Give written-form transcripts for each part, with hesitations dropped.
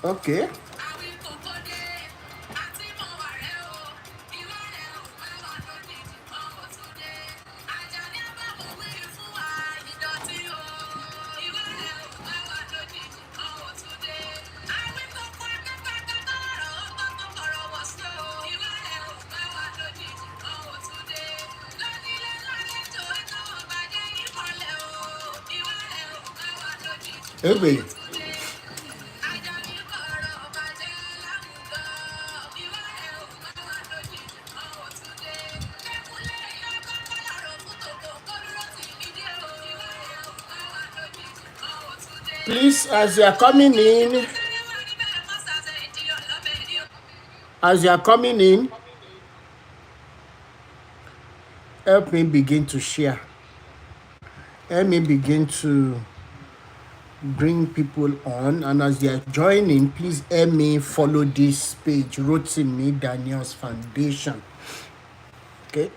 Okay. Anyway, please, as you are coming in, help me begin to share. Help me begin to bring people on, and as they are joining, please help me follow this page, Rotimi Daniels Foundation. Okay.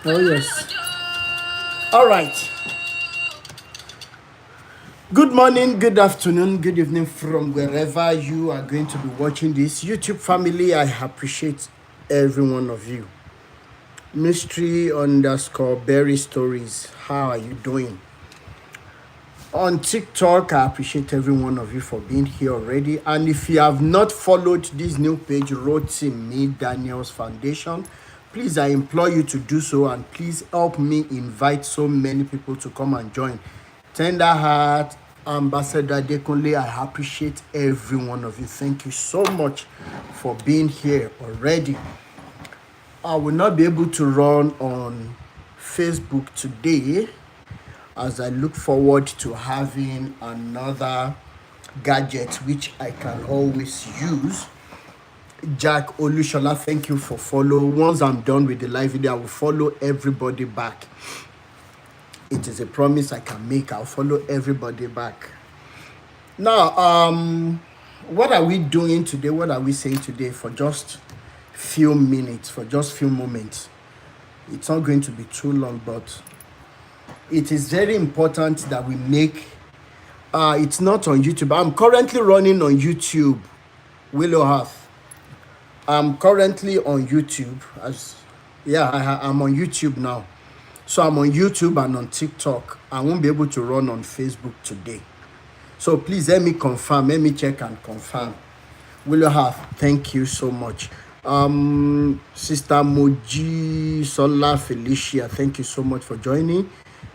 Oh, yes. All right. Good morning, good afternoon, good evening from wherever you are going to be watching this. YouTube family, I appreciate every one of you. Mystery_Berry Stories, how are you doing? On TikTok, I appreciate every one of you for being here already. And if you have not followed this new page, Rotimi Daniels Foundation, please, I implore you to do so, and please help me invite so many people to come and join. Tender Heart, Ambassador Dekunle, I appreciate every one of you. Thank you so much for being here already. I will not be able to run on Facebook today, as I look forward to having another gadget which I can always use. Jack Olushola, thank you for following. Once I'm done with the live video, I will follow everybody back. It is a promise I can make. I'll follow everybody back. Now, what are we doing today? What are we saying today? For just few minutes, for just few moments. It's not going to be too long, but it is very important that we make. It's not on YouTube. I'm currently running on YouTube. Willow Hearth. I'm currently on YouTube. I'm on YouTube now. So I'm on YouTube and on TikTok. I won't be able to run on Facebook today. So please let me confirm. Let me check and confirm. Willow Hearth, thank you so much. Sister Moji Sola Felicia, thank you so much for joining.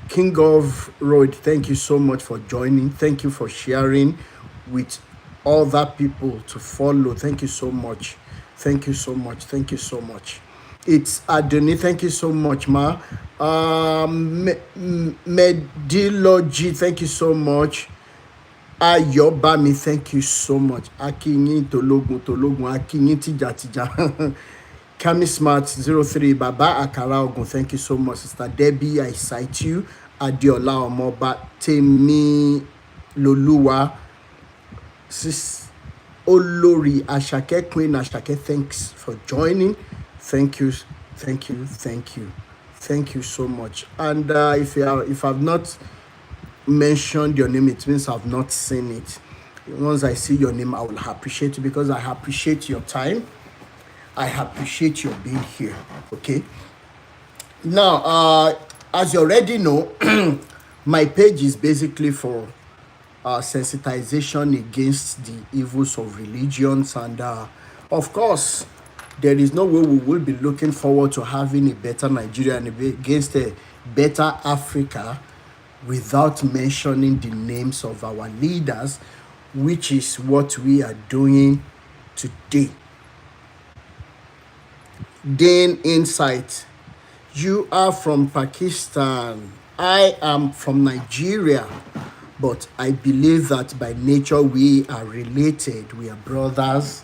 King of Road, thank you so much for joining. Thank you for sharing with other people to follow. Thank you so much. Thank you so much. Thank you so much. It's Adoni. Thank you so much, Ma. Medilogy, thank you so much. Ayobami, thank you so much. Akinyin Tologun, Akinyin Tija. Kami Smart 03, Baba Akara Ogun, thank you so much. Sister Debbie, I cite you. Adiola Omoba, Temi Loluwa, Sis Olori Ashake, Queen Ashake, thanks for joining. Thank you so much. And if I've not mentioned your name, it means I've not seen it. Once I see your name, I will appreciate you, because I appreciate your time. I appreciate your being here. Okay. Now, as you already know, my page is basically for sensitization against the evils of religions, and of course, there is no way we will be looking forward to having a better Nigeria and against a better Africa without mentioning the names of our leaders, which is what we are doing today. Gain insight. You are from Pakistan. I am from Nigeria. But I believe that by nature we are related. We are brothers.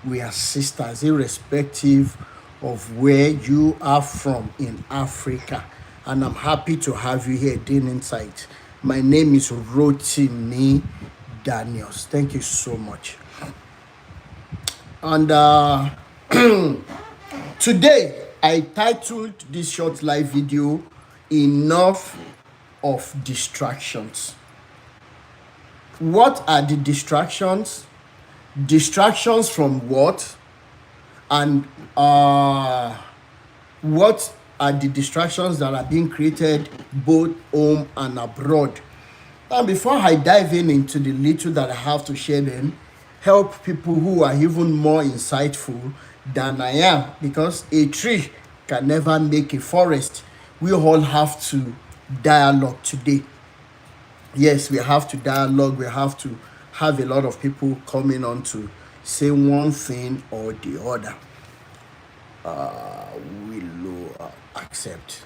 We are sisters, irrespective of where you are from in Africa. And I'm happy to have you here, Gain Insight. My name is Rotimi Daniels. Thank you so much. And today, I titled this short live video, Enough of Distractions. What are the distractions? Distractions from what? And what are the distractions that are being created both home and abroad? And before I dive into the little that I have to share, then help people who are even more insightful than I am, because a tree can never make a forest. We all have to dialogue today. Yes, we have to dialogue. We have to have a lot of people coming on to say one thing or the other. Willow accept.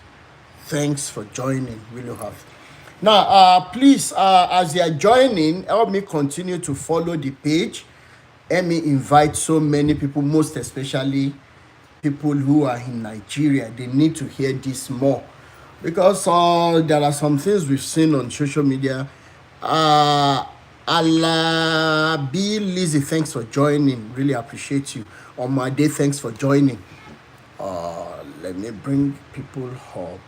Thanks for joining. Willow have. Now, please, as you are joining, help me continue to follow the page. Let me invite so many people, most especially people who are in Nigeria. They need to hear this more, because there are some things we've seen on social media. Allah B. Lizzie, thanks for joining. Really appreciate you. Omade, thanks for joining. Let me bring people up.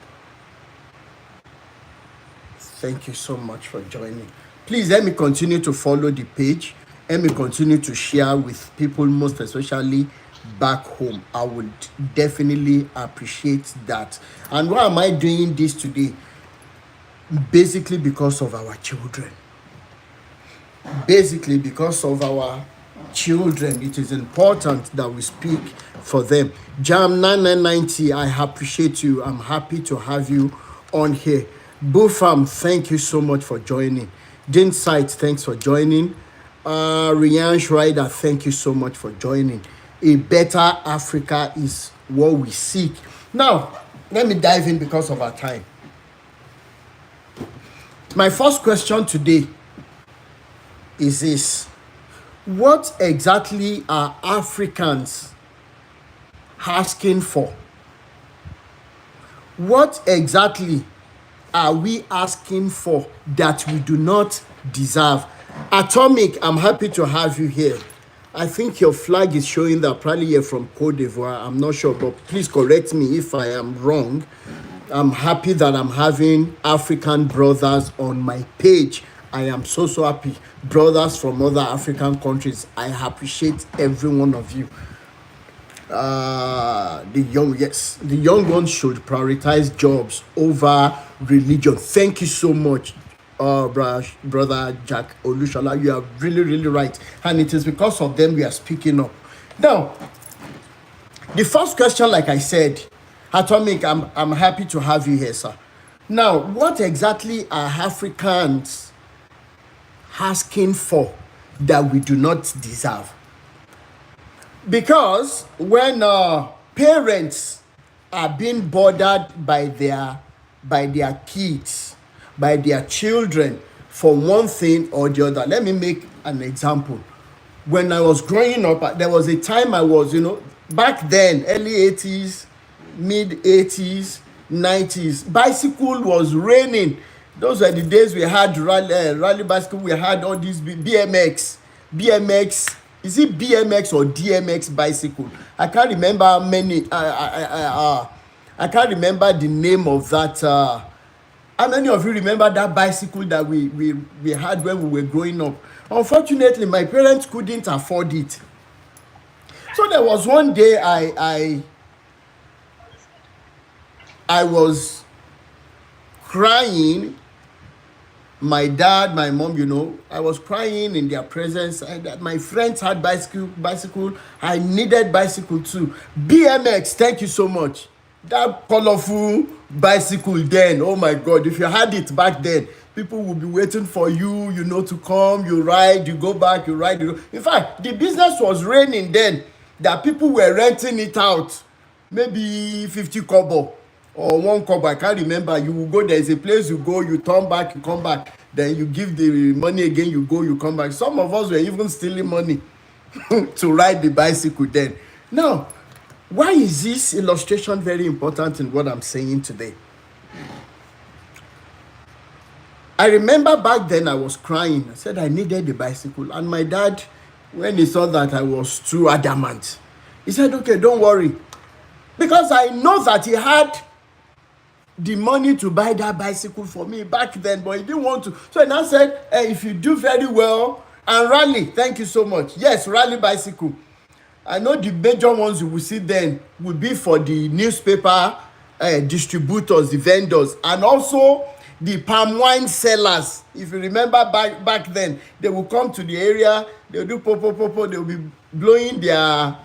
Thank you so much for joining. Please let me continue to follow the page. Let me continue to share with people, most especially back home. I would definitely appreciate that. And why am I doing this today? Basically because of our children. Basically because of our children. It is important that we speak for them. Jam 9990, I appreciate you. I'm happy to have you on here. Bufam, thank you so much for joining. Jane Sight, thanks for joining. Rian Schreider, thank you so much for joining. A better Africa is what we seek. Now, let me dive in because of our time. My first question today is this: what exactly are Africans asking for? What exactly are we asking for that we do not deserve? Atomic, I'm happy to have you here. I think your flag is showing that probably you're from Cote d'Ivoire. I'm not sure, but please correct me if I am wrong. I'm happy that I'm having African brothers on my page. I am so happy. Brothers from other African countries, I appreciate every one of you. The young ones should prioritize jobs over religion. Thank you so much, brother Jack Olushola. You are really right, and it is because of them we are speaking up. Now, the first question, like I said, Atomic, I'm happy to have you here, sir. Now, what exactly are Africans asking for that we do not deserve? Because when parents are being bothered by their kids, by their children for one thing or the other. Let me make an example. When I was growing up, there was a time I was, back then, early 80s, mid 80s, 90s, bicycle was raining. Those were the days we had rally bicycle, we had all these BMX. Is it BMX or DMX bicycle? I can't remember many. I can't remember the name of that. How many of you remember that bicycle that we had when we were growing up? Unfortunately, my parents couldn't afford it. So there was one day I was crying. My dad, my mom, I was crying in their presence. My friends had bicycle. I needed bicycle too. BMX, thank you so much. That colorful bicycle then, oh my God, if you had it back then, people would be waiting for you, to come, you ride, you go back, you ride. In fact, the business was raining then, that people were renting it out, maybe 50 kobo or 1 kobo, I can't remember. You will go, there's a place you go, you turn back, you come back, then you give the money again, you go, you come back. Some of us were even stealing money to ride the bicycle then. Now, why is this illustration very important in what I'm saying today? I remember back then I was crying. I said I needed the bicycle. And my dad, when he saw that I was too adamant, he said, okay, don't worry. Because I know that he had the money to buy that bicycle for me back then, but he didn't want to. So he now said, hey, if you do very well, and rally, thank you so much. Yes, rally bicycle. I know the major ones you will see then will be for the newspaper distributors, the vendors, and also the palm wine sellers. If you remember back then, they will come to the area, they'll do popo, they'll be blowing that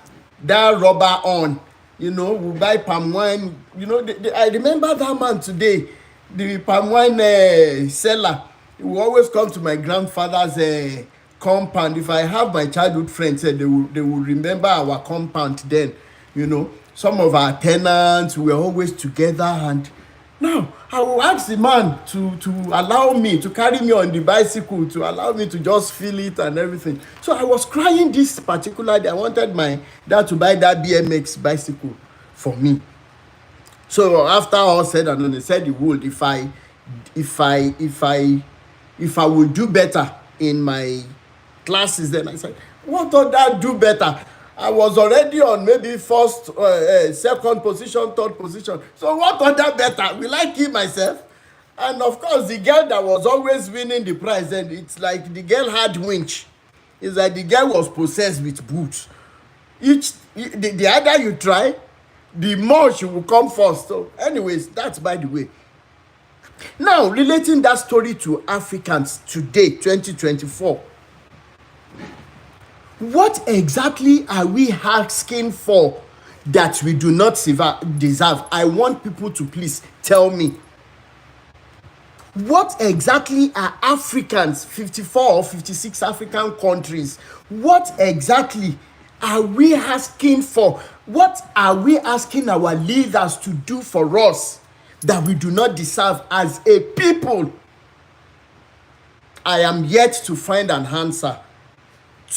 rubber on. We'll buy palm wine. I remember that man today, the palm wine seller. He will always come to my grandfather's compound. If I have my childhood friends, they will remember our compound then. Some of our tenants were always together, and now I will ask the man to allow me to carry me on the bicycle, to allow me to just feel it and everything. So I was crying this particular day. I wanted my dad to buy that BMX bicycle for me. So after all said and done, he said he would if I would do better in my classes. Then I said, what other do better? I was already on maybe first, second position, third position. So what other better? Will I kill myself? And of course, the girl that was always winning the prize, and it's like the girl had winch. It's like the girl was possessed with boots. The harder you try, the more she will come first. So anyways, that's by the way. Now, relating that story to Africans today, 2024. What exactly are we asking for that we do not deserve? I want people to please tell me. What exactly are Africans, 54 or 56 African countries, what exactly are we asking for? What are we asking our leaders to do for us that we do not deserve as a people? I am yet to find an answer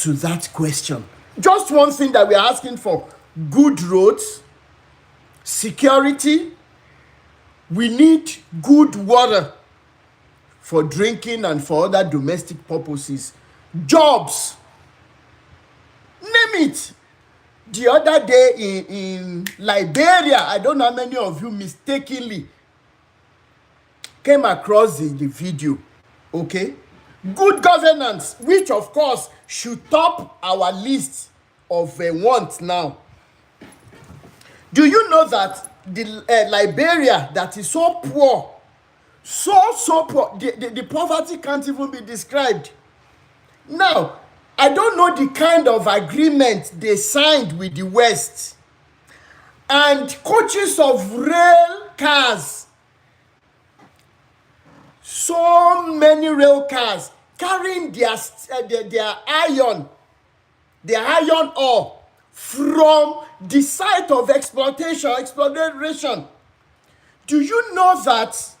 to that question. Just one thing that we are asking for: good roads, security. We need good water for drinking and for other domestic purposes. Jobs, name it. The other day in Liberia, I don't know how many of you mistakenly came across the video. Okay, good governance, which of course should top our list of wants now. Do you know that the Liberia that is so poor, so poor, the poverty can't even be described. Now, I don't know the kind of agreement they signed with the West, and coaches of rail cars, so many rail cars carrying their iron ore from the site of exploitation. Do you know that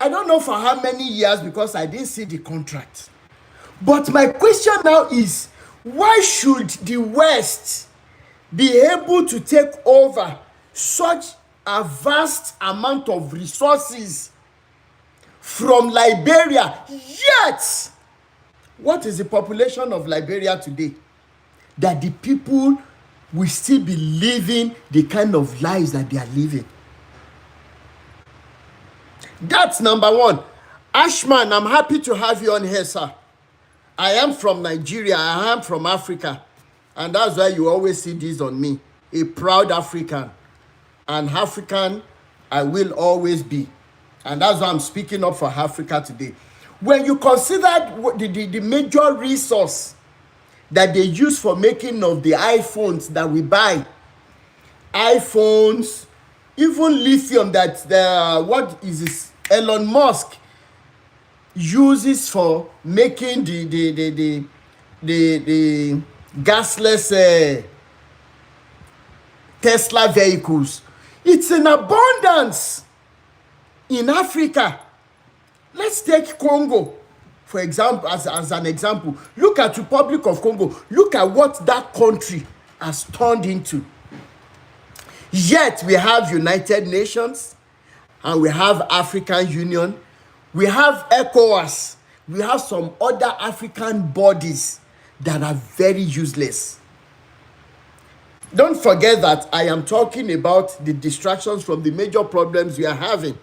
I don't know for how many years because I didn't see the contract. But my question now is, why should the West be able to take over such a vast amount of resources from Liberia? Yet, what is the population of Liberia today? That the people will still be living the kind of lives that they are living. That's number one. Ashman, I'm happy to have you on here, sir. I am from Nigeria. I am from Africa. And that's why you always see this on me. A proud African. And African I will always be. And that's why I'm speaking up for Africa today. When you consider the major resource that they use for making of the iPhones that we buy, iPhones, even lithium that what is this? Elon Musk uses for making the gasless Tesla vehicles. It's in abundance in Africa. Let's take Congo, for example, as an example. Look at Republic of Congo. Look at what that country has turned into. Yet we have United Nations and we have African Union. We have ECOWAS. We have some other African bodies that are very useless. Don't forget that I am talking about the distractions from the major problems we are having.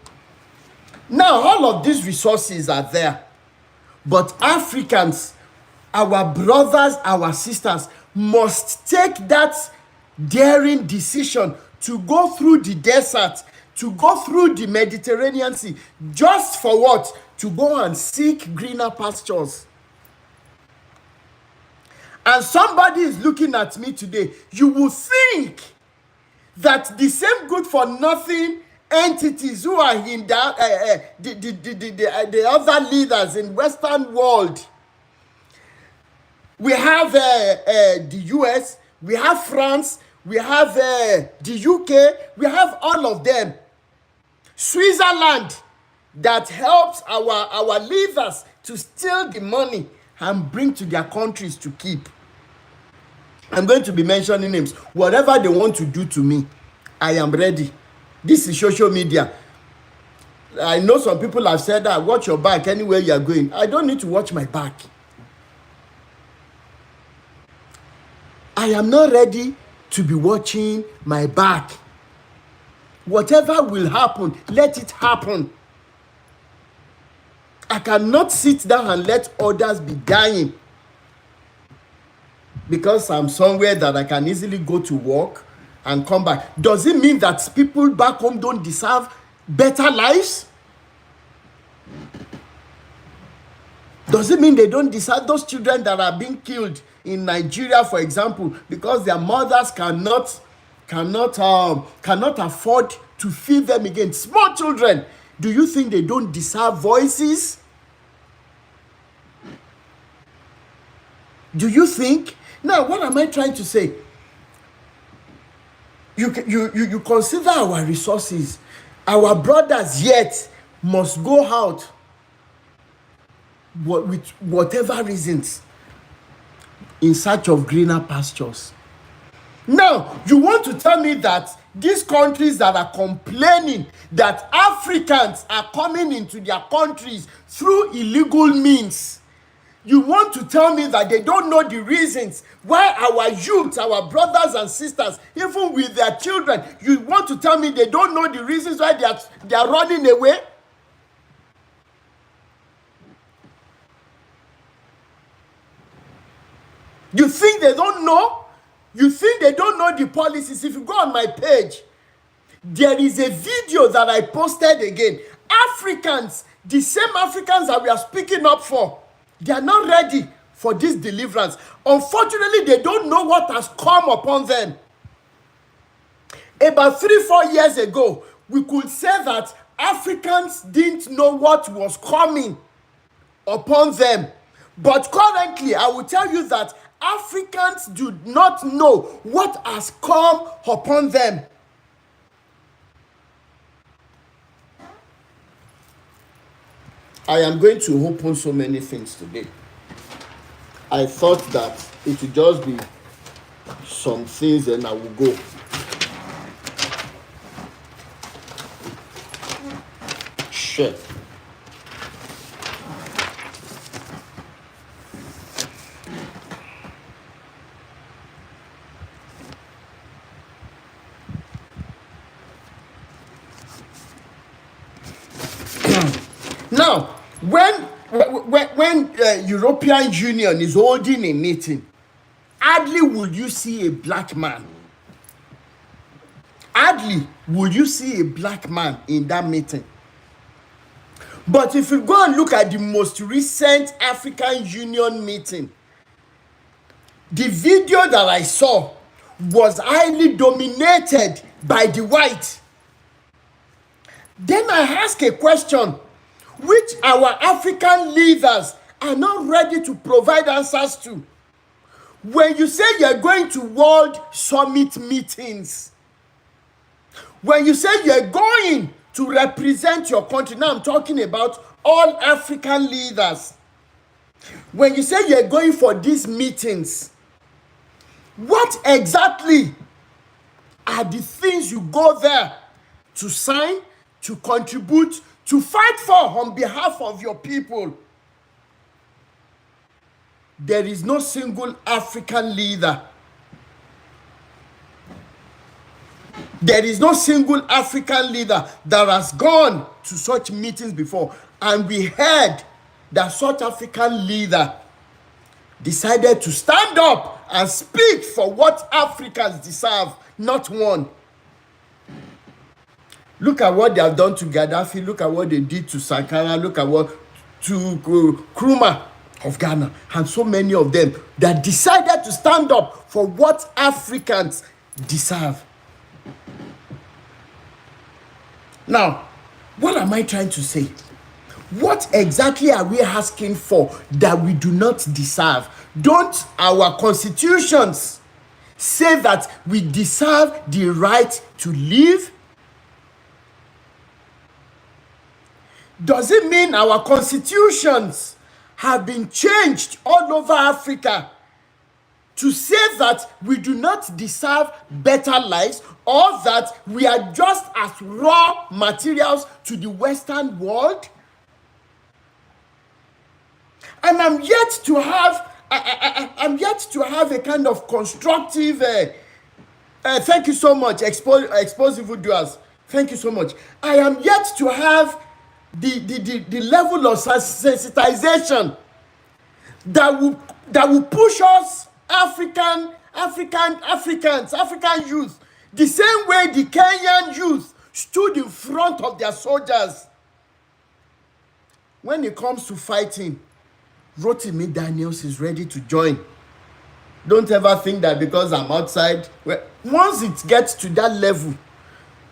Now, all of these resources are there. But Africans, our brothers, our sisters, must take that daring decision to go through the desert, to go through the Mediterranean Sea, just for what? To go and seek greener pastures. And somebody is looking at me today. You will think that the same good for nothing entities who are in the other leaders in Western world. We have the US, we have France, we have the UK, we have all of them. Switzerland, that helps our leaders to steal the money and bring to their countries to keep. I'm going to be mentioning names. Whatever they want to do to me, I am ready. This is social media. I know some people have said that, watch your back anywhere you are going. I don't need to watch my back. I am not ready to be watching my back. Whatever will happen, let it happen. I cannot sit down and let others be dying because I'm somewhere that I can easily go to work and come back. Does it mean that people back home don't deserve better lives? Does it mean they don't deserve those children that are being killed in Nigeria, for example, because their mothers cannot afford to feed them again? Small children, do you think they don't deserve voices? Do you think? Now, what am I trying to say? You consider our resources. Our brothers yet must go out with whatever reasons in search of greener pastures. Now, you want to tell me that these countries that are complaining that Africans are coming into their countries through illegal means, you want to tell me that they don't know the reasons why our youth, our brothers and sisters, even with their children, you want to tell me they don't know the reasons why they are running away? You think they don't know? You think they don't know the policies? If you go on my page, there is a video that I posted again. Africans, the same Africans that we are speaking up for, they are not ready for this deliverance. Unfortunately, they don't know what has come upon them. About 3-4 years ago, we could say that Africans didn't know what was coming upon them. But currently, I will tell you that Africans do not know what has come upon them. I am going to open so many things today. I thought that it would just be some things and I will go. Shit. Now, when European Union is holding a meeting, hardly would you see a black man. Hardly would you see a black man in that meeting. But if you go and look at the most recent African Union meeting, the video that I saw was highly dominated by the white. Then I ask a question, which our African leaders are not ready to provide answers to. When you say you're going to World Summit meetings, when you say you're going to represent your country, now I'm talking about all African leaders. When you say you're going for these meetings, what exactly are the things you go there to sign, to contribute, to fight for on behalf of your people? There is no single African leader. There is no single African leader that has gone to such meetings before. And we heard that such African leader decided to stand up and speak for what Africans deserve, not one. Look at what they have done to Gaddafi. Look at what they did to Sankara. Look at what to Nkrumah of Ghana, and so many of them that decided to stand up for what Africans deserve. Now, what am I trying to say? What exactly are we asking for that we do not deserve? Don't our constitutions say that we deserve the right to live? Does it mean our constitutions have been changed all over Africa to say that we do not deserve better lives, or that we are just as raw materials to the Western world? And I'm yet to have a kind of constructive thank you so much, expose evildoers. Thank you so much. I am yet to have the level of sensitization that will push us African youth the same way the Kenyan youth stood in front of their soldiers. When it comes to fighting, Rotimi Daniels is ready to join. Don't ever think that because I'm outside. Well, once it gets to that level,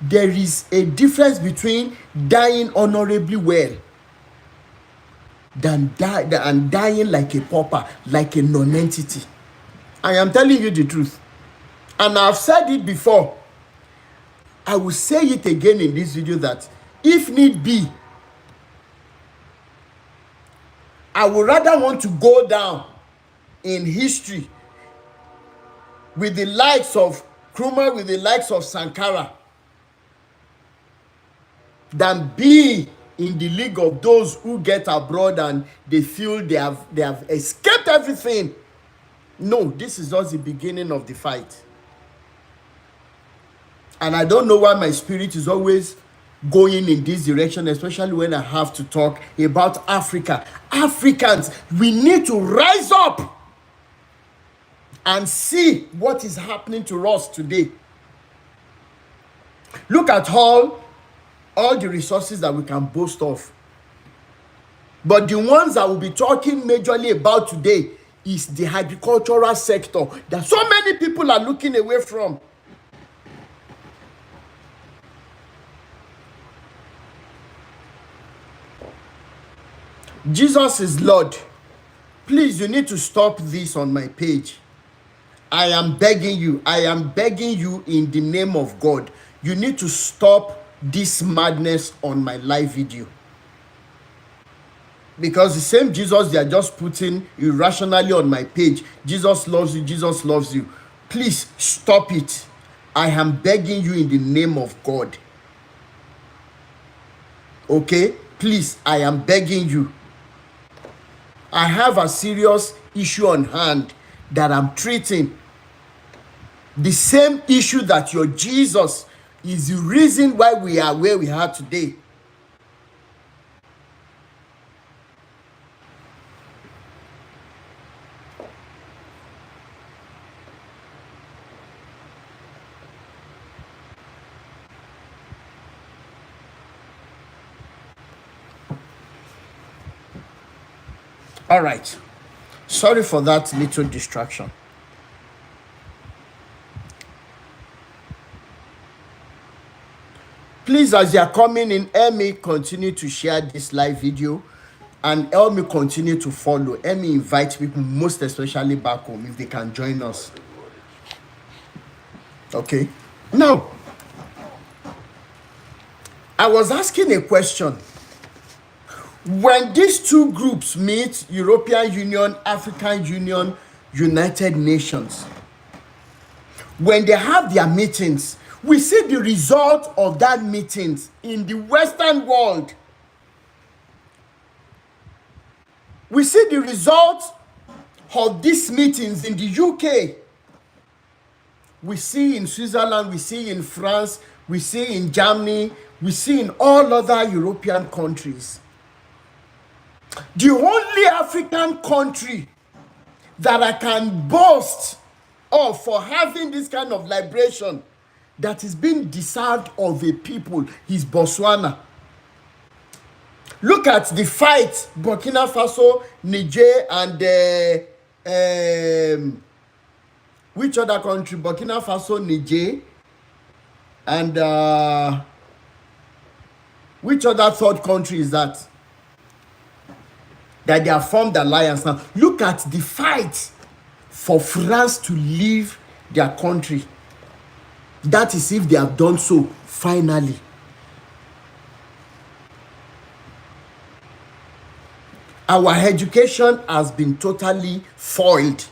there is a difference between dying honorably well than dying like a pauper, like a non-entity. I am telling you the truth. And I've said it before. I will say it again in this video that if need be, I would rather want to go down in history with the likes of Nkrumah, with the likes of Sankara, than be in the league of those who get abroad and they feel they have escaped everything. No, this is just the beginning of the fight. And I don't know why my spirit is always going in this direction, especially when I have to talk about Africa. Africans, we need to rise up and see what is happening to us today. Look at all the resources that we can boast of. But the ones that we'll be talking majorly about today is the agricultural sector that so many people are looking away from. Jesus is Lord. Please, you need to stop this on my page. I am begging you in the name of God. You need to stop this madness on my live video. Because the same Jesus they are just putting irrationally on my page, Jesus loves you, Jesus loves you. Please stop it. I am begging you in the name of God. Okay? Please, I am begging you. I have a serious issue on hand that I'm treating. The same issue that your Jesus is the reason why we are where we are today. All right. Sorry for that little distraction. Please, as you are coming in, help me continue to share this live video and help me continue to follow. Help me invite people, most especially back home, if they can join us. Okay. Now, I was asking a question. When these two groups meet, European Union, African Union, United Nations, when they have their meetings, we see the result of that meetings in the Western world. We see the result of these meetings in the UK. We see in Switzerland, we see in France, we see in Germany, we see in all other European countries. The only African country that I can boast of for having this kind of liberation that is being deserved of a people is Botswana. Look at the fight Burkina Faso, Niger, and which other country? Burkina Faso, Niger, and which other third country is that? That they have formed alliance now. Look at the fight for France to leave their country. That is if they have done so finally. Our education has been totally foiled.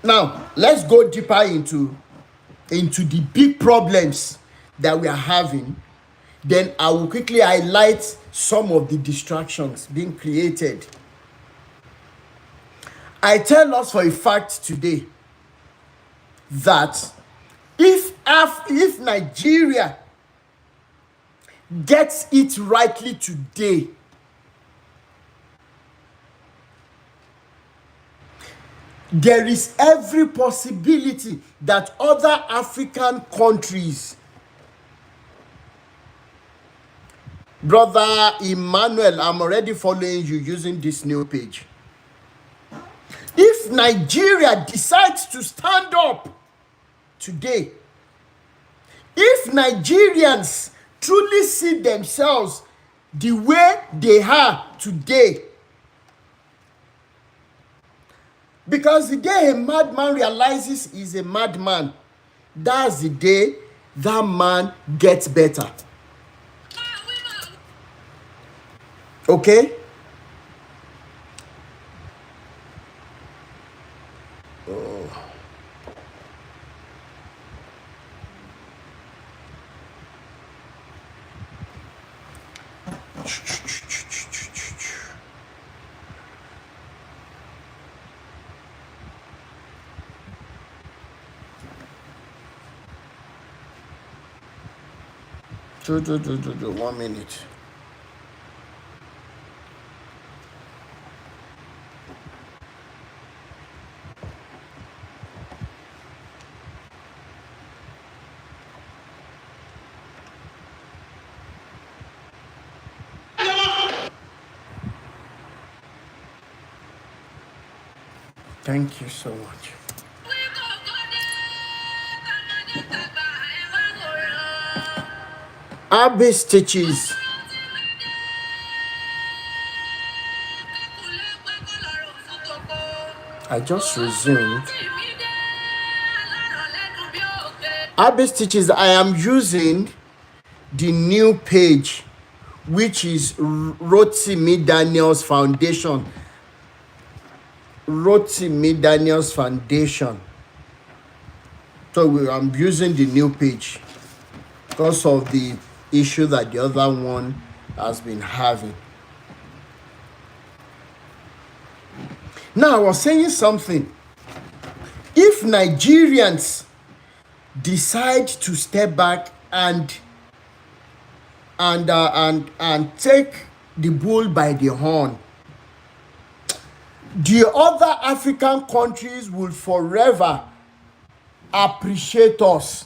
Now, let's go deeper into the big problems that we are having. Then I will quickly highlight some of the distractions being created. I tell us for a fact today that if Nigeria gets it rightly today, there is every possibility that other African countries, Brother Emmanuel, I'm already following you using this new page. If Nigeria decides to stand up today, if Nigerians truly see themselves the way they are today, because the day a madman realizes he's a madman, that's the day that man gets better. Okay? Do 1 minute. Thank you so much. Abbey stitches. I just resumed. Abbey stitches. I am using the new page which is Rotimi Daniels Foundation. Rotimi Daniels Foundation. So I'm using the new page because of the issue that the other one has been having. Now, I was saying something. If Nigerians decide to step back and take the bull by the horn, the other African countries will forever appreciate us.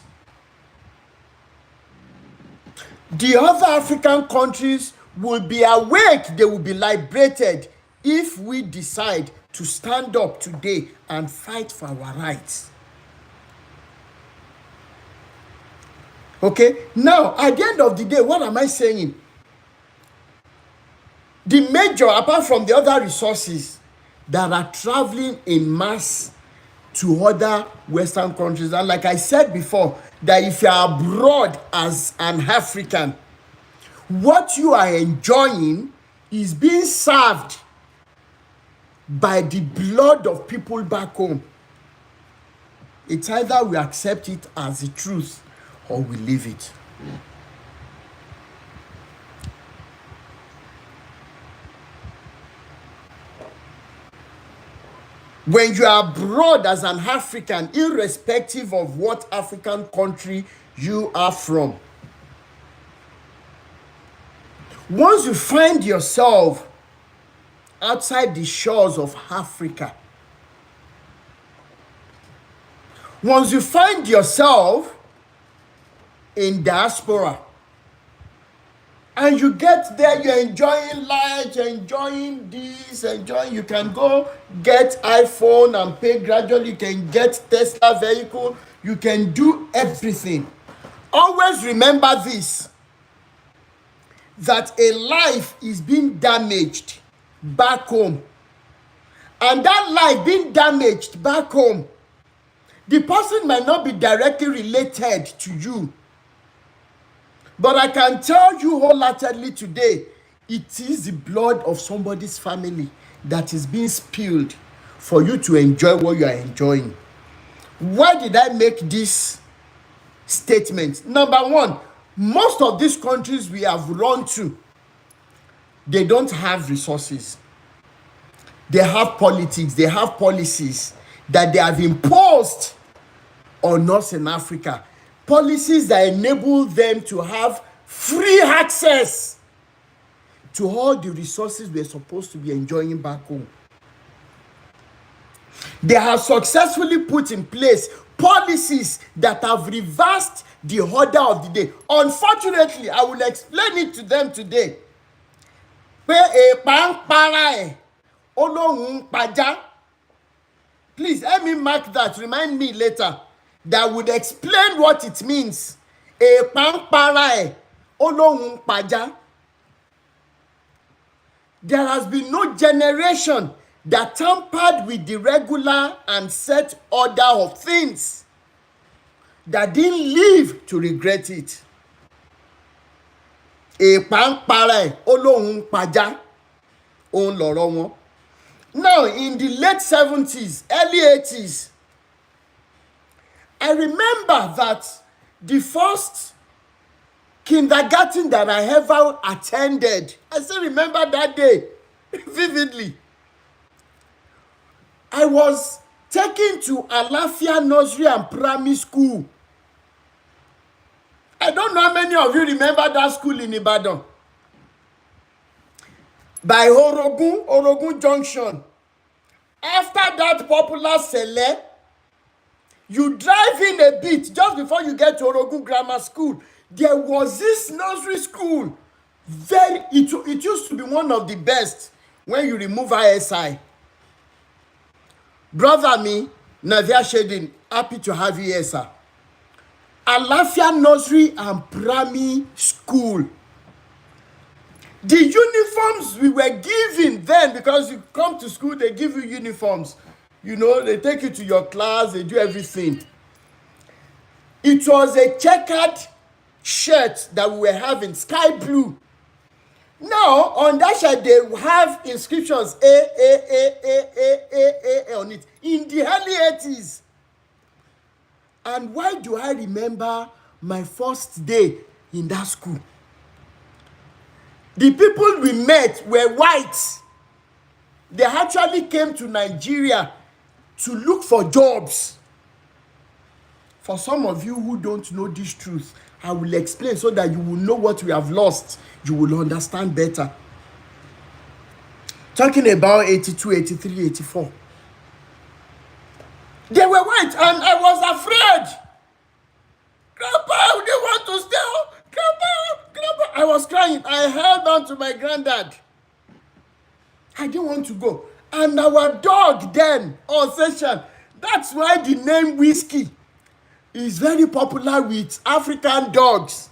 The other African countries will be awake, they will be liberated if we decide to stand up today and fight for our rights. Okay, now at the end of the day, what am I saying? The major, apart from the other resources that are traveling in mass to other Western countries, and like I said before, that if you are abroad as an African, what you are enjoying is being served by the blood of people back home. It's either we accept it as the truth or we leave it. When you are abroad as an African, irrespective of what African country you are from, once you find yourself outside the shores of Africa, once you find yourself in diaspora, and you get there, you're enjoying life, you're enjoying this, you can go get iPhone and pay gradually, you can get Tesla vehicle, you can do everything. Always remember this, that a life is being damaged back home. And that life being damaged back home, the person might not be directly related to you. But I can tell you wholeheartedly today, it is the blood of somebody's family that is being spilled for you to enjoy what you are enjoying. Why did I make this statement? Number one, most of these countries we have run to, they don't have resources. They have politics, they have policies that they have imposed on us in Africa. Policies that enable them to have free access to all the resources we're supposed to be enjoying back home. They have successfully put in place policies that have reversed the order of the day. Unfortunately, I will explain it to them today. Please let me mark that. Remind me later. That would explain what it means. There has been no generation that tampered with the regular and set order of things that didn't live to regret it. Now, in the late 70s, early 80s, I remember that the first kindergarten that I ever attended, I still remember that day vividly. I was taken to Alafia Nursery and Primary School. I don't know how many of you remember that school in Ibadan. By Orogun Junction. After that popular Sele, you drive in a bit, just before you get to Orogun Grammar School, there was this nursery school. It used to be one of the best when you remove ISI. Brother me, Navia Shedin, happy to have you here, sir. Alafia Nursery and Primary School. The uniforms we were given then, because you come to school, they give you uniforms. You know, they take you to your class, they do everything. It was a checkered shirt that we were having, sky blue. Now, on that shirt, they have inscriptions A on it in the early 80s. And why do I remember my first day in that school? The people we met were white. They actually came to Nigeria to look for jobs. For some of you who don't know this truth, I will explain so that you will know what we have lost. You will understand better. Talking about 82, 83, 84. They were white and I was afraid. Grandpa, they want to stay home. Grandpa. I was crying. I held on to my granddad. I didn't want to go. And our dog then, Session, that's why the name Whiskey is very popular with African dogs.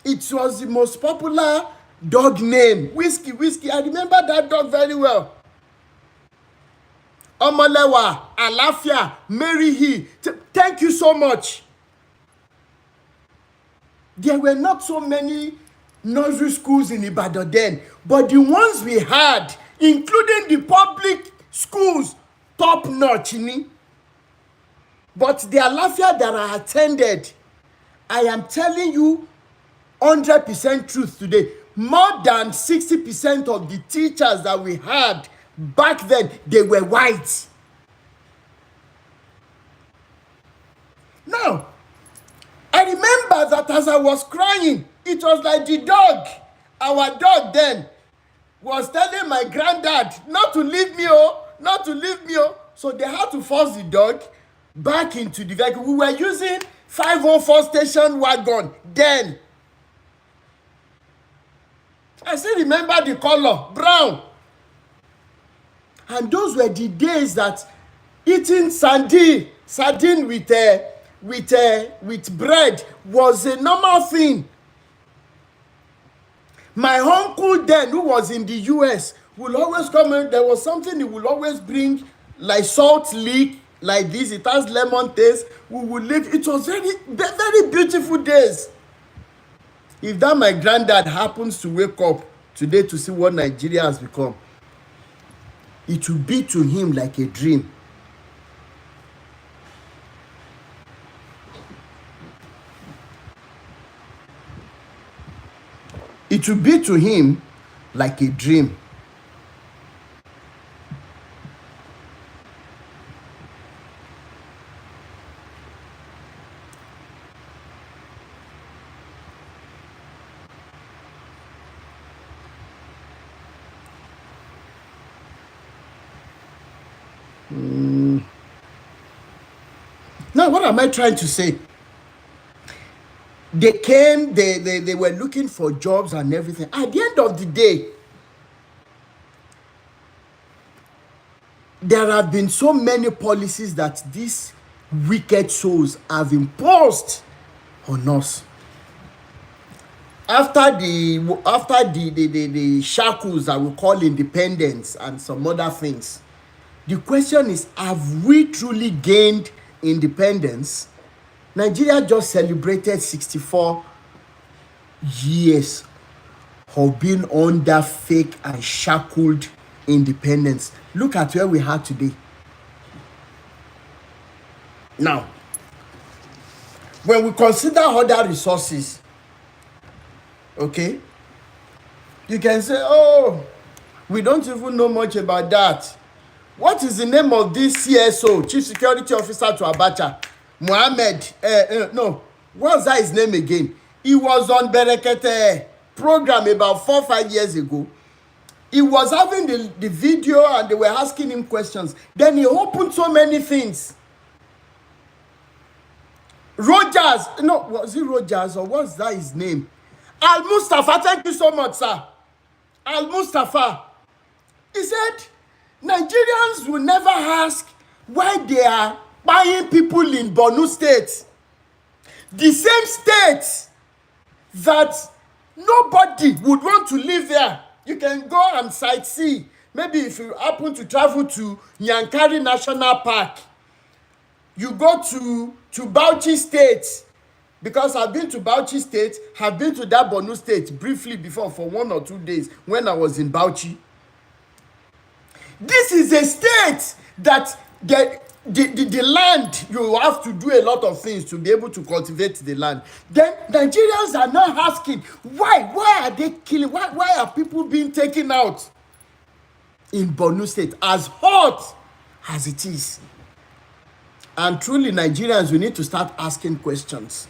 It was the most popular dog name. Whiskey. I remember that dog very well. Omolewa, Alafia, Mary He. Thank you so much. There were not so many nursery schools in Ibadan then, but the ones we had, including the public schools, top notch. But the Alafia that I attended, I am telling you 100% truth today. More than 60% of the teachers that we had back then, they were white. Now, I remember that as I was crying, it was like the dog, our dog then, was telling my granddad not to leave me, not to leave me. So they had to force the dog back into the vehicle. We were using 504 station wagon then. I still remember the color, brown. And those were the days that eating sardine with bread was a normal thing. My uncle then, who was in the US, will always come in. There was something he will always bring, like salt lick, like this. It has lemon taste. We would live. It was very, very beautiful days. If that my granddad happens to wake up today to see what Nigeria has become, it will be to him like a dream. It will be to him like a dream. Now, what am I trying to say? They came, they were looking for jobs and everything. At the end of the day, there have been so many policies that these wicked souls have imposed on us. After the shackles that we call independence and some other things, the question is, have we truly gained independence? Nigeria just celebrated 64 years of being under fake and shackled independence. Look at where we are today. Now, when we consider other resources, okay, you can say, oh, we don't even know much about that. What is the name of this CSO, Chief Security Officer to Abacha? Mohammed, no, what's that his name again? He was on Berekete program about 4 or 5 years ago. He was having the video and they were asking him questions. Then he opened so many things. Rogers, no, was it Rogers or what's that his name? Al Mustafa, thank you so much, sir. Al Mustafa. He said, Nigerians will never ask why they are buying people in Borno State. The same state that nobody would want to live there. You can go and sightsee. Maybe if you happen to travel to Yankari National Park, you go to Bauchi State, Because I've been to Bauchi State, have been to that Borno State briefly before for 1 or 2 days when I was in Bauchi. This is a state that the land, you have to do a lot of things to be able to cultivate the land. Then Nigerians are now asking, why are they killing? Why are people being taken out in Borno State as hot as it is? And truly, Nigerians, we need to start asking questions.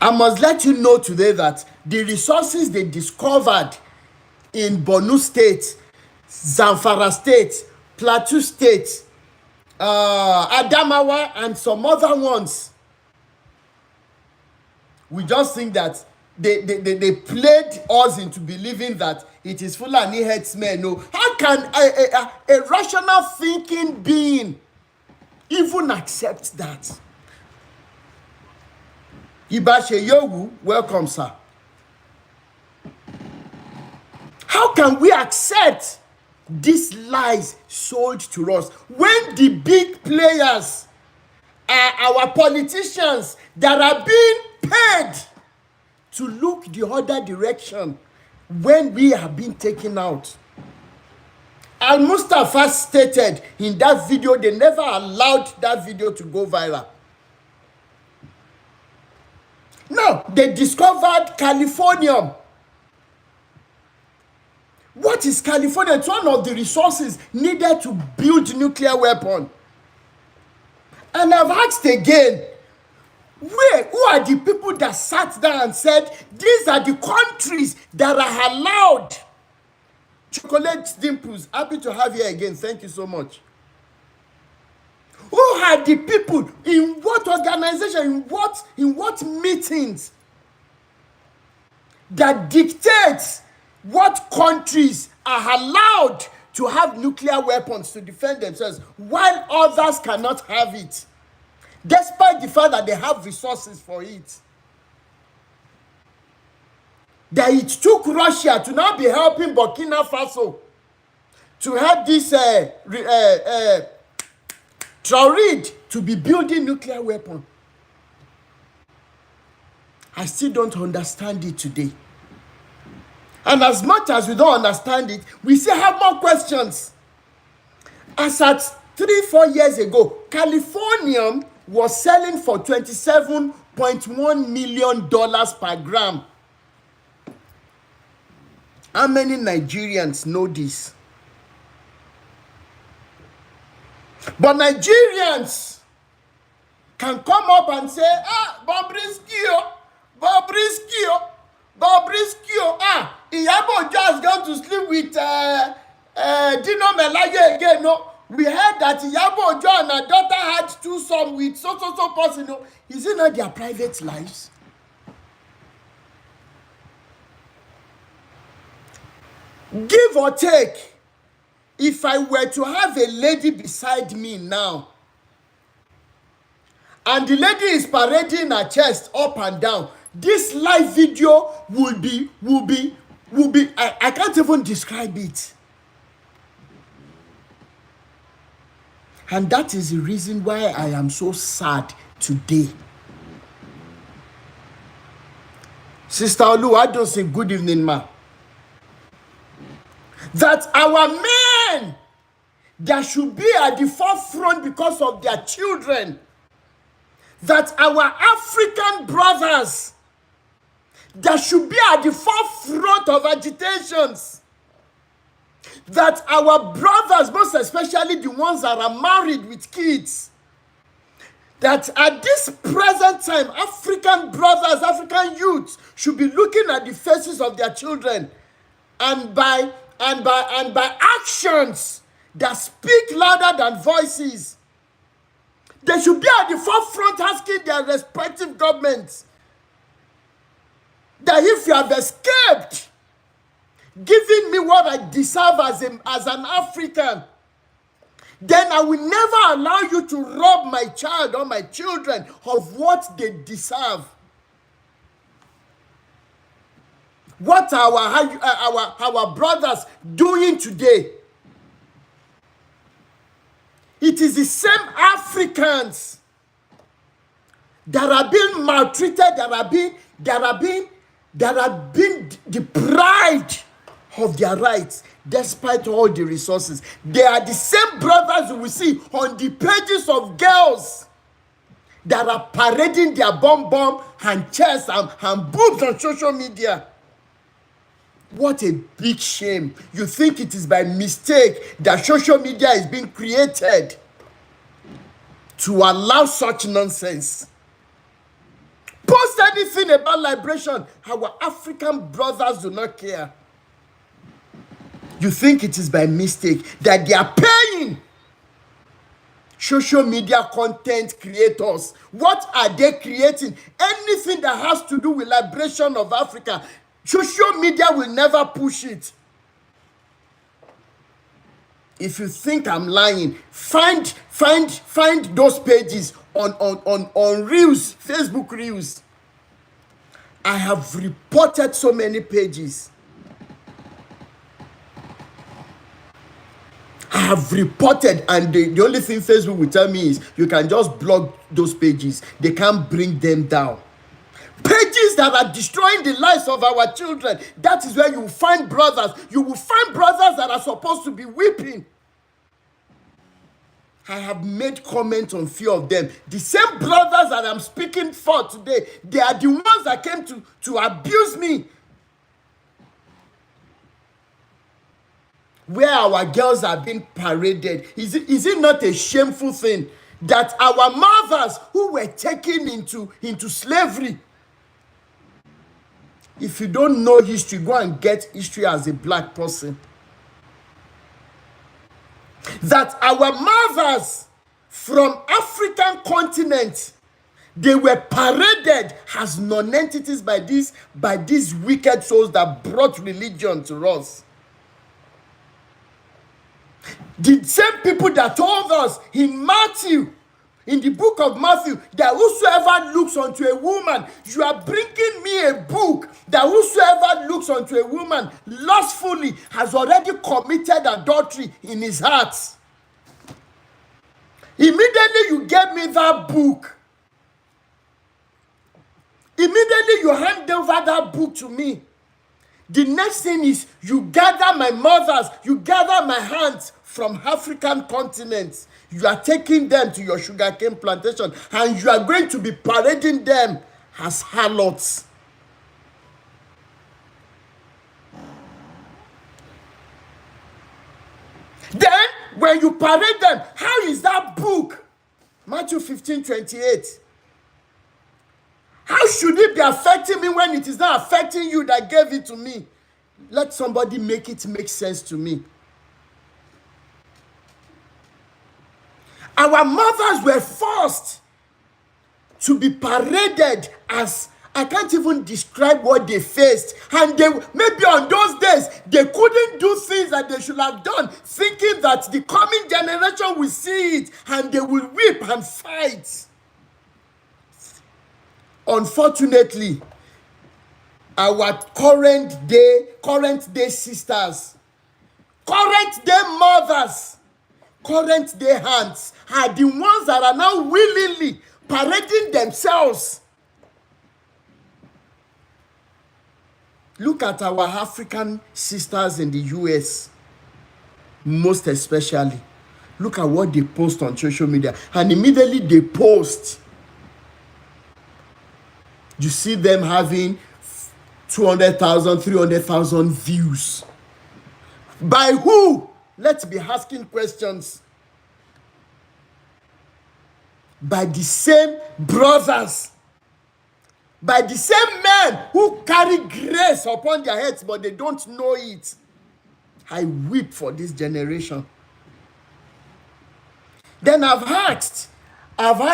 I must let you know today that the resources they discovered in Borno State, Zamfara State, Plateau State, Adamawa, and some other ones, we just think that they played us into believing that it is Fulani headsmen. No, how can a rational thinking being even accept that? Ibashe Yogu, welcome, sir. How can we accept these lies sold to us when the big players are our politicians that are being paid to look the other direction when we are being taken out? Al Mustafa stated in that video, they never allowed that video to go viral. No, they discovered Californium. What is California? It's one of the resources needed to build nuclear weapon. And I've asked again, who are the people that sat down and said, these are the countries that are allowed? Chocolate Dimples, happy to have you again. Thank you so much. Who are the people? In what organization? In what meetings that dictates what countries are allowed to have nuclear weapons to defend themselves while others cannot have it, despite the fact that they have resources for it? That it took Russia to now be helping Burkina Faso to help this Traorid to be building nuclear weapon. I still don't understand it today. And as much as we don't understand it, we still have more questions. As at 3-4 years ago, Californium was selling for $27.1 million per gram. How many Nigerians know this? But Nigerians can come up and say, Bobrisky, Iyabo just gone to sleep with Dino Melaye again. No, we heard that Iyabo Ojo and her daughter had twosome with so person. No, is it not their private lives? Give or take, if I were to have a lady beside me now, and the lady is parading her chest up and down, this live video will be I can't even describe it. And that is the reason why I am so sad today. Sister Olu, I don't say good evening, ma. That our men that should be at the forefront because of their children, that our African brothers that should be at the forefront of agitations, that our brothers, most especially the ones that are married with kids, that at this present time, African brothers, African youths should be looking at the faces of their children and by actions that speak louder than voices. They should be at the forefront asking their respective governments that if you have escaped giving me what I deserve as an African, then I will never allow you to rob my child or my children of what they deserve. What are our brothers doing today? It is the same Africans that are being maltreated, that are being deprived of their rights despite all the resources. They are the same brothers you will see on the pages of girls that are parading their bum and chest and boobs on social media. What a big shame. You think it is by mistake that social media is being created to allow such nonsense. Post anything about liberation, our African brothers do not care. You think it is by mistake that they are paying social media content creators. What are they creating? Anything that has to do with liberation of Africa, social media will never push it. If you think I'm lying, find those pages on Reels, Facebook Reels. I have reported so many pages. I have reported, and the only thing Facebook will tell me is you can just block those pages. They can't bring them down. Pages that are destroying the lives of our children. That is where you will find brothers. You will find brothers that are supposed to be weeping. I have made comments on few of them. The same brothers that I'm speaking for today, they are the ones that came to abuse me. Where our girls are being paraded. Is it not a shameful thing that our mothers who were taken into slavery? If you don't know history, go and get history as a black person. That our mothers from African continent, they were paraded as non-entities by these wicked souls that brought religion to us. The same people that told us in Matthew, in the book of Matthew, that whosoever looks unto a woman, you are bringing me a book that whosoever looks unto a woman lustfully has already committed adultery in his heart. Immediately you gave me that book. Immediately you hand over that book to me. The next thing is you gather my mothers, you gather my hands from African continents. You are taking them to your sugarcane plantation and you are going to be parading them as harlots. Then, when you parade them, how is that book? Matthew 15:28. How should it be affecting me when it is not affecting you that gave it to me? Let somebody make it make sense to me. Our mothers were forced to be paraded as, I can't even describe what they faced. And they, maybe on those days, they couldn't do things that they should have done, thinking that the coming generation will see it and they will weep and fight. Unfortunately, our current day sisters, current day mothers, current day hands are the ones that are now willingly parading themselves. Look at our African sisters in the US, most especially. Look at what they post on social media, and immediately they post. You see them having 200,000, 300,000 views. By who? Let's be asking questions. By the same brothers. By the same men who carry grace upon their heads, but they don't know it. I weep for this generation. Then I've asked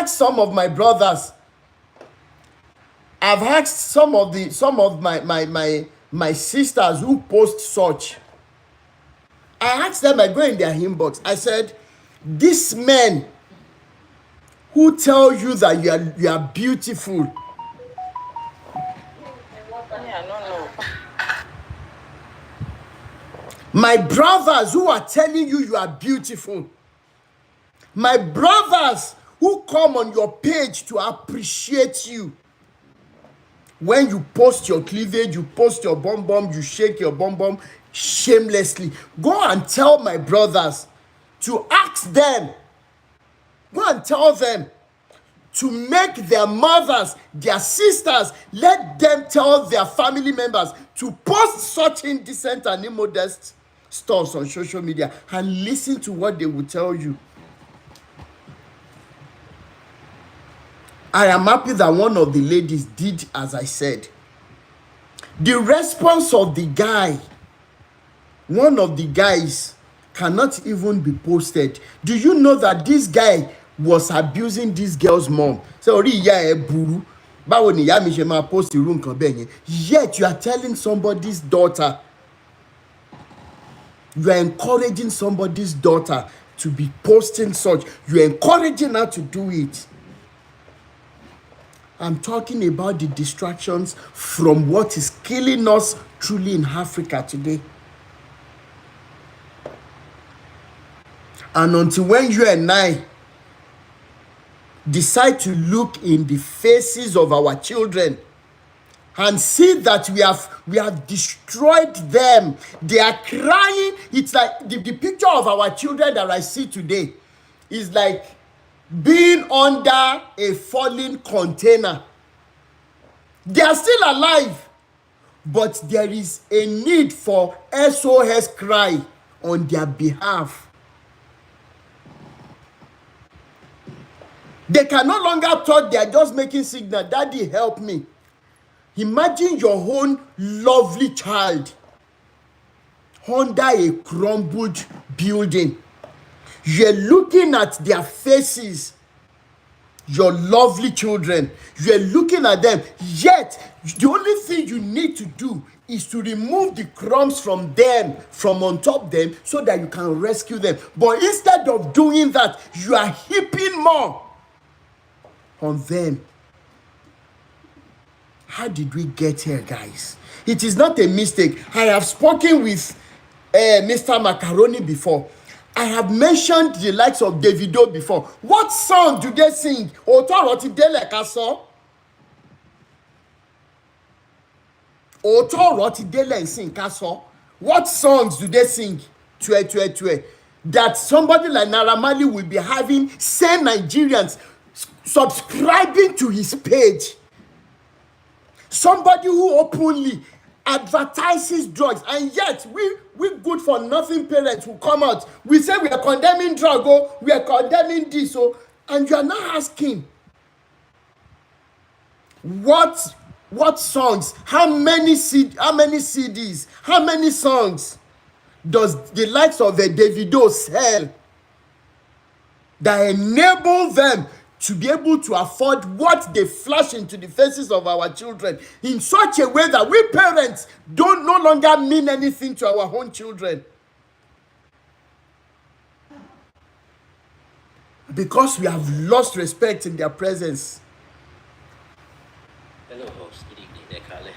some of my brothers. I've asked some of my sisters who post such. I asked them, I go in their inbox. I said, these men who tell you that you are beautiful. My brothers who are telling you are beautiful. My brothers who come on your page to appreciate you. When you post your cleavage, you post your bum bum, you shake your bum bum shamelessly. Go and tell my brothers to ask them. Go and tell them to make their mothers, their sisters, let them tell their family members to post such indecent and immodest stuff on social media, and listen to what they will tell you. I am happy that one of the ladies did as I said. The response of the guy, one of the guys, cannot even be posted. Do you know that this guy was abusing this girl's mom? So ori iya e buru, báwo ni ìyá mi ṣe máa post irú nǹkan bẹ́ẹ̀ yẹn? Yet you are telling somebody's daughter, you are encouraging somebody's daughter to be posting such. You are encouraging her to do it. I'm talking about the distractions from what is killing us truly in Africa today. And until when you and I decide to look in the faces of our children and see that we have destroyed them, they are crying. It's like the picture of our children that I see today is like being under a falling container. They are still alive, but there is a need for SOS cry on their behalf. They can no longer talk, they are just making signal, Daddy, help me. Imagine your own lovely child under a crumbled building. You're looking at their faces, your lovely children. You're looking at them. Yet, the only thing you need to do is to remove the crumbs from them, from on top them, so that you can rescue them. But instead of doing that, you are heaping more on them. How did we get here, guys? It is not a mistake. I have spoken with Mr. Macaroni before. I have mentioned the likes of Davido before. What song do they sing? Otoro ti dele kaso. Otoro ti dele sing kaso. What songs do they sing? Tue, tue, tue. That somebody like Naira Marley will be having 10 Nigerians subscribing to his page. Somebody who openly advertises drugs, and yet we good for nothing parents will come out. We say we are condemning drug, oh, we are condemning this, oh, and you are not asking what songs, how many CDs, how many songs does the likes of the Davido sell that enable them to be able to afford what they flash into the faces of our children in such a way that we parents don't no longer mean anything to our own children. Because we have lost respect in their presence. Hello, host. Good evening there, Carly.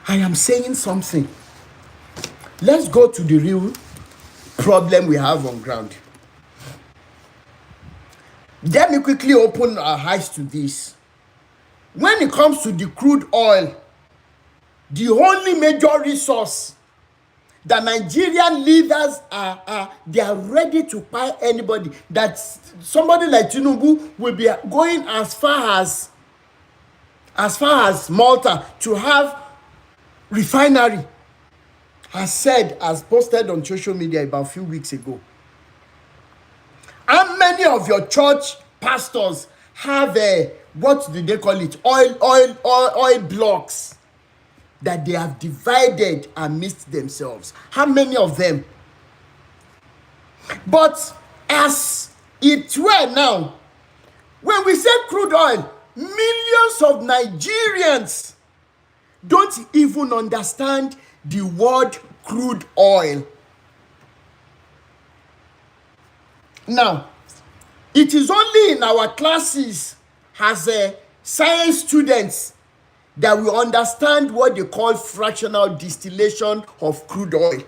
I am saying something. Let's go to the real problem we have on ground. Let me quickly open our eyes to this. When it comes to the crude oil, the only major resource that Nigerian leaders they are ready to buy anybody. That somebody like Tinubu will be going as far as Malta to have refinery, as posted on social media about a few weeks ago. How many of your church pastors have what do they call it? Oil blocks that they have divided amidst themselves? How many of them? But as it were now, when we say crude oil, millions of Nigerians don't even understand the word crude oil. Now, it is only in our classes as science students that we understand what they call fractional distillation of crude oil.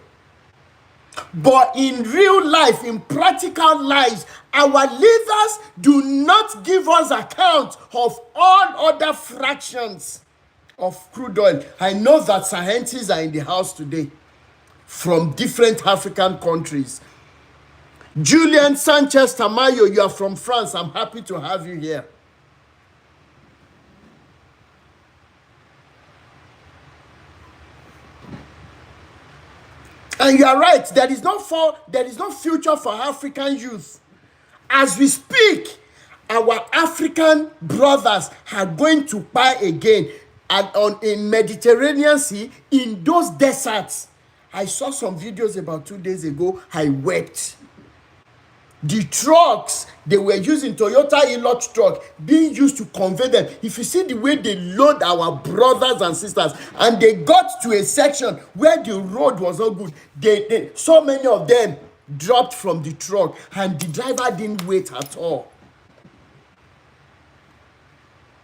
But in real life, in practical lives, our leaders do not give us account of all other fractions of crude oil. I know that scientists are in the house today from different African countries. Julian Sanchez Tamayo, you are from France. I'm happy to have you here. And you are right, there is no future for African youth. As we speak, our African brothers are going to buy again in Mediterranean Sea, in those deserts. I saw some videos about 2 days ago. I wept. The trucks they were using, Toyota Hilux truck, being used to convey them. If you see the way they load our brothers and sisters, and they got to a section where the road was not good, so many of them dropped from the truck, and the driver didn't wait at all.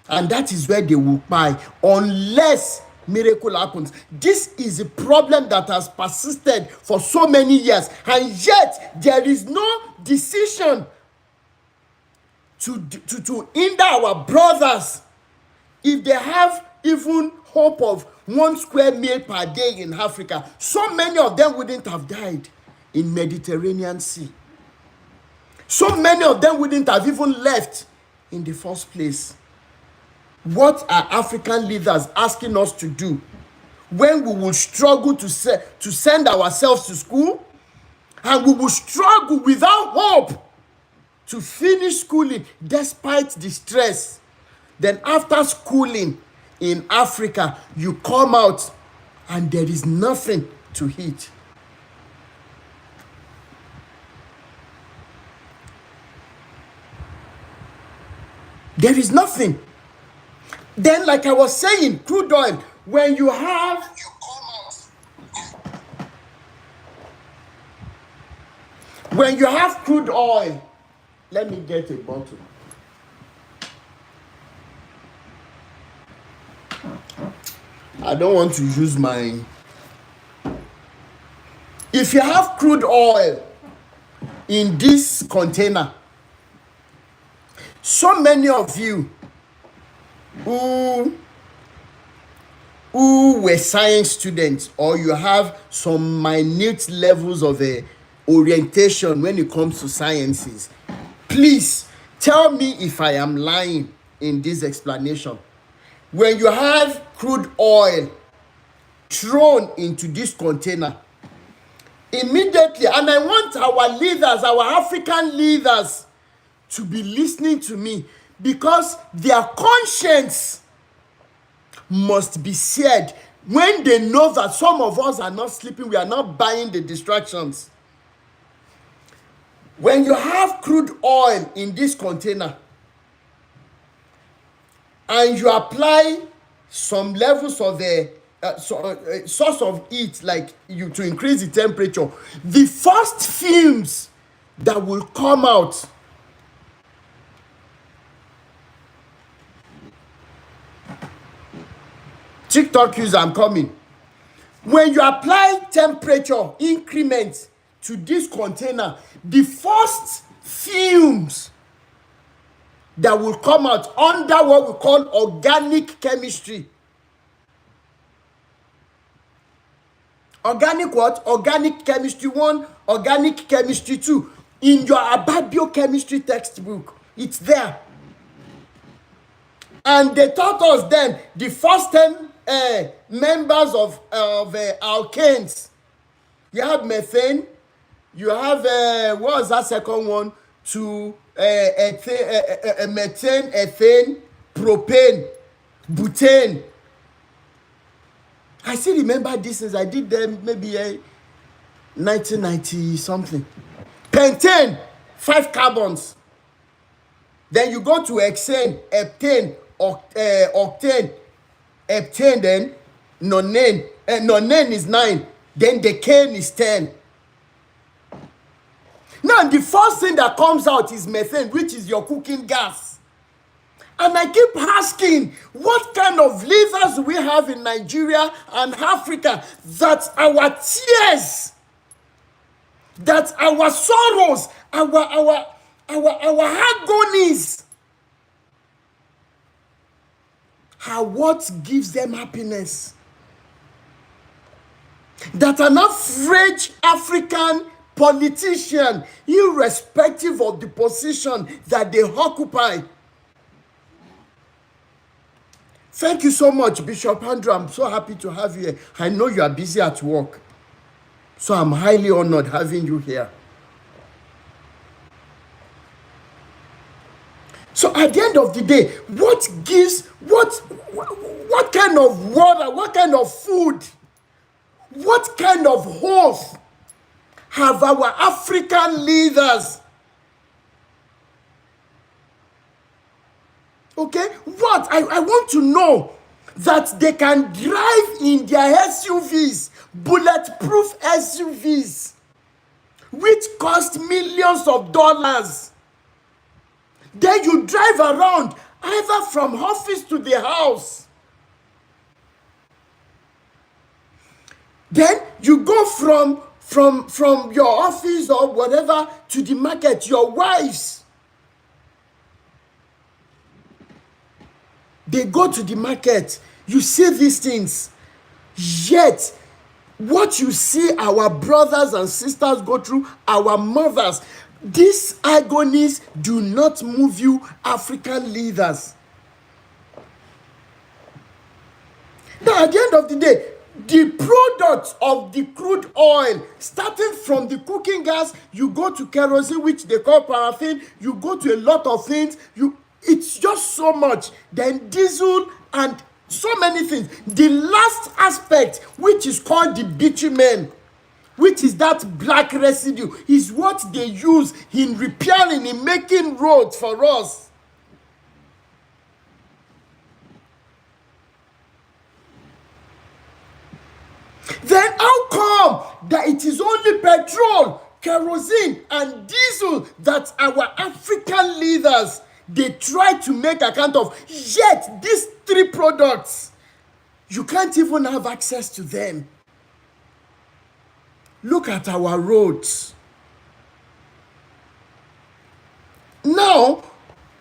And that is where they will buy, unless miracle happens. This is a problem that has persisted for so many years, and yet there is no decision to hinder our brothers if they have even hope of 1 square meal per day in Africa. So many of them wouldn't have died in Mediterranean Sea. So many of them wouldn't have even left in the first place. What are African leaders asking us to do when we will struggle to send ourselves to school, and we will struggle without hope to finish schooling despite the stress? Then after schooling in Africa, you come out and there is nothing to eat. There is nothing. Then, like I was saying, crude oil, when you have crude oil, let me get a bottle. I don't want to use my... If you have crude oil in this container, so many of you who were science students, or you have some minute levels of orientation when it comes to sciences, please tell me if I am lying in this explanation. When you have crude oil thrown into this container, immediately, and I want our leaders, our African leaders, to be listening to me, because their conscience must be seared when they know that some of us are not sleeping, we are not buying the distractions. When you have crude oil in this container and you apply some levels of source of heat, like to increase the temperature, the first fumes that will come out TikTok user, I'm coming. When you apply temperature increment to this container, the first fumes that will come out under what we call organic chemistry. Organic what? Organic chemistry 1, organic chemistry 2. In your biochemistry textbook, it's there. And they taught us then the first 10 members of alkanes. You have methane, you have what was that second one? Methane, ethane, propane, butane. I still remember these things. I did them maybe 1990 something. Pentane, 5 carbons. Then you go to hexane, heptane, octane, heptane, then nonane. Nonane is 9. Then decane is 10. Now, the first thing that comes out is methane, which is your cooking gas. And I keep asking, what kind of leaders do we have in Nigeria and Africa that our tears that our sorrows, our agonies are what gives them happiness. That an average African politician, irrespective of the position that they occupy. Thank you so much, Bishop Andrew. I'm so happy to have you here. I know you are busy at work, so I'm highly honored having you here. So at the end of the day, what kind of water, what kind of food, what kind of hope have our African leaders? Okay, what? I want to know that they can drive in their SUVs, bulletproof SUVs, which cost millions of dollars. Then you drive around either from office to the house. Then you go from your office or whatever to the market. Your wives, they go to the market. You see these things. Yet, what you see our brothers and sisters go through, our mothers, these agonies do not move you, African leaders. Now, at the end of the day, the products of the crude oil, starting from the cooking gas, you go to kerosene, which they call paraffin, you go to a lot of things, it's just so much. Then diesel and so many things. The last aspect, which is called the bitumen, which is that black residue, is what they use in repairing, in making roads for us. Then how come that it is only petrol, kerosene, and diesel that our African leaders, they try to make account of? Yet these three products, you can't even have access to them. Look at our roads. Now,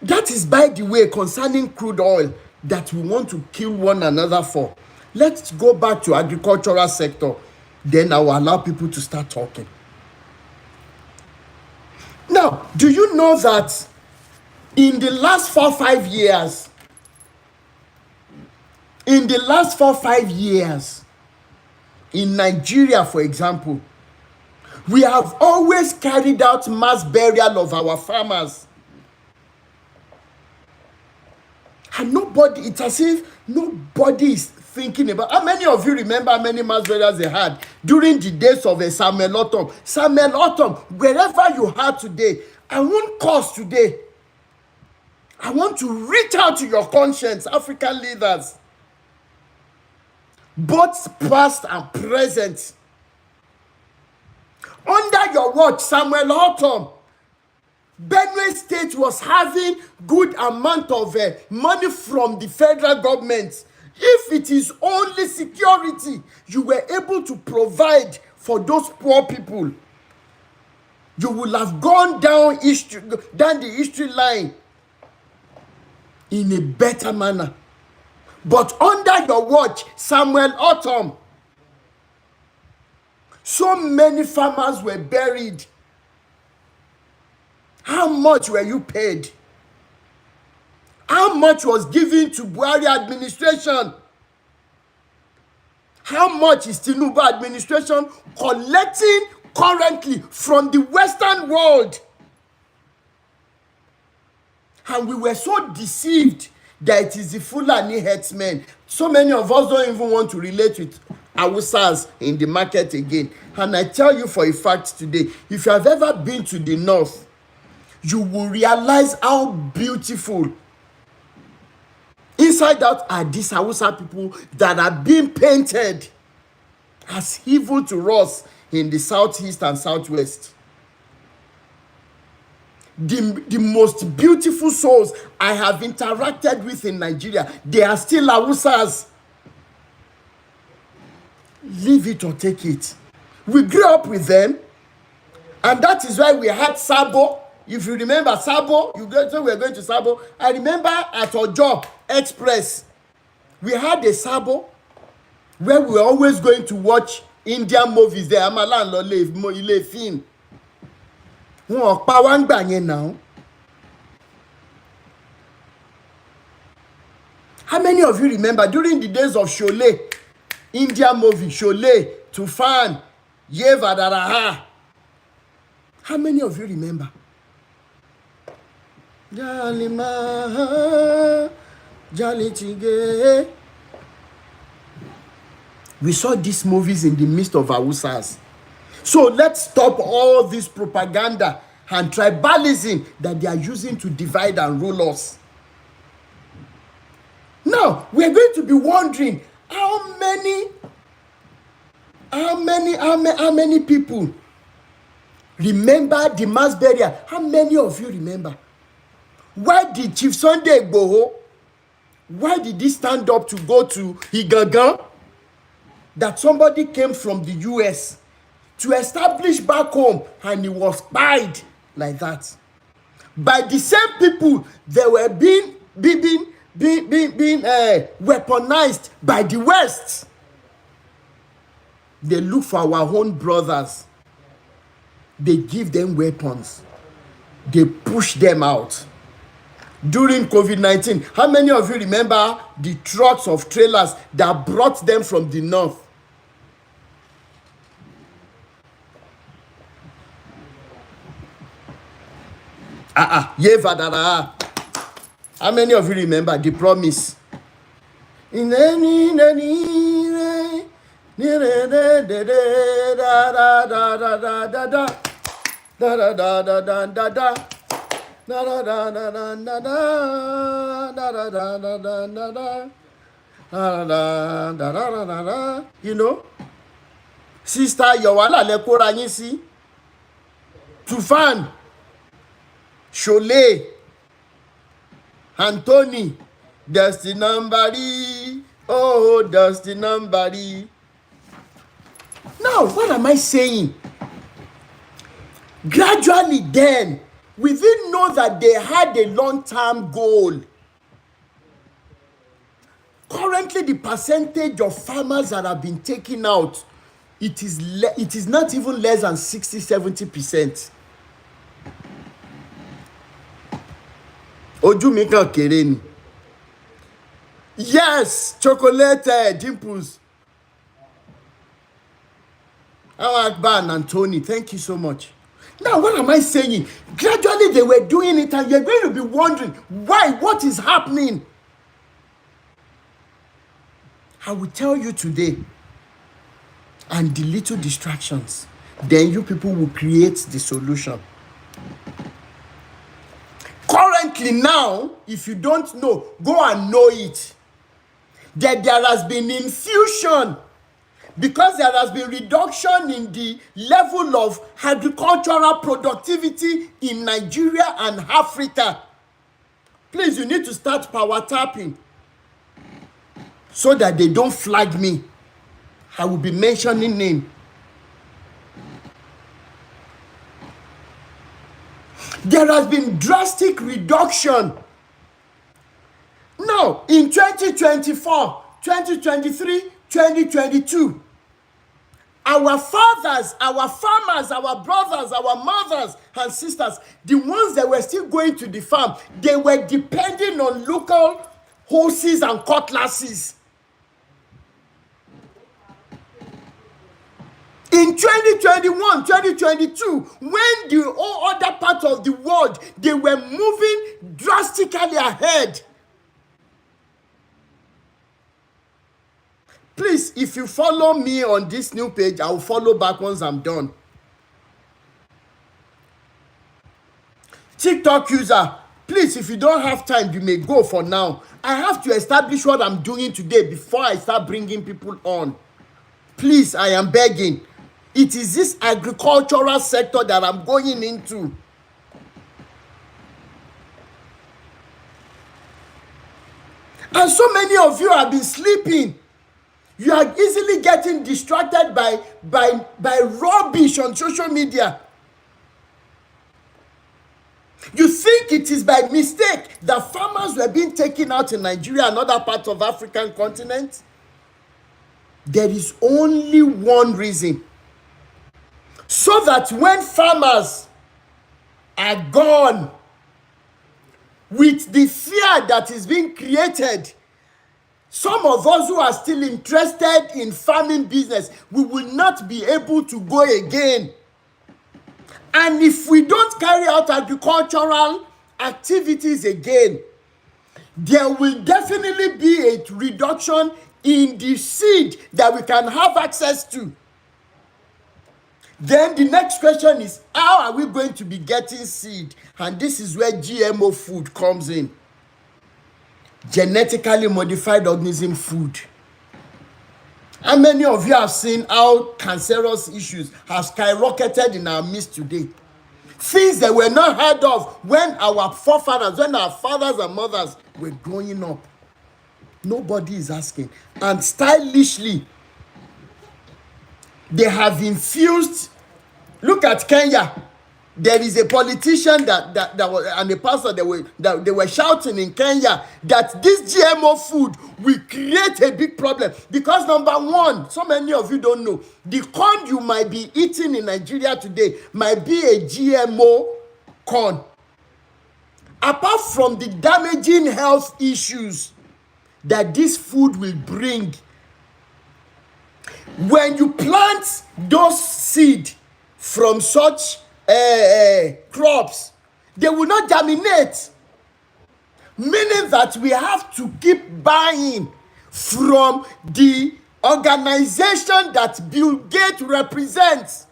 that is, by the way, concerning crude oil that we want to kill one another for. Let's go back to agricultural sector. Then I will allow people to start talking. Now, do you know that in the last 4-5 years, in Nigeria, for example, we have always carried out mass burial of our farmers. And nobody, it's as if nobody is thinking about. How many of you remember how many mass burials they had during the days of Samuel Autumn? Samuel Autumn, wherever you are today, I won't curse today. I want to reach out to your conscience, African leaders, both past and present. Under your watch, Samuel Autumn, Benue State was having good amount of money from the federal government. If it is only security you were able to provide for those poor people, you will have gone down the history line in a better manner. But under your watch, Samuel Autumn, so many farmers were buried. How much were you paid? How much was given to Buhari administration? How much is Tinubu administration collecting currently from the Western world? And we were so deceived that it is the Fulani herdsmen. So many of us don't even want to relate with Hausas in the market again. And I tell you for a fact today, if you have ever been to the north, you will realize how beautiful inside out are these Hausa people that are being painted as evil to us in the southeast and southwest. The most beautiful souls I have interacted with in Nigeria, they are still Hausas. Leave it or take it. We grew up with them. And that is why we had Sabo. If you remember Sabo, we were going to Sabo. I remember at Ojo Express, we had a Sabo where we were always going to watch Indian movies there. Amala and Lole ile film. Wọ́n pa wá ńgbà yẹn now. How many of you remember during the days of Sholay, Indian movie, Sholay, Tufan, Ye Vadaraha? How many of you remember? Jalima, Jalitige. We saw these movies in the midst of Hausas. So let's stop all this propaganda and tribalism that they are using to divide and rule us. Now, we're going to be wondering how many people remember the mass burial. How many of you remember? Why did Chief Sunday Igboho, why did he stand up to go to Igangan? That somebody came from the US to establish back home and he was spied like that. By the same people that were being weaponized by the West. They look for our own brothers. They give them weapons. They push them out. During COVID-19, how many of you remember the trucks of trailers that brought them from the north? Yevadara. How many of you remember the promise? In any you know, sister Yowala lekora yin si Tufan, Sholay, Anthony, Dusty Nambari, oh Dusty Nambari. Now, what am I saying? Gradually then, we didn't know that they had a long-term goal. Currently, the percentage of farmers that have been taken out, it is not even less than 60-70%. Ojú mi kàn kéré ni. Yes, chocolate dimples. Akbar and Anthony, thank you so much. Now, what am I saying? Gradually, they were doing it, and you're going to be wondering why, what is happening? I will tell you today, and the little distractions, then you people will create the solution. Currently now, if you don't know, go and know it. That there has been infusion, because there has been reduction in the level of agricultural productivity in Nigeria and Africa. Please, you need to start power tapping so that they don't flag me. I will be mentioning name. There has been drastic reduction. Now, in 2024, 2023, 2022, our fathers, our farmers, our brothers, our mothers and sisters, the ones that were still going to the farm, they were depending on local horses and cutlasses. In 2021, 2022, when the whole other part of the world, they were moving drastically ahead. Please, if you follow me on this new page, I will follow back once I'm done. TikTok user, please, if you don't have time, you may go for now. I have to establish what I'm doing today before I start bringing people on. Please, I am begging. It is this agricultural sector that I'm going into. And so many of you have been sleeping. You are easily getting distracted by rubbish on social media. You think it is by mistake that farmers were being taken out in Nigeria and other parts of African continent? There is only one reason. So that when farmers are gone, with the fear that is being created, some of us who are still interested in farming business, we will not be able to go again. And if we don't carry out agricultural activities again, there will definitely be a reduction in the seed that we can have access to. Then the next question is, how are we going to be getting seed? And this is where GMO food comes in. Genetically modified organism food. How many of you have seen how cancerous issues have skyrocketed in our midst today? Things that were not heard of when our forefathers, when our fathers and mothers were growing up. Nobody is asking. And stylishly, they have infused. Look at Kenya. There is a politician that was, and a pastor that they were shouting in Kenya that this GMO food will create a big problem because, number one, so many of you don't know, the corn you might be eating in Nigeria today might be a GMO corn. Apart from the damaging health issues that this food will bring, when you plant those seed from such crops, they will not germinate, meaning that we have to keep buying from the organization that Bill Gates represents.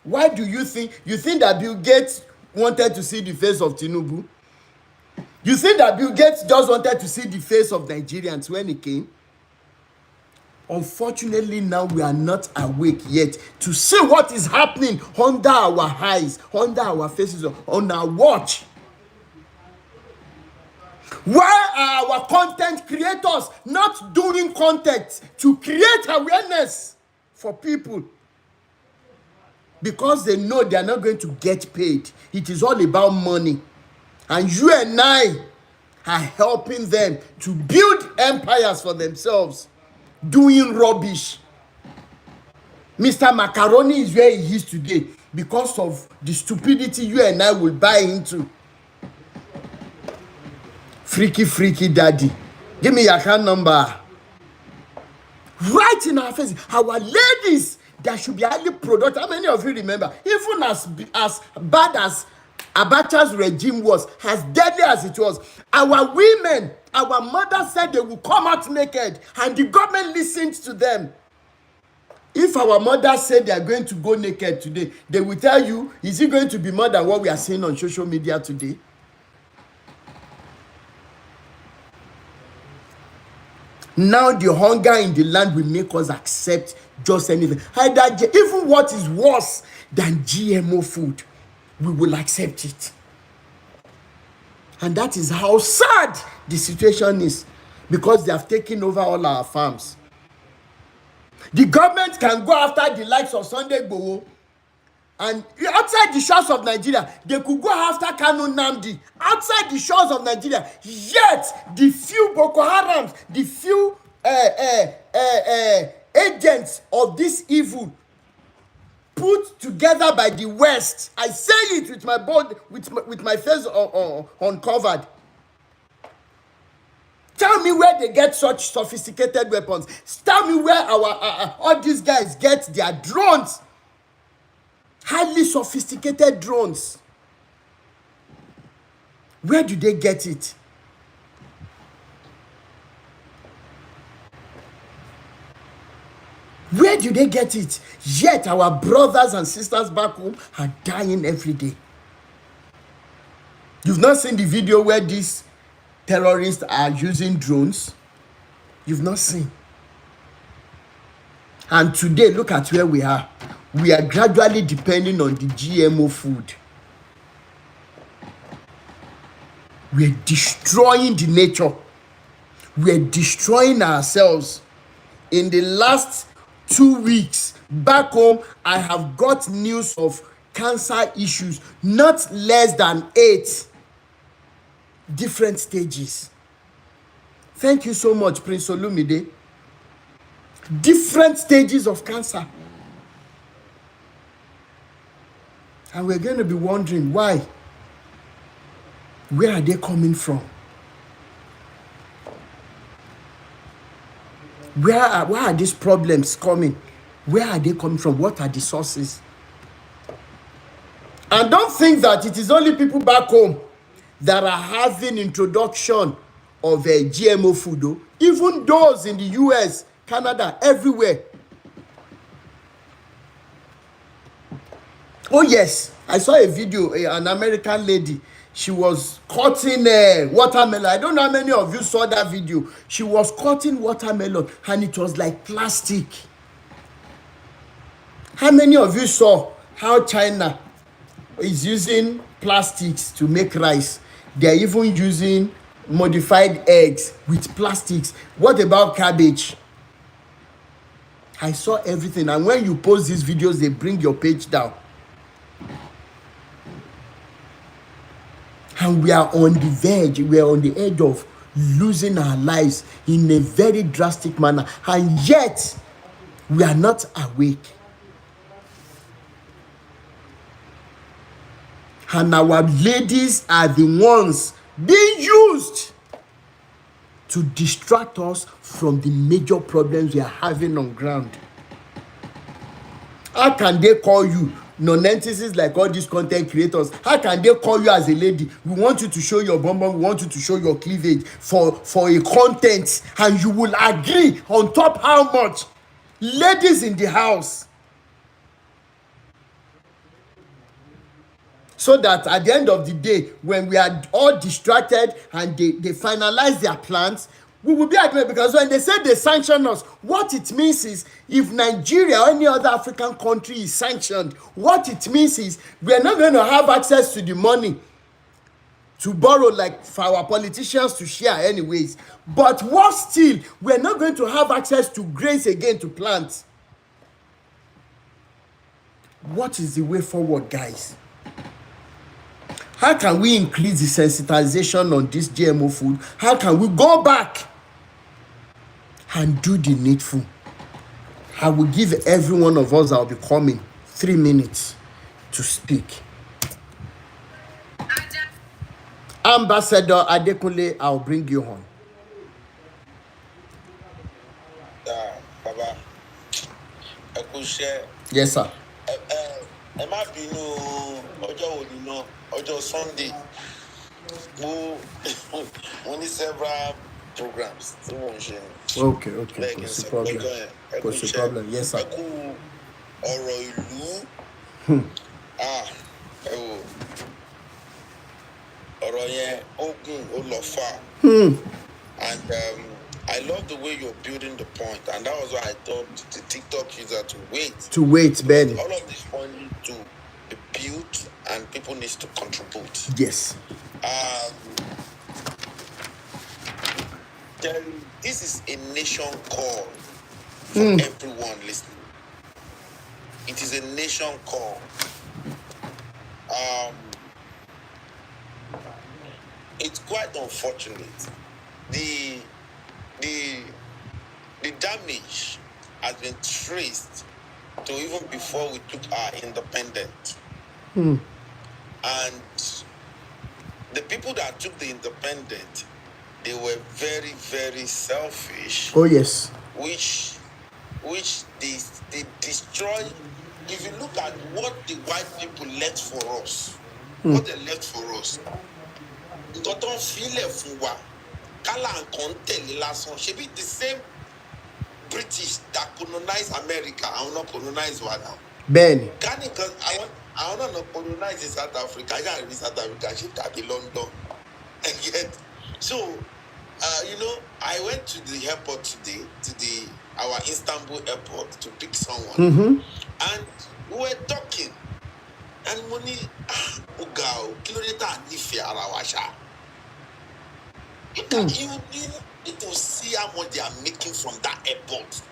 Why do you think that Bill Gates wanted to see the face of Tinubu? You think that Bill Gates just wanted to see the face of Nigerians when he came? Unfortunately, now we are not awake yet to see what is happening under our eyes, under our faces, on our watch. Why are our content creators not doing content to create awareness for people? Because they know they are not going to get paid. It is all about money. And you and I are helping them to build empires for themselves, doing rubbish. Mr. Macaroni is where he is today because of the stupidity you and I will buy into. Freaky daddy, give me your account number. Right in our face, our ladies that should be highly productive. How many of you remember, even as bad as Abacha's regime was, as deadly as it was, our women, our mothers said they will come out naked, and the government listened to them. If our mothers said they are going to go naked today, they will tell you, is it going to be more than what we are seeing on social media today? Now the hunger in the land will make us accept just anything. Even what is worse than GMO food, we will accept it. And that is how sad the situation is, because they have taken over all our farms. The government can go after the likes of Sunday Igboho, and outside the shores of Nigeria, they could go after Kanu Nnamdi outside the shores of Nigeria. Yet, the few Boko Harams, the few agents of this evil put together by the West, I say it with my body, with my face uncovered. Tell me where they get such sophisticated weapons. Tell me where our all these guys get their drones. Highly sophisticated drones. Where do they get it? Where do they get it? Yet our brothers and sisters back home are dying every day. You've not seen the video where these terrorists are using drones? You've not seen. And today, look at where we are. We are gradually depending on the GMO food. We're destroying the nature. We're destroying ourselves. In the last 2 weeks, back home, I have got news of cancer issues, not less than 8 different stages. Thank you so much, Prince Olumide. Different stages of cancer. And we're going to be wondering why. Where are they coming from? Why are these problems coming? Where are they coming from? What are the sources? And don't think that it is only people back home that are having introduction of a GMO food. Though. Even those in the US, Canada, everywhere. Oh yes, I saw a video, an American lady. She was cutting watermelon. I don't know how many of you saw that video. She was cutting watermelon and it was like plastic. How many of you saw how China is using plastics to make rice? They're even using modified eggs with plastics. What about cabbage? I saw everything. And when you post these videos, they bring your page down. And we are on the verge, we are on the edge of losing our lives in a very drastic manner. And yet, we are not awake. And our ladies are the ones being used to distract us from the major problems we are having on ground. How can they call you nonentities like all these content creators? How can they call you as a lady? We want you to show your bum bum, we want you to show your cleavage for a content, and you will agree on top how much? Ladies in the house. So that at the end of the day, when we are all distracted and they finalize their plans, we will be agreed. Because when they say they sanction us, what it means is if Nigeria or any other African country is sanctioned, what it means is we are not going to have access to the money to borrow, like for our politicians to share anyways. But worse still, we are not going to have access to grains again to plant. What is the way forward, guys? How can we increase the sensitization on this GMO food? How can we go back and do the needful? I will give every one of us that will be coming 3 minutes to speak. Ambassador Adekunle, I'll bring you on. Baba, yes, sir. Ẹ má bínú ọjọ́ òní náà, ọjọ́ Sunday. Mo ní several programs tí mo ń ṣe. Okay. Kò sí problem. Kò sí problem. Yes, sir. Ẹ kú ọ̀rọ̀ ìlú. Ẹ wò. Ọ̀rọ̀ yẹn ó gùn ó lọ far. And I love the way you're building the point, and that was why I told the TikTok user to wait. Ben. All of this point need to be built, and people need to contribute. Yes. This is a nation call for everyone listening. It is a nation call. It's quite unfortunate. The damage has been traced to even before we took our independence. And the people that took the independence, they were very, very selfish. Oh yes. Which they destroy. If you look at what the white people left for us, what they left for us, don't feel it for Kala and Conte last should be the same British that colonized America. I will not colonize one now. Ben. I want to colonize in South Africa. I can't South Africa. She can be London. And yet, so I went to the airport today, to our Istanbul airport to pick someone, and we were talking. And money, kilometer nife arawasha. You need to see how much they are making from that airport.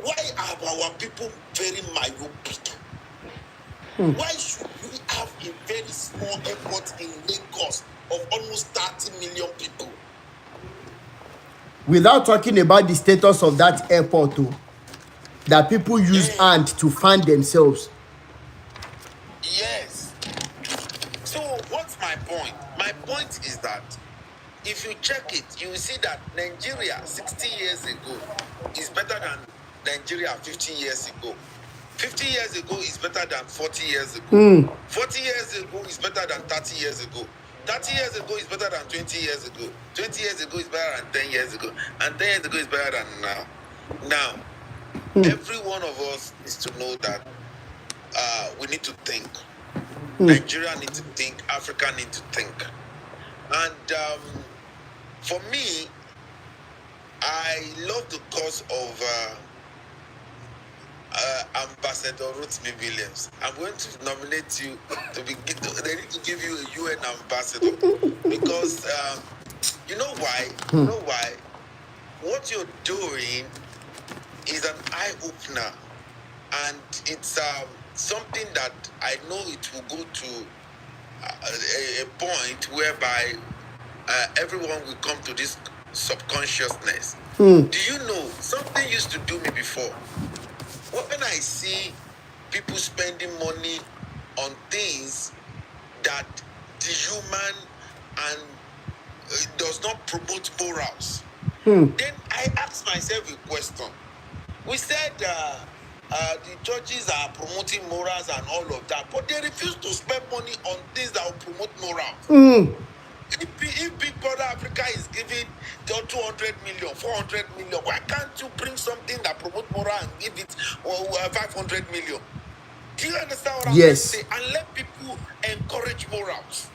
Why are our people very myopic? Why should we have a very small airport in Lagos of almost 30 million people? Without talking about the status of that airport too, that people use hand to fan themselves. Yes. So what's my point? My point is that if you check it, you will see that Nigeria 60 years ago is better than Nigeria 50 years ago. 50 years ago is better than 40 years ago. 40 years ago is better than 30 years ago. 30 years ago is better than 20 years ago. 20 years ago is better than 10 years ago. And 10 years ago is better than now. Now, every one of us needs to know that we need to think. Nigeria needs to think. Africa needs to think. And for me, I love the cause of Ambassador Rotimi Williams. I'm going to nominate you to be. They need to give you a UN ambassador because you know why? You know why? What you're doing is an eye opener, and it's something that I know it will go to a point whereby everyone will come to this subconsciousness. Do you know something used to do me before? When I see people spending money on things that dehuman and does not promote morals, then I ask myself a question. We said the churches are promoting morals and all of that, but they refuse to spend money on things that will promote morals. If Big Brother Africa is giving 200 million, 400 million, why can't you bring something that promotes moral and give it 500 million? Do you understand what I'm trying to say? And let people encourage morals.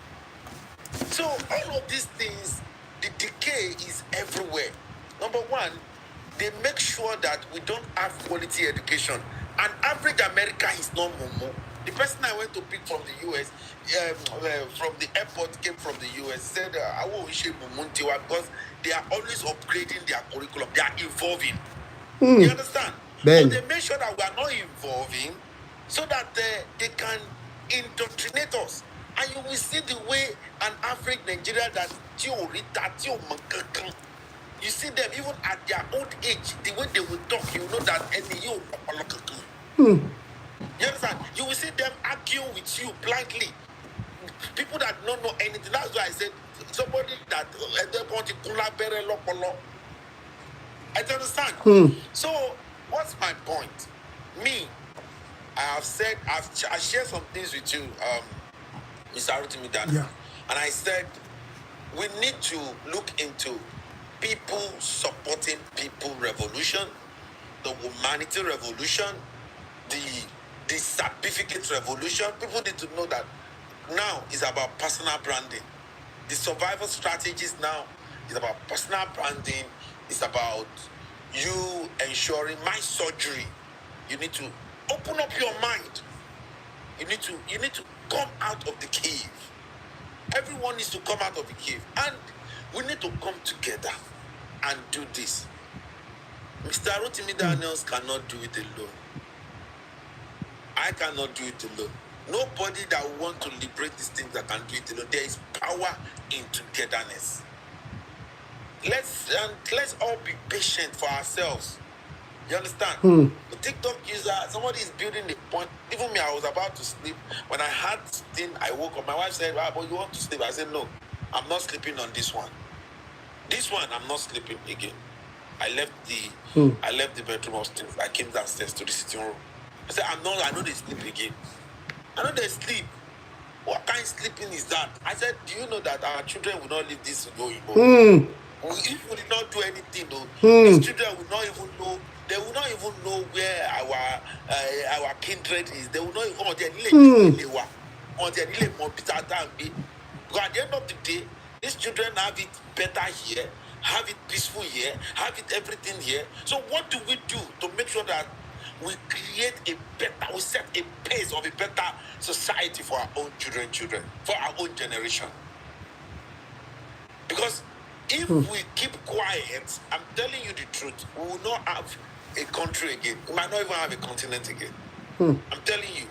So all of these things, the decay is everywhere. Number one, they make sure that we don't have quality education. And average America is not Momo. The person I went to pick from the US, from the airport, came from the US, said, I will wish Mumuntiwa because they are always upgrading their curriculum. They are evolving. You understand? Ben. So they make sure that we are not evolving so that they can indoctrinate us. And you will see the way an average Nigerian that you see them even at their old age, the way they will talk, you know that any you understand? You will see them arguing with you blankly. People that don't know anything. That's why I said somebody that I understand. So what's my point? Me, I have said I shared some things with you, Mr. Rotimi Daniel. Yeah. And I said we need to look into people supporting people revolution, the humanity revolution, the certificate revolution. People need to know that now is about personal branding. The survival strategies now is about personal branding. It's about you ensuring my surgery. You need to open up your mind. You need to come out of the cave. Everyone needs to come out of the cave. And we need to come together and do this. Mr. Rotimi Daniels cannot do it alone. I cannot do it alone. Nobody that want to liberate these things that can do it alone. There is power in togetherness. Let's all be patient for ourselves. You understand? The TikTok user, somebody is building the point. Even me, I was about to sleep. When I had thing, I woke up. My wife said, but you want to sleep? I said, no, I'm not sleeping on this one. This one, I'm not sleeping again. I left the bedroom upstairs. I came downstairs to the sitting room. I said, I know they sleep again. I know they sleep. What kind of sleeping is that? I said, do you know that our children will not leave this to go in? If we did not do anything, though, these children will not even know. They will not even know where our kindred is. They will not even because at the end of the day, these children have it better here, have it peaceful here, have it everything here. So what do we do to make sure that we set a pace of a better society for our own children, for our own generation? Because if we keep quiet, I'm telling you the truth, we will not have a country again. We might not even have a continent again. I'm telling you.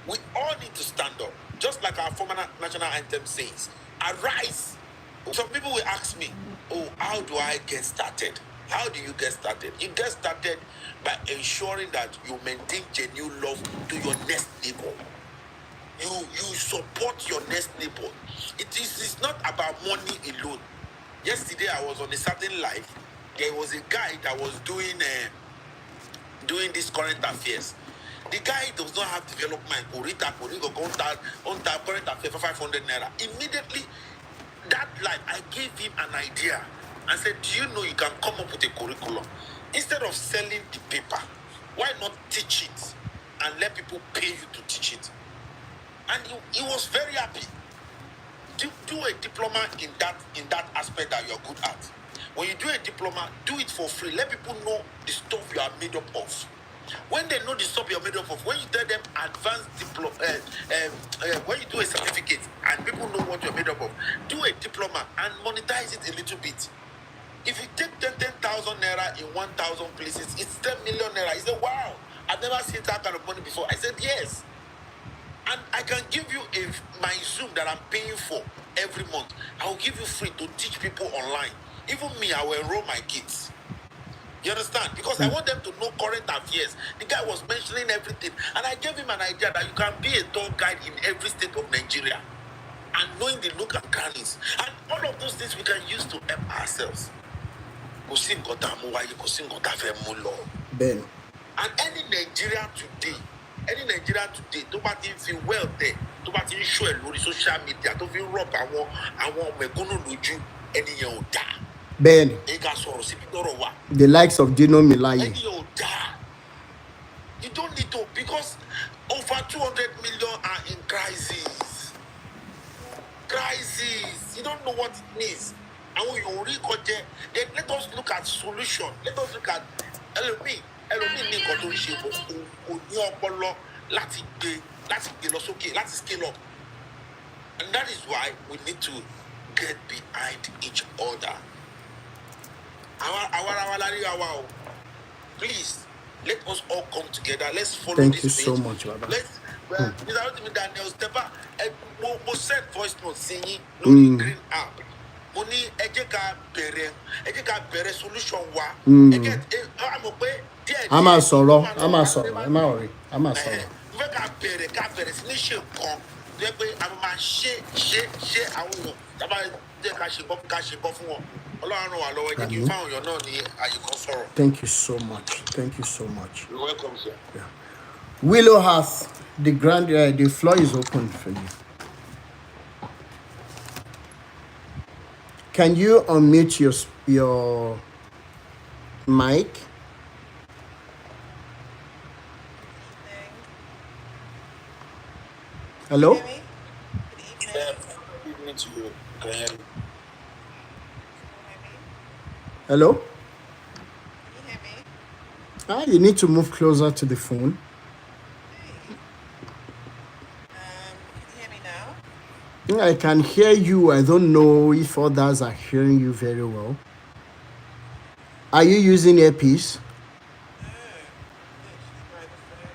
We all need to stand up. Just like our former national anthem says, arise. Some people will ask me, oh, how do I get started? How do you get started? You get started by ensuring that you maintain genuine love to your next neighbor. You support your next neighbor. It's not about money alone. Yesterday I was on a certain live. There was a guy that was doing this current affairs. The guy does not have development. On that current affairs for 500 naira. Immediately, that live, I gave him an idea and said, do you know you can come up with a curriculum? Instead of selling the paper, why not teach it and let people pay you to teach it? And he was very happy. Do a diploma in that aspect that you're good at. When you do a diploma, do it for free. Let people know the stuff you are made up of. When they know the stuff you're made up of, when you tell them advanced diploma, when you do a certificate and people know what you're made up of, do a diploma and monetize it a little bit. If you take 10,000 naira in 1,000 places, it's 10 million naira. He said, wow, I've never seen that kind of money before. I said, yes. And I can give you my Zoom that I'm paying for every month. I will give you free to teach people online. Even me, I will enroll my kids. You understand? Because I want them to know current affairs. The guy was mentioning everything. And I gave him an idea that you can be a tour guide in every state of Nigeria. And knowing the look and crannies. And all of those things we can use to help ourselves. Ben. And any Nigerian today, tó bá ti feel well there, tó bá ti ń show ẹ̀ lórí social media, tó fi ń rub àwọn mẹ̀kúnnù lójú, ẹnìyàn ò dáa. Ben. Ẹ ká sọ̀rọ̀ síbi tọ́rọ̀ wà. The likes of Dino Milaye. Ẹnìyàn ò dáa. You don't need to, because over 200 million are in crisis. Crisis. You don't know what it means. And when you record, then let us look at solution. Let us look at ẹlòmíì ní nǹkan tó ń ṣe kò ní ọpọlọ láti gbé lọ sókè, láti scale up. And that is why we need to get behind each other. Please, let us all come together. Let's follow Thank this you page. so much, Baba. Let's Daniel Stepper, mo send voice note singing lórí green app. Mo ní ẹ jẹ́ ká bẹ̀rẹ̀ solution wa. Ẹ get àmọ̀ pé díẹ̀ a máa sọ̀rọ̀ ẹ má worry a máa sọ̀rọ̀. Mo fẹ́ ká bẹ̀rẹ̀ sí ní ṣe nǹkan jẹ́ pé a máa ṣe àwọn èèyàn tábà jẹ́ ká ṣe bọ́ fún wọn. Ọlọ́run ràn wá lọ́wọ́, ẹ jẹ́ kí n fáwọn èèyàn náà ní àyè kan sọ̀rọ̀. Thank you so much. You're welcome, sir. Yeah. Willow has the floor is open for you. Can you unmute your mic? Hello? Good evening to you. Can you hear me? Hello? Can you hear me? You need to move closer to the phone. Can you hear me now? I can hear you. I don't know if others are hearing you very well. Are you using earpiece? No. Literally by the phone.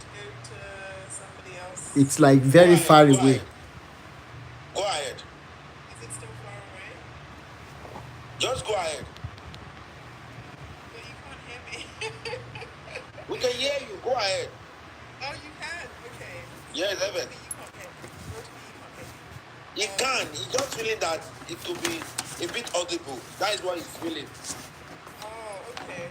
Can to go to somebody else? It's like very far away. Go ahead. Is it still far away? Just go ahead. But you can't hear me. We can hear you. Go ahead. Oh, you can? Okay. Yes, Evan. You can't hear me. Go to me, you can't hear me. He can. He's just feeling that it could be a bit audible. That is what he's feeling. Oh, okay.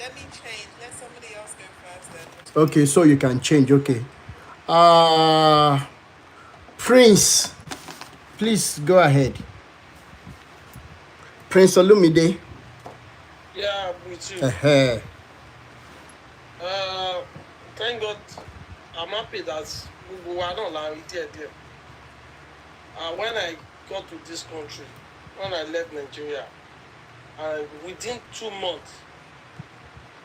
Let me change. Let somebody else go first then. Okay, so you can change. Okay. Prince, please go ahead. Prince Olumide. Yeah, me too. Thank God, I'm happy that we are not like there. When I got to this country, when I left Nigeria, and within 2 months,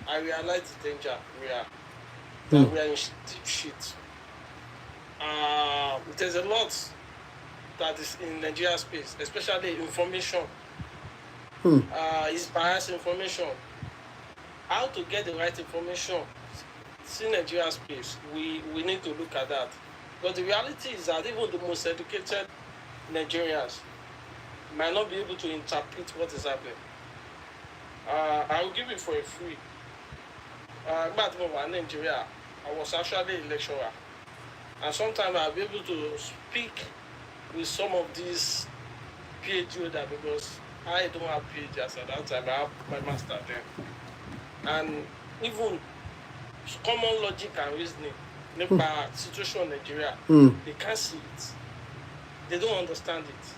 I realized the danger we are. That we are in deep shit. There's a lot that is in Nigeria space, especially information. It's biased information. How to get the right information see Nigeria's space, we need to look at that. But the reality is that even the most educated Nigerians might not be able to interpret what is happening. I will give it for a free. But in Nigeria, I was actually a lecturer. And sometimes I'll be able to speak with some of these PhD holders because I don't have PhDs at that time. I have my master then. And even common logic and reasoning about situation in Nigeria, they can't see it. They don't understand it.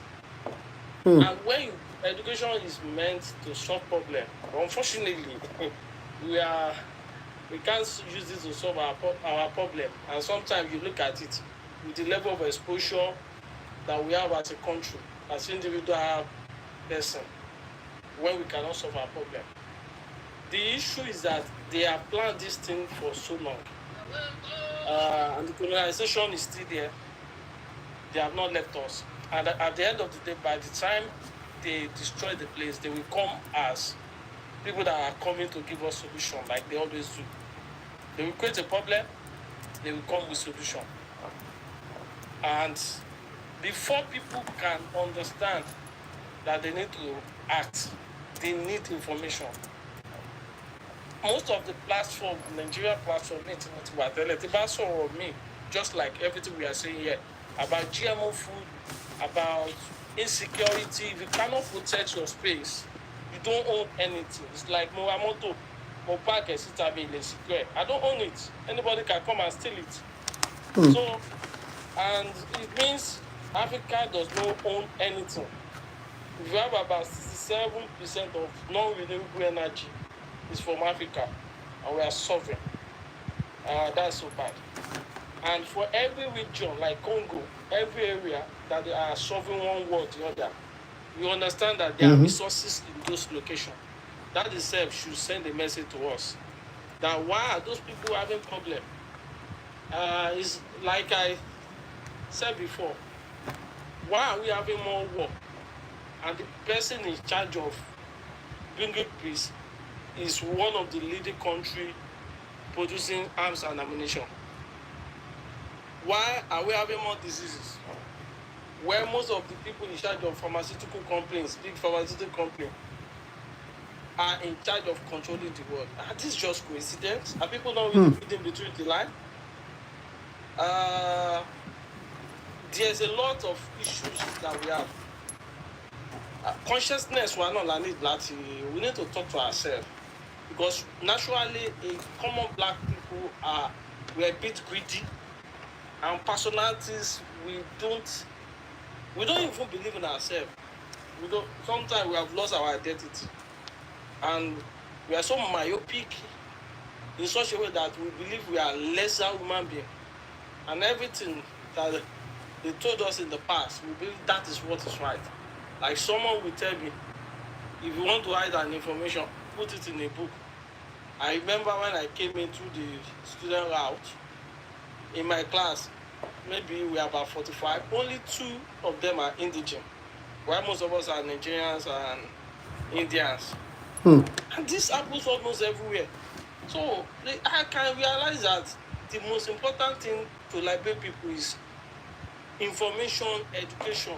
And when education is meant to solve problems, unfortunately, we can't use this to solve our problem. And sometimes you look at it with the level of exposure that we have as a country, as individual person, when we cannot solve our problem. The issue is that they have planned this thing for so long. And the colonization is still there. They have not left us. And at the end of the day, by the time they destroy the place, they will come as people that are coming to give us solution, like they always do. They will create a problem, they will come with solution. And before people can understand that they need to act, they need information. Most of the platform, Nigeria platform, me, just like everything we are saying here, about GMO food, about insecurity. If you cannot protect your space, you don't own anything. It's like Moramoto, Mopak, Square. I don't own it. Anybody can come and steal it. So, and it means Africa does not own anything. We have about 67% of non-renewable energy is from Africa, and we are suffering. That's so bad. And for every region, like Congo, every area that they are solving one war or the other, you understand that there are resources in those locations. That itself should send a message to us that why are those people having problem? It's like I said before, why are we having more war? And the person in charge of bringing peace is one of the leading countries producing arms and ammunition. Why are we having more diseases? Where most of the people in charge of pharmaceutical companies, big pharmaceutical companies, are in charge of controlling the world. Are this just coincidence? Are people not really reading between the lines? There's a lot of issues that we have. Consciousness, we need to talk to ourselves. Because naturally, common black people we're a bit greedy. And personalities, we don't even believe in ourselves. Sometimes we have lost our identity. And we are so myopic in such a way that we believe we are lesser human beings. And everything that they told us in the past, we believe that is what is right. Like someone will tell me, if you want to hide an information, put it in a book. I remember when I came into the student route, in my class, maybe we are about 45, only 2 of them are indigenous, while most of us are Nigerians and Indians. And this happens almost everywhere. So I can realize that the most important thing to liberate people is information, education.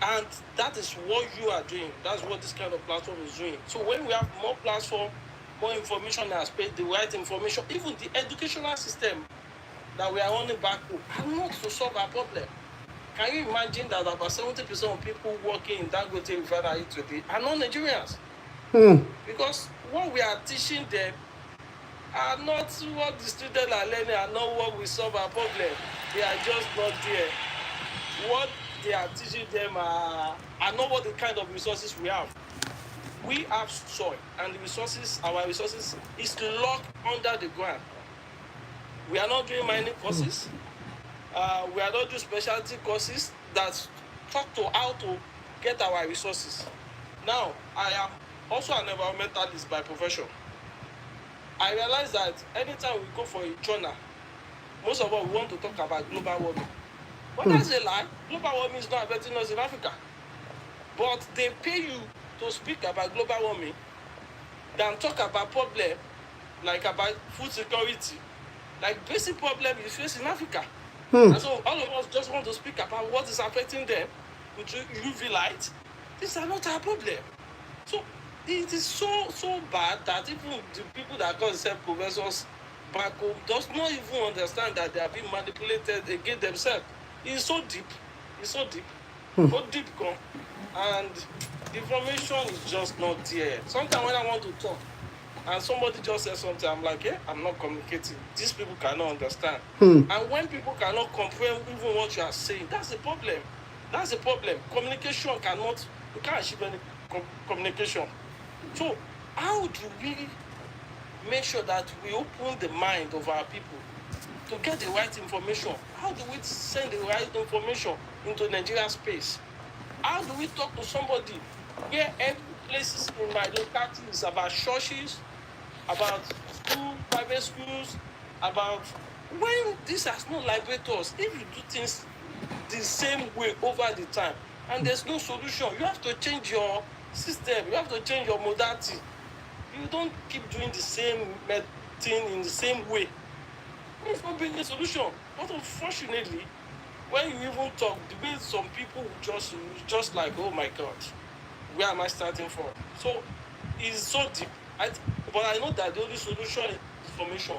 And that is what you are doing. That's what this kind of platform is doing. So when we have more platform, more information and space, the right information, even the educational system that we are running back to, are not to solve our problem. Can you imagine that about 70% of people working in Dangote refinery today are not Nigerians? Because what we are teaching them are not what the students are learning, are not what will solve our problem. They are just not there. What they are teaching them are not what the kind of resources we have. We have soil, and our resources is locked under the ground. We are not doing mining courses. We are not doing specialty courses that talk to how to get our resources. Now, I am also an environmentalist by profession. I realize that anytime we go for a journal, most of us want to talk about global warming. But that's a lie. Global warming is not affecting us in Africa. But they pay you to speak about global warming than talk about problem like about food security, like basic problem you face in Africa. And so all of us just want to speak about what is affecting them with UV light. These are not our problem. So it is so bad that even the people that call themselves professors back home does not even understand that they are being manipulated against themselves. It's so deep. It's so deep. So deep, gone. And the information is just not there. Sometimes when I want to talk and somebody just says something, I'm like, I'm not communicating. These people cannot understand. And when people cannot comprehend even what you are saying, that's the problem. That's the problem. Communication cannot, you can't achieve any communication. So how do we make sure that we open the mind of our people to get the right information? How do we send the right information into Nigeria space? How do we talk to somebody where every places in my locality is about churches, about school, private schools, about when this has no liberators? If you do things the same way over the time and there's no solution, you have to change your system, you have to change your modality. You don't keep doing the same thing in the same way. It's not bringing a solution. But unfortunately, when you even talk, the way some people just like, oh my God, where am I starting from? So it's so deep. But I know that the only solution is information.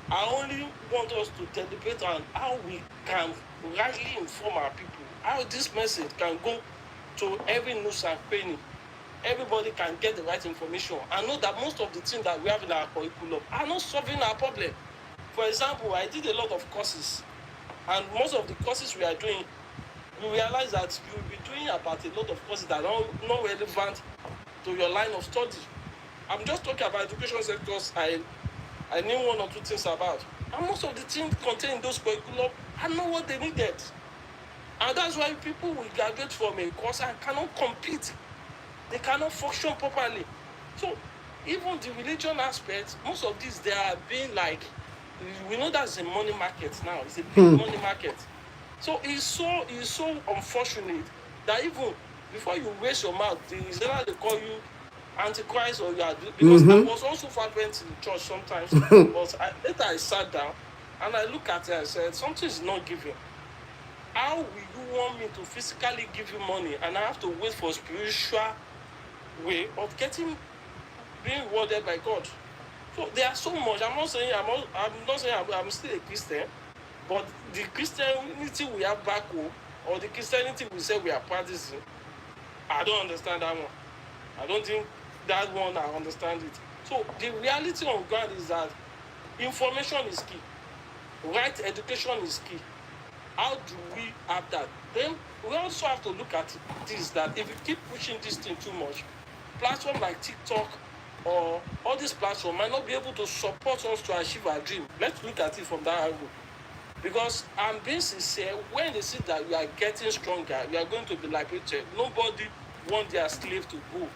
I only want us to deliberate on how we can rightly inform our people, how this message can go to every nook and cranny. Everybody can get the right information. I know that most of the things that we have in our curriculum are not solving our problem. For example, I did a lot of courses, and most of the courses we are doing, you realize that you will be doing about a lot of courses that are not relevant to your line of study. I'm just talking about education sectors I knew one or two things about. And most of the things contained in those curriculum are not what they needed. And that's why people will graduate from a course and cannot compete. They cannot function properly. So even the religion aspect, most of these, they are being like, we know that's a money market now. It's a big money market. So it's so unfortunate that even before you raise your mouth, it's either they call you Antichrist or you are, because I was also fervent in church sometimes. But later I sat down and I looked at it and said, something is not giving. How will you want me to physically give you money and I have to wait for spiritual way of being rewarded by God? So there are so much. I'm not saying I'm still a Christian, but the Christianity we have back home, or the Christianity we say we are practicing, I don't understand that one. I don't think that one I understand it. So the reality on ground is that information is key. Right education is key. How do we have that? Then we also have to look at this, that if you keep pushing this thing too much, platforms like TikTok or all these platforms might not be able to support us to achieve our dream. Let's look at it from that angle. Because I'm being sincere, when they see that you are getting stronger, you are going to be liberated. Nobody wants their slave to go.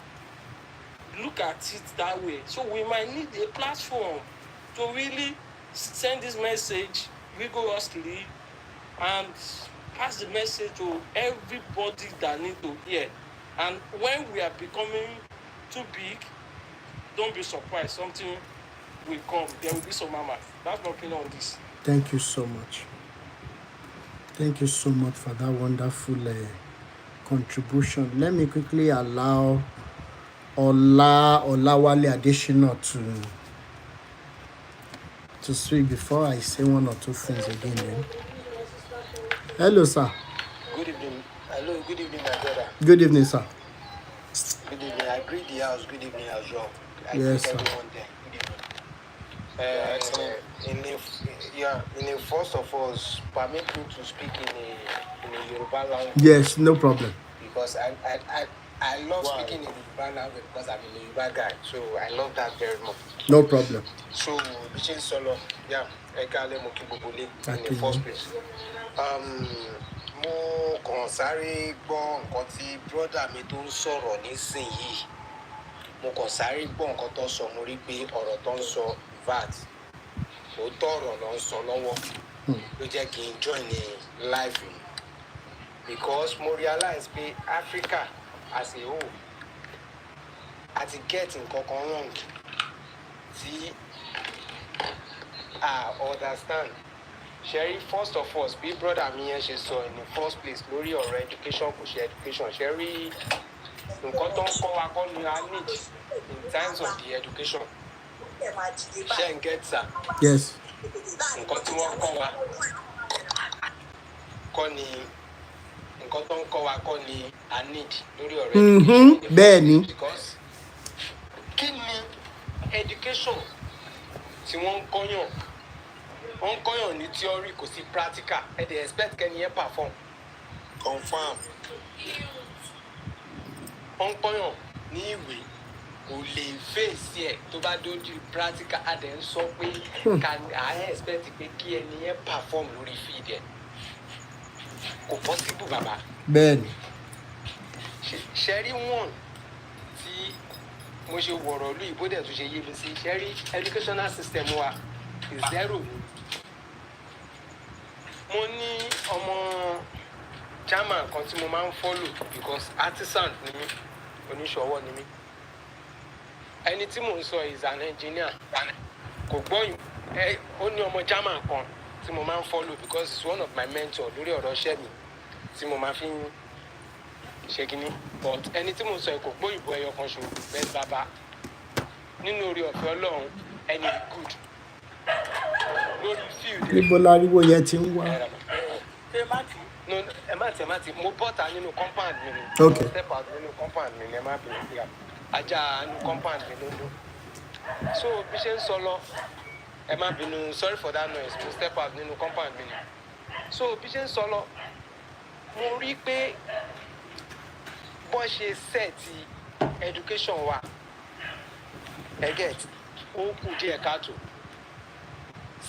Look at it that way. So we might need a platform to really send this message rigorously and pass the message to everybody that need to hear. And when we are becoming too big, don't be surprised. Something will come. There will be some mama. That's my opinion on this. Thank you so much. Thank you so much for that wonderful contribution. Let me quickly allow Olawale Adesina to speak before I say one or two things again. Then. Hello, sir. Good evening. Hello, good evening, my brother. Good evening, sir. Good evening. I greet the house. Good evening as well. I Yes, greet sir. everyone there. Good evening. In a first of all, permit me to speak in a Yoruba language. Yes, no problem. Because I love speaking in Yoruba language because I'm a Yoruba guy. So I love that very much. No problem. So, Bichin Solo, yeah, Ekale Mokibobole in the first place. Mo kàn sáré gbọ́ nǹkan tí brọ́dà mi tó ń sọ̀rọ̀ nísìnyìí. Mo kàn sáré gbọ́ nǹkan tó ń sọ, mo rí pé ọ̀rọ̀ tó ń sọ VAT. Òótọ́ ọ̀rọ̀ ló ń sọ lọ́wọ́. Ló jẹ́ kí n join ní live yìí. Because mo realize pé Africa as a whole àti get nǹkan kan wrong tí understand. Sherry, first of all, bí brother mi yẹn ṣe sọ in the first place lórí ọ̀rọ̀ education kò ṣe education. Sherry, nǹkan tó ń kọ́ wa kọ́ ni a need in terms of the education. Ṣé ń get sir? Yes. Nǹkan tí wọ́n kọ́ wa kọ́ ni nǹkan tó ń kọ́ wa kọ́ ni a need lórí ọ̀rọ̀ education. Bẹ́ẹ̀ ni. Because kí ni education tí wọ́n ń kọ́yàn? Wọ́n ń kọ́yàn ní theory kò sí practical. Ẹ dey expect kẹ́ni yẹn perform. Confirm. Wọ́n ń kọ́yàn ní ìwé kò lè fèsì ẹ̀ tó bá dójú practical. A dẹ̀ ń sọ pé I expect pé kí ẹni yẹn perform lórí field ẹ̀. Kò possible bàbá. Bẹ́ẹ̀ ni. Ṣẹ́rí one tí mo ṣe wọ̀rọ̀ lú ìbò dẹ̀ tó ṣe yé mi sí ṣẹ́rí educational system wa is zero. Mo ní ọmọ German kan tí mo máa ń follow because artisan ni mí, oníṣòwò ni mí. Ẹni tí mò ń sọ is an engineer. Kò gbọ́ ó ní ọmọ German kan tí mo máa ń follow because it's one of my mentors lórí ọ̀rọ̀ iṣẹ́ mi tí mo máa fi ń ṣe kínní. But ẹni tí mò ń sọ kò gbọ́ ìbò ẹyọ kan ṣo bẹ́ẹ̀ bàbá nínú orí ọ̀fẹ́ Ọlọ́run ẹni good lórí field. Níbo láriwo yẹn ti ń wá? No, ẹ má ti mo bọ́ta nínú compound mi ni. Okay. Step out nínú compound mi ni ẹ má bínú sí ajá nínú compound mi ló dún. So bí ṣe ń sọ lọ ẹ má bínú, sorry for that noise, mo step out nínú compound mi ni. So bí ṣe ń sọ lọ mo rí pé bọ́n ṣe set education wa ẹ get ó kù díẹ̀ káàtó.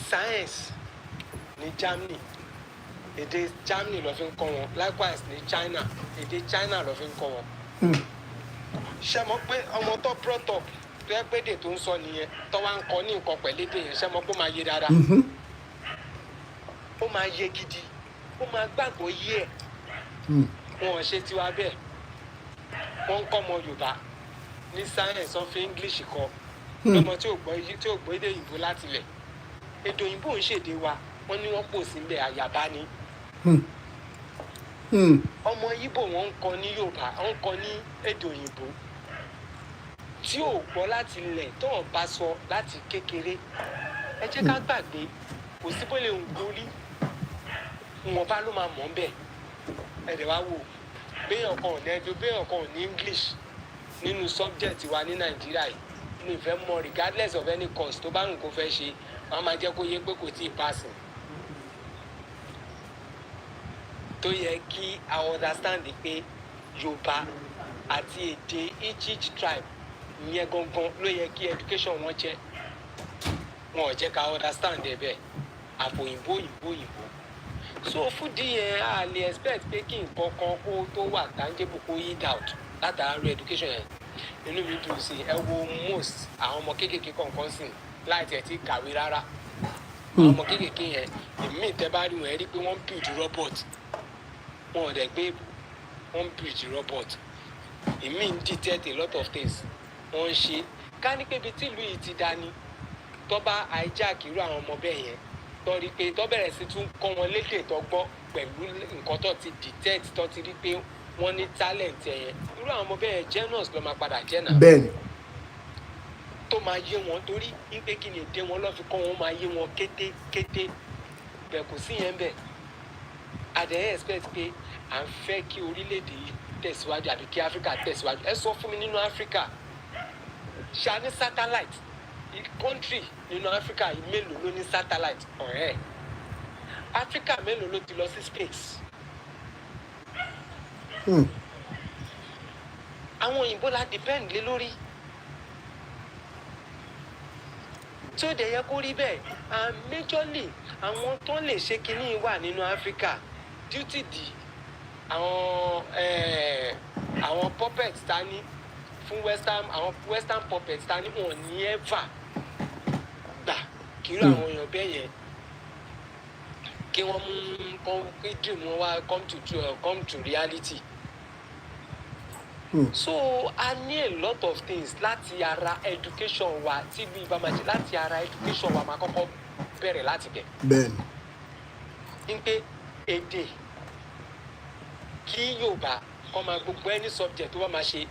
Science ní Germany èdè Germany ló fi ń kọ́ wọn, likewise ní China èdè China ló fi ń kọ́ wọn. Ṣé mo pé ọmọ tó brought up tó yẹ pé èdè tó ń sọ nìyẹn tó wá ń kọ́ ní nǹkan pẹ̀lú èdè yẹn, ṣé mo pé ó máa yé dáadáa? Ó máa yé gidi, ó máa gbàgbọ́ yé ẹ̀. Wọn ò ṣe tiwa bẹ́ẹ̀. Wọ́n ń kọ́ ọmọ Yorùbá ní science wọ́n fi English kọ́ ọmọ tí ò gbọ́ èdè òyìnbó láti lẹ̀. Èdè òyìnbó ń ṣèdè wa, wọ́n ní wọ́n pò sí ilẹ̀ àyàbá ni. Ọmọ Ìgbò wọn ń kọ́ ní Yorùbá, wọ́n ń kọ́ ní èdè òyìnbó tí ò gbọ́ láti ilẹ̀ tó ń bá sọ láti kékeré. Ẹ jẹ́ ká gbàgbé kò sí bó lè ń gorí wọn bá ló máa mọ̀ ń bẹ̀. Ẹ dẹ̀ wá wò béèyàn kan ò ní ẹjọ́ béèyàn kan ò ní English nínú subject wa ní Nàìjíríà yìí ní ìfẹ́ mọ̀ regardless of any course tó bá ń kó fẹ́ ṣe wọ́n máa jẹ́ kó yé pé kò tí ì pass. Tó yẹ kí a understand pé Yorùbá àti èdè each tribe ìyẹn gangan ló yẹ kí education wọn jẹ́. Wọn ò jẹ́ ká understand ẹ bẹ́ẹ̀ àpò òyìnbó. So fún díẹ̀ a lè expect pé kí nǹkan kan kó tó wà tangible kó yield out látàrí education yẹn. Inú mi dùn sí ẹ wo most àwọn ọmọ kéékèèké kọ̀ọ̀kan sí láì tẹ̀ tí kàwé rárá. Àwọn ọmọ kéékèèké yẹn èmi tẹ́ bá rí wọn ẹ rí pé wọ́n ń build robot. Wọn ò dẹ̀ gbé wọ́n ń build robot. Èmi ń detect a lot of things. Wọ́n ń ṣe ká ní pé ibi tí ìlú yìí ti dání tó bá hijack irú àwọn ọmọ bẹ́ẹ̀ yẹn tó rí pé tó bẹ̀rẹ̀ sí tún kọ́ wọn lédè tó gbọ́ pẹ̀lú nǹkan tó ti detect tó ti rí pé wọ́n ní talent yẹn irú àwọn ọmọ bẹ́ẹ̀ genius ló máa padà jẹ́ náà. Bẹ́ẹ̀ni. Tó máa yé wọn torí wípé kí ni èdè wọn lọ́ fi kọ́ wọn máa yé wọn kété bẹ́ẹ̀ kò sí yẹn bẹ́ẹ̀. Adẹ̀ expect pé à ń fẹ́ kí orílẹ̀-èdè yìí tẹ̀síwájú àbí kí Áfíríkà tẹ̀síwájú. Ẹ sọ fún mi nínú Áfíríkà ṣá ní satellite country nínú Áfíríkà yìí mélòó ló ní satellite ọ̀rẹ́ Áfíríkà mélòó ló ti lọ sí space. Àwọn òyìnbó la depend lé lórí. Tí ó dẹ̀ yẹ kó rí bẹ́ẹ̀ majorly àwọn tó lè ṣe kinní wà nínú Áfíríkà duty di àwọn puppets ta ní fún western puppets ta ní wọn ní ever gbà kí irú àwọn èèyàn bẹ́ẹ̀ yẹn kí wọ́n mú kí dream wọn wá come to reality. So a ní a lot of things láti ara education wa tí bí ibà máa ṣe láti ara education wa máa kọ́kọ́ bẹ̀rẹ̀ láti bẹ̀. Ben. Ní pé èdè kí Yorùbá kọ́ máa gbogbo any subject tó bá máa ṣe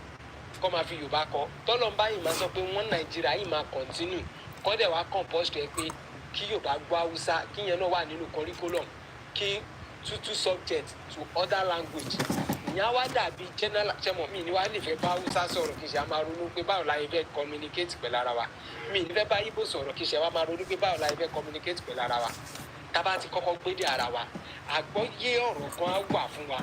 kọ́ máa fi Yorùbá kọ́. Tọ́lọ́mbá yìí máa sọ pé wọ́n Nàìjíríà yìí máa continue. Kọ́ dẹ̀ wá compulsory pé kí Yorùbá gbọ́ Hausa kí yẹn náà wà nínú curriculum kí two subject to other language. Ìyẹn wá dàbí general ṣẹ́mọ̀ mi ni wá lè fẹ́ bá Hausa sọ̀rọ̀ kì í ṣe a máa ronú pé báwo la yẹ fẹ́ communicate pẹ̀lú ara wa. Mi ni fẹ́ bá Igbo sọ̀rọ̀ kì í ṣe wá máa ronú pé báwo la yẹ fẹ́ communicate pẹ̀lú ara wa. Tá bá ti kọ́kọ́ gbédè ara wa, àgbọ́yé ọ̀rọ̀ kan á wà fún wa.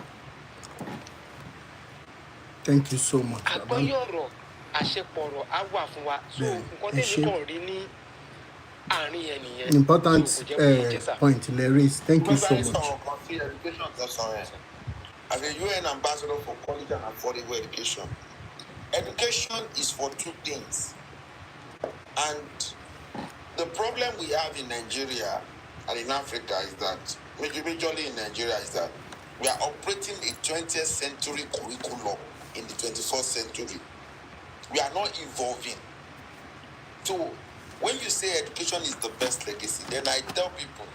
Thank you so much. Àgbọ́yé ọ̀rọ̀ àṣepọ̀rọ̀ á wà fún wa. So nǹkan tẹ́lẹ̀ kàn rí ní àárín yẹn nìyẹn. Important So, kò jẹ́ kó jẹ́ sà. point, Larry. Thank you so Globally, much. some country education is somewhere. As a UN ambassador for quality and affordable education, education is for two things. And the problem we have in Nigeria and in Africa is that, majorly in Nigeria, is that we are operating a 20th century curriculum in the 21st century. We are not evolving. So, when you say education is the best legacy, then I tell people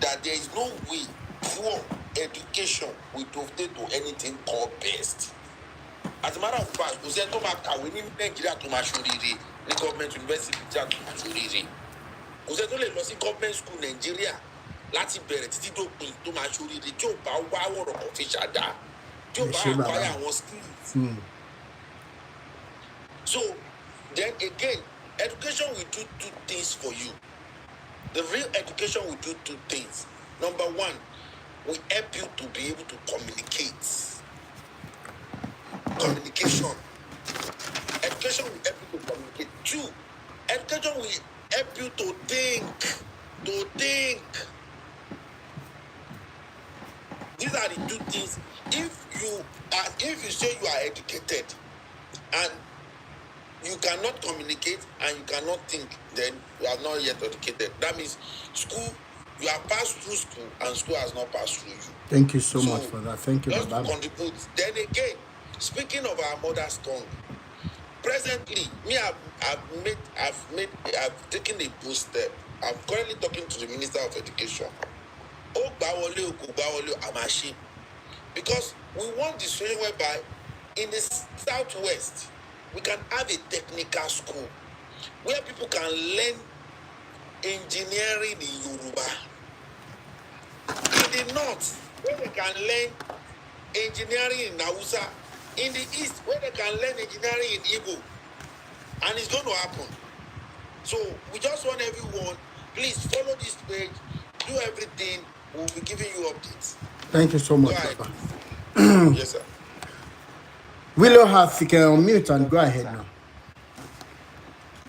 that there is no way poor education will dovetail to anything called best. As a matter of fact, kò sẹ́ni tó máa kàwé ní Nàìjíríà tó máa ṣoríire ní government university tó máa ṣoríire. Kò sẹ́ni tó lè lọ sí government school Nàìjíríà láti bẹ̀rẹ̀ títí dópin tó máa ṣoríire tí ò bá wá wọ̀rọ̀ kan fi ṣàdá tí ò bá acquire àwọn skills. So then again, education will do two things for you. The real education will do two things. Number one, will help you to be able to communicate. Communication. Education will help you to communicate. Two, education will help you to think. To think. These are the two things. If you say you are educated and you cannot communicate and you cannot think, then you are not yet educated. That means school, you have passed through school and school has not passed through you. Thank you so much for that. Thank you, just Baba. to contribute. Then again, speaking of our mother's tongue, presently, I've taken a bold step. I'm currently talking to the Minister of Education. Because we want the situation whereby in the southwest, we can have a technical school where people can learn engineering in Yoruba. In the north, where they can learn engineering in Hausa. In the east, where they can learn engineering in Igbo. And it's going to happen. So we just want everyone, please follow this page, do everything. We'll be giving you updates. Thank you so much, Go Baba. Yes, sir. Willow Half, you can unmute and go ahead now.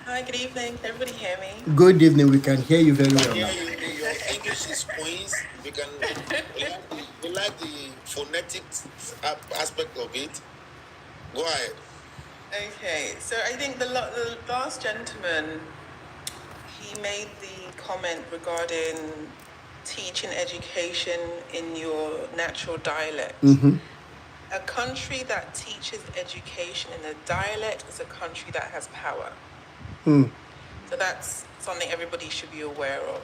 Hi, good evening. Can everybody hear me? Good evening. We can hear you very well Yeah, now. your English is Queens. We like the phonetic aspect of it. Go ahead. Okay, so I think the last gentleman, he made the comment regarding teaching education in your natural dialect. A country that teaches education in a dialect is a country that has power. So that's something everybody should be aware of.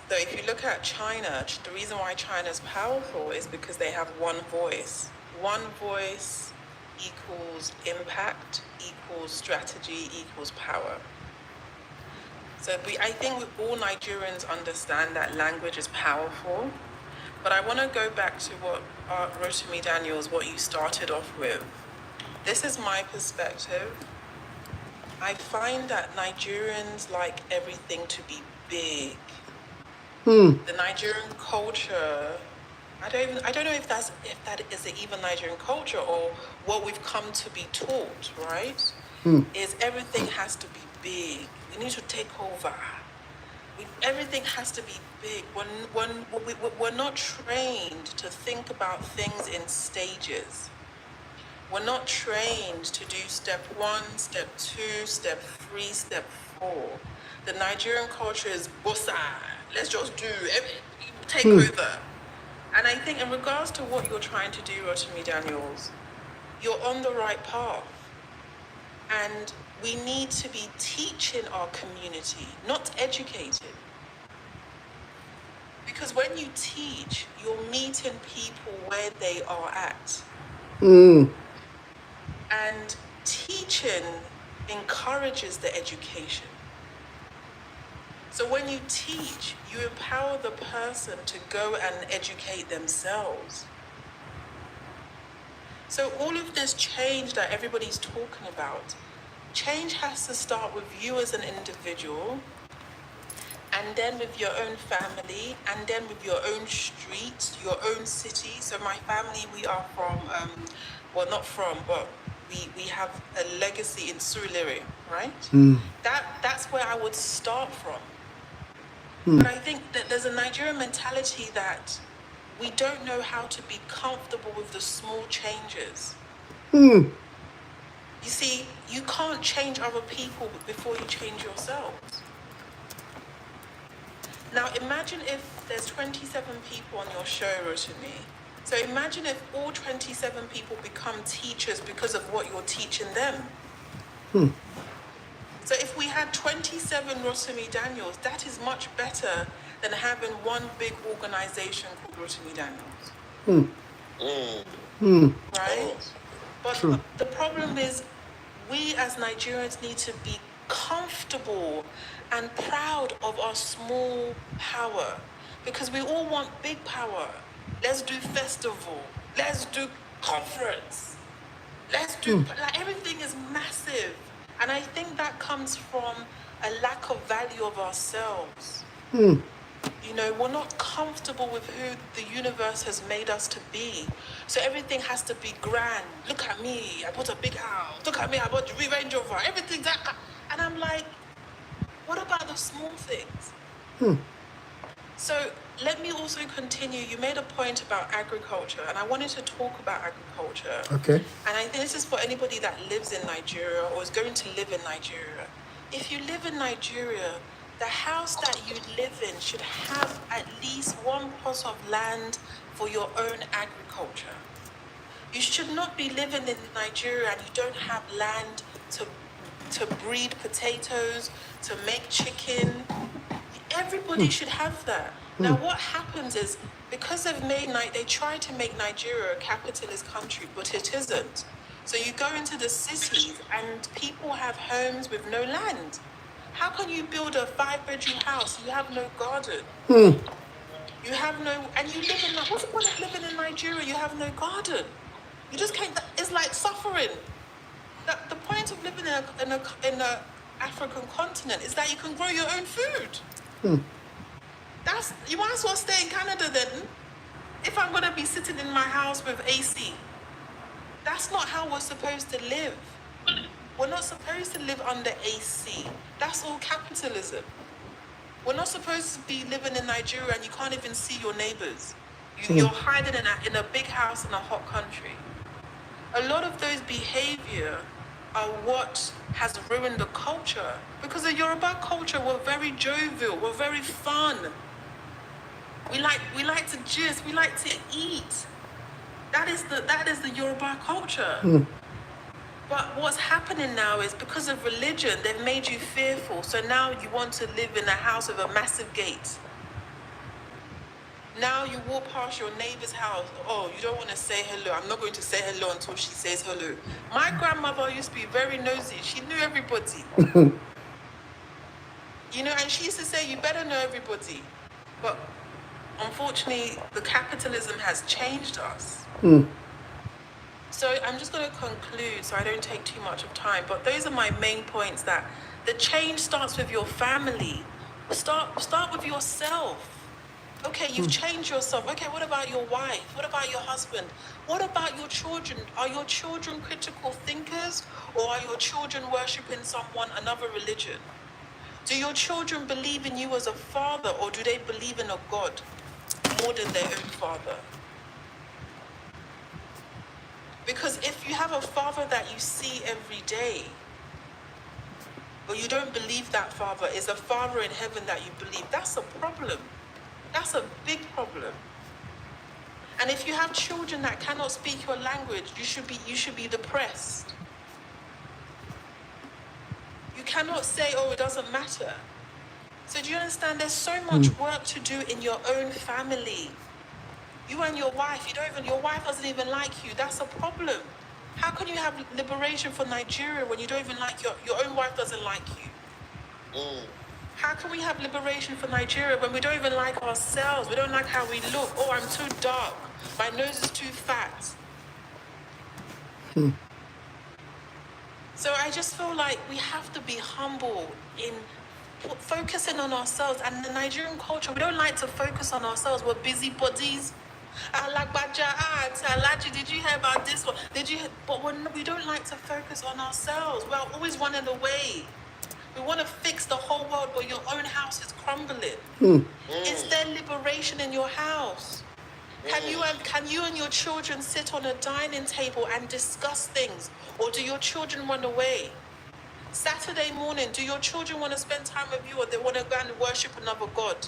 So if you look at China, the reason why China is powerful is because they have one voice. One voice equals impact, equals strategy, equals power. So I think all Nigerians understand that language is powerful. But I want to go back to what Rotimi Daniels, what you started off with. This is my perspective. I find that Nigerians like everything to be big. The Nigerian culture, I don't know if that is even Nigerian culture or what we've come to be taught, right? Is everything has to be big. We need to take over. Everything has to be big. We're not trained to think about things in stages. We're not trained to do step 1, step 2, step 3, step 4. The Nigerian culture is bossa. Let's just do everything. Take over. And I think in regards to what you're trying to do, Rotimi Daniels, you're on the right path. And we need to be teaching our community, not educating. Because when you teach, you're meeting people where they are at. Mm. And teaching encourages the education. So when you teach, you empower the person to go and educate themselves. So all of this change that everybody's talking about, change has to start with you as an individual, and then with your own family, and then with your own street, your own city. So my family, we are from, well, not from, but we have a legacy in Surulere, right? That's where I would start from. But I think that there's a Nigerian mentality that we don't know how to be comfortable with the small changes. You see, you can't change other people before you change yourselves. Now imagine if there's 27 people on your show, Rotimi. So imagine if all 27 people become teachers because of what you're teaching them. So if we had 27 Rotimi Daniels, that is much better than having one big organization called Rotimi Daniels. Right? But True. the problem is we as Nigerians need to be comfortable and proud of our small power, because we all want big power. Let's do festival. Let's do conference. Let's do, like, everything is massive. And I think that comes from a lack of value of ourselves. You know, we're not comfortable with who the universe has made us to be. So everything has to be grand. Look at me, I bought a big house. Look at me, I bought a Range Rover. Everything that, and I'm like, what about the small things? So let me also continue. You made a point about agriculture, and I wanted to talk about agriculture. Okay. And I think this is for anybody that lives in Nigeria or is going to live in Nigeria. If you live in Nigeria, the house that you live in should have at least one plot of land for your own agriculture. You should not be living in Nigeria and you don't have land to breed potatoes, to make chicken. Everybody should have that. Now what happens is, because they try to make Nigeria a capitalist country, but it isn't. So you go into the cities and people have homes with no land. How can you build a 5-bedroom house? You have no garden. You have no, and you live in, what's the point of living in Nigeria? You have no garden. You just can't, it's like suffering. The point of living in a African continent is that you can grow your own food. You might as well stay in Canada then, if I'm gonna be sitting in my house with AC. That's not how we're supposed to live. We're not supposed to live under AC. That's all capitalism. We're not supposed to be living in Nigeria and you can't even see your neighbors. You're hiding in a big house in a hot country. A lot of those behavior are what has ruined the culture. Because the Yoruba culture, we're very jovial, we're very fun. We like to gist, we like to eat. That is the Yoruba culture. But what's happening now is, because of religion, they've made you fearful. So now you want to live in a house with a massive gate. Now you walk past your neighbor's house. Oh, you don't want to say hello. I'm not going to say hello until she says hello. My grandmother used to be very nosy. She knew everybody. You know, and she used to say, you better know everybody. But unfortunately, the capitalism has changed us. So I'm just going to conclude so I don't take too much of time. But those are my main points, that the change starts with your family. Start with yourself. Okay, you've changed yourself. Okay, what about your wife? What about your husband? What about your children? Are your children critical thinkers, or are your children worshiping another religion? Do your children believe in you as a father, or do they believe in a God more than their own father? Because if you have a father that you see every day, but you don't believe that father is a father in heaven that you believe, that's a problem. That's a big problem. And if you have children that cannot speak your language, you should be depressed. You cannot say, oh, it doesn't matter. So do you understand? There's so much work to do in your own family. You and your wife, your wife doesn't even like you. That's a problem. How can you have liberation for Nigeria when you don't even like your own wife doesn't like you? How can we have liberation for Nigeria when we don't even like ourselves? We don't like how we look. Oh, I'm too dark. My nose is too fat. So I just feel like we have to be humble in focusing on ourselves. And the Nigerian culture, we don't like to focus on ourselves. We're busybodies. Alaji, did you hear about this one? But we don't like to focus on ourselves. We're always running away. We want to fix the whole world, but your own house is crumbling. Is there liberation in your house? Can you and your children sit on a dining table and discuss things? Or do your children run away? Saturday morning, do your children want to spend time with you, or they want to go and worship another god?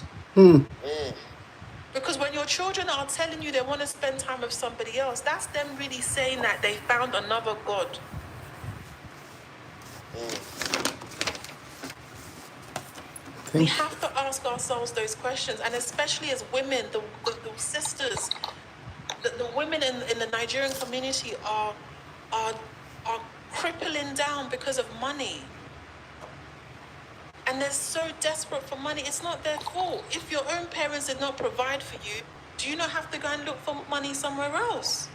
Because when your children are telling you they want to spend time with somebody else, that's them really saying that they found another god. We have to ask ourselves those questions, and especially as women, the sisters, the women in the Nigerian community are crippling down because of money. And they're so desperate for money. It's not their fault. If your own parents did not provide for you, do you not have to go and look for money somewhere else?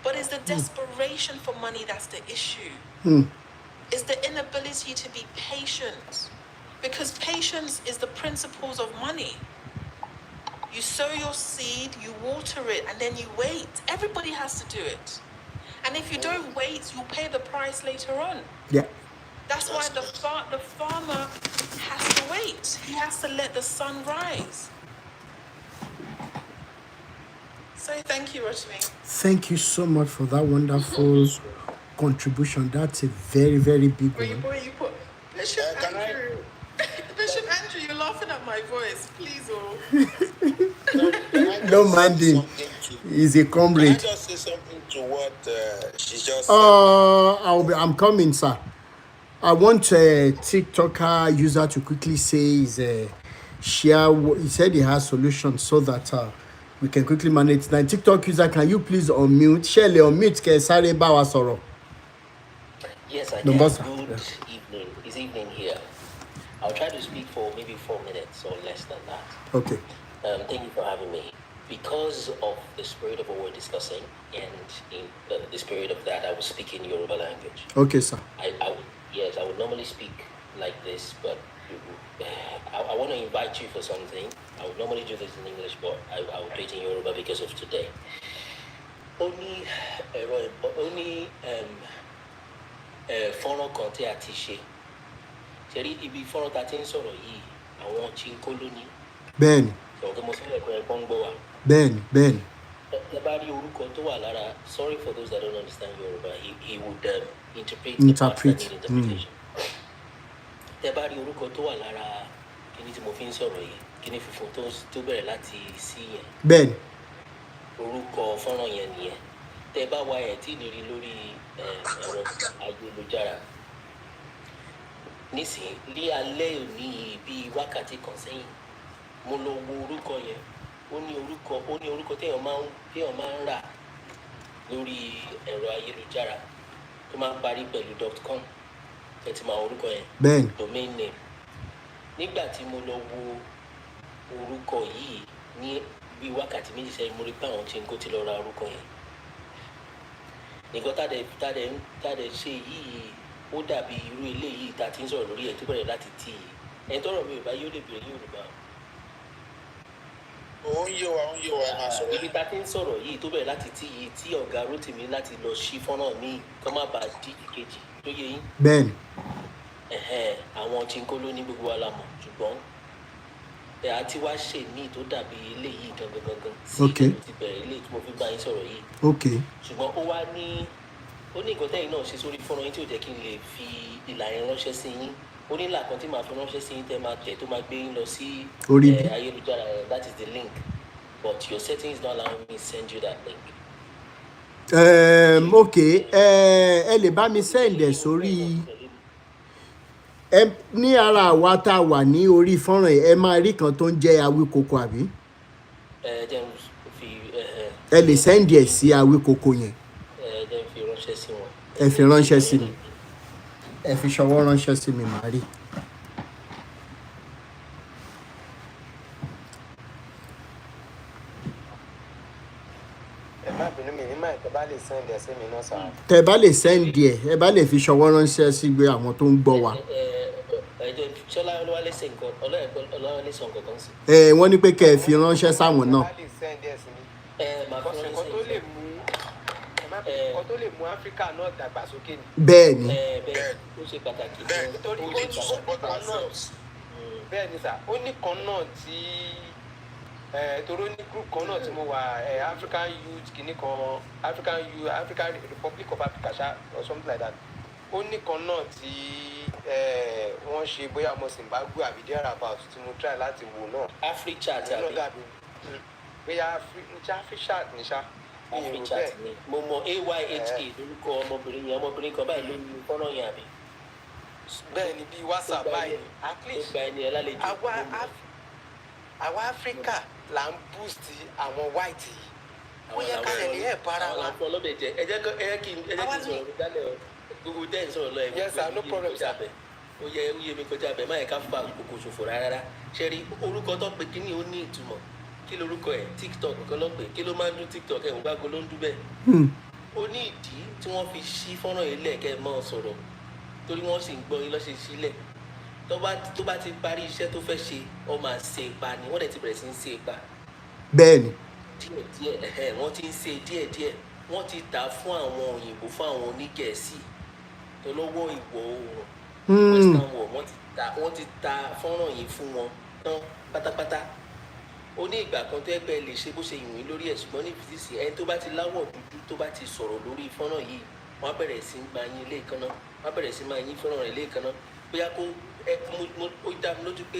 But it's the desperation for money that's the issue. It's the inability to be patient. Because patience is the principles of money. You sow your seed, you water it, and then you wait. Everybody has to do it. And if you don't wait, you'll pay the price later on. Yeah. That's why the farmer has to wait. He has to let the sun rise. So thank you, Rotimi. Thank you so much for that wonderful contribution. That's a very, very big one. You put Bishop Andrew. Bishop Andrew, you're laughing at my voice. Please, No manding. He's a comrade. Can I just say something to what she just said? I'm coming, sir. I want a TikToker user to quickly say share. He said he has solutions so that we can quickly manage. Now, TikTok user, can you please unmute? Shirley, unmute. Kesare Bawa Soro. Yes, I can. Good evening. It's evening here. I'll try to speak for maybe 4 minutes or less than that. Okay. Thank you for having me. Because of the spirit of what we're discussing, and in the spirit of that, I will speak in Yoruba language. Okay, sir. I would normally speak like this, but I want to invite you for something. I would normally do this in English, but I will do it in Yoruba because of today. Only fọ́nrán kan tí a ti ṣe. Ṣé rí ibi fọ́nrán tá a ti ń sọ̀rọ̀ yìí, àwọn Chinko ló ní. Bẹ́ẹ̀ni. Sọ̀rọ̀ tó mo sílẹ̀ pé ẹ̀gbọ́n ń gbọ́ wa. Bẹ́ẹ̀ni. Ẹ bá rí orúkọ tó wà lára, sorry for those that don't understand Yoruba, he would interpret. Interpretation. Ẹ bá rí orúkọ tó wà lára kíní tí mo fi ń sọ̀rọ̀ yìí, kíní funfun tó bẹ̀rẹ̀ láti sí yẹn. Bẹ́ẹ̀ni. Orúkọ fọ́nrán yẹn nìyẹn. Tẹ́ bá wá ẹ̀ tí lè rí lórí ẹ̀rọ ayélujára. Nísìnyí, ní alẹ́ òní bíi wákàtí kan sẹ́yìn, mo lọ wo orúkọ yẹn. Ó ní orúkọ téèyàn máa ń rà lórí ẹ̀rọ ayélujára tó máa ń parí pẹ̀lú .com. Ẹ ti mọ orúkọ yẹn. Bẹ́ẹ̀ni. Domain name. Nígbà tí mo lọ wo orúkọ yìí ní bíi wákàtí méjì sẹ́yìn, mo rí pé àwọn Chinko ti lọ ra orúkọ yẹn. Nǹkan tádẹ̀ ṣe yìí ó dàbí irú eléyìí tá a ti ń sọ̀rọ̀ lórí ẹ̀ tó bẹ̀rẹ̀ láti tì í. Ẹni tọ́rọ̀ mi ò bá yóò lè bèrè Yorùbá. Ó ń yé wa máa sọ̀rọ̀. Ibi tá a ti ń sọ̀rọ̀ yìí tó bẹ̀rẹ̀ láti tì í tí ọ̀gá Rótìmí láti lọ sí fọ́nrán míì kó má bàa dí ìkejì tó yé yín. Bẹ́ẹ̀ni. Àwọn Chinko ló ní gbogbo wa la mọ̀, ṣùgbọ́n àti wá ṣe míì tó dàbí eléyìí gangan sí ìlú ti bẹ̀rẹ̀ eléyìí tí mo fi bá yín sọ̀rọ̀ yìí. Okay. Ṣùgbọ́n ó ní nǹkan tẹ́yìn náà ṣe sórí fọ́nrán yín tí ò jẹ́ kí n lè fi ìlà yẹn ránṣẹ́ sí yín. Ó ní ìlà kan tí màá fi ránṣẹ́ sí yín tẹ́ máa tẹ̀ tó máa gbé yín lọ sí ayélujára yẹn. That is the link, but your settings don't allow me to send you that link. Okay. Ẹ lè bá mi send ẹ̀ sórí ẹ ní ara àwa tá a wà ní orí fọ́nrán yìí ẹ máa rí kan tó ń jẹ́ Awíkoko àbí jẹ́ n fi ẹ lè sẹ́ndì ẹ̀ sí Awíkoko yẹn jẹ́ n fi ránṣẹ́ sí wọn. ẹ fi ránṣẹ́ sí mi ẹ fi ṣọwọ́ ránṣẹ́ sí mi màá rí. ẹ má bínú mi ní máa tẹ bá lè send ẹ sí mi náà sáà. tẹ bá lè sẹ́ndì ẹ̀ ẹ bá lè fi ṣọwọ́ ránṣẹ́ sí gbé àwọn tó ń gbọ́ wa. Jẹ́ ṣọlá ọlọ́wálẹ́sẹ̀ nǹkan ọlọ́wálẹ́sẹ̀ nǹkan kan sí. Wọ́n ní pé kẹ́ ẹ fi ránṣẹ́ sáwọn náà. ẹ bá lè send ẹ sí mi. Màá fi ránṣẹ́ nǹkan tó lè mú nǹkan tó lè mú Áfíríkà náà dàgbàsókè ni. bẹ́ẹ̀ ni bẹ́ẹ̀ ó ṣe pàtàkì. Bẹ́ẹ̀ nítorí we ó need ní to support kan náà ourselves. bẹ́ẹ̀ ni sà ó ní kan náà tí toró ní group kan náà tí mo wà African Youth kìíní kan African Republic of Africa ṣá or something like that ó ní kan náà tí wọ́n ṣe bóyá ọmọ Zimbabwe àbí thereabout tí mo try láti wò náà. Africhat àbí bóyá Africhat ní ṣá. Africhat ni mo mọ AYHA lórúkọ ọmọbìnrin kan báyìí ló ní fọ́nrán yẹn àbí. bẹ́ẹ̀ ni bíi WhatsApp báyìí at least gba ẹni ẹ lálejò. àwa Áfíríkà là ń boost àwọn white yìí ó yẹ ká lè ẹ̀ para wa. àwọn àfọ ọlọ́bẹ̀ jẹ ẹ jẹ́ kí n sọ̀rọ̀ mi dálẹ̀ o gbogbo dẹ́n sọ̀rọ̀ lọ ẹ̀ yes sir no problem sir. ó yẹ mi kọjá bẹ̀ má yẹ ká fa kòkò ṣòfò rárá ṣe rí orúkọ tó pe kíní ó ní ìtumọ̀ kí lorúkọ ẹ̀ TikTok kan ló pè kí ló máa ń dún TikTok ẹ̀ ń gbágo ló ń dún bẹ́ẹ̀. ó ní ìdí tí wọ́n fi ṣí fọ́nrán yìí lẹ́ẹ̀kẹ́ mọ́ sọ̀rọ̀ torí wọ́n sì ń gbọ́ yín lọ́sẹ̀ sílẹ̀ tó bá ti parí iṣẹ́ tó fẹ́ ṣe ọ máa ṣe ipa ni wọ́n dẹ̀ ti bẹ̀rẹ̀ sí ń ṣe ipa. bẹ́ẹ̀ ni díẹ̀díẹ̀ wọ́n ti ń ṣe díẹ̀díẹ̀ wọ́n ti tà fún àwọn òyìnbó fún àwọn onígẹ̀ẹ́sì tó lọ́wọ́ ìwọ̀ oòrùn western world wọ́n ti ta fọ́nrán yìí fún wọn tán pátápátá. ó ní ìgbà kan tó ẹgbẹ́ lè ṣe bó ṣe ìwé lórí ẹ̀ ṣùgbọ́n ní ìfisísì ẹni tó bá ti láwọ̀ dúdú tó bá ti sọ̀rọ̀ lórí fọ́nrán yìí wọ́n á bẹ̀rẹ̀ sí máa yín ilé kan náà wọ́n á bẹ̀rẹ̀ sí máa yín fọ́nrán rẹ̀ ilé kan náà bóyá kó ó dá mi lójú pé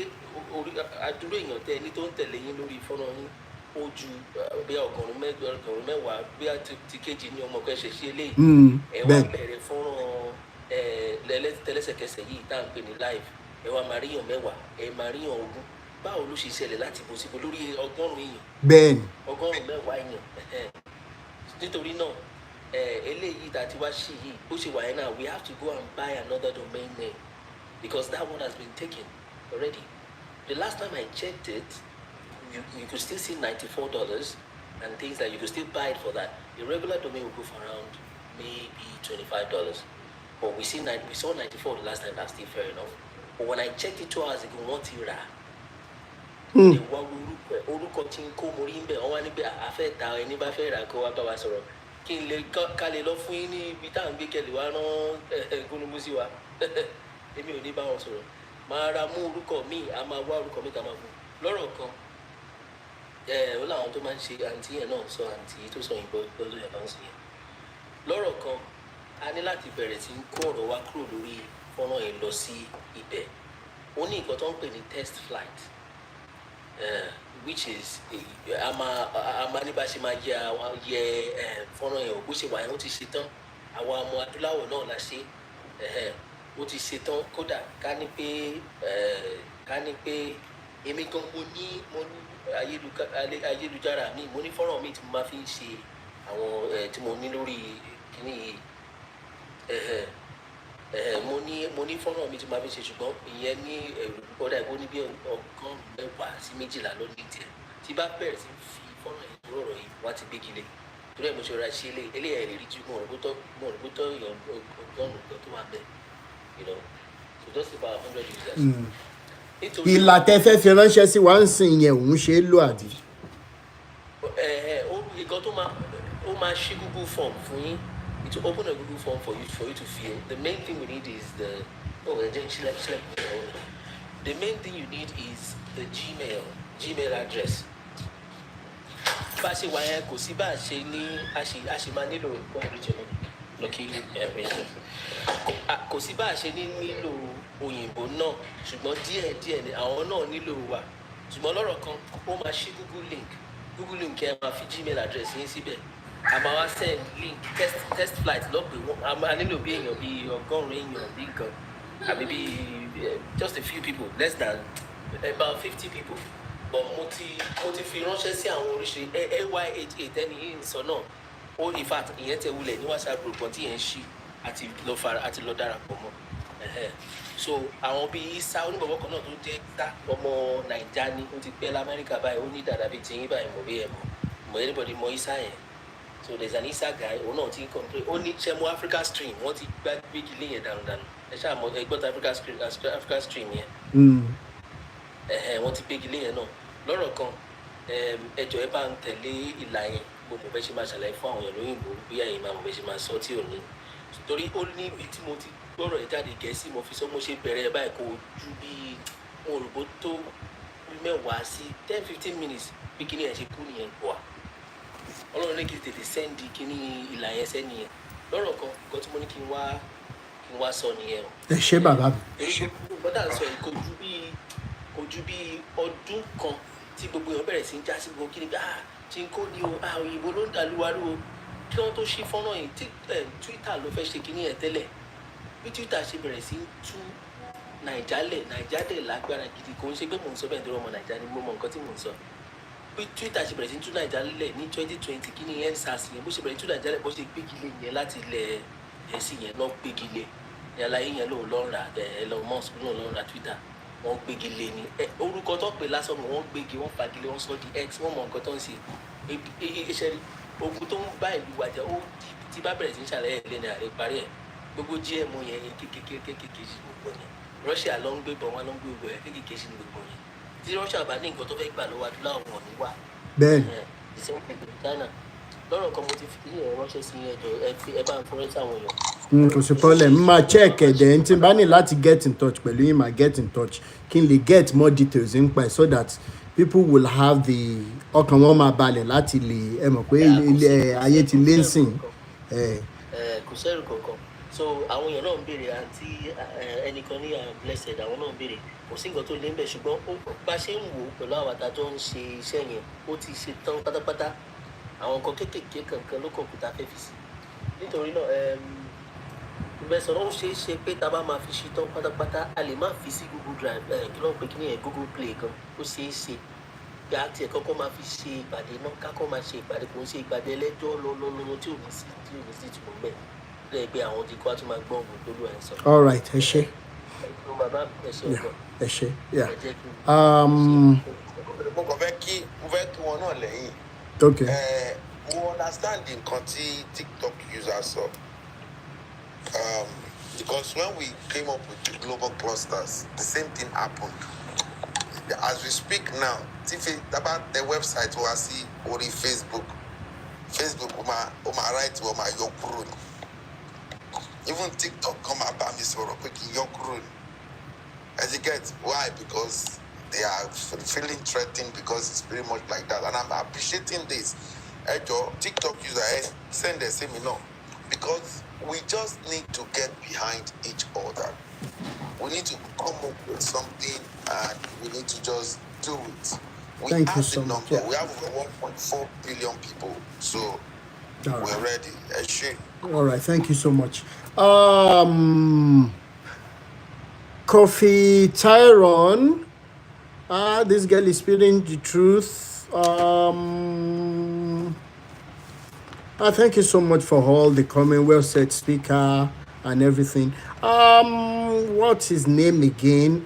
àdúró èèyàn tẹ ẹni tó ń tẹ̀lé yín lórí fọ́nrán yín ó ju bóyá ọgọ́rùn-ún mẹ́wàá bóyá ti kejì ní ọmọ kan ṣe sí eléyìí ẹ wá bẹ̀rẹ̀ fọ́nrán tẹlẹsẹkẹsẹ yìí tá à ń pè ní live ẹ wá máa ríyàn mẹ́wàá ẹ máa ríyàn ogún báwo ló ṣe ṣẹlẹ̀ láti bó síbo lórí ọgọ́rùn-ún èèyàn bẹ́ẹ̀ ni ọgọ́rùn-ún mẹ́wàá èèyàn nítorí náà eléyìí tá a ti wá sí yìí bó ṣe wà yẹn náà we have to go and buy another domain name because that one has been taken already. The last time I checked it, you could still see $94 and things like you could still buy it for that. The regular domain will go for around maybe $25. But we saw 94 the last time, that's still fair enough. But when I checked it 2 hours ago, wọ́n ti rà. Ìwà orúkọ tí ń kó mo rí ń bẹ̀ wọ́n wá níbẹ̀ àfẹ́ ta ẹni bá fẹ́ rà kó wá bá wa sọ̀rọ̀ kí n lè ká lè lọ fún yín ní ibi tá à ń gbé kẹlẹ̀ wá rán gúnúmú sí wa èmi ò ní bá wọn sọ̀rọ̀ máa ra mú orúkọ míì a máa wá orúkọ mi ká máa fún lọ́rọ̀ kan ó láwọn tó máa ń ṣe àǹtí yẹn náà sọ àǹtí tó sọ òyìnbó lọ́dún yẹn náà sí yẹn lọ́rọ̀ kan a ní láti bẹ̀rẹ̀ sí kó ọ̀rọ̀ wa kúrò lórí fọ́nrán yẹn lọ sí ibẹ̀ ó ní nǹkan tó ń pè ní test flight which is a máa ní bá ṣe máa yẹ fọ́nrán yẹn ò bó ṣe wà yẹn ó ti ṣe tán àwa ọmọ adúláwọ̀ náà la ṣe ó ti ṣe tán kódà ká ní pé èmi gan mo ní ayélujára mi mo ní fọ́nrán mi tí mo máa fi ń ṣe àwọn tí mo ní lórí kíní mo ní fọ́nrán mi tí mo máa fi ń ṣe ṣùgbọ́n ìyẹn ní kódà ìbò ní bí ọgọ́rùn-ún mẹ́wàá sí méjìlá ló ní tiẹ̀ tí bá bẹ̀rẹ̀ sí fi fọ́nrán yẹn tó rọrọ̀ yìí wá ti gbégi lé torí ẹ̀ mo ṣe ra ṣe eléyà ẹ̀ lè rí ju mo rò bó tọ́ ọgọ́rùn-ún tó wà bẹ́ẹ̀ you know so just about 100 users. ìlà tẹ́ fẹ́ fi ránṣẹ́ sí wa ń sìn yẹn òun ṣe é lò àdì. nǹkan tó máa ṣí Google form fún yín it will open a Google form for you to fill. The main thing we need is the main thing you need is the Gmail address. bá a ṣe wà yẹn kò sí bá a ṣe ní a ṣe máa nílò kò sí bá a ṣe ní nílò òyìnbó náà ṣùgbọ́n díẹ̀díẹ̀ ni àwọn náà nílò wa ṣùgbọ́n lọ́rọ̀ kan ó máa ṣí Google link ẹ máa fi Gmail address yín síbẹ̀ a máa wá send link test flight lọ́pẹ̀ a máa nílò bí èèyàn bí ọgọ́rùn-ún èèyàn bí nǹkan maybe just a few people, less than about 50 people. But mo ti fi ránṣẹ́ sí àwọn oríṣi AYHA tẹ́ni yìí ń sọ náà. Ó in fact ìyẹn tẹ wulẹ̀ ní WhatsApp group kan tí yẹn ń ṣí àti lọ darapọ̀ mọ́. So àwọn bíi Isa oníbọ̀bọ̀ kan náà tó jẹ́ Isa ọmọ Naija ni ó ti pẹ́ l'Amẹ́ríkà báyìí ó ní dàda bíi tiyín báyìí mọ̀ bí ẹ̀ mọ̀ anybody mọ̀ Isa yẹn. So there's an Isa guy òun náà ti ń complain ó ní ṣẹ́mu Africa Stream wọ́n ti gbégi lé yẹn dànù ẹ ṣáà mọ̀ ẹgbọ́n Africa Stream yẹn wọ́n ti gbégi lé yẹn náà lọ́rọ̀ kan ẹjọ́ ẹ bá ń tẹ̀lé ìlà yẹn gbogbo bẹ́ẹ̀ ṣe máa ṣàlàyé fún àwọn èèyàn lóyìnbó bí àyè máa mọ̀ bẹ́ẹ̀ ṣe máa sọ tí ò ní torí ó ní ibi tí mo ti gbọ́rọ̀ ẹ̀ jáde Gẹ̀ẹ́sì mo fi sọ mo ṣe bẹ̀rẹ̀ báyìí kò ju bí òrùbó tó 10-15 minutes bí kíní ẹ̀ ṣe kú nìyẹn wà Ọlọ́run ní kí n tètè sẹ́ndì kíní ìlà yẹn sẹ́ni yẹn lọ́rọ̀ kan nǹkan tí mo ní kí n wá sọ nìyẹn o. ẹ ṣé bàbá mi. èyí gbọ́dọ̀ sọ yìí kò ju bí ọdún kan tí gbogbo èèyàn bẹ̀rẹ̀ sí ń já sí gbogbo kíni bí tí n kò ní o òyìnbó ló ń dàlúwarú o kí wọ́n tó ṣí fọ́nrán yìí Twitter ló fẹ́ ṣe kíní ẹ̀ tẹ́lẹ̀ bí Twitter ṣe bẹ̀rẹ̀ sí ń tú Nàìjà dẹ̀ lágbára gidi kò ń ṣe pé mò ń sọ bẹ́ẹ̀ nítorí ọmọ Nàìjà ni mo mọ nǹkan tí mò ń sọ bí Twitter ṣe bẹ̀rẹ̀ sí ń tú Nàìjà lẹ̀ ní 2020 kíní EndSARS yẹn bó ṣe bẹ̀rẹ̀ tú Nàìjà lẹ̀ bó ṣe gbégi lé yẹn láti ilẹ̀ ẹ̀sìn yẹn náà gbégi lé yàrá yẹn lóun lọ́ọ́ ra Elon Musk lóun lọ́ọ́ ra Twitter wọ́n gbégi lé ní orúkọ tó pè lásán ni wọ́n gbégi wọ́n fagilé wọ́n sọ di X wọ́n mọ nǹkan tó ń ṣe iṣẹ́ ogun tó ń bá ìlú wájà ó ti bá bẹ̀rẹ̀ sí ń ṣàlàyé ẹ̀ lẹ́nu àrẹ parí ẹ̀ gbogbo GMO yẹn kékeré sí gbogbo yẹn Russia ló ń gbé bọ̀ wọn ló ń gbé gbogbo ẹ̀ kékeré sí gbogbo yẹn tí Russia bá ní nǹkan tó fẹ́ gbà lọ́wọ́ adúláwọ̀ wọn ní wà. bẹ́ẹ̀ni. ìṣẹ́ China lọ́rọ̀ kan mo ti fi ẹ̀ ránṣẹ́ sí ẹjọ́ ẹ bá ń fọrẹ́ sáwọn èèyàn. Kò sí problem máa check ẹ̀dẹ̀ tí n bá ní láti get in touch pẹ̀lú yín máa get in touch kí n lè get more details nípa ẹ̀ so that people will have the ọkàn wọn máa balẹ̀ láti lè ẹ mọ̀ pé ilé ayé ti lé ń sìn. kò sẹ́rù kankan so àwọn èèyàn náà ń béèrè àti ẹnìkan ní blessed àwọn náà ń béèrè kò sí nǹkan tó lé ń bẹ̀ ṣùgbọ́n bá ṣe ń wò ó pẹ̀lú àwọn àtàjọ ń ṣe iṣẹ́ yẹn ó ti ṣe tán pátápátá àwọn nǹkan kéékèèké kankan ló kàn kó tá a fẹ́ fi sí nítorí náà ìbẹ̀sọ̀rọ̀ ó ṣeé ṣe pé tá a bá máa fi ṣe tán pátápátá a lè má fi sí Google Drive kí ló ń pè kí ni yẹn Google Play gan ó ṣeé ṣe bí a tiẹ̀ kọ́kọ́ máa fi ṣe ìpàdé náà kákọ́ máa ṣe ìpàdé kò ń ṣe ìpàdé ẹlẹ́jọ́ lọ́lọ́lọ́ tí ò ní sí ìtumọ̀ bẹ́ẹ̀ lẹ́yìn pé àwọn ti kó a tún máa gbọ́ ògùn tó lù ẹ̀ sọ. all right ẹ ṣé. ẹ ṣé mo kàn fẹ́ kí wọn náà lẹ́yìn. okay. Mo understand nǹkan tí TikTok users sọ. Because when we came up with the global clusters, the same thing happened. As we speak now, about the website wa sí orí Facebook ó máa write ó máa yọ kúrò ní. Even TikTok come máa bá mi sọ̀rọ̀ pé kí n yọ kúrò ní. As you get why? Because they are feeling threatened because it's very much like that, and I'm appreciating this. TikTok user send them say me no, because we just need to get behind each other. We need to come up with something and we need to just do it. Thank you so much. Yeah. We have over 1.4 billion people, so we're ready. All right, thank you so much. Kofi Tyron, this girl is speaking the truth. Thank you so much for all the comment. Well said, speaker, and everything. What's his name again?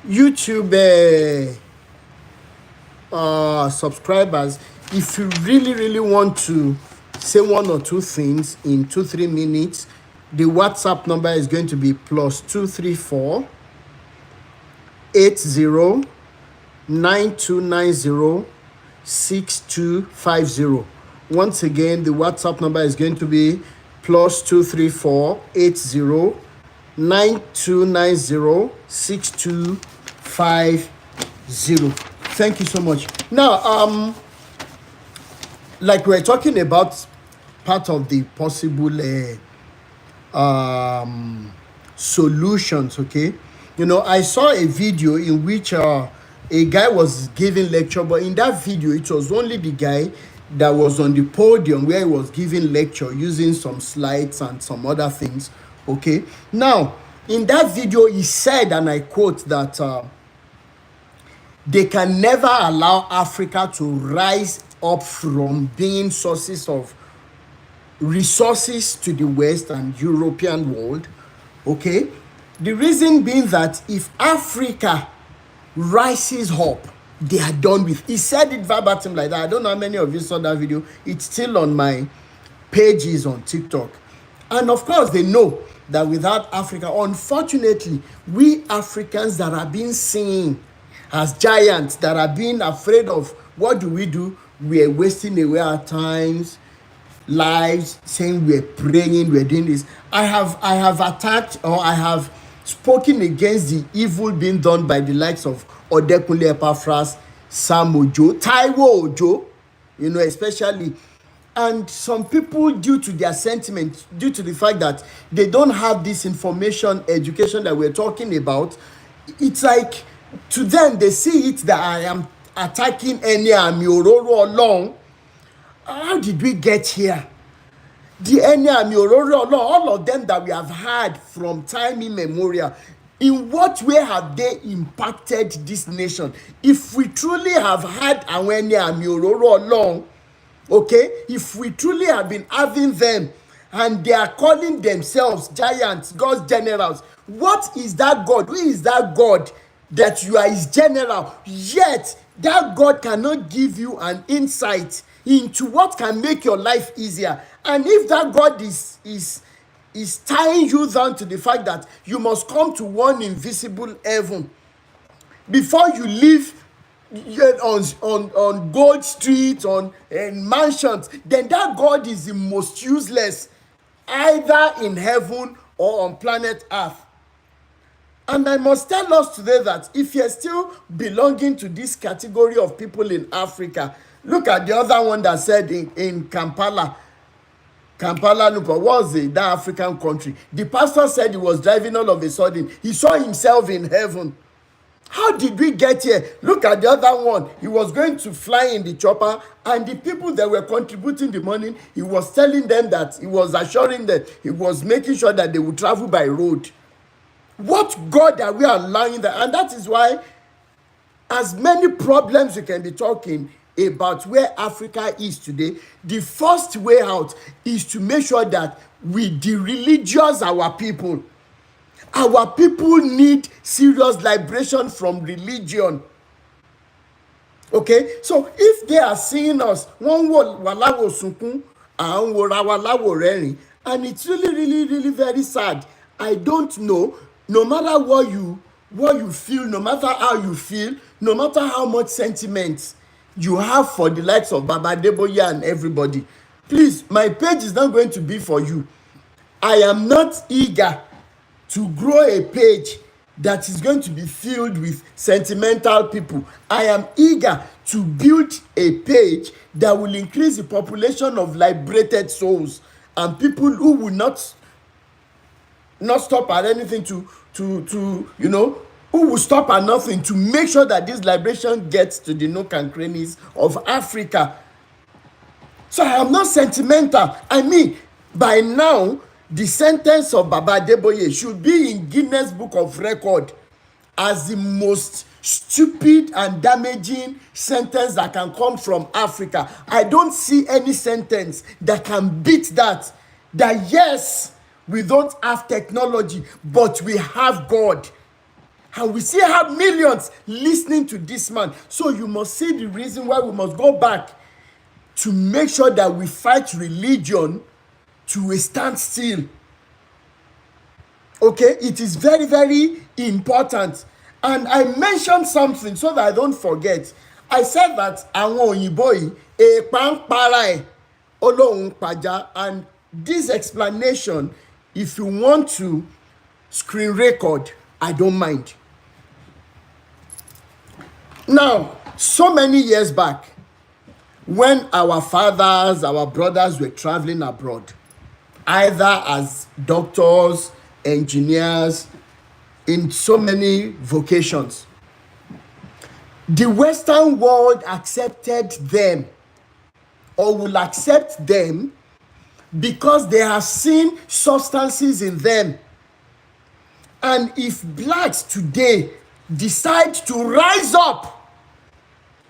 YouTube subscribers. If you really want to say one or two things in 2-3 minutes, the WhatsApp number is going to be +234 80 9290 6250. Once again, the WhatsApp number is going to be +234 80 9290 6250. Thank you so much. Now, like we're talking about part of the possible solutions, okay? You know, I saw a video in which a guy was giving lecture, but in that video, it was only the guy that was on the podium where he was giving lecture using some slides and some other things. Okay, now in that video he said, and I quote, that they can never allow Africa to rise up from being sources of resources to the West and European world. Okay, the reason being that if Africa rises up, they are done with. He said it verbatim like that. I don't know how many of you saw that video. It's still on my pages on TikTok. And of course, they know that without Africa, unfortunately, we Africans that are being seen as giants, that are being afraid of, what do? We are wasting away our times, lives, saying we're praying, we're doing this. I have attacked, or I have spoken against the evil being done by the likes of Odekunle Epaphras, Sam Ojo, Taiwo Ojo, especially. And some people, due to their sentiment, due to the fact that they don't have this information, education that we're talking about, it's like, to them, they see it that I am attacking any Amiororo along. How did we get here? The Enya Amiororo, all of them that we have had from time immemorial, in what way have they impacted this nation? If we truly have had Enya Amiororo along, okay, if we truly have been having them and they are calling themselves giants, God's generals, what is that God? Who is that God that you are his general? Yet that God cannot give you an insight into what can make your life easier. And if that God is tying you down to the fact that you must come to one invisible heaven before you live on Gold Street, on mansions, then that God is the most useless, either in heaven or on planet Earth. And I must tell us today that if you're still belonging to this category of people in Africa, look at the other one that said in Kampala, look, what was it, that African country? The pastor said he was driving, all of a sudden he saw himself in heaven. How did we get here? Look at the other one. He was going to fly in the chopper, and the people that were contributing the money, he was telling them that, he was assuring them, he was making sure that they would travel by road. What God are we allowing that? And that is why, as many problems we can be talking about where Africa is today, the first way out is to make sure that we de-religious our people. Our people need serious liberation from religion. Okay, so if they are seeing us, one wo walawo sunkun, and walawo rerin, and it's really very sad. I don't know. No matter what you feel, no matter how you feel, no matter how much sentiment you have for the likes of Baba Adeboye and everybody, please, my page is not going to be for you. I am not eager to grow a page that is going to be filled with sentimental people. I am eager to build a page that will increase the population of liberated souls and people who will not stop at anything to who will stop at nothing to make sure that this liberation gets to the nook and crannies of Africa. So I am not sentimental. I mean, by now, the sentence of Baba Adeboye should be in Guinness Book of Record as the most stupid and damaging sentence that can come from Africa. I don't see any sentence that can beat that. That yes, we don't have technology, but we have God. And we still have millions listening to this man. So you must see the reason why we must go back to make sure that we fight religion to a standstill. Okay, it is very important. And I mentioned something so that I don't forget. I said that àwọn òyìnbó yìí èèpà ń para ẹ̀ Ọlọ́run pàjá. And this explanation, if you want to screen record, I don't mind. Now, so many years back, when our fathers, our brothers were traveling abroad, either as doctors, engineers, in so many vocations, the Western world accepted them or will accept them because they have seen substances in them. And if blacks today decide to rise up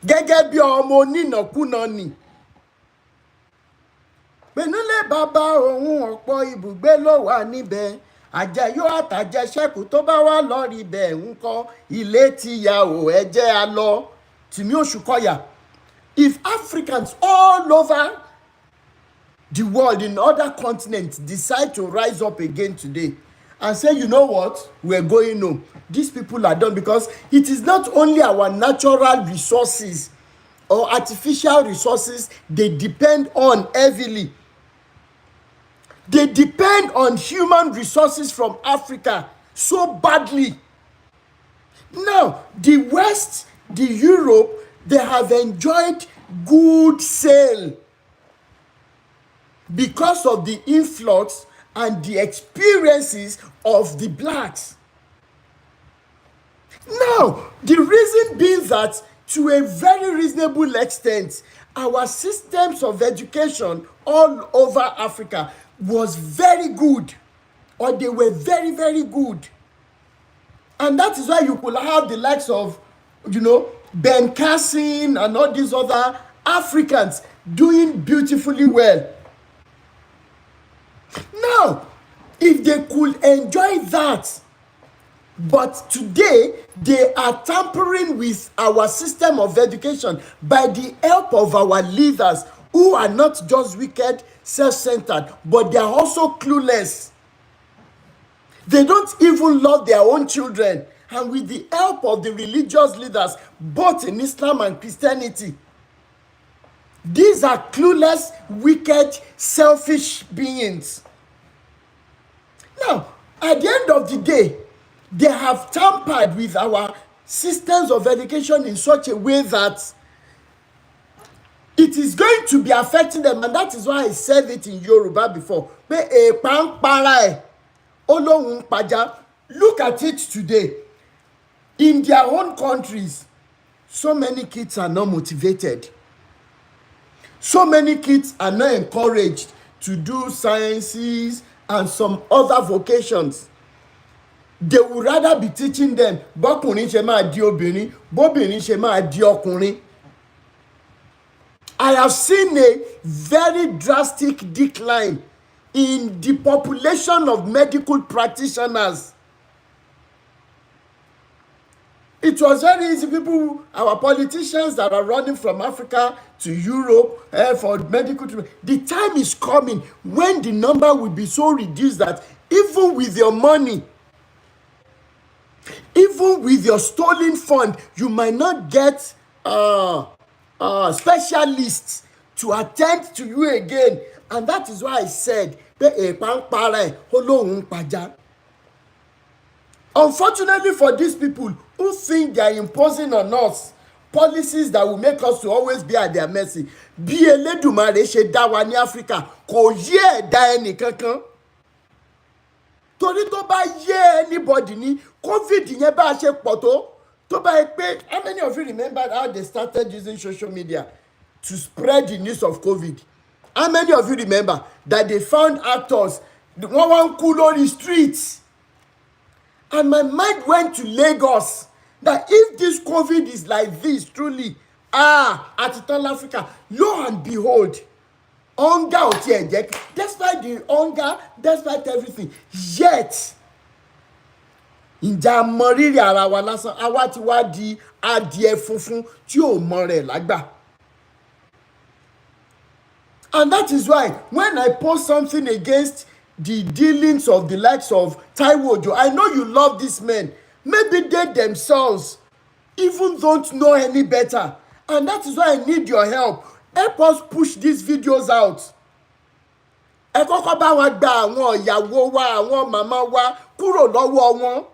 gẹ́gẹ́ bí ọmọ onínàkúnà ni, pẹ̀núlẹ̀ bàbá òun ọ̀pọ̀ ibùgbé ló wà níbẹ̀, àjẹyó àtàjẹsẹ́kù tó bá wà lọ́rí ibẹ̀ ń kọ́ ilé tíya ò ẹ̀jẹ̀ á lọ. Tìmí Òṣùkọ̀yà. If Africans all over the world in other continents decide to rise up again today and say, you know what, we're going home, these people are done, because it is not only our natural resources or artificial resources they depend on heavily. They depend on human resources from Africa so badly. Now, the West, the Europe, they have enjoyed good sale because of the influx and the experiences of the blacks. Now, the reason being that to a very reasonable extent, our systems of education all over Africa was very good, or they were very, very good. And that is why you could have the likes of, Ben Carson and all these other Africans doing beautifully well. Now, if they could enjoy that, but today they are tampering with our system of education by the help of our leaders who are not just wicked, self-centered, but they are also clueless. They don't even love their own children. And with the help of the religious leaders, both in Islam and Christianity, these are clueless, wicked, selfish beings. Now, at the end of the day, they have tampered with our systems of education in such a way that it is going to be affecting them. And that is why I said it in Yoruba before. Look at it today. In their own countries, so many kids are not motivated. So many kids are not encouraged to do sciences and some other vocations. They would rather be teaching them bọ́kùnrin ṣe máa di obìnrin, bóbìnrin ṣe máa di ọkùnrin. I have seen a very drastic decline in the population of medical practitioners. It was very easy. People, our politicians that are running from Africa to Europe for medical treatment. The time is coming when the number will be so reduced that even with your money, even with your stolen fund, you might not get specialists to attend to you again. And that is why I said, unfortunately for these people who think they are imposing on us policies that will make us to always be at their mercy, bí Elédùmarè ṣe dá wa ní Africa kò yé ẹ̀dá ẹnì kankan. Torí tó bá yé anybody ní COVID yẹn bá ṣe pọ̀ tó bá yẹ pé, how many of you remember how they started using social media to spread the news of COVID? How many of you remember that they found actors wọ́n wá ń kú lórí streets? And my mind went to Lagos, that if this COVID is like this, truly, at Africa, lo and behold, hunger ò tiẹ̀ jẹ́, despite the hunger, despite everything, yet, ìjà mọrírì ara wa lásán, àwa ti wá di adìẹ funfun tí ò mọ rẹ̀ lágbà. And that is why, when I post something against the dealings of the likes of Taiwo Ojo, I know you love these men. Maybe they themselves even don't know any better. And that is why I need your help. Help us push these videos out. Ẹ kọ́kọ́ bá wa gba àwọn ìyàwó wa, àwọn màmá wa kúrò lọ́wọ́ wọn.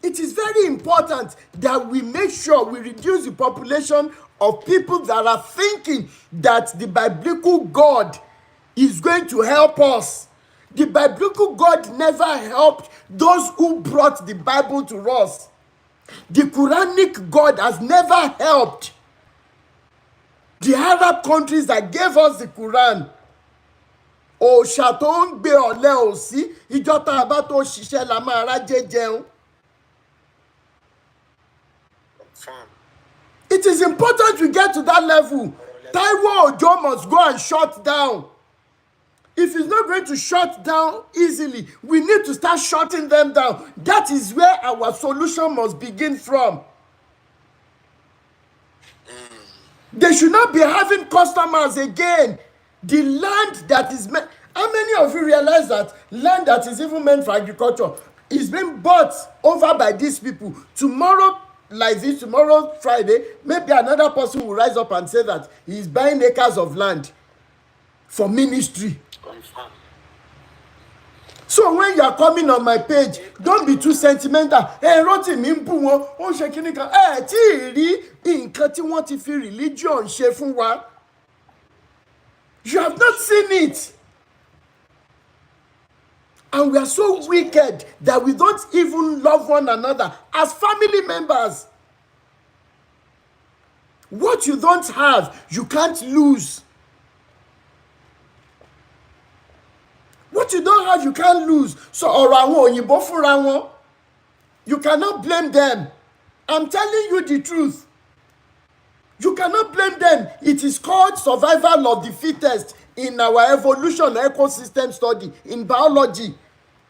It is very important that we make sure we reduce the population of people that are thinking that the biblical God is going to help us. The biblical God never helped those who brought the Bible to us. The Quranic God has never helped The Arab countries that gave us the Quran. Òòṣà tó ń gbé ọ̀lẹ ò sí, ìjọ tá a bá tó ṣiṣẹ́ la máa rájẹ jẹun. Confirm. It is important we get to that level. Taiwo Ojo must go and shut down. If he's not going to shut down easily, we need to start shutting them down. That is where our solution must begin from. They should not be having customers again. The land that is meant, how many of you realize that land that is even meant for agriculture is being bought over by these people? Tomorrow, like this, tomorrow, Friday, maybe another person will rise up and say that he is buying acres of land for ministry. Confirm. So when you are coming on my page, don't be too sentimental. Rotimi ń bú wọn, ó ṣe kíní kan. Tí ì rí nǹkan tí wọ́n ti fi religion ṣe fún wa. You have not seen it. And we are so wicked that we don't even love one another as family members. What you don't have, you can't lose. What you don't have, you can't lose. So ọ̀rọ̀ àwọn òyìnbó fúnra wọn, you cannot blame them. I'm telling you the truth. You cannot blame them. It is called survival of the fittest in our evolution ecosystem study in biology.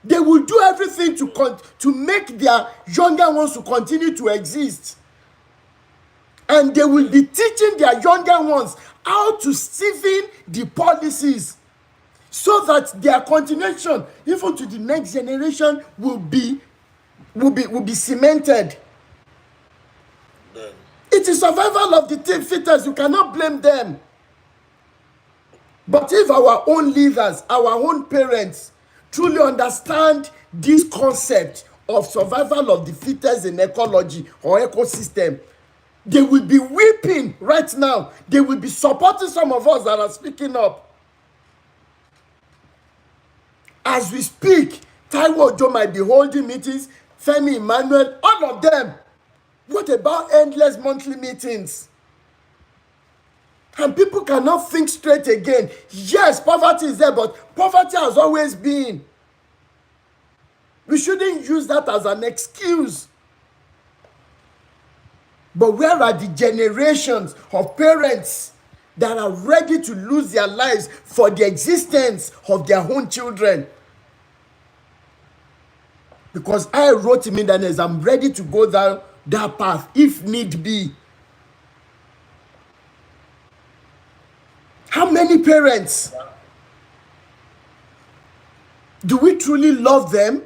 They will do everything to make their younger ones to continue to exist. And they will be teaching their younger ones how to sieve the policies so that their continuation, even to the next generation, will be cemented. It is survival of the fittest. You cannot blame them. But if our own leaders, our own parents, truly understand this concept of survival of the fittest in ecology or ecosystem, they will be weeping right now. They will be supporting some of us that are speaking up. As we speak, Taiwo Ojo might be holding meetings, Femi Emmanuel, all of them. What about endless monthly meetings? And people cannot think straight again. Yes, poverty is there, but poverty has always been. We shouldn't use that as an excuse. But where are the generations of parents that are ready to lose their lives for the existence of their own children? Because I wrote him in the news, I'm ready to go down that path if need be. How many parents do we truly love them?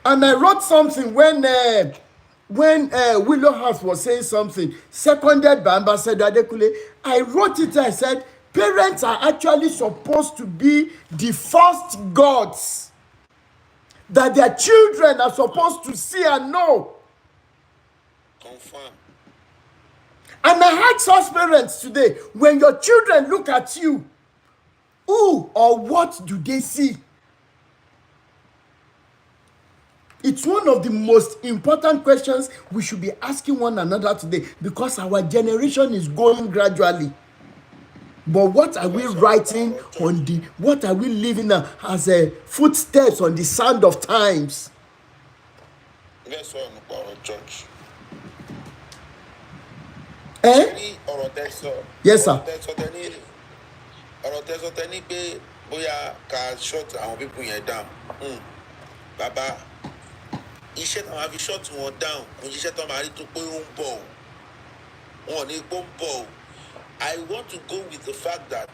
And I wrote something when Willow House was saying something, seconded by Ambassador Adekule. I wrote it, I said, parents are actually supposed to be the first gods that their children are supposed to see and know. Confirm. And I ask us parents today, when your children look at you, who or what do they see? It's one of the most important questions we should be asking one another today, because our generation is going gradually. But what are we writing on what are we leaving as a footsteps on the sand of times? Let's talk about church. Yes, sir. Ọ̀rọ̀ tẹ́sọ̀ tẹ́ni pé bóyá ká short àwọn people yẹn down. Bàbá, iṣẹ́ táwọn àfi short wọn down, kò ní iṣẹ́ tó máa rí tó pé ó ń bọ̀. Wọn ò ní pé ó ń bọ̀. I want to go with the fact that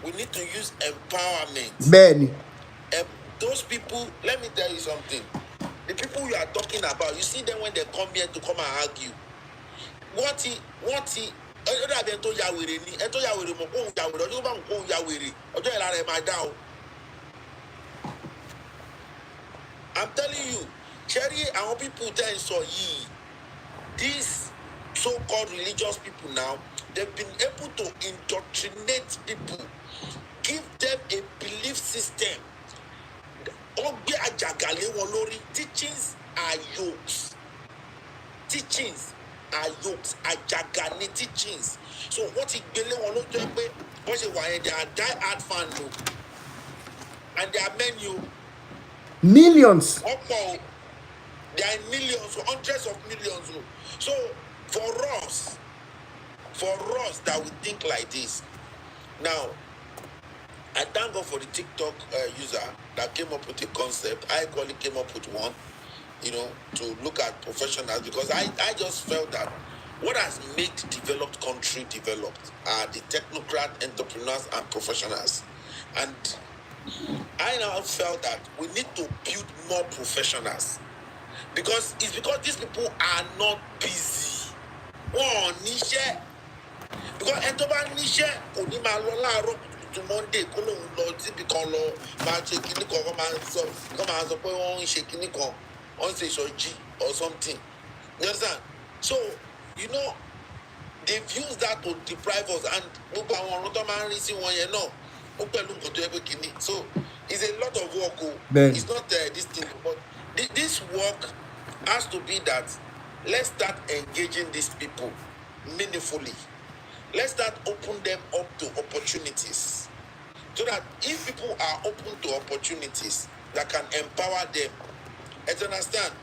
we need to use empowerment. Benny. Those people, let me tell you something. The people you are talking about, you see them when they come here to come and argue. What he ọjọ́ àbẹ̀ tó ya wèrè ni ẹ tó ya wèrè mọ̀ kó ń ya wèrè ọjọ́ tó bá ń kó ń ya wèrè ọjọ́ ìlara ẹ̀ máa dá o. I'm telling you, Cherry, àwọn people tẹ́ ń sọ yìí, these so-called religious people now, they've been able to indoctrinate people, give them a belief system. Wọ́n gbé àjàgà lé wọn lórí. Teachings are yokes. Teachings. are yokes, ajagani teachings. So what he gbélé wọn ló jẹ́ pé bó ṣe wà yẹn, they are die-hard fans o, and their menu Millions. ọ̀pọ̀ o, they are in millions, hundreds of millions o. So for us that we think like this, now I thank God for the TikTok user that came up with a concept. I equally came up with one, you know, to look at professionals, because I just felt that what has made developed country developed are the technocrat, entrepreneurs, and professionals. And I now felt that we need to build more professionals, because it's because these people are not busy. One niche, because entoba niche oni ma lọ láàárọ̀ to Monday kó lóun lọ síbi kan lọ máa ṣe kíní kan kó máa sọ pé wọ́n ń ṣe kíní kan, wọ́n ń ṣe ìṣọ́jí or something. You understand? So, you know, they've used that to deprive us, and gbogbo àwọn ọ̀run tó máa ń rí sí wọn yẹn náà ó pẹ̀lú nǹkan tó yẹ pé kíní. So it's a lot of work o. It's not this thing, but this work has to be that let's start engaging these people meaningfully. Let's start open them up to opportunities, so that if people are open to opportunities that can empower them, you understand,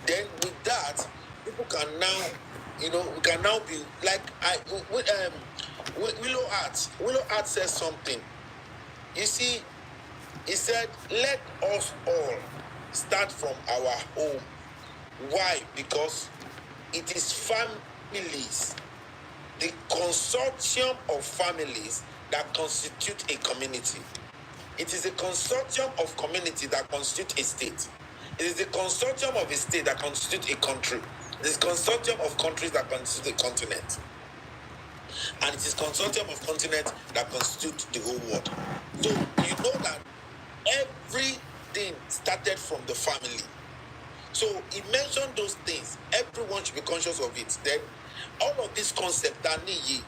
then with that people can now, you know, we can now be like Willow Art says something. You see, he said, let us all start from our home. Why? Because it is families, the consortium of families that constitute a community. It is a consortium of community that constitute a state. It is the consortium of a state that constitute a country. It is consortium of countries that constitute a continent. And it is consortium of continents that constitute the whole world. So you know that everything started from the family. So he mentioned those things. Everyone should be conscious of it. Then all of these concepts that need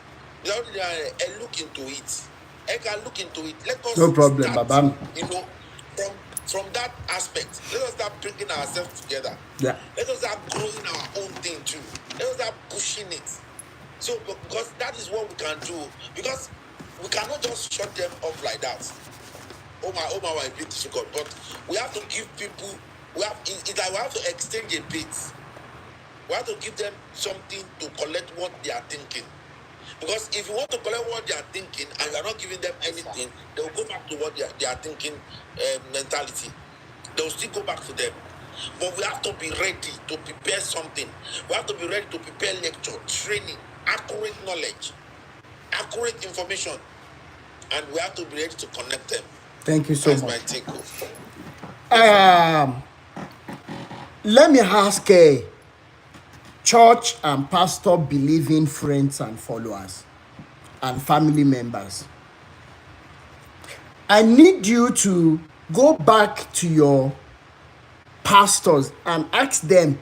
look into it. I can look into it. Let us No problem, start, Babam. you know, from that aspect. Let us start bringing ourselves together. Yeah. Let us start growing our own thing too. Let us start pushing it. So because that is what we can do. Because we cannot just shut them up like that. Oh my, bit difficult. But we have to give people. It's like we have to exchange a bit. We have to give them something to collect what they are thinking. Because if you want to collect what they are thinking and you are not giving them anything, they will go back to what they are thinking mentality. They will still go back to them. But we have to be ready to prepare something. We have to be ready to prepare lecture, training, accurate knowledge, accurate information, and we have to be ready to connect them. Thank you so That's much. my take off. Let me ask church and pastor believing friends and followers and family members. I need you to go back to your pastors and ask them,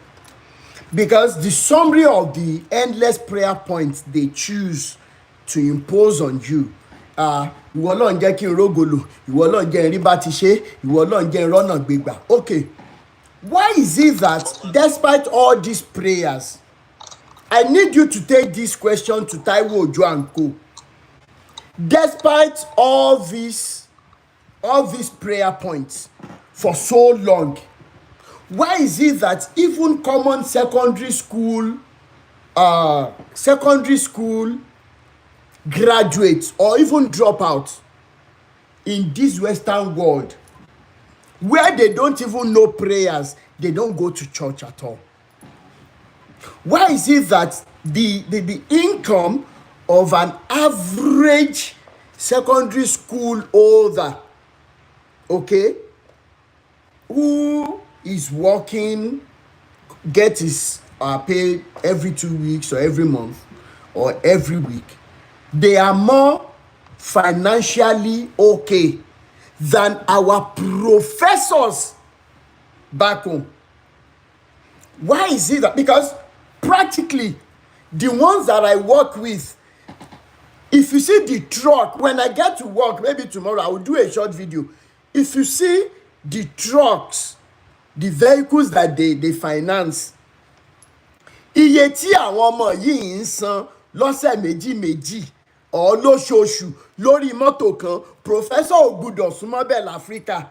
because the summary of the endless prayer points they choose to impose on you, ìwọ Ọlọ́run jẹ́ kí n rógolo, ìwọ Ọlọ́run jẹ́ n rí bá ti ṣe, ìwọ Ọlọ́run jẹ́ n rọ́nà gbégbà. Okay, why is it that despite all these prayers, I need you to take this question to Taiwo Ojo and Co. Despite all these prayer points for so long, why is it that even common secondary school graduates or even dropouts in this Western world, where they don't even know prayers, they don't go to church at all? Why is it that the income of an average secondary school holder, okay, who is working, get his pay every 2 weeks or every month or every week, they are more financially okay than our professors back home? Why is it that? Because practically the ones that I work with, if you see the truck, when I get to work, maybe tomorrow I will do a short video. If you see the trucks, the vehicles that they finance, iye tí àwọn ọmọ yìí ń san lọ́sẹ̀ méjì méjì ọ̀ lóṣooṣù lórí mọ́tò kan professor ò gbúdọ̀ súnmọ́ bẹ́ẹ̀ láfíríkà.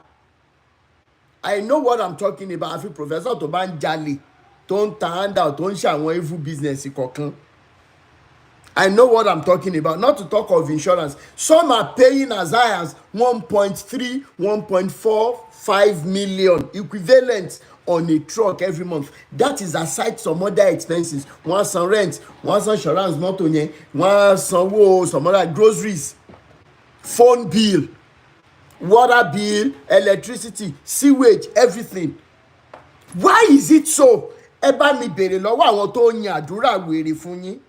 I know what I'm talking about. àfi professor tó bá ń jalè tó ń ta handout tó ń ṣe àwọn evil business kọ̀ọ̀kan. I know what I'm talking about. Not to talk of insurance. Some are paying as high as 1.3, 1.45 million equivalent on a truck every month. That is aside some other expenses. Wọ́n san rent, wọ́n san insurance mọ́tò yẹn, wọ́n sanwó some other groceries, phone bill, water bill, electricity, sewage, everything. Why is it so? Ẹ bá mi bèrè lọ́wọ́ àwọn tó ń yan àdúrà wèrè fún yín.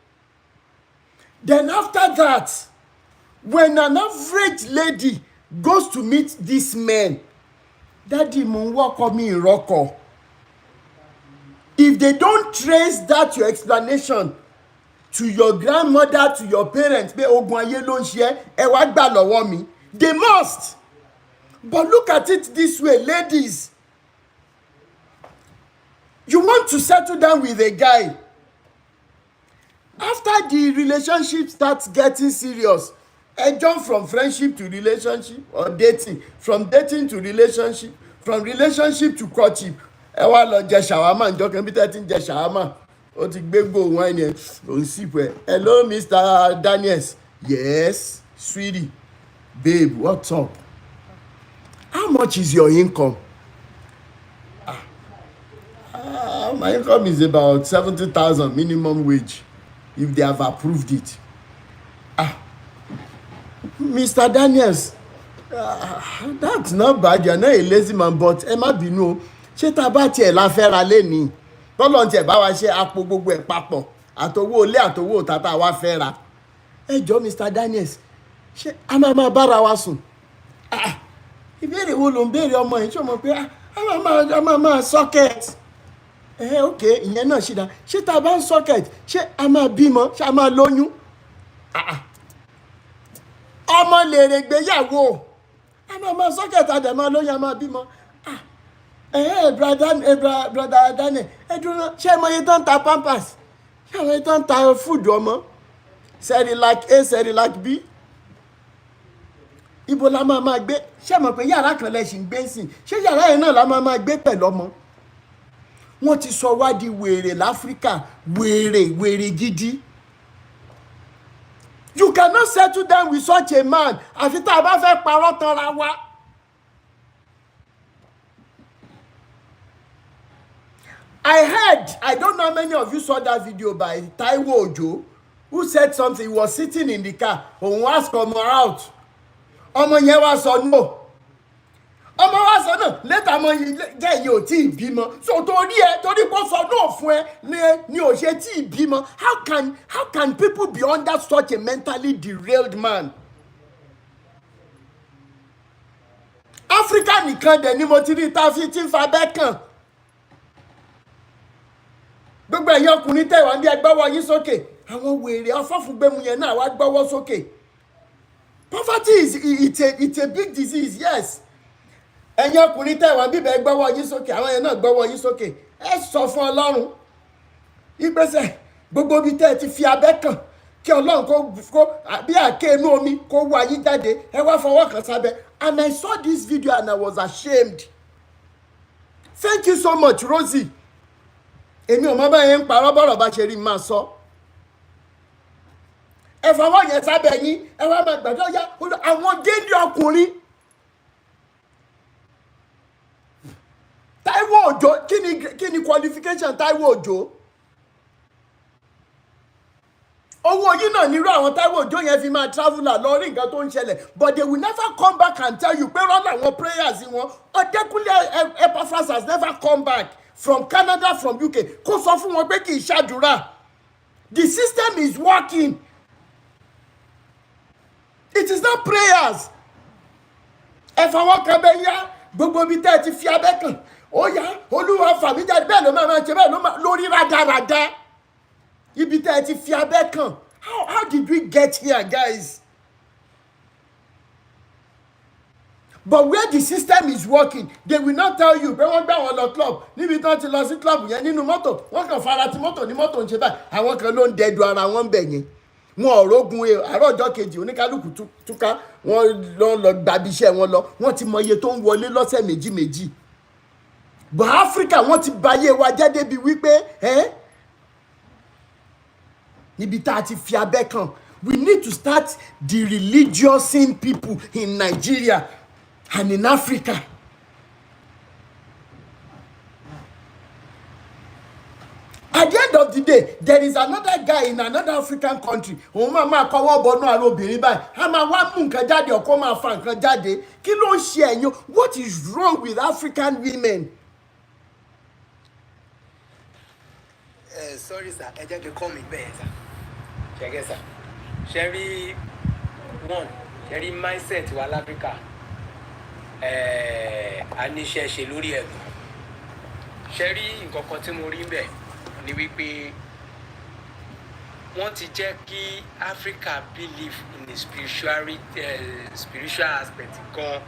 Then after that, when an average lady goes to meet this man, daddy mo ń wọ́kọ mi ìrọ́kọ. If they don't trace that your explanation to your grandmother, to your parents, pé ogun ayé ló ń ṣe ẹ wá gbà lọ́wọ́ mi, they must. But look at it this way, ladies. You want to settle down with a guy. After the relationship starts getting serious, jump from friendship to relationship or dating, from dating to relationship, from relationship to courtship. Ẹ wá lọ jẹ ṣàwámà ǹjọ́ kan bí tẹ́tí ń jẹ ṣàwámà ó ti gbé gbó wọn ẹni òun sì pẹ́. Hello Mr. Daniels. Yes sweetie babe what's up? How much is your income? My income is about 70,000 minimum wage if they have approved it. Mr. Daniels, that's not bad. You're not a lazy man, but ẹ má bínú o. Ṣé tá a bá tiẹ̀ la fẹ́ ra lénìí? Tọ́lọ́ tiẹ̀ bá wa ṣe àpò gbogbo ẹ̀ papọ̀. Àtowó ilé àtowó tata wa fẹ́ ra. Ẹ jọ̀ọ́ Mr. Daniels, ṣé a máa bára wa sùn? Ìbéèrè wo ló ń béèrè ọmọ yìí? Ṣé o mọ̀ pé a máa socket? Ok, ìyẹn náà ṣì dá. Ṣé tá a bá ń socket, ṣé a máa bímọ? Ṣé a máa lóyún? Ọmọ lèrè gbéyàwó. A máa socket àdè máa lóyún, a máa bímọ. Brother Daniel, ẹ dúró, ṣé mo yẹ tán ta pampers? Ṣé mo yẹ tán ta food ọmọ? Cerelac A, Cerelac B. Ibo la máa gbé? Ṣé mọ̀ pé yàrá kan lẹ ṣì ń gbé sìn? Ṣé yàrá yẹn náà la máa gbé pẹ̀lú ọmọ? Wọ́n ti sọ wá di wèrè láfíríkà, wèrè gidi. You cannot settle down with such a man. Àfi tá a bá fẹ́ parọ́ tanra wa. I heard, I don't know how many of you saw that video by Taiwo Ojo, who said something. He was sitting in the car. Òun ask ọmọ out. Ọmọ yẹn wá sọ no. Ọmọ wa sọ náà later ọmọ jẹ́ yìí ò tí ì bímọ. So torí kó sọ náà fún ẹ ni ò ṣe tí ì bímọ. How can people be under such a mentally derailed man? Africa nìkan dẹ̀ ni mo ti rí ta fi tí ń fa bẹ́ẹ̀ kàn. Gbogbo ẹ̀yin ọkùnrin tẹ̀wá bí ẹ gbọ́wọ́ yín sókè. Àwọn wèrè afọ́fúngbẹ́mu yẹn náà wá gbọ́wọ́ sókè. Poverty it's a big disease, yes. Ẹ̀yin ọkùnrin tẹ̀wá bí ẹ gbọ́wọ́ yín sókè. Àwọn yẹn náà gbọ́wọ́ yín sókè. Ẹ sọ fún Ọlọ́run. Ìgbésẹ̀ gbogbo ibi tẹ́ ẹ ti fi abẹ́ kàn kí Ọlọ́run kó bí àké inú omi kó wá yín jáde. Ẹ wá fọwọ́ kan sábẹ́. And I saw this video and I was ashamed. Thank you so much, Rosie. Èmi ò mọ̀ báyẹn ń parọ́ bọ́rọ̀ bá ṣe rí máa sọ. Ẹ fọwọ́ yẹn sábẹ́ yín, ẹ wá máa gbàdúrà yá àwọn géńdé ọkùnrin. Taiwo Ojo, kí ni qualification Taiwo Ojo? Owó yín náà nírú àwọn Taiwo Ojo yẹn fi máa travel lọ rí nǹkan tó ń ṣẹlẹ̀, but they will never come back and tell you pé run àwọn prayers wọn. Ọ̀dẹ́kúnlé Epaphras has never come back from Canada, from UK. Kó sọ fún wọn pé kì í ṣàdúrà. The system is working. It is not prayers. Ẹ fọwọ́ kan bẹ́ yá gbogbo ibi tẹ́ ẹ ti fi abẹ́ kàn. Ó yá Olúwa fà mí jáde bẹ́ẹ̀ ló máa ṣe bẹ́ẹ̀ ló máa lórí rádaràda. Ibi tẹ́ ẹ ti fi abẹ́ kàn. How did we get here, guys? but where the system is working they will not tell you pé wọ́n gbé àwọn lọ club níbi tí wọ́n ti lọ sí club yẹn nínú mọ́tò wọ́n kàn fara ti mọ́tò ní mọ́tò ń ṣe báyìí àwọn kan ló ń dẹdu ara wọn bẹ̀ yẹn wọn ò rógun àárọ̀ ọjọ́ kejì oníkálukú túká wọ́n lọ gbàbí iṣẹ́ wọn lọ wọ́n ti mọ iye tó ń wọlé lọ́sẹ̀ méjì but Africa wọ́n ti bayé wa jẹ́ débi wípé níbi tá a ti fi abẹ́ kan we need to start the religiousing people in Nigeria and in Africa. At the end of the day, there is another guy in another African country. Òun máa kọ́wọ́ bọnú ara obìnrin báyìí. A máa wá mú nǹkan jáde ọkọ máa fa nǹkan jáde. Kí ló ń ṣe ẹ̀yin? What is wrong with African women? Sorry sir, ẹ jẹ́ kí n kọ́ mi bẹ́ẹ̀ sir. Ṣẹ́gẹ́ sir. Ṣẹ́rí one, ṣẹ́rí mindset wa l'Áfíríkà. A ní iṣẹ́ ṣe lórí ẹ̀gbọ́n. Ṣẹ́rí nǹkan kan tí mo rí bẹ́ẹ̀ ni wípé wọ́n ti jẹ́ kí Africa believe in the spiritual aspect gan.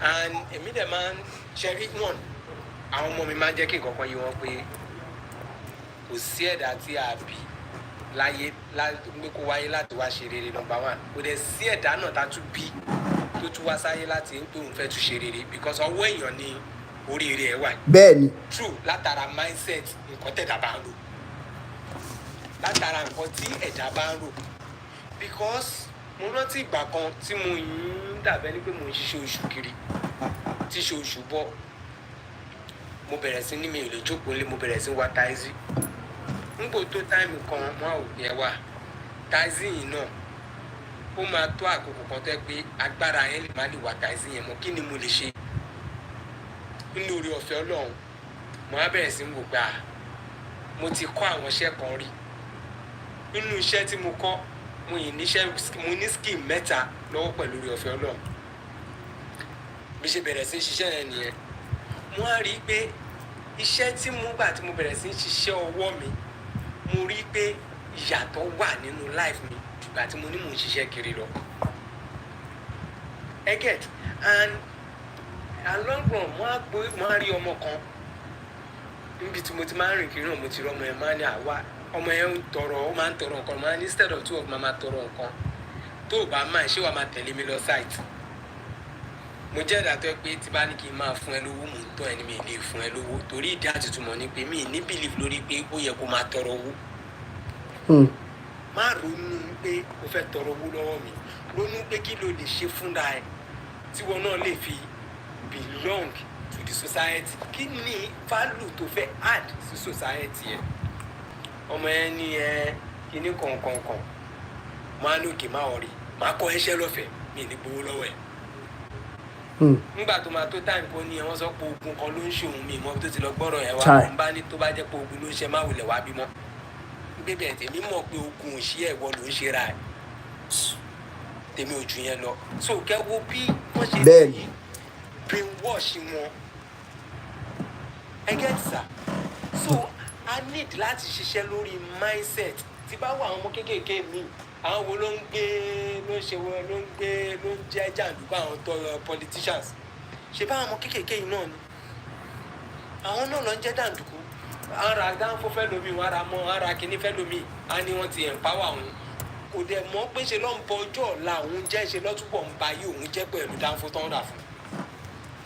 And èmi dẹ̀ máa ń ṣẹ́rí one, àwọn ọmọ mi máa ń jẹ́ kí nǹkan kan yé wọn pé kò sí ẹ̀dá tí a bí láyé pé kó wáyé láti wá ṣe rere number one kò dẹ̀ sí ẹ̀dá náà tá a tún bí tó tún wá sáyé láti ń pé òun fẹ́ tún ṣe rere because ọwọ́ èèyàn ni oríire ẹ̀ wà. Bẹ́ẹ̀ni. True látara mindset nǹkan tẹ̀dá bá ń lò látara nǹkan tí ẹ̀dá bá ń lò because mo rántí ìgbà kan tí mo ń dàbẹ́ ní pé mo ń ṣiṣẹ́ oṣù kiri tí ṣe oṣù bọ́ mo bẹ̀rẹ̀ sí ní mi ò lè jókòó lé mo bẹ̀rẹ̀ sí wá táìsì nígbò tó táìmù kan wọn ò yẹ wá táìsì yìí náà ó máa tó àkókò kan tó yẹ pé agbára yẹn lè má lè wá táìsì yẹn mọ́ kí ni mo lè ṣe nínú oore ọ̀fẹ́ Ọlọ́run mo á bẹ̀rẹ̀ sí ń wò pé mo ti kọ́ àwọn iṣẹ́ kan rí nínú iṣẹ́ tí mo kọ́ mo ní skill 3 lọ́wọ́ pẹ̀lú oore ọ̀fẹ́ Ọlọ́run bí ṣe bẹ̀rẹ̀ sí ṣiṣẹ́ yẹn nìyẹn mo á rí i pé iṣẹ́ tí mo gbà tí mo bẹ̀rẹ̀ sí ṣiṣẹ́ ọwọ́ mi mo rí i pé ìyàtọ̀ wà nínú life mi jùgbà tí mo ní mò ń ṣiṣẹ́ kiri lọ. I get and along run mo á rí ọmọ kan níbi tí mo ti máa ń rìn kiri náà mo ti rí ọmọ yẹn máa ní àwa ọmọ yẹn ó máa ń tọrọ nǹkan máa ní instead of 2 of máa tọrọ nǹkan tó o bá máa ṣé wàá máa tẹ̀lé mi lọ site mo jẹ́ ìdàtọ̀ pé tí bá ní kí n máa fún ẹ lówó mò ń tọ́ ẹni mi lè fún ẹ lówó torí ìdí àtìtúmọ̀ ni pé mi ní believe lórí pé ó yẹ kó máa tọrọ owó. má ronú pé o fẹ́ tọrọ owó lọ́wọ́ mi ronú pé kí ló lè ṣe fúnra ẹ tí wọn náà lè fi belong to the society kí ni value tó fẹ́ add sí society yẹn. ọmọ yẹn ní kíní kọ̀ọ̀kan máa ní òkè máa ọ̀rẹ́ máa kọ́ ẹṣẹ́ lọ́fẹ̀ẹ́ mi ní gbowó lọ́wọ́ ẹ̀. nígbà tó máa tó táìmù kó ní wọ́n sọ pé ogun kan ló ń ṣe òun mi mọ́ tó ti lọ gbọ́rọ̀ yẹn wá ń bá ní tó bá jẹ́ pé ogun ló ń ṣe má wulẹ̀ wá bímọ. bébẹ̀ tèmi mọ̀ pé ogun òṣì ẹ̀wọ̀ ló ń ṣe ra ẹ̀ tèmi ò jù yẹn lọ. so kẹ́wọ́ bí wọ́n ṣe fi brainwash wọn ẹ get sir. so I need láti ṣiṣẹ́ lórí mindset tí bá wà àwọn ọmọ kéékèèké mi àwọn wo ló ń jẹ́ jàǹdùkú àwọn tó politicians ṣe bá àwọn ọmọ kéékèèké yìí náà ni àwọn náà ló ń jẹ́ jàǹdùkú ara dáńfó fẹ́ lómi wọn ara mọ́ ara kìíní fẹ́ lómi á ní wọ́n ti empower òun kò dẹ̀ mọ̀ pé ṣe ló ń bọ ọjọ́ ọ̀la òun jẹ́ ṣe lọ́túbọ̀ ń ba yí òun jẹ́ pẹ̀lú dáńfó tó ń rà fún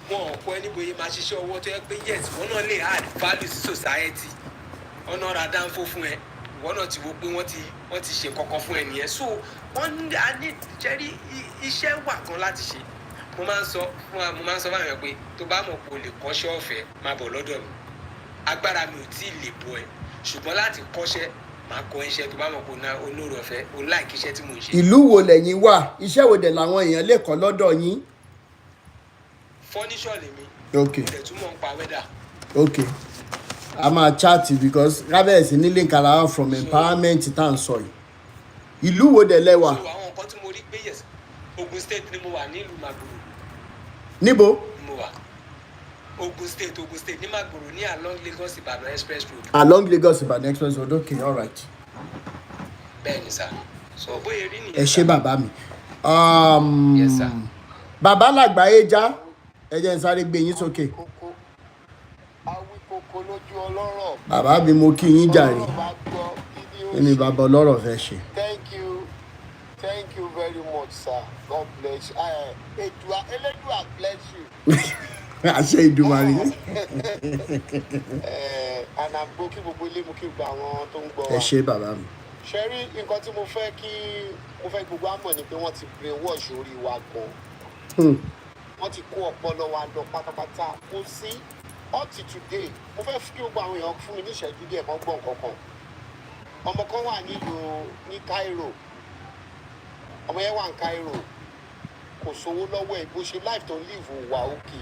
wọn ò kọ́ ẹni bóyá máa ṣiṣẹ́ ọwọ́ tó yẹ pé yes wọn náà lè add value sí society ọ̀nà ra dáńfó fún ẹ ìwọ náà ti wo pé wọ́n ti ṣe kankan fún ẹ nìyẹn so wọ́n á ní jẹ́rí iṣẹ́ wà kan láti ṣe mo máa ń sọ fún àwọn pé tó bá mọ̀ pé o lè kọ́ṣẹ́ ọ̀fẹ́ máa bọ̀ lọ́dọ̀ mi agbára mi ò tí ì lè bọ̀ ẹ́ ṣùgbọ́n láti kọ́ṣẹ́ máa kọ́ iṣẹ́ tó bá mọ̀ pé olóore ọ̀fẹ́ o láìkí iṣẹ́ tí mò ń ṣe. ìlú wo lẹ́yìn wà iṣẹ́ wo dẹ̀ làwọn èèyàn lè kọ́ lọ́dọ̀ yín. fọ́níṣọ̀ lèmi okay mo dẹ̀ tún mọ̀ ń pa wẹ́dà. okay a máa chat because kábẹ́ẹ̀sì nílé nkàrà from empowerment tá à ń sọ yìí ìlú wo dẹ̀ lẹ́wà. so àwọn nǹkan tí mo rí pé yes Ogun State ni mo wà nílùú Magboro. níbo. mo wà Ogun State ní Magboro ní along Lagos Ibadan express road. along Lagos Ibadan express road okay all right. bẹ́ẹ̀ni sá so bóyá rí nìyẹn. ẹ ṣé bàbá mi. yes sir. bàbá làgbáyé já ẹ jẹ́ n sáré gbé yín sókè. Awíkoko lójú ọlọ́rọ̀. Bàbá mi mo kí yín jàre. Ọlọ́rọ̀ bá gbọ́ kí ni ó Kí ni ṣe. bàbá ọlọ́rọ̀ fẹ́ ṣe? Thank you very much, sir. God bless you. Elédùà bless you. Àṣẹ Ìdùmarè. And I'm kí gbogbo ilé mo kí gba àwọn tó ń gbọ́ wa. Ẹ ṣé bàbá mi. Ṣé rí nǹkan tí mo fẹ́ gbogbo àmọ̀ ni pé wọ́n ti brainwash orí wa gan. Wọ́n ti kó ọpọlọ wa lọ pátápátá. Kò sí up to today. Mo fẹ́ kí gbogbo àwọn èèyàn fún mi ní ìṣẹ́jú díẹ̀ kan gbọ́ nǹkan kan. Ọmọ kan wà ní Cairo. Ọmọ yẹn wà ní Cairo. Kò sówó lọ́wọ́ ẹ̀ bó ṣe life tó ń live wà òkè.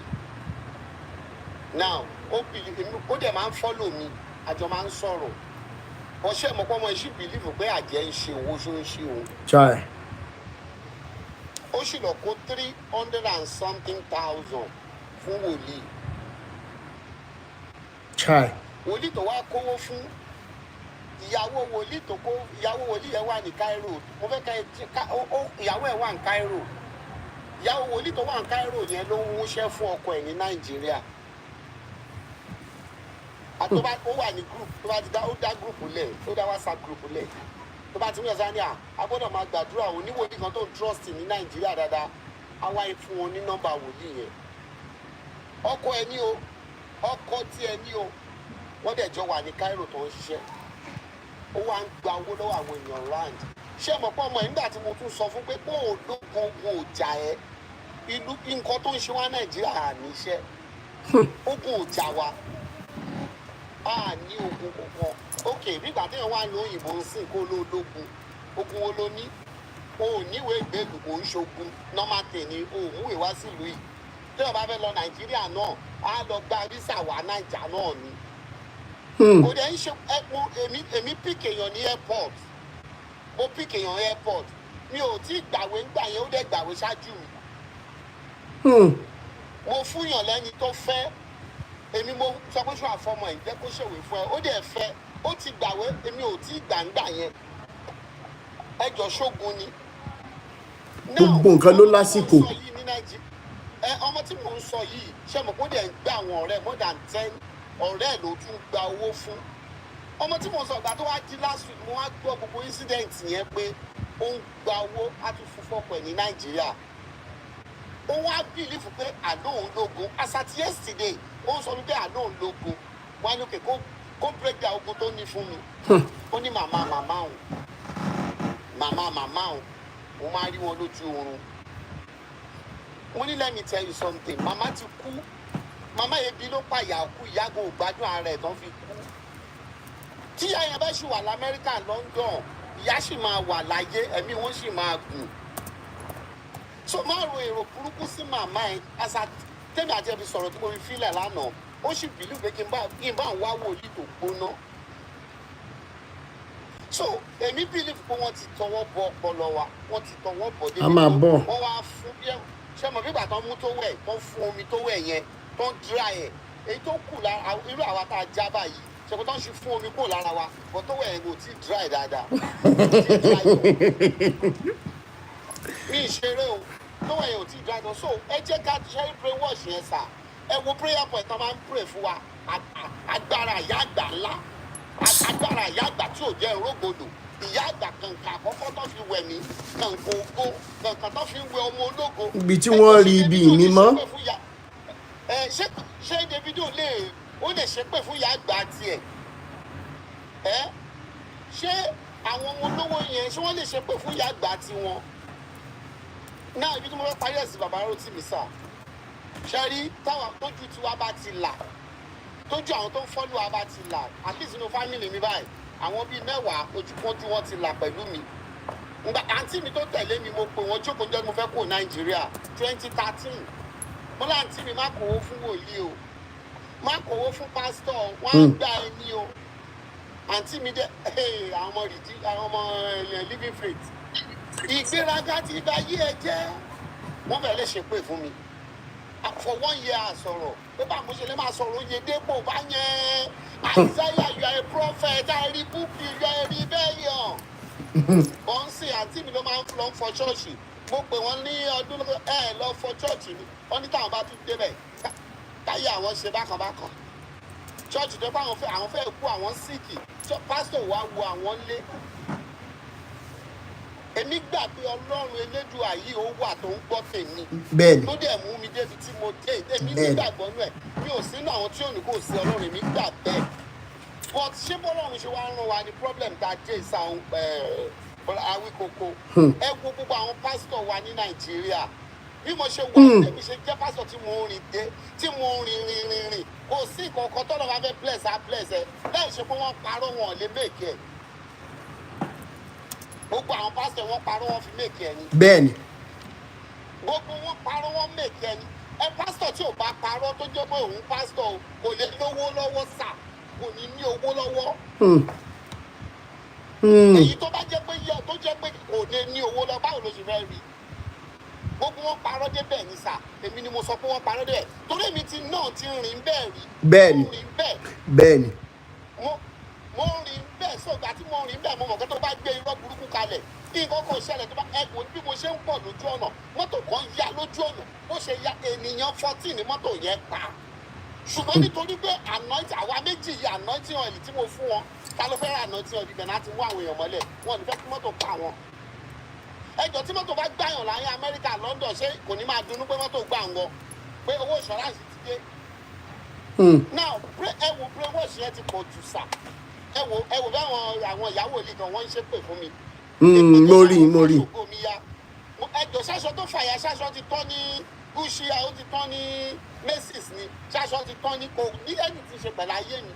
Now ó dẹ̀ máa ń follow mi àjọ máa ń sọ̀rọ̀. Ọṣẹ́ mọ̀ pé ọmọ yìí believe pé àjẹ́ ń ṣe owó ṣó ń ṣe o. Chai. Ó sì lọ kó 300 and something thousand fún wòlíì. Chai. Wòlíì tó wá kówó fún ìyàwó wòlíì yẹn wà ní Cairo. Mo fẹ́ ìyàwó ẹ̀ wà ní Cairo. Ìyàwó wòlíì tó wà ní Cairo yẹn ló ń wúṣẹ́ fún ọkọ ẹ̀ ní Nàìjíríà. Ó wà ní group tó bá ti dá group lẹ̀ ó dá WhatsApp group lẹ̀ tó bá ti mú ẹ̀sán ní a gbọ́dọ̀ máa gbàdúrà oníwòlíì kan tó ń trust ní Nàìjíríà dáadáa á wáyé fún wọn ní nọ́mbà wòlíì yẹn. Ọkọ ẹ ní o ọkọ tí ẹ ní o wọ́n dẹ̀ jọ wà ní Cairo tó ń ṣiṣẹ́ ó wá ń gba owó lọ́wọ́ àwọn èèyàn rand. Ṣé mọ̀ pé ọmọ ẹ̀ nígbà tí mo tún sọ fún pé kó o lógun ogun ọjà ẹ nǹkan tó ń ṣe wá Nàìjíríà àníṣẹ́ ogun ọjà wa a ní ogun kankan. Ok nígbà téèyàn wà ní òyìnbó ń sìn kó ló lógun ogun wo ló ní o ò níwèé ìgbélú kò ń ṣogun normal thing ni o ò múwèé wá sílùú yìí téèyàn bá fẹ́ lọ Nàìjíríà náà á lọ gba visa wá Nàìjà náà ni. Kò dẹ̀ ń ṣe èmi pick èèyàn ní airport mo pick èèyàn airport mi ò tí gbàwé ńgbà yẹn ó dẹ̀ gbàwé ṣáájú mi. Mo fúnyàn lẹ́ni tó fẹ́ èmi mo sọ pé ṣọ́ àfọmọ ẹ̀ jẹ́ kó ṣèwé fún ẹ ó dẹ̀ fẹ́ ó ti gbàwé èmi ò tí gbàǹgbà yẹn ẹjọ́ ṣógun ni. Gbogbo nǹkan ló lásìkò. Ọmọ tí mò ń sọ yìí ṣé mo kó dẹ̀ ń gbé àwọn ọ̀rẹ́ more than 10 ọ̀rẹ́ ló tún gba owó fún. Ọmọ tí mò ń sọ ìgbà tó wá di last week mo wá gbọ́ gbogbo incident yẹn pé ó ń gba owó á tún fún fọ́pọ̀ ẹ̀ ní Nàìjíríà. Ó wá bìlífù pé àná òun lógun as at yesterday ó sọ wípé àná òun lógun wá ní òkè kó break down ogun tó ní fún mi. Ó ní màmá òun mo máa rí wọn lójú oorun. Mo ní let me tell you something màmá ti kú màmá ebi ló pa ìyá kú ìyáàgò gbádùn ara ẹ̀ tán fi kú. Tí ìyá yẹn bá ṣì wà l'Amẹ́ríkà London ìyá ṣì máa wà láyé ẹ̀mí wọn ṣì máa gùn. So máa ro èrò burúkú sí màmá ẹ̀ àṣà tẹ́mi àti ẹbí sọ̀rọ̀ tí mo fi fílẹ̀ lánàá ó sì bìlú pé kí n bá ń wá wòlíì tó gbóná. So èmi bìlífù pé wọ́n ti tọwọ́ bọ ọpọlọ wa wọ́n ti tọwọ́ bọ débi wọ́n wá fún bí ṣé mo bígbà tán mú tó wẹ̀ tán fún omi tó wẹ̀ yẹn tán dry ẹ̀ èyí tó kù lára irú àwa tá a já báyìí ṣe kó tán ṣe fún omi kúrò lára wa bọ́ tó wẹ̀ yẹn kò tí dry dáadáa mi ìṣeré o tó wẹ̀ yẹn ò tí dry tó so ẹ jẹ́ ká ṣe brainwash yẹn sà ẹ wo prayer point tán máa ń pray fún wa agbára ìyá àgbà ńlá agbára ìyá àgbà tí ò jẹ́ rógbòdò ìyá àgbà kàǹkà àkọ́kọ́ tó fi wẹ̀ mí kàǹkà ògo kàǹkà tó fi ń wẹ ọmọ ológo. Ibi tí wọ́n rí ibi ìmímọ́. Ṣé Davido ó lè ṣépè fún ìyá àgbà tiẹ̀? Ṣé àwọn ọmọ olówó yẹn ṣé wọ́n lè ṣépè fún ìyá àgbà tiwọn? Náà ibi tí mo fẹ́ parí ẹ̀sìn bàbá Rótìmí sà ṣe rí táwọn tójú tiwa bá ti là tójú àwọn tó ń fọ́lù wa bá ti là at least inú fámìlì mi báyìí àwọn bíi 10 ojúkójú wọn ti là pẹ̀lú mi. Ngbà àǹtí mi tó tẹ̀lé mi mo pè wọ́n jókòó jẹ́ mo fẹ́ kó Nàìjíríà 2013 mo láǹtí mi má kówó fún wòlíì o má kówó fún pásítọ̀ wọ́n á gbà ẹni o àǹtí mi dẹ́ àwọn ọmọ living faith ìgbéraga ti bá yí ẹ jẹ́ wọ́n fẹ́ lè ṣépè fún mi for 1 year àsọ̀rọ̀ pé bá mo ṣe lè máa sọ̀rọ̀ oyè dépò bá yẹn Isaiah you are a prophet I rebuke you you are a rebellion. Wọ́n ń sìn àǹtí mi ló máa ń lọ fọ ṣọ́ọ̀ṣì mo pè wọ́n ní ọdún lọ fọ chọ́ọ̀chì ni wọ́n ní táwọn bá tún débẹ̀ káyé àwọn ṣe bákan bákan chọ́ọ̀chì tó pé àwọn fẹ́ kú àwọn síìkì pásítọ̀ wá wo àwọn lé èmi gbà pé ọlọ́run elédùà yìí ó wà tó ń gbọ́ tèmi bẹ́ẹ̀ni tó dẹ̀ mú mi débi tí mo dé èmi nígbàgbọ́ nú ẹ̀ mi ò sínú àwọn tí ò ní kò sí ọlọ́run èmi gbà bẹ́ẹ̀ but ṣé bọ́lọ́run ṣe wá ń ràn wá ní problem tá a dé ìsàwọn Awíkókó ẹ wo gbogbo àwọn pásítọ̀ wa ní Nàìjíríà bí mo ṣe wà tèmi ṣe jẹ́ pásítọ̀ tí mo rìn dé tí mo rìn kò sí nǹkan kan tọ́lọ́ wa fẹ́ bless ẹ láì ṣe pé wọ́n parọ́ wọn ò lè make ẹ̀ gbogbo àwọn pásítọ̀ wọn parọ́ wọn fi make ẹ̀ ni. bẹ́ẹ̀ni. gbogbo wọn parọ́ wọn make ẹ̀ ni ẹ pásítọ̀ tí ò bá parọ́ tó jẹ́ pé òun pásítọ̀ kò lè lówó lọ́wọ́ sà kò ní owó lọ́wọ́. èyí tó bá jẹ́ pé kò lè ní owó lọ báwo ló ṣe fẹ́ rí gbogbo wọn parọ́ débẹ̀ ní sà èmi ni mo sọ pé wọ́n parọ́ débẹ̀ torí èmi ti rìn bẹ́ẹ̀ rí. bẹ́ẹ̀ni bẹ́ẹ̀ni. mo rìn bẹ́ẹ̀ sọ̀gbà tí mo rìn bẹ́ẹ̀ mo mọ̀ kí tó bá gbé irọ́ burúkú kalẹ̀ kí nǹkan kan ṣẹlẹ̀ tó bá ẹ̀wọ̀n bí mo ṣe ń pọ̀ lójú ọ̀nà mọ́tò kan ya lójú ọ̀nà bó ṣe ya ènìyàn 14 ní mọ́tò yẹn pa ṣùgbọ́n nítorí pé àwa méjì yìí anointing oil tí mo fún wọn ta ló fẹ́ ra anointing oil ibẹ̀ náà ti mú àwọn èèyàn mọ́lẹ̀ wọn ò ní fẹ́ kí mọ́tò pa wọn. ẹjọ́ tí mọ́tò bá gbàyàn láyé Amẹ́ríkà London ṣé kò ní máa dunnú pé mọ́tò gbà wọn pé owó ìṣọ́ráǹsì ti dé. now ẹ wo brainwash yẹn ti pọ̀ jù sà ẹ wo bí àwọn ìyàwó ilé kan wọ́n ń ṣépè fún mi. mo rí. ẹjọ́ ṣaṣọ tó fàyà ṣaṣọ ti tán ní Gucci ó ti tán ní Macy's ni ṣaṣọ ti tán ní kò ní ẹni tí ṣe pẹ̀lú ayé mi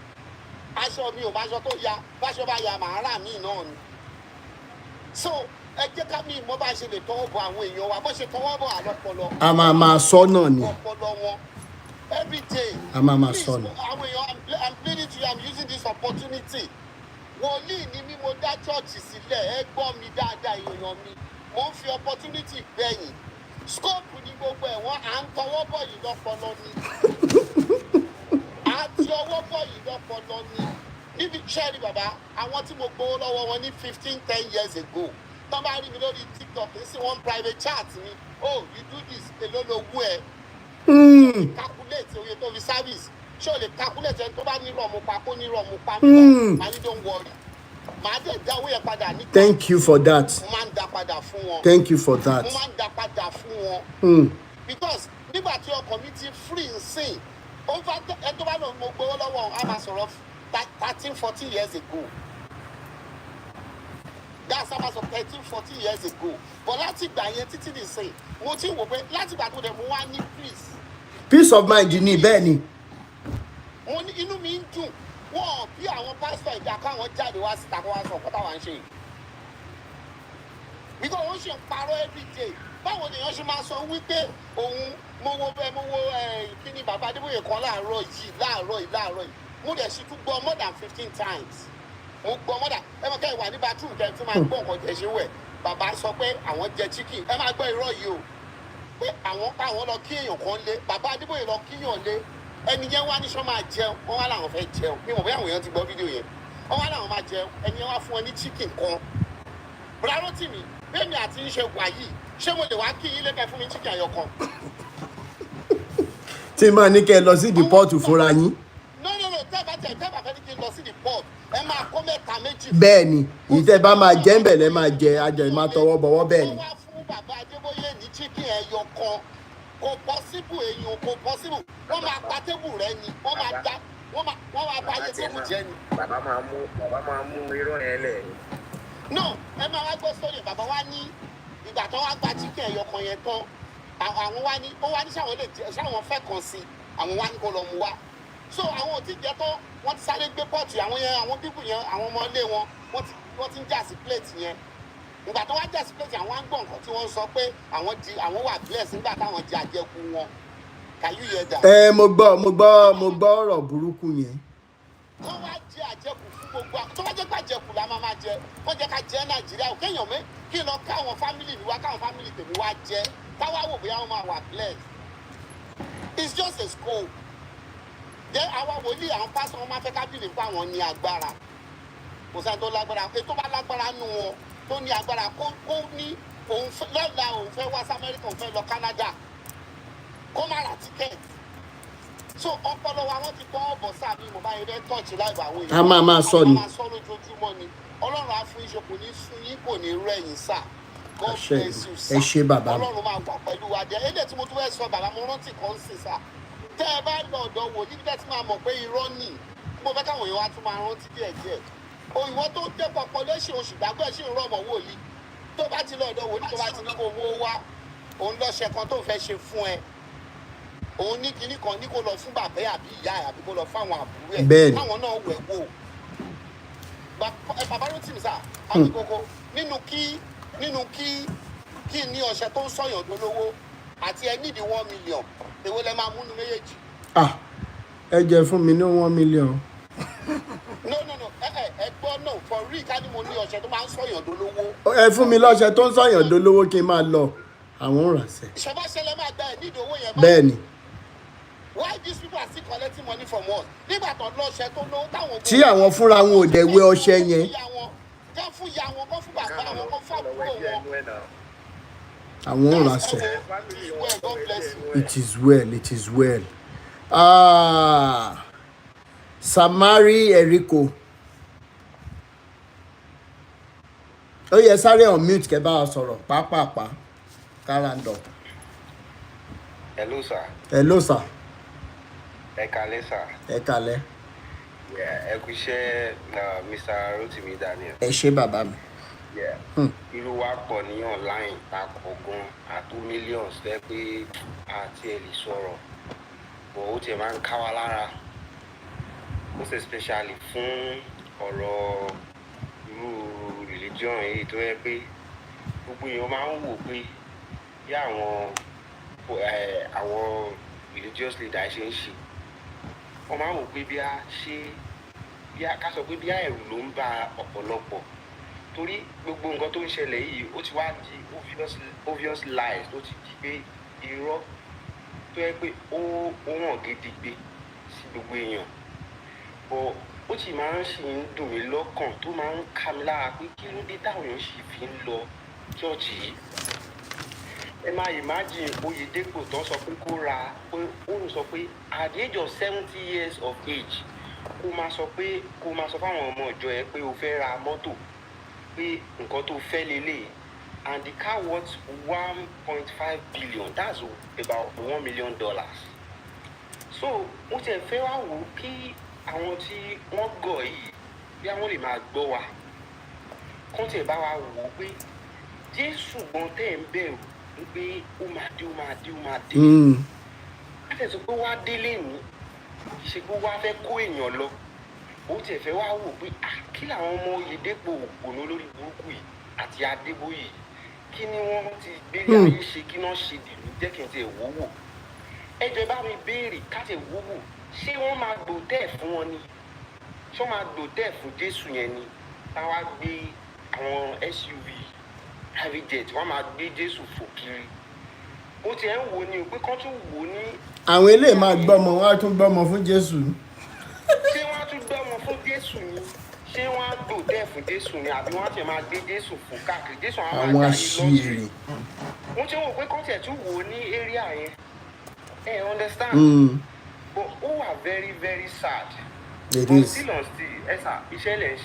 aṣọ mi ò bá aṣọ tó ya báṣọ bá ya màá rà mí náà ni. so ẹ jẹ́ ká mi mọ́ bá ṣe lè tọwọ́ bọ àwọn èèyàn wa bó ṣe tọwọ́ bọ àlọ́pọlọ. a máa sọ náà ni. ọpọlọ wọn every day. a máa sọ ni. àwọn èèyàn I'm pleading to you I'm using this opportunity. wòlíì ni mí mo dá chọ́ọ̀chì sílẹ̀ ẹ gbọ́ mi dáadáa èèyàn mi mo ń fi opportunity bẹ̀yìn scope ní gbogbo ẹ̀ wọ́n à ń tọwọ́ bọ̀ yìí lọ́pọlọ ni àti ọwọ́ bọ̀ yìí lọ́pọlọ ni níbi sẹ́ẹ̀rì bàbá àwọn tí mo gbowó lọ́wọ́ wọn ní 15-10 years ago tó bá rí mi lórí TikTok ní sí wọn private chat mi oh you do this èló lówó ẹ calculate oye tó fi service ṣé o lè calculate ẹni tó bá nírọ̀ mo pa kó nírọ̀ mo pa mi màá ní don't worry màá dẹ̀ dá owó yẹn padà ní. thank you for that. mo máa ń dá padà fún wọn. thank you for that. mo máa ń dá padà fún wọn. because nígbà tí ọkọ̀ mi ti free nsìn over ẹni tó bá lọ mo gbowó lọ́wọ́ a máa sọ̀rọ̀ 13-14 years ago that's about 13-14 years ago but láti ìgbà yẹn títí di sìn mo ti wò pé láti ìgbà tó dẹ̀ mo wá ní peace of mind ni bẹ́ẹ̀ ni. mo ní inú mi ń dùn wọ́n bí àwọn pásítọ̀ ìjà káwọn jáde wá síta kó wá sọ ọ̀pọ̀ táwọn ń ṣe yìí because wọ́n ṣe ń parọ́ everyday báwo ni wọ́n ṣe máa sọ wípé òun mo wo kíni bàbá Adébóyè kan láàárọ̀ yìí mo dẹ̀ sì tún gbọ́ more than 15 times mo gbọ́ more than ẹ máa kẹ́ ìwà ní bathroom kẹ́ tí máa gbọ́ nǹkan jẹ́ ṣe wẹ̀ bàbá sọ pé àwọn jẹ chicken ẹ máa gbọ́ irọ́ yìí o pé àwọn lọ kí èèyàn kan lé bàbá Adébóyè lọ kíyàn lé ẹni yẹn wá ní sọ máa jẹun wọn wá làwọn fẹ́ jẹun bí mo bí àwọn èèyàn ti gbọ́ fídíò yẹn wọn wá làwọn máa jẹun ẹni yẹn wá fún ẹ ní chicken kan bùrọ̀ Rótìmí bẹ́ẹ̀ni àti ń ṣe wà yìí ṣé mo lè wá kí yín lẹ́kẹ̀ẹ́ fún mi chicken ẹyọ kan. tí máa ní kẹ́ ẹ lọ sí the port fúnra yín. no tẹ́ẹ̀bà fẹ́ ní kí n lọ sí the port ẹ máa kó mẹ́ta méjì. bẹ́ẹ̀ni ìtẹ́ bá máa jẹ́ ń bẹ̀lẹ́ máa jẹ ajọ ìmá tọwọ́ bọ́wọ́ bẹ́ẹ̀ ni. wọ́n wá fún bàbá Adébóyè ní chicken ẹyọ kan kò pọ́síbù èèyàn kò pọ́síbù wọ́n máa pa tébù rẹ ni wọ́n máa bá yẹ tébù jẹ ni. bàbá máa mú irọ́ yẹn lẹ̀. no ẹ máa wá gbọ́ sórí bàbá wa ní ìgbà tó wá gba chicken ẹyọ kan yẹn tán àwọn wá ní sáwọn fẹ́ kan sí àwọn wá ní kó lọ mú wá so àwọn ò tí jẹ tán wọ́n ti sáré gbé pọ́ọ̀tù àwọn bíbù yẹn àwọn ọmọ ilé wọn wọ́n ti ń jà sí plate yẹn ìgbà tó wá jà sí plate àwọn àgbọ̀n nǹkan tí wọ́n sọ pé àwọn wà bless nígbà táwọn jẹ àjẹkù wọn can you hear that. mo gbọ́ ọ̀rọ̀ burúkú yẹn. wọ́n wá jẹ àjẹkù fún gbogbo tó bá jẹ́ pé àjẹkù la máa jẹ wọ́n jẹ́ ká jẹ Nàìjíríà ò kéèyàn mẹ́ kí n lọ káwọn fámìlì mi wá káwọn fámìlì tèmi wá jẹ káwá wò bóyá wọ́n máa wà bless it's just a scope jẹ́ àwọn wòlíì àwọn pásítọ̀ wọn máa fẹ́ ká bìlì fún àwọn ní agbára kò sẹ́ni tó lágbára ètò bá lágbára nù wọn tó ní agbára kó òun lọ́la òun fẹ́ wá sí Amẹ́ríkà òun fẹ́ lọ Canada kó má ra ticket so ọpọlọ wa wọ́n ti kọ́ ọ̀bọ̀ sáà bí mo bá yẹ fẹ́ tọ́ọ̀chì láìpẹ́ àwọn èèyàn a máa sọ ni. a máa sọ lójoojúmọ́ ni Ọlọ́run á fún iṣẹ́ kò ní fún yín kò ní rẹ̀yìn sáà God bless you sir. ẹ ṣé bàbá mi. Ọlọ́run máa wà pẹ̀lú wa dé ẹ̀ẹ́dẹ̀ tí mo tún fẹ́ sọ bàbá mo rántí kan sí sà tẹ́ ẹ bá lọ ọ̀dọ̀ wò níbi tẹ́ ti máa mọ̀ pé irọ́ nì mo fẹ́ káwọn èèyàn wá tún máa rántí díẹ̀díẹ̀ òyìnbó tó dé population oṣù gbàgbọ́ ẹ̀ sì ń rọ̀mọ̀ wòlíì tó bá ti lọ ọ̀dọ̀ wòlíì tó bá ti ní kó owó wá òun lọ́ṣẹ kan tó fẹ́ ṣe fún ẹ òun ní kinní kan ní kó lọ fún bàbá àbí ìyá ẹ àbí kó lọ fáwọn àbúrò ẹ káwọn náà wẹ̀ wò bàbá ló tì mí sà àbí kókó nínú kí ní ọṣẹ tó ń sọyàn dolówó àti ẹ nídìí 1 million èwo lẹ máa múnú méjèèjì. ẹ jẹ́ fún mi ní 1 million. no ẹ gbọ́ náà for real ká ní mo ní ọṣẹ tó máa ń sọyàn dolówó. ẹ fún mi lọ́ṣẹ tó ń sọyàn dolówó kí n máa lọ àwọn òràṣẹ. ìṣọba ṣẹlẹ̀ máa gba ẹ nídìí owó yẹn. bẹ́ẹ̀ ni. why these people are still collecting money from us nígbà tó lọ́ṣẹ tó lówó táwọn. tí àwọn fúnra wọn ò dẹ̀ wé ọṣẹ yẹn. kọ́ fún ìyá wọn kọ́ fún bàbá wọn kọ́ fún àbúrò wọn. àwọn òràṣẹ. It is well. Samari Eriko. ó yẹ sáré on mute kẹ́ bá wa sọ̀rọ̀ pápápá káràndọ̀. Hello sir. ẹ kálẹ́. Ẹ kú iṣẹ́ Mr. Rotimi Daniel. ẹ ṣé bàbá mi. Irú wa pọ̀ ní online takọ̀gùn àtó millions fẹ́ pé àti ẹ̀ lè sọ̀rọ̀ bọ̀ ó tiẹ̀ máa ń ká wa lára most especially fún ọ̀rọ̀ irú religion èyí tó yẹ pé gbogbo èèyàn máa ń wò pé bí àwọn religious leaders ṣe ń ṣe wọ́n máa ń wò pé bí a ká sọ pé bí ẹ̀rù ló ń ba ọ̀pọ̀lọpọ̀ torí gbogbo nǹkan tó ń ṣẹlẹ̀ yìí ó ti wá di obvious lies tó ti di pé irọ́ tó yẹ pé ó hàn gidigbe sí gbogbo èèyàn bọ̀ ó sì máa ń ṣì ń dùn mí lọ́kàn tó máa ń ká mi lára pé kí ló dé táwọn èèyàn sì fi ń lọ ṣọ́ọ̀ṣì yìí ẹ máa imagine Oyèdépò tó sọ pé kó ra pé ó ń sọ pé at the age of 70 years of age kó máa sọ fáwọn ọmọ ìjọ ẹ pé o fẹ́ ra mọ́tò pé nǹkan tó fẹ́ lélẹ̀ and the car worth 1.5 billion that's about $1 million so mo ti ẹ̀ fẹ́ wá wò ó kí àwọn tí wọ́n gọ̀ yìí bí àwọn lè máa gbọ́ wa kán tiẹ̀ bá wa wò ó pé Jésù gan tẹ́ ẹ̀ ń bẹ̀rù pé ó máa dé á tẹ̀ sọ pé wá délé ní ṣe pé wá fẹ́ kó èèyàn lọ ó tiẹ̀ fẹ́ wá wò pé kí làwọn ọmọ Oyèdépò òpònú lórí burúkú yìí àti Adébóyè kí ni wọ́n ti gbélé ayé ṣe kí náà ṣe dìlú jẹ́ kí n tiẹ̀ wò wò ẹ jọ̀ọ́ bá mi béèrè ká tiẹ̀ wò wò ṣé wọ́n máa gbòtẹ́ fún wọn ni ṣé wọ́n máa gbòtẹ́ fún Jésù yẹn ni táwa gbé àwọn SUV private jet wọ́n máa gbé Jésù fò kiri ó tiẹ̀ ń wò ni o pé kán tún wò ní. àwọn eléyìí máa gbọ́mọ wọn á tún gbọ́mọ fún Jésù. ṣé wọ́n á tún gbọ́mọ fún Jésù ni ṣé wọ́n á gbòtẹ́ fún Jésù ni àbí wọ́n á tiẹ̀ máa gbé Jésù fò káàkiri Jésù àwọn máa gbà yín lọ́sùn. wọ́n ti ń wò pé kán tiẹ̀ tún wò ní area yẹn understand. But who are very, very sad. It but is. Still, iṣẹ́ lẹ̀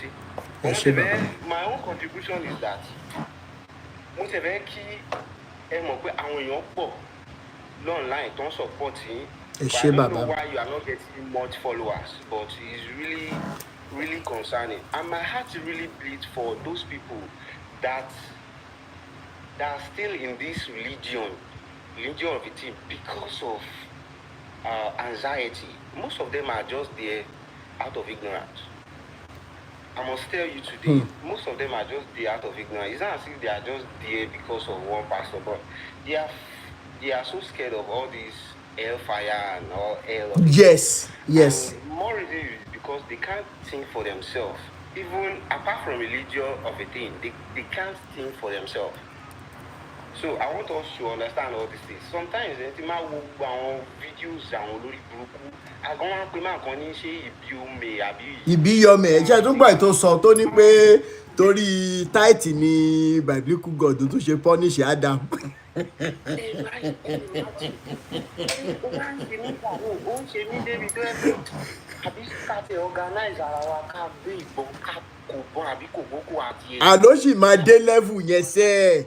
ń ṣe. My own contribution is that mo ti fẹ́ kí ẹ mọ̀ pé àwọn èèyàn pọ̀ online tó ń support yín. But I don't know why you are not getting much followers, but it's really, really concerning. And my heart really bleeds for those people that are still in this religion of the team because of anxiety. Most of them are just there out of ignorance. I must tell you today, most of them are just there out of ignorance. It's not as if they are just there because of one pastor, but they are so scared of all this hellfire and all hell. Yes. And more reason is because they can't think for themselves. Even apart from religion of a thing, they can't think for themselves. So I want us to understand all these things. Sometimes tí máa wo gbogbo àwọn videos àwọn olórí burúkú àgọ́ wọn pe máa kan ní ṣé ìbí omi àbí. Ìbíyọmẹ ẹ̀ṣẹ́ tó gbà tó sọ tó ní pé torí táìtì ni biblical God tó ṣe punish Adam. Ó máa ń ṣe nígbà wo ó ń ṣe ní débi tó yẹ pé àbí ká ti organize ara wa ká gbé ìbọn ká kò bọ́n àbí kò bókò àti Àló sì máa dé level yẹn sẹ́ ẹ̀.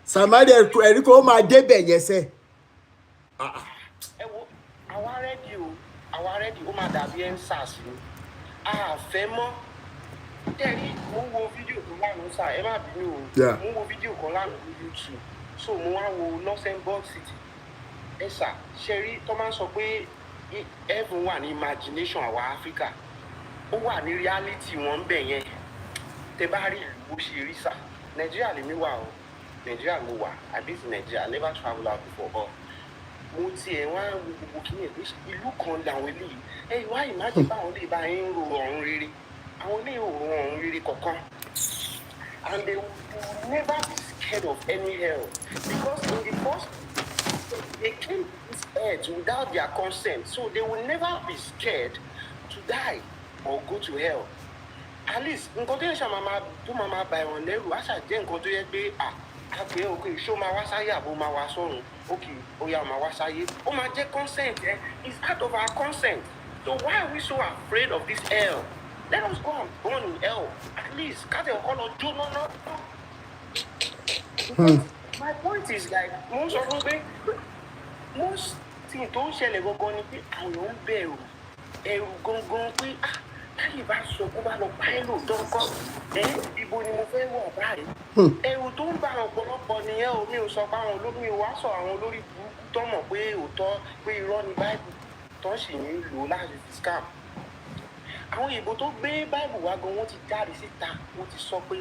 Samadi ẹ̀rí kò máa débẹ̀ yẹn sẹ́. Ẹ wo àwa rẹ́dì ó máa dàbí ensars ni a fẹ́ mọ́ tẹ́rí mo ń wo fídíò kan lánàá sá ẹ má bínú o mo ń wo fídíò kan lánàá ní YouTube so mo wá wo Luxembourg City ẹ sà ṣe rí tó máa ń sọ pé heaven wà ní imagination àwa Africa ó wà ní reality wọn ń bẹ̀ yẹn tẹ bá rí ìlú bó ṣe rí sà Nàìjíríà lèmi wà o Nàìjíríà ló wà I been to Nigeria I never travel out before but mo tiẹ̀ wá gbogbo kìíní ẹ̀ pé ìlú kan làwọn eléyìí ẹ wá imagine báwọn lè bá yín ro ọ̀run rere àwọn lè ro ọ̀run rere kankan and they will never be scared of any hell because in the first they came to this earth without their consent so they will never be scared to die or go to hell at least nǹkan tó yẹ ṣe tó máa bá ẹ̀wọ̀n lẹ́rù àṣà jẹ́ nǹkan tó yẹ pé àgbẹ̀ òkè ṣó máa wá sáyé àbó máa wá sọ́run òkè óyá máa wá sáyé ó máa jẹ́ consent it's out of our consent so why are we so afraid of this hell let us go and burn in hell at least kájẹ ọkọ lọ jóná náà. My point is like mo ń sọ fún pé most thing tó ń ṣẹlẹ̀ gangan ni pé àwọn èèyàn ń bẹ̀rù ẹ̀rù gangan pé táyì bá sọ kó bá lọ pa ẹ́ lóòótọ́ kọ́ ibo ni mo fẹ́ wọ̀ báyìí. Ẹ̀rù tó ń bá ọ̀pọ̀lọpọ̀ nìyẹn o mi ò sọ pé àwọn olórí wa sọ àwọn olórí burúkú tó mọ̀ pé òótọ́ pé irọ́ ni báìbù tó sì ń lò láti fi scam. Àwọn òyìnbó tó gbé báìbù wá gan wọ́n ti jáde síta wọ́n ti sọ pé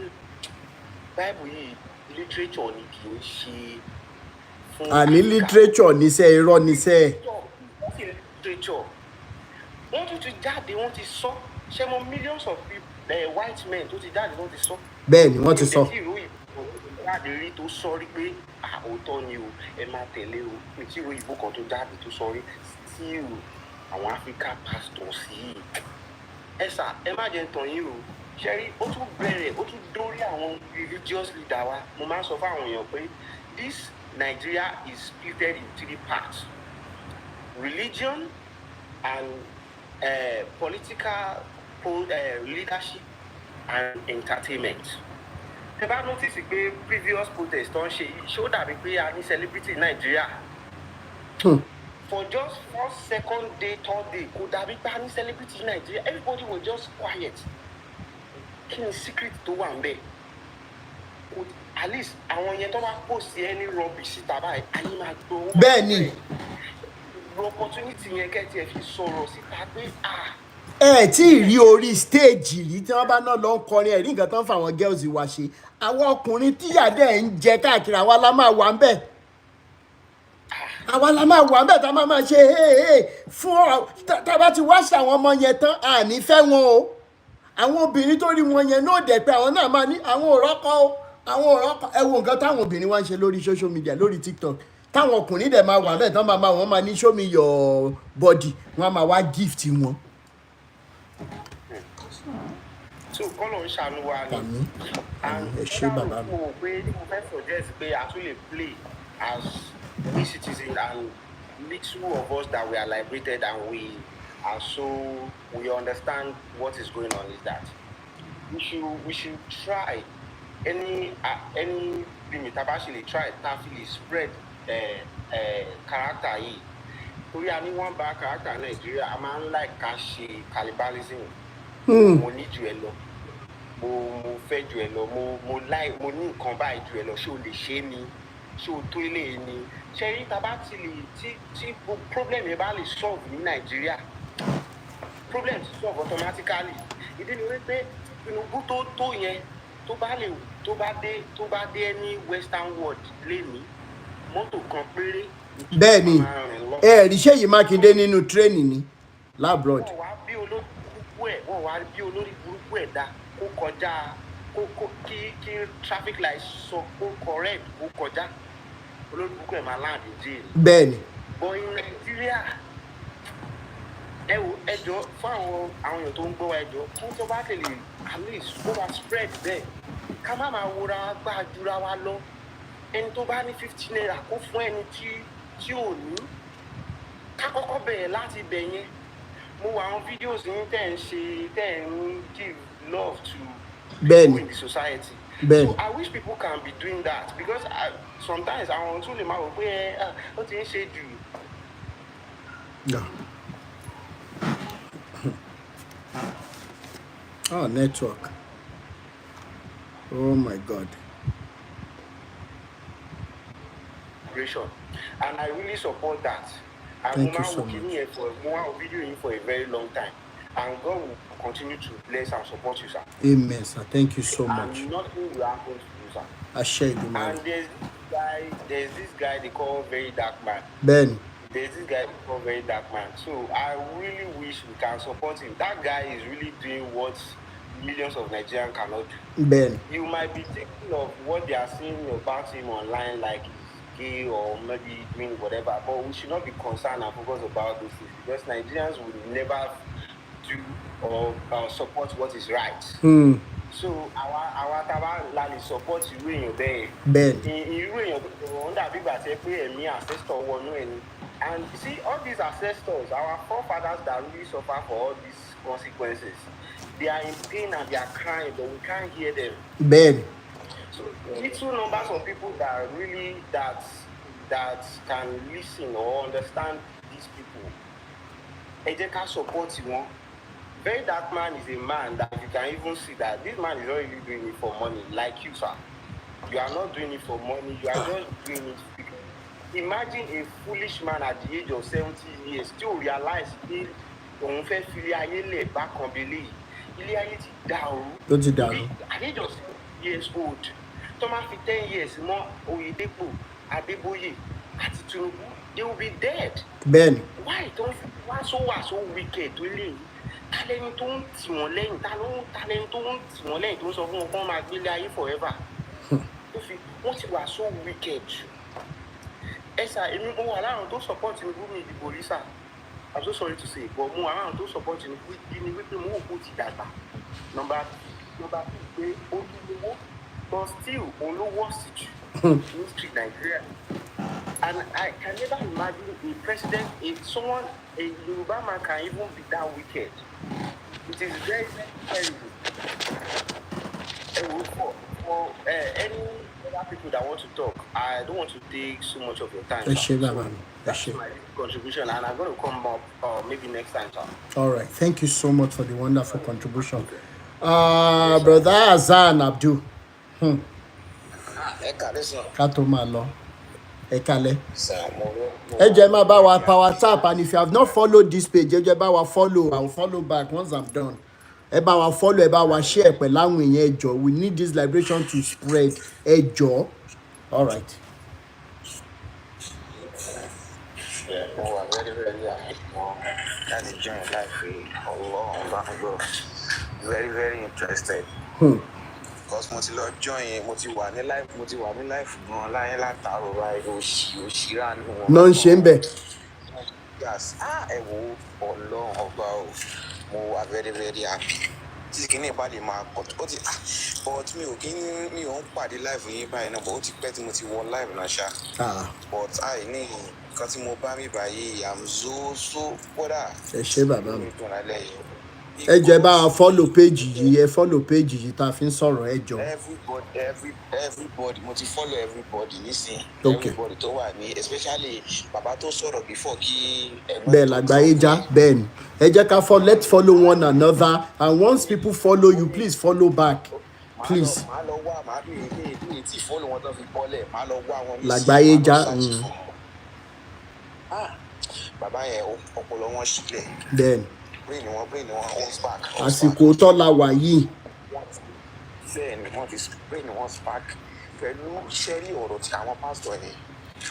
báìbù yìí literature ni kì í ṣe fún. Àní literature níṣẹ́ irọ́ níṣẹ́. Literature wọ́n tún ti jáde wọ́n ti sọ ṣé mo millions of people white men tó ti jáde wọ́n ti sọ. Bẹ́ẹ̀ ni wọ́n ti sọ. Jáde rí tó sọ rí pé òótọ́ ni o ẹ máa tẹ̀lé o mi tí ìwé ìbò kan tó jáde tó sọ rí sí àwọn African pastors yìí ẹ sà ẹ má jẹ́ tàn yín o ṣe rí ó tún bẹ̀rẹ̀ ó tún dórí àwọn religious leader wa mo máa ń sọ fáwọn èèyàn pé this Nigeria is split in 3 parts religion and political leadership and entertainment. Ẹ bá notice pé previous protest tó ń ṣe yìí ṣó dàbí pé a ní celebrity Nigeria. For just first, second day, third day, kò dàbí pé a ní celebrity Nigeria. Everybody was just quiet. Kí ni secret tó wà ń bẹ̀? At least àwọn yẹn tó bá post any rubbish síta báyìí, ayé máa gbọ́. Bẹ́ẹ̀ ni. Opportunity yẹn kẹ́ tiẹ̀ fi sọ̀rọ̀ síta pé ẹ tí ì rí orí stéèjì rí tí wọ́n bá náà lọ ń kọrin ẹ̀rí nǹkan tó ń fa àwọn girls wa ṣe àwọn ọkùnrin tíyàdẹ ń jẹ káàkiri àwa la máa wà ń bẹ̀ àwa la máa wà ń bẹ̀ tá a máa ṣe fún ọ tá a bá ti wá sí àwọn ọmọ yẹn tán àní fẹ́ wọn o àwọn obìnrin tó rí wọn yẹn náà dẹ̀ pé àwọn náà máa ní àwọn òrọ́kọ o àwọn òrọ́kọ ẹ wo nǹkan táwọn obìnrin wá ń ṣe lórí social media lórí TikTok táwọn ọkùnrin dẹ̀ máa wà bẹ́ẹ̀ tán wọ́n máa ní show me your body wọ́n máa wá gift wọn. So kọ́lọ̀ ń ṣàánú wa ni ẹ ṣé bàbá mi. mo pé mo fẹ́ suggest pé a tún lè play as we citizens and little of us that we are liberated and we understand what is going on is that we should try any limit abashile try tafili spread character yìí torí a ní wọ́n bá character Nàìjíríà a máa ń like ká ṣe cannibalism mo ní jù ẹ lọ mo fẹ́ jù ẹ lọ mo ní nǹkan báyìí jù ẹ lọ ṣé o lè ṣe é ni ṣé o tó ilé ni ṣe rí ta bá ti lè tí problem yẹn bá lè solve ní Nàìjíríà problem ti solve automatically ìdí ni wípé Tinubu tó yẹn tó bá dé ní western world lénìí mọ́tò kan péré. bẹ́ẹ̀ ni rí Ṣèyí Mákindé nínú tírẹ́nì ni labroad. wọ́n wá bí olórí burúkú ẹ̀dá kó kọjá kí traffic light sọ kó correct kó kọjá olóògbé ẹ̀ máa land in jail. bẹ́ẹ̀ni. but in Nigeria ẹjọ́ fún àwọn èèyàn tó ń gbọ́ wa ẹjọ́ fún tó bá tẹ̀lé at least ó wá spread bẹ́ẹ̀ ká má máa wúra gbá jura wa lọ ẹni tó bá ní 50 naira kó fún ẹni tí ò ní ká kọ́kọ́ bẹ̀rẹ̀ láti bẹ̀ yẹn mo wo àwọn videos yín tẹ̀ ń give love to people in the society. So I wish people can be doing that because sometimes àwọn tún lè máa wò pé ó ti ń ṣe jù. Yeah. Oh, network. Oh my God. And I really support that. Thank you so much. More video for a very long time. And God will continue to bless and support you, sir. Amen, sir. Thank you so much. And nothing will happen to you, sir. I share you, man. And there's this guy they call Very Dark Man. Ben. There's this guy they call Very Dark Man. So I really wish we can support him. That guy is really doing what millions of Nigerians cannot do. Ben. You might be thinking of what they are saying about him online, like gay or maybe doing whatever, but we should not be concerned and focused about those things because Nigerians will never do or support what is right. So our taba support you in your bed. Ben. You in your under people say me ancestor one any. And you see all these ancestors, our forefathers that really suffer for all these consequences. They are in pain and they are crying, but we can't hear them. Ben. So little numbers of people that really that can listen or understand these people. Ejeka support you. Very Dark Man is a man that you can even see that this man is not really doing it for money, like you, sir. You are not doing it for money. You are just doing it because imagine a foolish man at the age of 70 years still realize he òun fẹ́ fi ilé ayé lẹ̀ bákan bẹ́lẹ̀ yìí. Ilé ayé ti dàrú. Ó ti dàrú. At the age of 70 years old, tó máa fi 10 years mọ́ Oyedepo, Adébóyè àti Tinubu, they will be dead. Ben. Why don't why so wicked tó lè yìí? Talẹ́ni tó ń tì wọ́n lẹ́yìn, talẹ́ni tó ń tì wọ́n lẹ́yìn tó ń sọ fún wọn kó máa gbélé ayé forever. Wọ́n ti wà so wicked. Ẹ sà, èmi mo wà láwọn tó support Tinubu mi ìdìbò rí sà. I'm so sorry to say, but mo around to support you ni wípé mo wò kó ti dàgbà. Number two pé ó lówó, but still olówó sì jù ní street Nigeria. And I can never imagine a president, a Yoruba man can even be that wicked. It is very, very terrible. For any other people that want to talk, I don't want to take so much of your time. That's my contribution, and I'm going to come up maybe next time, sir. All right. Thank you so much for the wonderful contribution. Brother Azan Abdul. Kato Malo. Ekale. Ẹ máa bá wa power tap, and if you have not followed this page, ẹ bá wa follow. I will follow back once I'm done. Ẹ bá wa follow, ẹ bá wa share pẹ̀lú àwọn èèyàn ẹ jọ̀ọ́. We need this liberation to spread. Ẹ jọ̀ọ́. All right. Very, very that is join life. Very, very interested. Because mo ti lọ join, mo ti wà ní life gan láyé látàrọ báyìí òṣìrà ni wọn. Non ṣe ń bẹ̀. Yes, ẹ wo Ọlọ́run ọba o, mo wà very, very happy. Tí kìíní bá lè máa pọ̀ ó ti but mi ò ń pàdé live yín báyìí náà, but ó ti pẹ́ tí mo ti wọ live náà ṣá. But ní nǹkan tí mo bá mi báyìí I'm so kódà. Ẹ ṣé bàbá mi. Ẹ jẹ́ bá wa follow page yìí, follow page yìí tá a fi ń sọ̀rọ̀ ẹ jọ̀ọ́. Everybody mo ti follow everybody nísìn. Okay. Everybody tó wà ní especially bàbá tó sọ̀rọ̀ before kí bẹ́ẹ̀ lágbàáyé já bẹ́ẹ̀ ni. Ẹ jẹ́ ká let's follow one another, and once people follow you, please follow back. Please. Màá lọ wá màá bí tí follow wọn tó fi bọ́lẹ̀ màá lọ wá wọn nísìn. Lágbàáyé já. Bàbá yẹn ọpọlọ wọn sílẹ̀. Bẹ́ẹ̀ ni. Brain wọn on spark. Àsìkò tó la wà yìí. Bẹ́ẹ̀ ni wọ́n ti brain wọn spark pẹ̀lú ṣẹ́rí ọ̀rọ̀ tí àwọn pásítọ̀ yẹn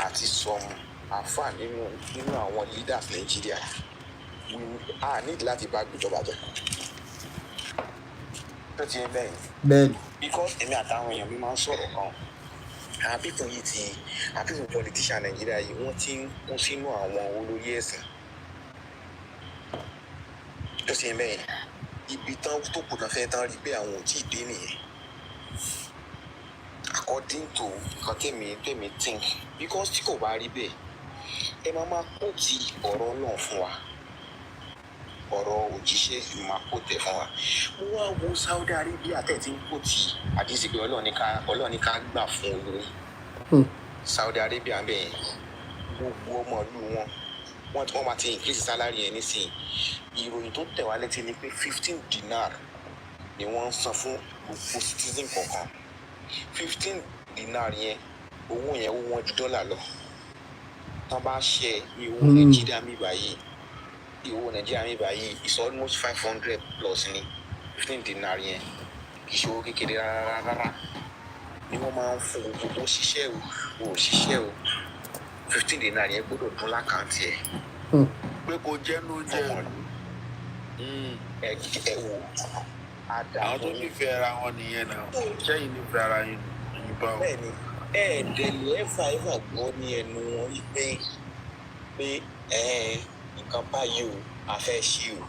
àti some àfà nínú àwọn leaders Nàìjíríà. A need láti bá gbìjọba jẹ. Tó ti ń bẹ́ẹ̀ ni. Bẹ́ẹ̀ ni. because èmi àtàwọn èèyàn mi máa ń sọ̀rọ̀ kan àwọn people yìí ti àwọn people politician Nàìjíríà yìí wọ́n ti ń kún sínú àwọn olórí ẹ̀sìn tó ṣe mẹ́yìn ibi tán tó kù tán fẹ́ tán rí pé àwọn ò tí ì dé nìyẹn according to nǹkan tèmi think because tí kò bá rí bẹ́ẹ̀ ẹ máa kó ti ọ̀rọ̀ náà fún wa ọ̀rọ̀ òjíṣẹ́ ìlú máa kó tẹ̀ fún wa mo wá wo Saudi Arabia tẹ̀tí ń kó ti àdìsí pé Ọlọ́run ní ká gbà fún olórí Saudi Arabia bẹ́ẹ̀ gbogbo ọmọ ìlú wọ́n máa ti increase salary yẹn nísìnyí ìròyìn tó tẹ̀ wá létí ni pé 15 dinar ni wọ́n ń san fún gbogbo citizen kọ̀ọ̀kan 15 dinar yẹn owó yẹn ó wọ́n ju dọ́là lọ tán bá ṣe ní owó Nàìjíríà mi báyìí is almost 500 plus ní 15 dinar yẹn kì í ṣe owó kékeré rárá ni wọ́n máa ń fún gbogbo òṣìṣẹ́ o 15 dinar yẹn gbọ́dọ̀ dún lákàntì ẹ̀ pé kò jẹ́ ló jẹ́ ẹ wò àwọn tó nífẹ̀ẹ́ ara wọn nìyẹn náà sẹ́yìn nífẹ̀ẹ́ ara yín bá wọn. bẹ́ẹ̀ni ẹ̀ẹ́dẹ̀lú ẹ̀fà gbọ́ ní ẹnu wọn wípé nǹkan báyìí o a fẹ́ ṣe o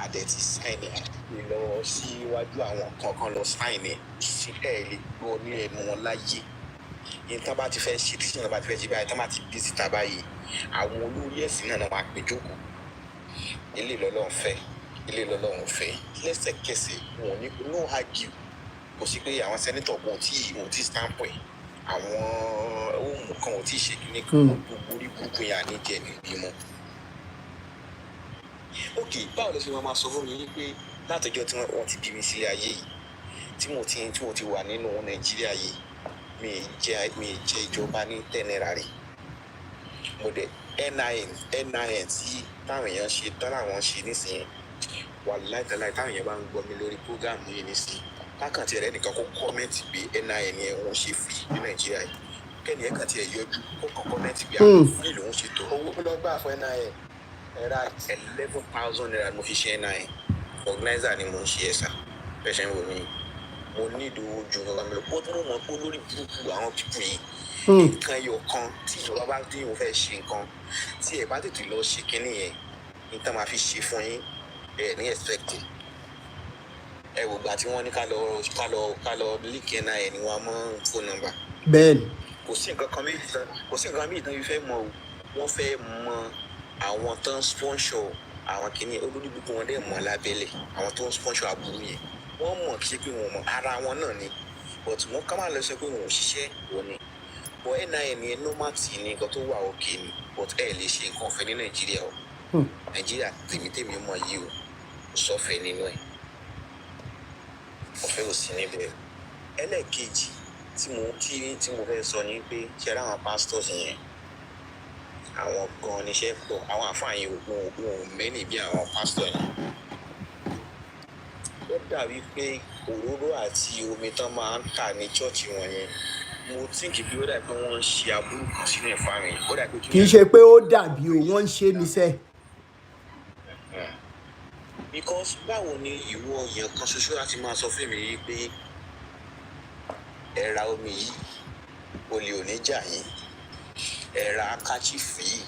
àdẹ̀tí sáìnì lọ síwájú àwọn kankan lọ sáìnì sí lè gbọ́ ní ẹnu wọn láyé yìí tán bá ti fẹ́ ṣe tí sìnà bá ti fẹ́ ṣe báyìí tán bá ti bí síta báyìí àwọn olórí ẹ̀sìn náà máa pè jókòó ilé lọ́lọ́run fẹ́ lẹ́sẹ̀kẹsẹ̀ wọn ní no argue kò sí pé àwọn sẹ́nitọ̀ wọn ò tí stamp ẹ̀ àwọn ohun kan ò tí ṣe kíní kan gbogbo orí burúkú yẹn àníjẹ níbímọ. ok báwo ló ṣe máa sọ fún mi wípé látọjọ́ tí wọ́n ti bí mi sílé ayé yìí tí mo ti wà nínú Nàìjíríà yìí mi jẹ ìjọba ní 10 naira rẹ̀ mo dẹ̀ NIN tí táwọn èèyàn ṣe tán láwọn ṣe nísìnyí wà láìtàláì táwọn èèyàn bá ń gbọ́ mi lórí prógámù yìí nísìnyí kákàntì rẹ̀ nìkan kó kọ́mẹ́ǹtì pé NIN yẹn wọ́n ṣe free ní Nàìjíríà yìí kẹ́ni ẹ̀ka tí ẹ̀ yọjú kó kàn kọ́mẹ́ǹtì pé àwọn free lòún ṣe tó. owó lọ gbà fún NIN ẹ̀rá 11,000 naira mo fi ṣe NIN organizer ni mo ń ṣe ẹ̀sà pẹ̀sẹ̀ wò mí mo ní ìdòwò ju ọ̀gá mi lọ bó tó mọ̀ pé lórí burúkú àwọn pípù yìí nǹkan ẹyọ kan tí ìjọba bá dín ìwọ̀n fẹ́ ṣe nǹkan tí ẹ bá tètè lọ ṣe kínní yẹn ní tá máa fi ṣe fún yín ẹ ní expect ẹ wò gbà tí wọ́n ní ká lọ leak NIN ni wọ́n mọ phone number. bẹ́ẹ̀ni. kò sí nǹkan méjì tán yìí fẹ́ mọ̀ o wọ́n fẹ́ mọ àwọn tó ń sponsor àwọn kìíní olórí gbogbo wọn dẹ̀ mọ̀ lábẹ́lẹ̀ àwọn tó ń sponsor aburú yẹn wọ́n mọ̀ kí ṣe pé wọ́n mọ̀ ara wọn náà ni but wọ́n ká máa lọ sọ pé wọ́n ò ṣiṣẹ́ wọn ni but NIN yẹn normal ní nǹkan tó wà òkè ni but ẹ lè ṣe nǹkan ọ̀fẹ́ ní Nàìjíríà o Nàìjíríà tèmi mọ̀ yìí o kò sọ́fẹ́ nínú ẹ̀ ọ̀fẹ́ ò sí níbẹ̀. ẹlẹ́ẹ̀kejì tí mo fẹ́ sọ ni pé ṣe ara àwọn pastors yẹn àwọn gan níṣẹ́ pọ̀ àwọn àfáàyàn òun mẹ́ni bí àwọn pásítọ̀ yẹn ó dàbí pé òróró àti omi tán máa ń tà ní chọ́ọ̀chì wọn yẹn mo tíǹkì bí ó dàbí pé wọ́n ń ṣe aburú kan sínú ẹ̀fà rẹ̀ ó dàbí pé kì í ṣe pé ó dàbí o wọ́n ń ṣe níṣẹ́. because báwo ni ìwọ èèyàn kan ṣoṣo láti máa sọ fún mi yìí pé ẹ ra omi yìí olè ò ní jà yín ẹ ra káchífù yìí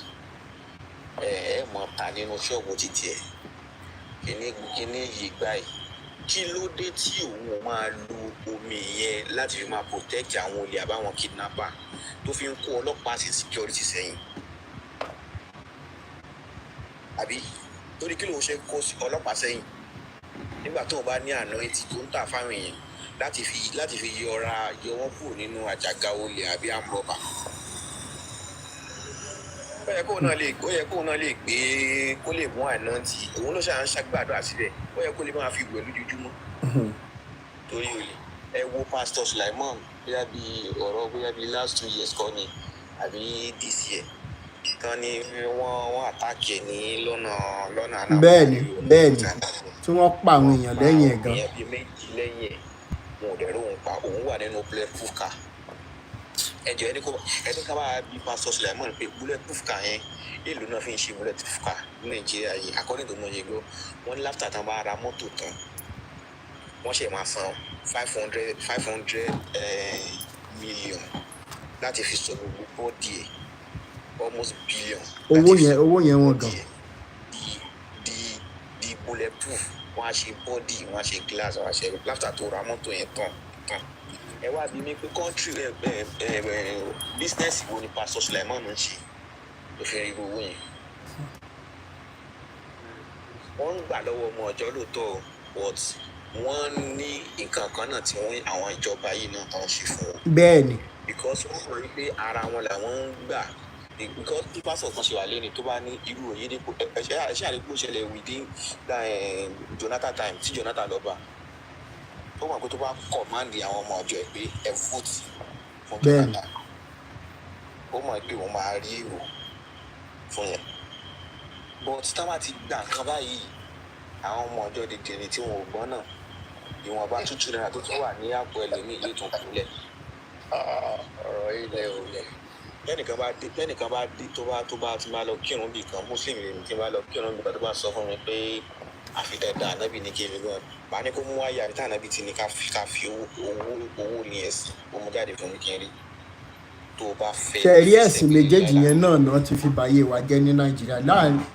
ẹ mọ̀ ta nínú ṣọ́ọ̀bù títí ẹ̀ kíní yìí gbà yìí kí ló dé tí òun máa lo omi yẹn láti fi máa protect àwọn olè àbáwọn kidnapper tó fi ń kó ọlọ́pàá sí security sẹ́yìn àbí torí kí ló ń ṣe kó ọlọ́pàá sẹ́yìn nígbà tó o bá ní àná etí tó ń tà fáwọn èèyàn láti fi yọ wọ́n kúrò nínú àjàgà olè àbí àmúrọ̀bà. ó yẹ kóun náà lè gbé kó lè mú àná tí òun ló ṣàn ṣàgbàdúrà síbẹ̀ ó yẹ kó lè máa fi wẹ̀ lójoojúmọ́ torí olè. ẹ wo pastor Sulaiman bóyá bí last 2 years kọ́ ni àbí this year kan ni wọ́n àtàkì ẹ̀ ní lọ́nà àná. bẹ́ẹ̀ni tí wọ́n pa àwọn èèyàn lẹ́yìn ẹ̀ gan. èèyàn bíi méjì lẹ́yìn ẹ̀ wọn ò dẹ̀rọ òun pa òun wà nínú bulletproof car. ẹjọ ẹni ká bá bí pastor Sulaiman pé bulletproof car yẹn èlò náà fi ń ṣe bulletproof car ní Nàìjíríà yìí according to mọ̀nyẹ́ gbọ́ wọ́n ní láfíà tán bá ra mọ́tò tán wọ́n ṣe máa san 500 million láti fi sọ gbogbo bọ́ọ̀dì ẹ̀ almost billion. owó yẹn wọ́n gan. di bulletproof wọ́n á ṣe bọ́ọ̀dì wọ́n á ṣe glass wọ́n á ṣe láfta tó ra mọ́tò yẹn tán. Ẹ wá bí mi pé country business wo ni Pastor Sulaiman ń ṣe tó fi rí owó yẹn. Wọ́n ń gbà lọ́wọ́ ọmọ ọjọ́ lóòótọ́ but wọ́n ní nǹkan kan náà tí àwọn ìjọba yìí náà tán ṣe fún wọn. Bẹ́ẹ̀ni. Because wọ́n sọ wípé ara wọn làwọn ń gbà because tí pásọ̀ kan ṣe wà lẹ́ni tó bá ní irú Oyèdépò ẹ̀ṣẹ́ àdégbò ṣẹlẹ̀ within Jonathan time tí Jonathan lọ bá ó mọ̀ pé tó bá kọ̀mándì àwọn ọmọ ọjọ́ ẹ̀ pé ẹ vote fún Jonathan ó mọ̀ pé wọ́n máa rí èrò fún yẹn but tá a bá ti gbà nǹkan báyìí àwọn ọmọ ọjọ́ dèdèrè tí wọn ò gbọ́n náà ìwọ̀nba tútù náírà tó tún wà ní àpò ẹlòmíì yóò tún kúnlẹ̀ ọ̀rọ̀ ilẹ̀ òye lẹ́nìkan bá dé tó bá ti máa lọ kírun bì kan muslim lèmi tí máa lọ kírun bì kan tó bá sọ fún mi pé àfidàdà ànábì ní kébì gan bá ní kó mú wáyà àbí tá ànábì ti ní ká fi owó ní ẹ̀sìn ó mú jáde fún mi kí n rí tó bá fẹ́. ṣe rí ẹ̀sìn méjèèjì yẹn náà ti fi báyé wa jẹ́ ní Nàìjíríà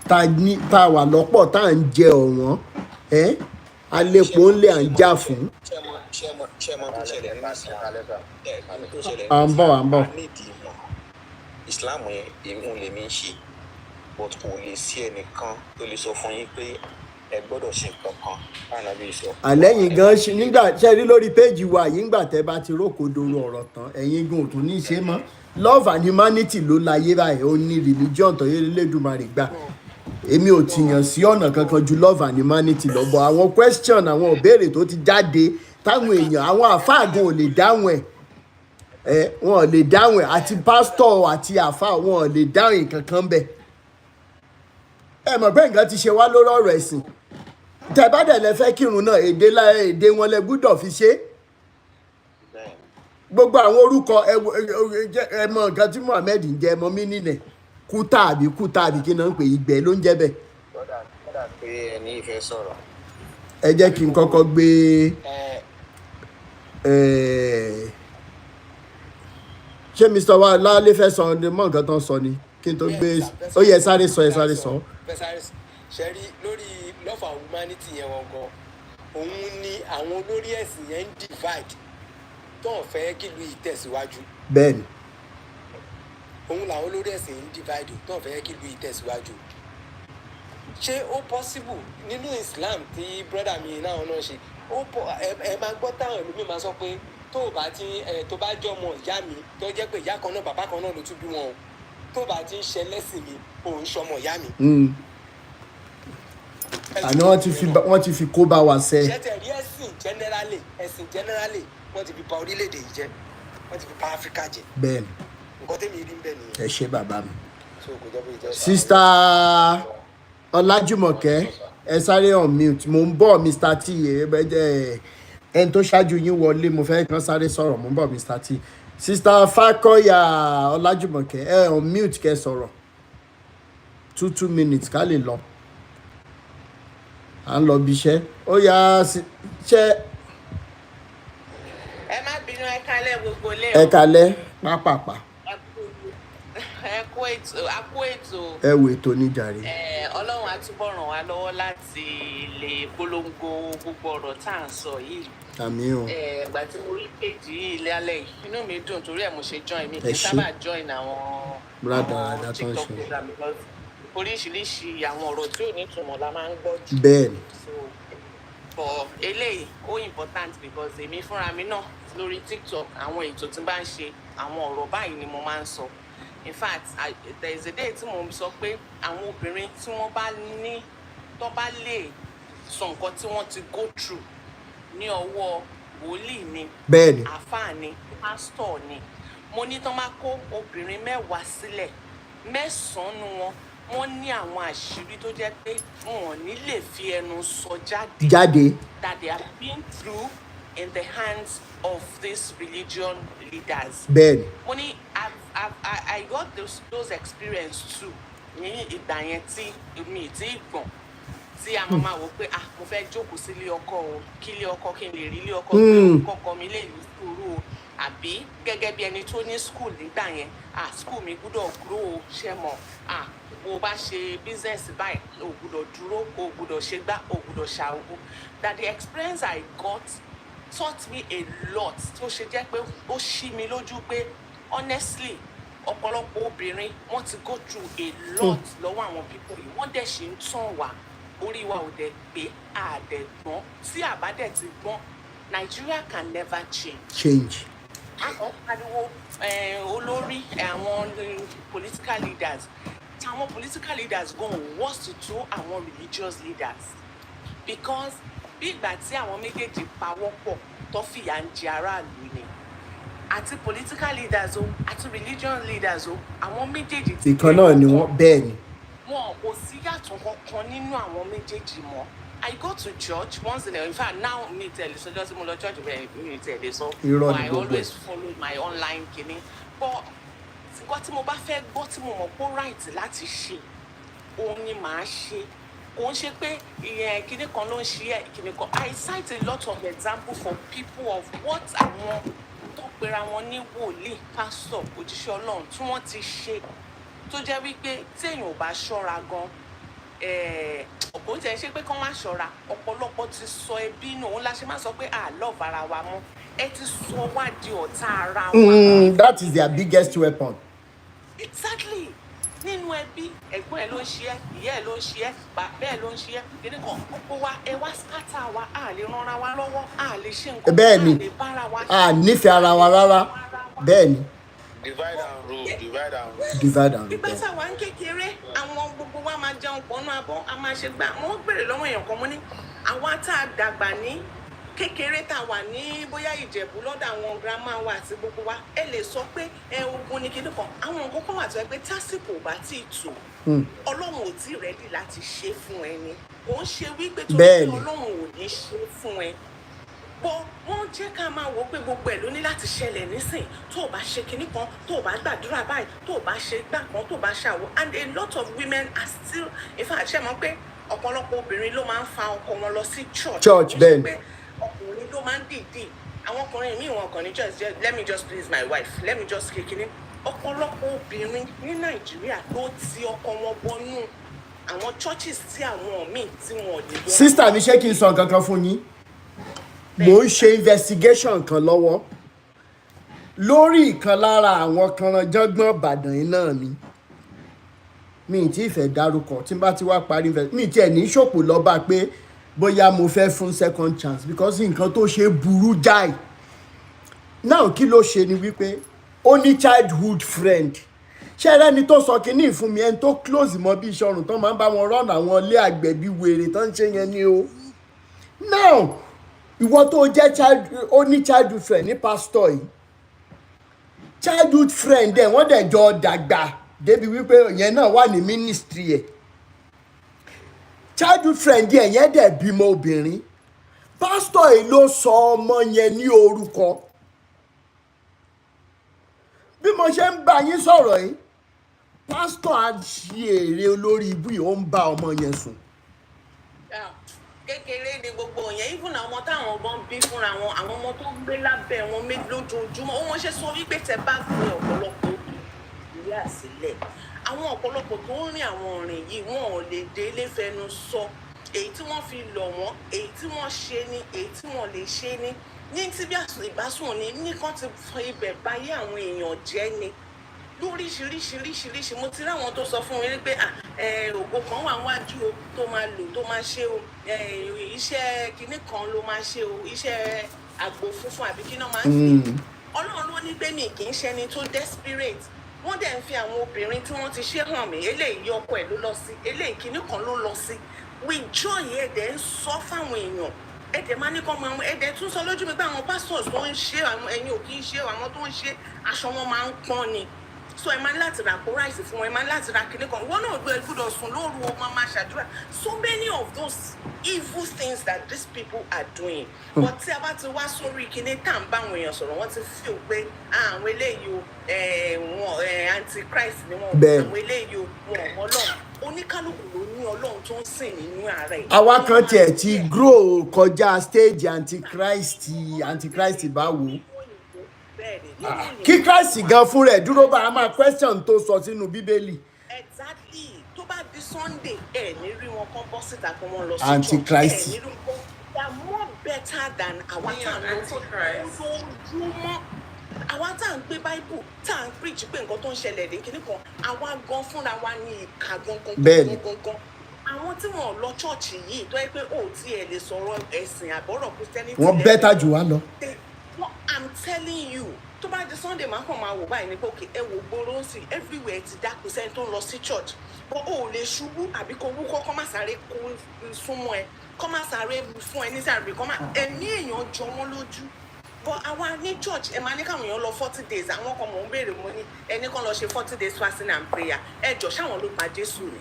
tá a wà lọ́pọ̀ tá à ń jẹ ọ̀wọ́n alépo ńlẹ̀ à ń jà fún. ṣé mọ tó ṣẹlẹ̀ ní ìsìn à ń bọ̀. Islam yẹn èèmù lèmi ń ṣe but kò lè sí ẹnìkan tó lè sọ fún yín pé ẹ gbọ́dọ̀ ṣe nǹkan kan láàánú bí sọ. àlẹ́yìn gan nígbà ṣe rí lórí péjì wa yìí ńgbà tẹ́ bá ti rókòdoro ọ̀rọ̀ tán ẹ̀yin gan ò tún ní í ṣe mọ́ love and humanity ló láyé báyìí ó ní religion tó yẹ lẹ́dùnmarè gbà èmi ò tìyàn sí ọ̀nà kankan ju love and humanity lọ bọ̀ àwọn question àwọn ìbéèrè tó ti jáde táwọn èèyàn àwọn àfáàgùn ò lè dáhùn ẹ̀ wọn ò lè dáhùn ẹ̀ àti pásítọ̀ àti àfáà wọn ò lè dáhùn nǹkan kan bẹ́ẹ̀ ẹ mọ̀ pé nǹkan ti ṣe wá lórí ọ̀rọ̀ ẹ̀sìn tẹ́ bá dẹ̀ lẹ fẹ́ kírun náà èdè wọn lẹ gbúdọ̀ fi ṣe gbogbo àwọn orúkọ ẹ mọ̀ nǹkan tí Muhammed ń jẹ ẹ mọ̀ mí nílẹ̀ kúta àbí kí náà ń pè ìgbẹ́ ló ń jẹ́ bẹ́ẹ̀. kódà pé ẹni ìfẹ́ sọ̀rọ̀. ẹ jẹ́ kí n kọ́kọ́ gbé ṣé Mr. wa lálẹ́ fẹ́ sọ mọ́ nǹkan tó ń sọ ni kí n tó gbé ó yẹ sáré sọ. ṣe rí lórí love and humanity yẹn wọn gan òun ni àwọn olórí ẹ̀sìn yẹn ń divide tó ń fẹ́ kí ìlú yìí tẹ̀síwájú. bẹ́ẹ̀ni. òun làwọn olórí ẹ̀sìn yìí ń divide tó ń fẹ́ kí ìlú yìí tẹ̀síwájú. ṣé ó possible nínú Islam tí brother mi náà ṣe ẹ máa gbọ́ táwọn ẹlòmíì máa sọ pé tó bá jọ ọmọ ìyá mi tó jẹ́ pé ìyá kan náà bàbá kan náà ló tún bí wọn o tó bá ti ń ṣe lẹ́sìn mi òun ṣọmọ ìyá mi. àní wọ́n ti fi kó bá wa sẹ́. ṣẹ́tẹ̀ rí ẹ̀sìn generally wọ́n ti fi pa orílẹ̀-èdè yìí jẹ́ wọ́n ti fi pa Áfíríkà jẹ́. bẹ́ẹ̀ni. nǹkan tẹ́mi rí ń bẹ̀ nìyẹn. ẹ ṣé bàbá mi. sista Ọlájùmọ̀kẹ́ ẹ sáré on mute mo ń bọ̀ Mr. T ẹni tó ṣáájú yín wọlé mo fẹ́ kàn sáré sọ̀rọ̀ mo ń bọ̀ Mr. T. Sista Fákọ́yà Ọlájùmọ̀kẹ́ ẹ on mute kẹ́ sọ̀rọ̀ 2 minutes ká lè lọ à ń lọ bí iṣẹ́ ó yá ṣe. ẹ má bínú ẹ kálẹ̀ gbogbo lé ẹ kálẹ̀ pápápá. ẹ kú ètò. ẹ wo ètò níjàre. Ọlọ́run á túbọ̀ ràn wá lọ́wọ́ láti lè polongo gbogbo ọ̀rọ̀ tá à ń sọ yìí. àmín o. ìgbà tí mo rí péjì yìí lálẹ́ yìí inú mi dùn torí ẹ̀ mo ṣe join mi kì í sábà join àwọn TikTok program because oríṣiríṣi àwọn ọ̀rọ̀ tí ò ní ìtumọ̀ la máa ń gbọ́ jù. bẹ́ẹ̀ni. for eléyìí ó important because èmi fúnra mi náà lórí TikTok àwọn ètò tí n bá ń ṣe àwọn ọ̀rọ̀ báyìí ni mo máa ń sọ. In fact there is a day tí mo sọ pé àwọn obìnrin tí wọ́n bá ní tó bá lè sọ nǹkan tí wọ́n ti go through ní ọwọ́ wòlíì ni bẹ́ẹ̀ni àfáà ni pásítọ̀ ni mo ní tó máa kó obìnrin 10 sílẹ̀ 9 wọ́n ní àwọn àṣírí tó jẹ́ pé wọn ò ní lè fi ẹnu sọ jáde that they have been through in the hands of these religion leaders. bẹ́ẹ̀ni. mo ní I got those experience too ní ìgbà yẹn tí mi ti gbọ̀n tí a máa wò pé mo fẹ́ jókòó sí ilé ọkọ o kí ilé ọkọ kí n lè rí ilé ọkọ pé kọ́kọ́ mi lè ní sùúrù o àbí gẹ́gẹ́ bí ẹni tó ní school nígbà yẹn school mi gbúdọ̀ grow o ṣe mọ̀ bó bá ṣe business báyìí o gbúdọ̀ dúró o gbúdọ̀ ṣe gbá o gbúdọ̀ ṣàwó that the experience I got taught me a lot tó ṣe jẹ́ pé ó ṣí mi lójú pé honestly ọ̀pọ̀lọpọ̀ obìnrin wọ́n ti go through a lot lọ́wọ́ àwọn people yìí wọ́n dẹ̀ ṣe ń tàn wá orí wa ò dẹ̀ pé àdẹ̀gbọ́n tí àbádẹ̀ ti gbọ́n Nigeria can never change. Àwọn pariwo olórí àwọn political leaders àwọn political leaders go worse to àwọn religious leaders because bí ìgbà tí àwọn méjèèjì pawọ́pọ̀ tó fìyà ń jẹ aráàlú ni àti political leaders o àti religious leaders o àwọn méjèèjì ti ìkan náà ni wọ́n bẹ́ẹ̀ ni. wọn kò sí yàtọ̀ kankan nínú àwọn méjèèjì mọ́. I go to church once in a while. In fact, now me tell you, so just mo lọ church me tell you so. But I always follow my online kini. But nǹkan tí mo bá fẹ́ gbọ́ tí mo mọ̀ pé right láti ṣe òun ni màá ṣe. Kò ń ṣe pé ìyẹn kíní kan ló ń ṣe ẹ̀ kíní kan. I cite a lot of examples for people of what àwọn tó pera wọn ní wòlíì pásítọ̀ òjíṣẹ́ Ọlọ́run tí wọ́n ti ṣe tó jẹ́ wípé téèyàn ò bá ṣọ́ra gan kò tẹ̀ ṣe pé kán má ṣọ́ra ọ̀pọ̀lọpọ̀ ti sọ ẹbí nù òun la ṣe máa sọ pé love ara wa mọ́ ẹ ti sọ wá di ọ̀tá ara wa. That is their biggest weapon. Exactly nínú ẹbí ẹ̀gbọ́n ẹ̀ ló ń ṣe ẹ́ ìyá ẹ̀ ló ń ṣe ẹ́ bàbá ẹ̀ ló ń ṣe ẹ́ kíní kan gbogbo wa ẹ wá scatter wa lè ranra wa lọ́wọ́ lè ṣe nǹkan bẹ́ẹ̀ ni lè bára wa nífẹ̀ẹ́ ara wa rárá bẹ́ẹ̀ ni. divide and rule. Ìgbà táwa ń kékeré àwọn gbogbo wa máa jẹun pọ̀ náà abọ́ a máa ṣe gbà wọ́n gbèrè lọ́wọ́ èèyàn kan mọ́ ní àwa tá a dàgbà ní kékeré tá a wà ní bóyá Ìjẹ̀bú lọ́dọ̀ àwọn grandma wa àti gbogbo wa ẹ lè sọ pé ogun ní kíní kan àwọn nǹkan kan wà tó ẹ pé tásìkò bá tí ì tò Ọlọ́run ò tí ì rẹ́dì láti ṣe fún ẹni kò ń ṣe wípé tó ṣe Ọlọ́run ò ní ṣe fún ẹ bọ́ wọ́n jẹ́ ká máa wò pé gbogbo ẹ̀ ló ní láti ṣẹlẹ̀ nísìn tó o bá ṣe kinní kan tó o bá gbàdúrà báyìí tó o bá ṣe gbà kan tó o bá ṣàwọ̀ and a lot of women are still in fact ṣe mọ̀ pé ọ̀pọ̀lọpọ̀ obìnrin ló máa ń fa ọkọ wọn lọ sí church bẹ́ẹ̀ ni ọkùnrin ló máa ń dìídì àwọn ọkùnrin míì wọn kàn ní just let me just please my wife let me just ṣe kinní ọ̀pọ̀lọpọ̀ obìnrin ní Nàìjíríà ló ti ọkọ wọn bọnú àwọn churches tí àwọn míì tí wọn ò lè lọ. sísítà mi ṣé kí n sọ nǹkan kan fún yín mo ń ṣe investigation kan lọ́wọ́ lórí ìkan lára àwọn kanranjọ́gbọ́n Ìbàdàn yìí náà ni mi tí ì fẹ́ dárúkọ tí n bá ti wá parí mi tí ẹ̀ ní ṣòpò lọ́ba pé bóyá mo fẹ́ fún second chance because nǹkan tó ṣe burú jáì náà kí ló ṣe ni wípé ó ní childhood friend ṣé ẹni tó sọ kínní fún mi ẹni tó close mọ́ bí iṣẹ́ ọrùn tó máa ń bá wọn rọ́ọ̀nù àwọn ilé àgbẹ̀bí wèrè tó ń ṣe yẹn ni o now ìwọ tó jẹ́ ó ní childhood friend ní pásítọ̀ yìí childhood friend ẹ̀ wọ́n dẹ̀ jọ dàgbà débi wípé ìyẹn náà wà ní ministry ẹ̀ childhood friend ẹ̀ yẹn dẹ̀ bímọ obìnrin pásítọ̀ yìí ló sọ ọmọ yẹn ní orúkọ bí mo ṣe ń bá yín sọ̀rọ̀ yìí pásítọ̀ á ṣe èrè olórí ibú yìí ó ń bá ọmọ yẹn sùn. Kékeré ni gbogbo yẹn even àwọn táwọn ọmọ bí fúnra wọn àwọn ọmọ tó gbé lábẹ́ wọn méjì lójoojúmọ́ ó wọ́n ṣe sọ wípé tẹ bá gbé ọ̀pọ̀lọpọ̀ ìwé àsílẹ̀ àwọn ọ̀pọ̀lọpọ̀ tó ń rìn àwọn ọ̀rìn yìí wọn ò lè délé fẹnu sọ èyí tí wọ́n fi lọ̀ wọ́n èyí tí wọ́n ṣe ni èyí tí wọ́n lè ṣe ni ní tí bí ìbásùn ni nìkan ti fọ ibẹ̀ báyé àwọn èèyàn jẹ́ ni lóríṣiríṣiríṣiríṣi mo ti ráwọn tó sọ fún mi pé ògo kan wà wájú o tó máa lò tó máa ṣe o iṣẹ́ kinní kan ló máa ṣe o iṣẹ́ àgbo funfun àbí kí náà máa ń pè Ọlọ́run ló ní pé mi kì í ṣẹni tó desperate wọ́n dẹ̀ ń fi àwọn obìnrin tí wọ́n ti ṣe hàn mí eléyìí ọkọ ẹ̀ ló lọ sí eléyìí kinní kan ló lọ sí with joy ẹ̀dẹ̀ ń sọ fáwọn èèyàn ẹ̀dẹ̀ máa ní kọ́ máa mú ẹ̀dẹ̀ tún sọ lójú mi pé àwọn pastors tó ń ṣe àwọn ẹ̀yin ò kì í ṣe àwọn tó ń ṣe aṣọ wọn máa ń pọ́n ni so ẹ máa ń láti ra kó ráìsì fún ẹ máa ń láti ra kinní kan wọn náà gbọ́dọ̀ sùn lóru o máa ṣàdúrà so many of those evil things that these people are doing but tí a bá ti wá sórí kinní tá à ń bá àwọn èèyàn sọ̀rọ̀ wọ́n ti feel pé àwọn eléyìí o wọn antichrist ni wọn àwọn eléyìí o wọn ọmọ náà oníkálukú ló ní ọlọ́run tó ń sìn nínú ara ẹ̀. àwa kan tiẹ̀ ti grow kọjá stage antichrist báwo. Kí Christ gan fún rẹ̀ dúró bá a máa question tó sọ sínú Bíbélì. Exactly. Tó bá di Sunday, ní rí wọn kán bọ́ síta kí wọ́n lọ sí Antichrist. ní rí wọn. They are more better than àwa tá à ń lọ lójoojúmọ́. Àwa tá à ń gbé Bible, tá à ń preach pé nǹkan tó ń ṣẹlẹ̀ ní kíní kan, àwa gan fúnra wa ní ìka gangan. Àwọn tí wọn lọ chọ́ọ̀chì yìí tó yẹ pé ó tiẹ̀ lè sọ̀rọ̀ ẹ̀sìn àbọ̀rọ̀ Christianity. Wọ́n bẹ́tà jù wá lọ. I'm telling you, tó bá di Sunday máa kàn máa wò báyìí ní pé òkè ẹ wò gbòòrò sí everywhere ti dá kò sẹ́ni tó ń lọ sí church, but o ò lè ṣubú àbí kò wúkọ́ kọ́ máa sáré kó súnmọ́ ẹ kọ́ máa sáré fún ẹ ní sáré kọ́ máa ẹ̀mí èèyàn jọ wọ́n lójú. But àwa ní church ẹ máa ní káwọn èèyàn lọ 40 days, àwọn kan mò ń béèrè mo ní ẹni kan lọ ṣe 40 days fasting and prayer, ẹ jọ ṣáwọn ló pa Jésù ni.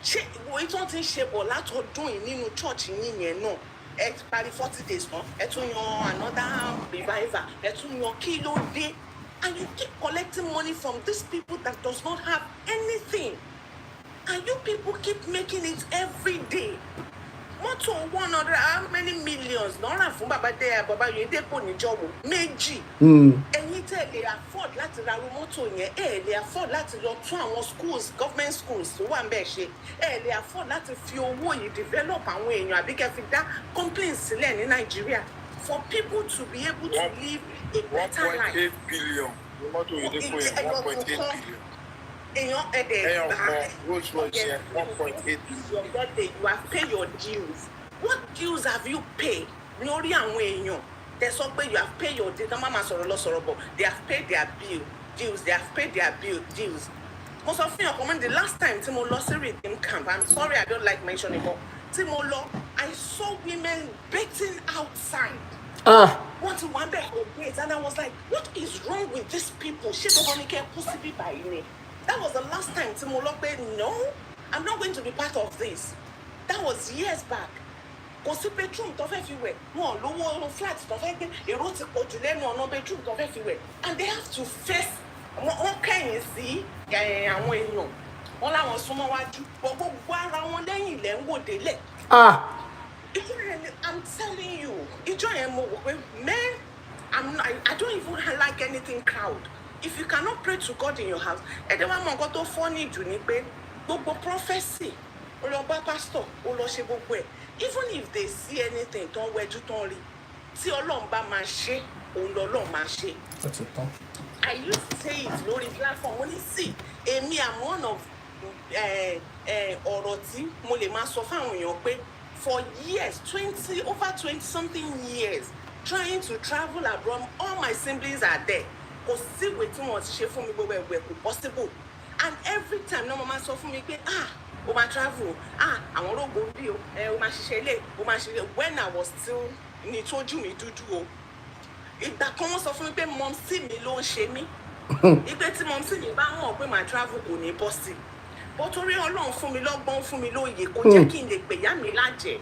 Ṣé ìwòye tó ti ń ṣe bọ̀ látọdún yìí nínú church yín yẹn náà ẹ parí 40 days kan ẹ tún yan another revival ẹ tún yan kí ló dé, and you keep collecting money from these people that does not have anything, and you people keep making it every day. Mọ́tò 100 how many millions lọ́rà fún bàbá Oyèdépò níjọ́wọ́ méjì. Ẹ̀yin tẹ́ lè afford láti ra irú mọ́tò yẹn, ẹ lè afford láti lọ tún àwọn schools government schools tó wà ń bẹ̀ ṣe, ẹ lè afford láti fi owó yìí develop àwọn èèyàn àbí kẹ́ fi dá complaints sílẹ̀ ní Nàìjíríà for people to be able to live a better life. 1.8 billion. Mọ́tò Oyèdépò yẹn 1.8 billion. Èèyàn Rolls Royce yẹn 1.8 billion. Your birthday, you have paid your dues. What dues have you paid? Lórí àwọn èèyàn. They sọ pé you have paid your dues. Don't mama sọ̀rọ̀ lọ sọ̀rọ̀ bọ̀. They have paid their dues. They have paid their dues. Mo sọ fún yàn the last time tí mo lọ sí Redeem Camp, I'm sorry I don't like mentioning but tí mo lọ, I saw women bathing outside. Wọ́n ti wá bẹ̀ for days and I was like, what is wrong with these people? Ṣé tó kọ́ ní kẹ́ kú síbí báyìí ni? That was the last time tí mo lọ pé no, I'm not going to be part of this. That was years back. Kò sí bedroom tó fẹ́ fi wẹ̀, wọn lówó flat tó fẹ́ gbé, èrò ti pọ̀ jù lẹ́nu ọ̀nà bedroom tó fẹ́ fi wẹ̀, and they have to face wọ́n kẹ́yìn sí àwọn èèyàn, wọ́n láwọn súnmọ́ wájú, but gbogbo ara wọn lẹ́yìn ilẹ̀ ń wò délẹ̀. I'm telling you, ìjọ yẹn mo wò pé man, I don't even like anything crowd. If you cannot pray to God in your house, ẹ̀dẹ̀ wá mọ̀ nǹkan tó funny jù ni pé gbogbo prophecy ó lọ bá pastor ó lọ ṣe gbogbo ẹ̀, even if they see anything tó ń wẹjú tó ń rí, tí Ọlọ́run bá máa ṣe òun lọ́lọ́run máa ṣe. I used to say it lórí platform mo ní sí èmi am one of ọ̀rọ̀ tí mo lè máa sọ fáwọn èèyàn pé for years over 20 something years trying to travel abroad, all my siblings are there. Kò síwèé tí wọ́n ti ṣe fún mi gbogbo ẹ̀wẹ̀ kò possible, and every time náà mo máa sọ fún mi pé o máa travel àwọn ológun bí o máa ṣiṣẹ́ ilé o máa ṣiṣẹ́ when I was still ní tójú mi dúdú o. Ìgbà kan wọ́n sọ fún mi pé mọ̀mísì mi ló ń ṣe mí, ìgbẹ́ tí mọ̀mísì mi bá mọ̀ pé màá travel kò ní bọ́ sí, bó torí Ọlọ́run fún mi lọ́gbọ́n fún mi lóye kò jẹ́ kí n lè pè yá mi lájẹ̀.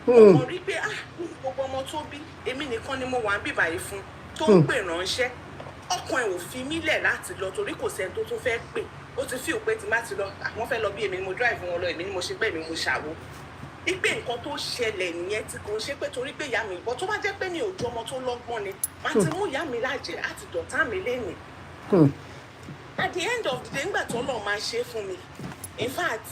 Mo rí pé gbogbo ọmọ tó bí èmi nìkan ni mo wà ń bì báyìí fún tó ń pè ránṣẹ́, ọkàn ẹ̀ ò fi mí lẹ̀ láti lọ torí kò sẹ́ni tó tún fẹ́ pè, ó ti fi òpé tí má ti lọ àwọn fẹ́ lọ bí èmi ni mo drive wọn lọ, èmi ni mo ṣe bẹ́ẹ̀ mi mo ṣàwó. Ìpè nǹkan tó ṣẹlẹ̀ nìyẹn tí kò ń ṣe pé torí pé ìyá mi ìbọn tó bá jẹ́ pé mi ò jọ ọmọ tó lọ́gbọ́n ni má ti mú ìyá mi lájẹ̀ àti dọ̀tá mi lẹ́yìn. At the end of the day nígbà tó lọ́ọ́ máa ṣe fún mi, in fact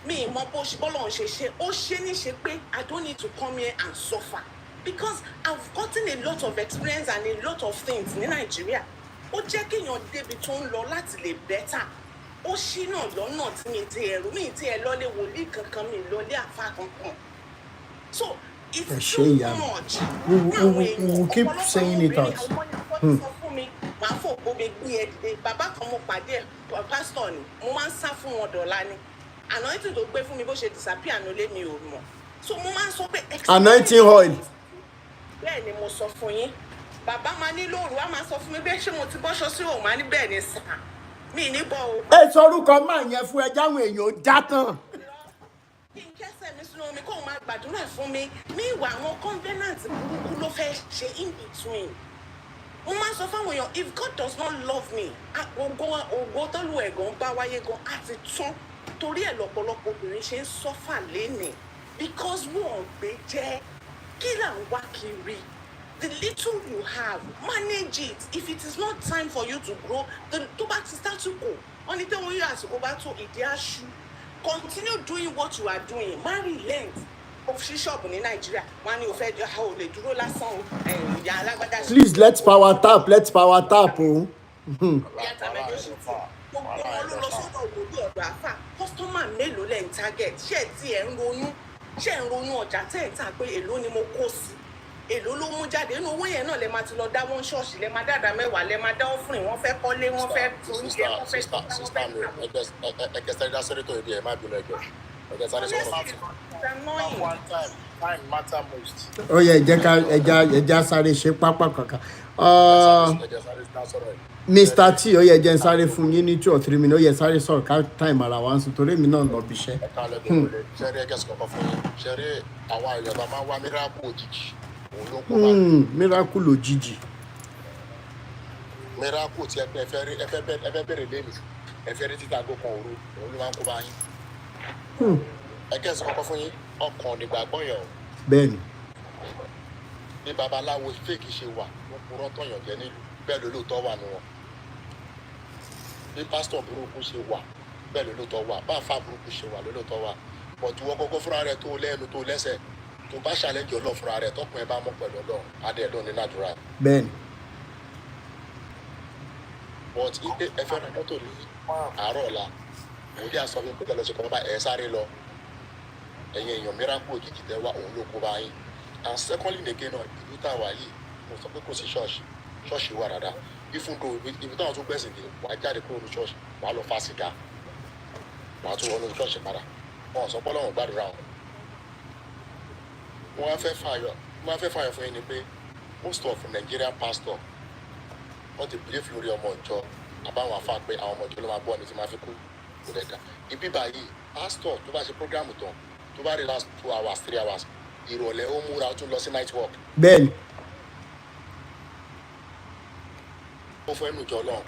mi mọ bọ́lọ̀ ṣe ó ṣe ní ṣe pé I don't need to come here and suffer because I've gotten a lot of experience and a lot of things ní Nàìjíríà. Ó jẹ́ kéèyàn débi tó ń lọ láti lè better. Ó ṣínà lọ́nà tí mi ti ẹ̀rù mi ti ẹ̀ lọ́lé wòlíì kankan mi lọ́lé àfa kankan. So it's too much. We will keep saying it out. Sọ fún mi, màá fò gbogbo gbé ẹ dìde. Bàbá kan mo pàdé pásítọ̀ ni, mo máa ń sá fún wọn dọ̀la ni. Anointing tó gbé fún mi bó ṣe disappear nílé mi ò mọ̀. So mo máa ń sọ pé anointing oil. Bẹ́ẹ̀ ni mo sọ fún yín. Bàbá máa ní lóru wá máa sọ fún mi bẹ́ẹ̀ ṣé mo ti bọ́ṣọ sí òun máa ní bẹ́ẹ̀ ni sà. Mi ní bọ́ o. Ẹ sọ orúkọ máa yẹn fún ẹja àwọn èèyàn já tán. Kí n kẹ́sẹ̀ mi sínú omi kó o máa gbàdúrà fún mi. Ní ìwà àwọn covenant burúkú ló fẹ́ ṣe in between. Mo máa sọ fáwọn èèyàn if God does not love me, ògo tó lu ẹ̀gàn bá wáyé gan á ti tún. torí ẹ̀ lọ́pọ̀lọpọ̀ obìnrin ṣe ń sọ́fà lénìí because wọ́n gbé jẹ́ kí là ń wá kiri. The little you have, manage it. If it is not time for you to grow, then tó bá ti start to go. Only thing when you àsìkò bá tó ìdí aṣù. Continue doing what you are doing. Marry length. Ṣí ṣọ́ọ̀bù ní Nàìjíríà, wọ́n á ní o fẹ́ jọ ò lè dúró lásán o. Ìyá alágbádá. Please let's power tap o. Yàtọ̀ mẹ́jọ ṣì tí gbogbo wọn ló lọ sọ́dọ̀ òwòlú ọ̀dọ̀ àfà. Kọ́sítọ́mà mélòó lẹ́ ń target? Ṣé ẹ̀ tí ẹ̀ ń ronú? Ṣé ẹ̀ ń ronú ọjà tẹ́ ẹ̀ ń tà pé èló ni mo kó sí? Èló ló mú jáde? Inú owó yẹn náà lẹ máa ti lọ dá wọn ṣọ́ọ̀ṣì, lẹ máa dáadáa mẹ́wàá, lẹ máa dá ọ́fìnrin, wọ́n fẹ́ kọ́lé, wọ́n fẹ́ oúnjẹ, wọ́n fẹ́ sísá mi ẹgbẹ́ sáré dásẹ́rẹ́ tó ibi ẹ̀ má bínú ẹgbẹ́ ẹgbẹ́ sáré sọ̀rọ̀ time matter most. Ó yẹ ẹja sáré ṣe pápá kankan. Mr. T, ó yẹ jẹ́ sáré fún yín ní 2 or 3 minutes, ó yẹ sáré sọ̀rọ̀ ká time ara wa ń sùn torí èmi náà lọ bí iṣẹ́. Ẹ̀ka lẹ́gbẹ̀ẹ́ ṣẹ́rí ẹgẹ́ sọ̀kọ̀ fún yín ṣẹ́rí àwọn àyọ̀dá máa ń wá miracle òjijì òun ló kó bá. Miracle òjijì. Miracle tí ẹ fẹ́ bẹ̀rẹ̀ lẹ́nu ẹ fẹ́ rí títà gbọ́ kan òru òun ló máa ń kó bá yín. Ẹgẹ́ sọ̀kọ̀ fún yín ọkàn nígbàgbọ́ yẹn o. Bẹ́ẹ̀ni. Ní babaláwo fake ṣe wà wọ́n purọ́ tọ̀yàn jẹ nílùú bẹ́ẹ̀ ló lóòótọ́ wà nù wọn. Bí pásítọ̀ burúkú ṣe wà bẹ́ẹ̀ ló lóòótọ́ wà bá àfáà burúkú ṣe wà ló lóòótọ́ wà. Bọ̀dù wọ́n kọ́kọ́ fúnra rẹ̀ tó lẹ́nu tó lẹ́sẹ̀ tó bá ṣàlẹ́jọ́ Ọlọ́run fúnra rẹ̀ tọkùn ẹ bá mọ̀ pẹ̀lú Ọlọ́run adé ló ní nàdúrà. Bẹ́ẹ̀ni. But ìpè ẹfẹ́ rẹ̀ mọ́tò ní àárọ̀ ọ̀la òun dí àsọ fún pẹ́kẹ́ lọ́sọ̀kọ́ bá ẹ̀ sáré lọ ẹ̀yin èèyàn miracle òjijì tẹ́ wá òun ló kó bá yín. And secondly nìkan náà ìlú tá a wà yìí mo sọ pé kò sí ṣọ́ọ̀ṣì wà dáadáa ìfúndò ibi táwọn tó gbẹ̀sìn dé wà á jáde kúrò ní ṣọ́ọ̀ṣì wà á lọ fa sìgá wà á tún wọnú ṣọ́ọ̀ṣì padà wọn sọ pé Ọlọ́run gbàdúrà wọn. Wọ́n á fẹ́ fààyàn fún yín ni pé most of Nigerian pastor wọ́n ti believe lórí ọmọ ìjọ àbáwọn afá pé àwọn ọmọ ìjọ ló máa gbọ́ ní ti máa fi kú kò dẹ̀ dá. Ibi báyìí pastor tó bá ṣe program tán tó bá rí last 2 hours 3 hours ìrọ̀lẹ́ ó múra ó tún lọ sí night work. Bẹ́ẹ̀ni. Ó fẹ́ nù jọ Ọlọ́run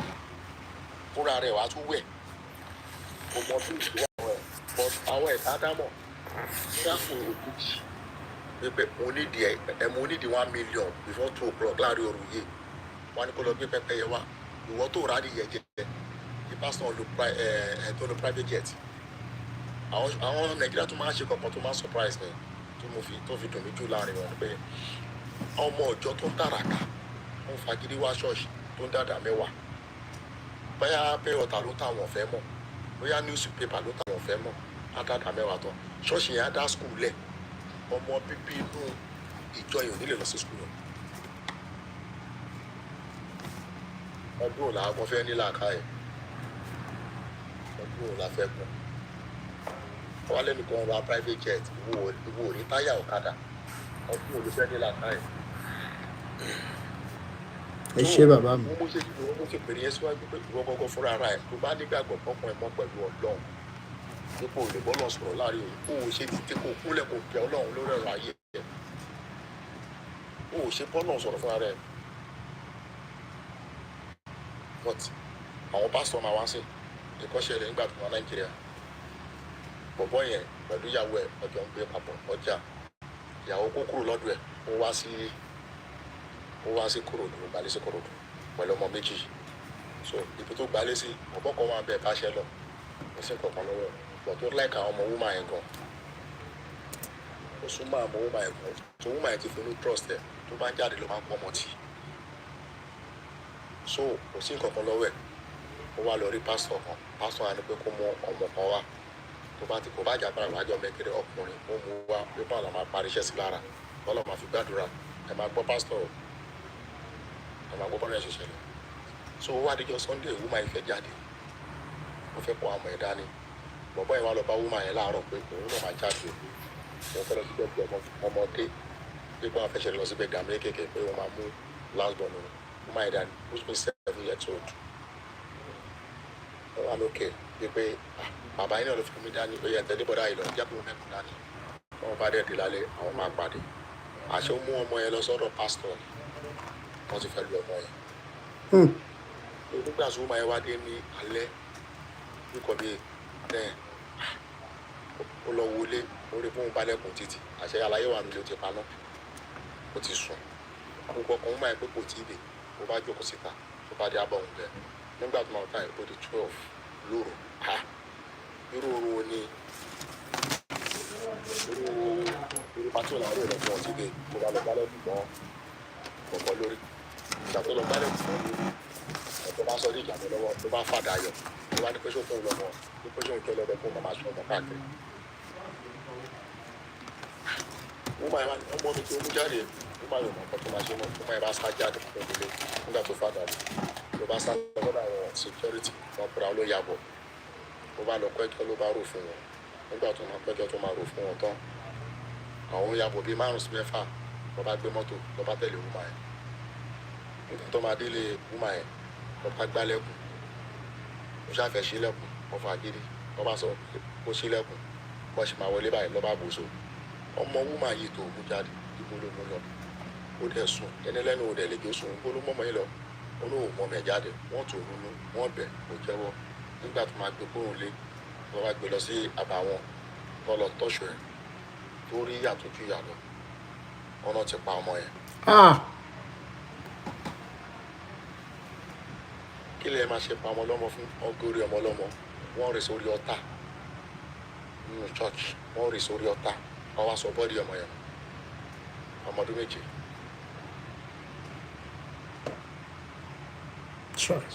fúnra rẹ̀ wàá tún wẹ̀ kò mọ bí ìṣòwò àwọn ẹ̀ but àwọn ẹ̀ka dámọ̀ ṣáàpù òjijì pé mo nídìí 1 million before 2 o'clock láàrin òru yìí wọn á ní kó lọ gbé pẹ́pẹ́yẹ wá ìwọ tó rà á nìyẹn jẹ kí pásítọ̀ tó lo private jet. Àwọn Nàìjíríà tó máa ń ṣe kankan tó máa ń surprise mi tó fi dùn mí jù láàrin wọn pé ọmọ ọjọ́ tó ń tàràkà ó ń fagídí wá ṣọ́ọ̀ṣì tó ń dàdà mẹ́wàá bóyá pé ọ̀tà ló táwọn fẹ́ mọ̀ bóyá newspaper ló táwọn fẹ́ mọ̀ á dàdà mẹ́wàá tán ṣọ́ọ̀ṣì yẹn á dá skul lẹ̀ ọmọ bíbí inú ìjọ yìí ò nílè lọ sí skul yẹn. Ọdún òlà wọn fẹ́ nílà káyẹ̀ ọdún òlà fẹ́ kún wọ́n lẹ́nu kan ra private jet ìwò rí táyà ọ̀kadà ọdún òlù fẹ́ nílà káyẹ̀. Ẹ ṣé bàbá mi. Mo ṣe pèrè yẹn síwájú pé ìwọ gọ́gọ́ fúnra ara ẹ̀ tó bá nígbàgbọ́ pọ́pọ́n ẹ̀ mọ́ pẹ̀lú Ọlọ́run dípò lè bọ́lọ̀ sọ̀rọ̀ láàrin òun kó o ṣe tí kò kúnlẹ̀ kò bẹ Ọlọ́run lórí ẹ̀rọ ayé ẹ̀ o ò ṣe bọ́lọ̀ sọ̀rọ̀ fúnra rẹ̀ but àwọn pásítọ̀ máa wá sí ìkọ́ṣẹ́ rẹ̀ nígbà tó wà Nàìjíríà bọ̀bọ́ yẹn pẹ̀lú ìyàwó ẹ̀ ọjọ́ ń gbé papọ̀ ọjà ìyàwó kó kúrò lọ́dọ̀ ẹ̀ ó wá sí Kòròdú ó gbalẹ̀ sí Kòròdú pẹ̀lú ọmọ méjì so ibi tó gbalẹ̀ sí ọ̀bọ̀ kan wà bẹ́ẹ̀ bá ṣẹ lọ kò sí nǹkan kan lọ́wọ́ but ó láìka àwọn ọmọ wúmà yẹn gan ó súnmọ́ àwọn wúmà yẹn gan so wúmà yẹn ti fi inú trust ẹ̀ tó bá ń jáde ló máa ń pọ̀ ọmọ tì so kò sí nǹkan kan lọ́wọ́ ẹ̀ ó wá lọ rí pásítọ̀ kan pásítọ̀ á ní pé kó mú ọmọ kan wá tó bá ti kó bá jà bára wájọ mẹ́kẹ́rẹ́ ọkùnrin ó mú wá pé báwọn la máa parí iṣẹ́ sí lára bọ́lá máa fi gbàdúrà ẹ máa gbọ́ pásítọ̀ ẹ máa gbọ́ bọ́lá ẹ̀ ṣiṣẹ́ lọ so ó wá díjọ Sunday wúmà yìí fẹ́ jáde ó fẹ́ kó àmọ̀ ẹ̀ dání bọ̀bọ́ yẹn wá lọ bá wúmà yẹn láàárọ̀ pé òun náà máa jáde òun fẹ́ lọ síbẹ̀ bí ọmọdé pé bọ́n fẹ́ ṣe lọ síbẹ̀ gàmí kéèké pé wọ́n máa mú last born òun wúmà yẹn dání ó sì pé 7 years old ó wà lókè pé bàbá yín náà ló fi mí dání ó yẹ tẹ́lẹ̀ bọ́dá yìí lọ jábọ̀ mẹ́kùn dání wọ́n bá dẹ̀ dé lálẹ́ àwọn máa pàdé àṣẹ ó mú ọmọ yẹn lọ sọ́dọ̀ pásítọ̀ wọ́n ti fẹ́ lu ọmọ yẹn nígbà tí wọ́n máa wá dé ní alẹ́ níkọ̀ bíi 10 ó lọ wọlé ó rí fóun balẹ̀kùn títì àṣẹ aláyé wà nílé ó ti paná ó ti sùn gbogbo ọkùnrin máa ń pé kò tí ì dé ó bá jókòó síta tó bá dé abọ́ òun bẹ́ẹ̀ nígbà tó máa ń tàn ó di 12 lóru irú oorun wo ni irú pátí ò láàárọ̀ rẹ̀ fún ọtí dé mo bá lọ balẹ̀kùn mọ́ ọ̀pọ̀ lórí ìgbà tó lọ balẹ̀kùn mọ́ lórí ọ̀pọ̀ bá sọ ní ìjà mi lọ́wọ́ ló bá fàdà ayọ̀ ló bá ní pé sókè lọ́mọ ní pé sókè lọ́dọ̀ fún màmá sọ ọmọ káàkiri. wọ́n máa ń ọmọ mi tí ó mú jáde wọ́n máa yọ̀ mọ́ ọkọ̀ tó máa ṣe mọ́ wọ́n máa bá sá jáde fún ìdílé nígbà tó fàdà rẹ̀ ló bá sá lọ́dọ̀ àwọn security wọn kúra ló yàbọ̀ ló bá lọ pẹ́jọ́ ló bá rò fún wọn nígbà tó máa pẹ́jọ́ tó máa rò fún wọn tán àwọn yàbọ̀ bíi 5 sí 6 ló bá gbé mọ́tò ló bá tẹ̀lé wúmà yẹn nígbà tó máa délé wúmà yẹn ló bá gbálẹ̀kùn ó ṣàfẹ́ sílẹ̀kùn wọ́n fà gidi wọ́n bá sọ ó sílẹ̀kùn bọ́ ṣe máa wọlé báyìí ló bá bò so ọmọ wúmà yìí tó mú jáde ibo ló mú lọ ó dẹ̀ sùn ẹni lẹ́nu ò dẹ̀ lè jó sùn ibo ló mọ́mọ́ yìí lọ ó lóun mọ́ mẹ́ jáde wọ́n tó ronú wọ́n bẹ̀ kó jẹ́wọ́ nígbà tó máa gbé kóhùn lé wọ́n wá gbé lọ sí àbàwọn tó lọ tọ́ṣù ẹ̀ tó rí yàtọ̀ ju yà lọ ọ̀nà ti pa ọmọ yẹn. kí lè máa ṣe pa ọmọ ọlọ́mọ fún ọgọ́rí ọmọ ọlọ́mọ wọ́n rè sórí ọ̀tá nínú church wọ́n rè sórí ọ̀tá wọ́n wá sọ bọ́ọ̀dì ọmọ yẹn ọmọ ọdún méje.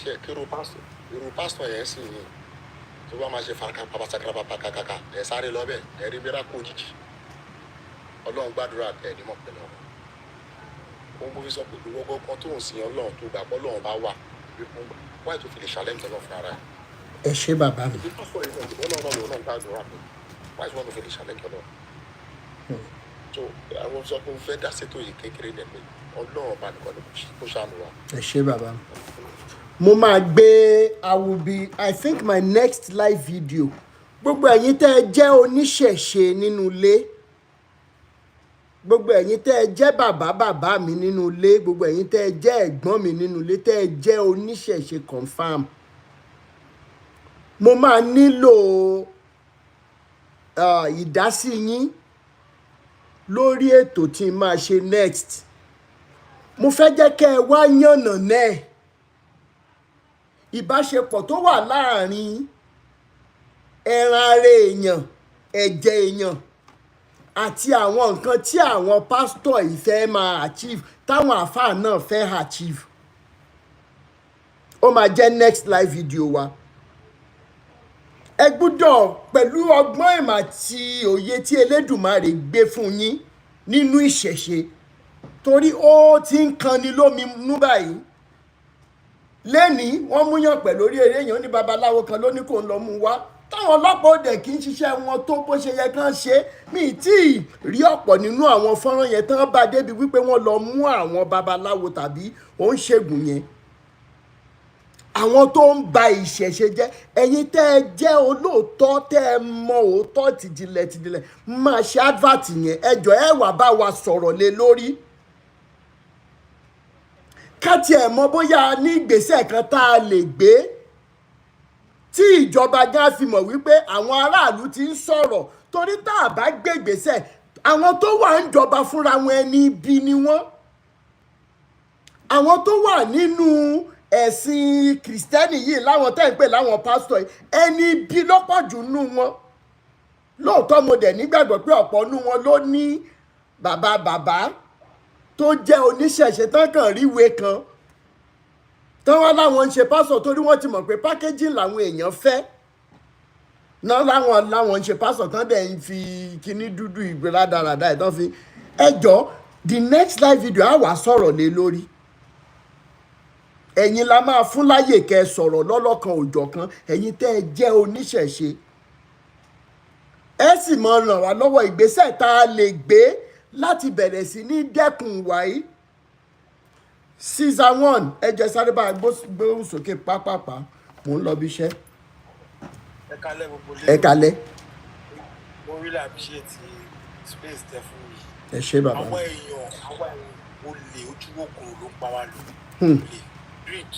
ṣe kí irú pásítọ̀ yẹn sì ní tó bá máa ṣe farakapapasakapapakaka ẹ̀ sáré lọ bẹ́ẹ̀ ẹ̀ rí mìíràn kó òjijì ọlọ́run gbàdúrà ẹ̀ ní mọ̀ pẹ̀lú ọ̀rọ̀ òun bó fi sọ pé gbogbo ọkàn tó ń sin ọlọ́run tó gbà pé ọlọ́run bá wà wáyé tó fi lè challenge ọlọ́run fún ara ẹ̀. ẹ ṣé bàbá mi. ìdí pásítọ̀ yìí náà ọlọ́run náà lòun náà gbàdúrà pé wáyé tó fi lè challenge ọlọ́run. so àwọn sọ pé mo fẹ́ dá sétò yìí kékeré dẹ̀ pé ọlọ́run bá nìkan ní kó ṣàánú wa. ẹ ṣé bàbá mi. mo máa gbé I will be I think my next live video gbogbo ẹ̀yin tẹ́ ẹ jẹ́ oníṣẹ̀ṣe nínú ilé gbogbo ẹ̀yin tẹ́ ẹ jẹ́ bàbá mi nínú ilé gbogbo ẹ̀yin tẹ́ ẹ jẹ́ ẹ̀gbọ́n mi nínú ilé tẹ́ ẹ jẹ́ oníṣẹ̀ṣe confam mo máa nílò ìdásí yín lórí ètò tí n máa ṣe next mo fẹ́ jẹ́ kẹ́ ẹ wá yànnà náà ìbáṣepọ̀ tó wà láàrin ẹran ara èèyàn ẹ̀jẹ̀ èèyàn àti àwọn nǹkan tí àwọn pásítọ̀ yìí fẹ́ máa achieve táwọn àfáà náà fẹ́ achieve ó máa jẹ́ next live video wa ẹ gbọ́dọ̀ pẹ̀lú ọgbọ́n ìmọ̀ àti òye tí Elédùmarè gbé fún yín nínú ìṣẹ̀ṣe torí ó ti ń kanni lóminú báyìí lẹ́ni wọ́n múyàn pẹ̀ lórí eré èèyàn ní babaláwo kan ló ní kó ń lọ mú wá táwọn ọlọ́pàá òde kì í ṣiṣẹ́ wọn tó bó ṣe yẹ kán ṣe mí tí ì rí ọ̀pọ̀ nínú àwọn fọ́nrán yẹn tán bá débi wípé wọ́n lọ mú àwọn babaláwo tàbí oníṣègùn yẹn àwọn tó ń ba ìṣẹ̀ṣe jẹ́ ẹ̀yin tẹ́ ẹ jẹ́ olóòótọ́ tẹ́ ẹ mọ òótọ́ tìjìnlẹ̀ máa ṣe advert yẹn ẹjọ́ ẹ wá bá wa sọ̀rọ̀ lé lórí ká tiẹ̀ mọ bóyá ní ìgbésẹ̀ kan tá a lè gbé tí ìjọba gan fi mọ̀ wípé àwọn aráàlú ti ń sọ̀rọ̀ torí tá a bá gbé ìgbésẹ̀ àwọn tó wà ń jọba fúnra wọn ẹni ibi ni wọ́n àwọn tó wà nínú ẹ̀sìn kìrìsìtẹ́nì yìí láwọn tẹ́ ń pè láwọn pásítọ̀ yìí ẹni ibi lọ́pọ̀ jù nú wọn lóòótọ́ mo dẹ̀ nígbàgbọ́ pé ọ̀pọ̀ nú wọn ló ní bàbá tó jẹ́ oníṣẹ̀ṣe tán kàn ríwe kan tán wá láwọn ń ṣe pásọ̀ torí wọ́n ti mọ̀ pé packaging làwọn èèyàn fẹ́ náà láwọn ń ṣe pásọ̀ tán dẹ̀ ń fi kíní dúdú ìgbé rádaràdà ẹ̀ tán fi ẹjọ́ the next live video á wà sọ̀rọ̀ lé lórí ẹ̀yin la máa fún láyè kẹ́ ẹ sọ̀rọ̀ lọ́lọ́kan òjọ̀kan ẹ̀yin tẹ́ ẹ jẹ́ oníṣẹ̀ṣe ẹ sì mọ ràn wá lọ́wọ́ ìgbésẹ̀ tá a lè gbé láti bẹ̀rẹ̀ sí ní dẹ́kun wáyé Caesar 1 ẹ jẹ́ sáré bá gbóhùn sókè pápápá mò ń lọ bí iṣẹ́. ẹ kálẹ́ gbogbo lé. ẹ kálẹ́. mo really appreciate space tẹ fún mi. ẹ ṣé bàbá. àwọn èèyàn olè ojú òkun ló ń pa wá lò. olè greed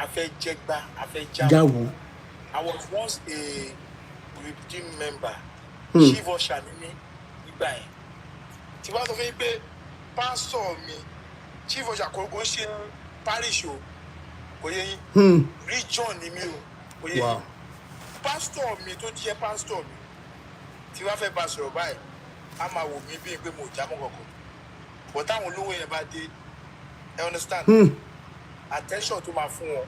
afẹ́jẹgbá afẹ́jáwó. I was once a redeemed member chief usher ni mí nígbà yẹn tí wàá sọ fún yín pé pásítọ̀ mi chief usher kò ṣe parish o kò yẹ yín region ni mí o kò yẹ yín pásítọ̀ mi tó jẹ́ pásítọ̀ mi tí wàá fẹ́ bá sọ̀rọ̀ báyìí a máa wò mí bíi pé mo jámọ́ kankan but táwọn olówó yẹn bá dé ẹ understand attention tó máa fún wọn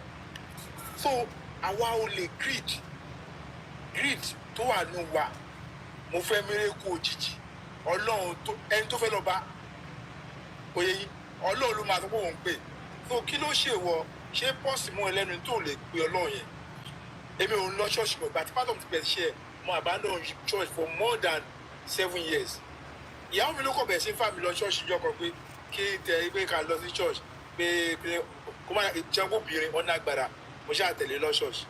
so àwa ò lè greed tó wà nù wa mo fẹ́ miracle òjijì ọlọ́run tó ẹni tó fẹ́ lọ bá oyè yìí ọlọ́run ló máa tó kó wọn pè so kí ló ṣe wọ ṣé pọ́ọ̀sì mú ẹlẹ́nu tó lè pe ọlọ́run yẹn èmi ò ń lọ ṣọ́ọ̀ṣì lọ gbà tí pátọ̀ ti bẹ̀rẹ̀ ṣe mo abandon church for more than 7 years ìyàwó mi ló kọ̀ bẹ̀rẹ̀ sí fà mí lọ ṣọ́ọ̀ṣì jọ kan pé kí tẹ pé ká lọ sí church pé kó má jẹun kó bìnrin ọ̀nà àgbàrá mo ṣáà tẹ̀lé lọ ṣọ́ọ̀ṣì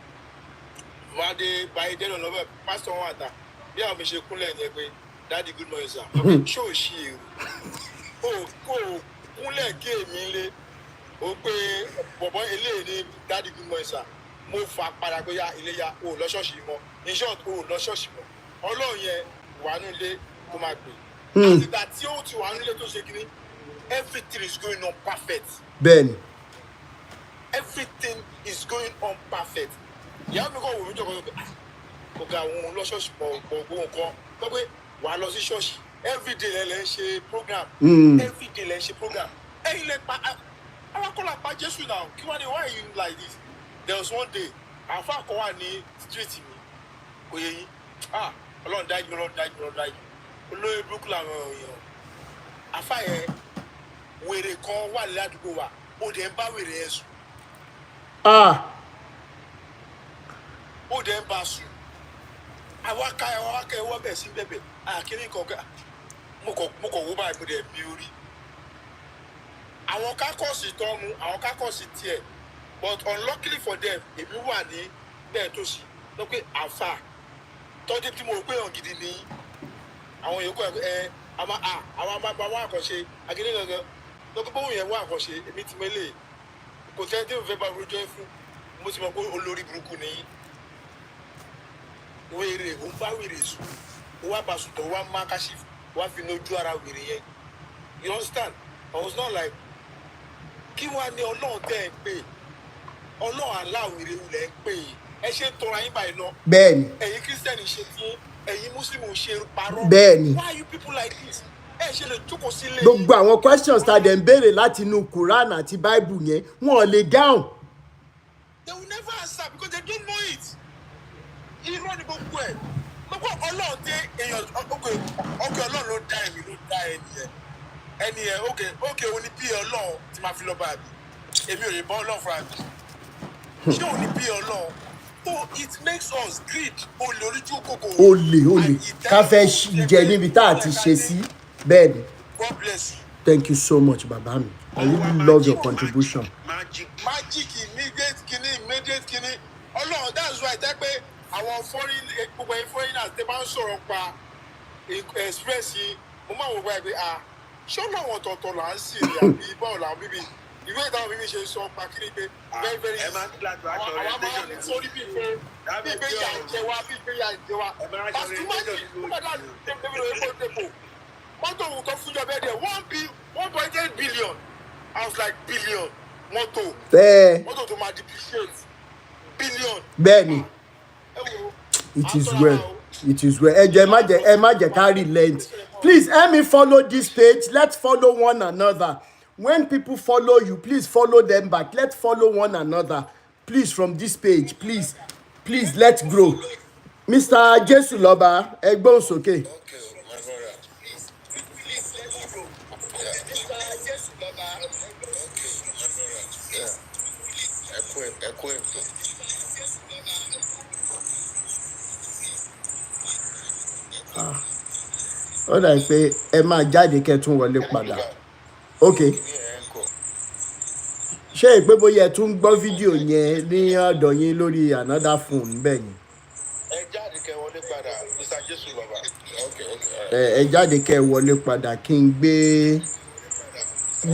mo á dé báyìí dẹ́nu lọ́wọ́ pásítọ̀ wọn àtà bí àwọn mi ṣe kúnlẹ̀ yẹn pé daddy good morning sir ṣó o ṣí èrò kó o kúnlẹ̀ kí èmi lé o pé bọ̀bọ̀ eléyìí ní daddy good morning sir mo fà padà pé ya ilé ya o lọ ṣọ́ọ̀ṣì mọ́ in short o lọ ṣọ́ọ̀ṣì mọ́ ọlọ́run yẹn wà nílé kó máa gbé àtìgbà tí ó ti wà nílé tó ṣe kíní everything is going on perfect. bẹ́ẹ̀ni. everything is going on perfect. ìyá mi kọ́ wò mí jọ̀kọ́ pé kò ga àwọn lọ ṣọ́ọ̀ṣì pọ̀ gbogbo nǹkan gbọ́ pé wàá lọ sí ṣọ́ọ̀ṣì everyday lẹ́ ń ṣe program everyday lẹ́ ń ṣe program ẹ̀yin lẹ́ pa awakọ̀lá pa Jésù náà kí wọ́n ní why you like this there was one day àfa kan wà ní street mi kò yẹ yín ọlọ́run dájú olóyè burúkú làwọn èèyàn àfa yẹn wèrè kan wà ládùúgbò wa ó dẹ̀ ń bá wèrè yẹn sùn ó dẹ̀ ń bá sùn àwáká ẹwọ́ bẹ̀ sí bẹ̀bẹ̀ àkíní kọ̀ọ̀kan mo kọ̀ wó báyìí mo dẹ̀ bí orí àwọn kákọ́ọ̀sì tó mu àwọn kákọ́ọ̀sì tiẹ̀ but unluckily for them èmi wà ní bẹ́ẹ̀ tó sì lọ pé àfà tọ́jú tí mo rò pé hàn gidi ní àwọn yòókù àwọn àbábá wà àkànṣe àgídí gangan lọ́kọ́ bóun yẹn wà àkànṣe èmi ti mẹ́lẹ̀ kò tẹ́ tí mo fẹ́ bá rojọ́ fún mo ti mọ̀ pé olórí burúkú nìyí wèrè ó ń bá wèrè sùn ó wá bá sùn tó wá má káṣí wá fi ní ojú ara wèrè yẹn you understand I was not like kí wàá ní ọlọ́run tẹ́ ẹ pé ọlọ́run aláwèrè ilẹ̀ ń pè é ẹ ṣe ń tọrọ ayín báyìí lọ. bẹ́ẹ̀ni. ẹ̀yin kírísítẹ́nì ṣe tí ẹ̀yin mùsùlùmí ṣe parọ́. bẹ́ẹ̀ni. why you people like this ẹ ṣe lè jókòó sílé. gbogbo àwọn questions tá a dẹ̀ ń béèrè láti inú Quran àti Bible yẹn wọn ò lè dáhùn. they will never answer because they don't know it. irọ́ ni gbogbo ẹ̀ gbogbo ọlọ́run dé èèyàn ọkọ̀ ọlọ́run ló dá èmi ló dá ẹni yẹn ókè òní bí ọlọ́run ti máa fi lọ bá mi èmi ò lè bọ́ ọlọ́run fúnra mi ṣé òní bí ọlọ́run so it makes us greed olè oríjú kòkòrò olè ká fẹ́ jẹ níbi tá a ti ṣe sí bẹ́ẹ̀ ni. God bless you. Thank you so much baba mi I really love your contribution. magic immediate kini ọlọ́run that's why tẹ́ pé àwọn gbogbo foreigners tẹ́ bá ń sọ̀rọ̀ pa express yìí mo máa wò wá pé ṣọ́nà àwọn ọ̀tọ̀ọ̀tọ̀ là ń sì rí àbí báwo làwọn bíbí ìwé ìdáhùn bíbí ṣe sọ pa kiri pé very very easy àwọn máa ń sórí bíi pé yà ń jẹ wá pàṣípàṣí kúmọ̀dá tẹ̀lé epo tẹ̀pọ̀ mọ́tò òun kan fúnjọ bẹ́ẹ̀ dẹ̀ 1.8 billion I was like billion mọ́tò tó máa depreciate billion. bẹ́ẹ̀ni it is well ẹ jẹ́ ẹ má jẹ́ ká relent. Please help me follow this page. Let's follow one another. When people follow you, please follow them back. Let's follow one another. Please, from this page, please, let's grow. Mr. Jesu Loba, Egbon Soke. Okay, my brother. Please, let's grow. Mr. Jesu Loba. Okay, my brother. Ó dà pé ẹ máa jáde kẹ́ tún wọlé padà. Ok. Ṣé ìpé bóyá ẹ tún gbọ́ fídíò yẹn ní ọ̀dọ̀ yín lórí another phone bẹ́ẹ̀ ni? Ẹ jáde kẹ́ wọlé padà, Mr. Jesu Loba. Ẹ jáde kẹ́ wọlé padà kí n gbé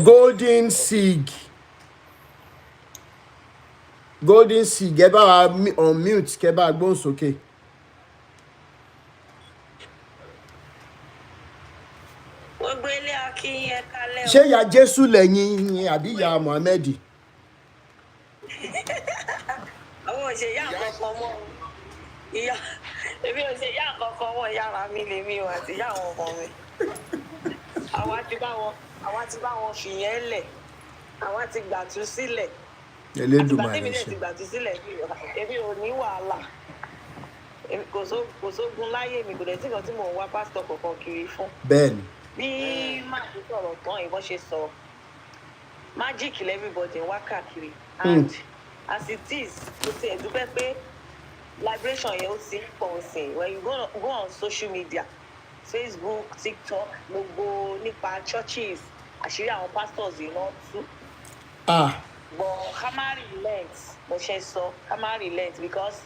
Golden Sig ẹ bá wa on mute kẹ́ bá gbóhùn sókè. ṣé ìyá Jésù lẹ́yìn àbí ìyá Mohammed? Àwọn ò ṣe ìyá àkọ́kọ́ mọ́ o. Ìyá èmi ò ṣe ìyá àkọ́kọ́ mọ́, ìyá ara mi lèmi o àti ìyá àwọn ọmọ mi. Àwa ti bá wọn fìyẹn lẹ̀. Àwa ti gbàtú sílẹ̀. Elédùmarè Àtìgbà ṣe. tí mi gbàtú sílẹ̀ èmi ò ní wàhálà. Kò sógun láyé mi, kò dẹ̀ sí nǹkan tí mò ń wá pásítọ̀ kọ̀ọ̀kan kiri fún. Bẹ́ẹ̀ni. Bí máàkì sọ̀rọ̀ tán ìbọn ṣe sọ májíìkì everybody ń wá káàkiri and as it is mo ti ẹ̀ dúpẹ́ pé liberation yẹn ó ti ń pọ̀ sí i when you go on social media Facebook, TikTok, gbogbo nípa churches àṣírí àwọn pastors yìí náà tú. But ká má relent mo ṣe sọ ká má relent because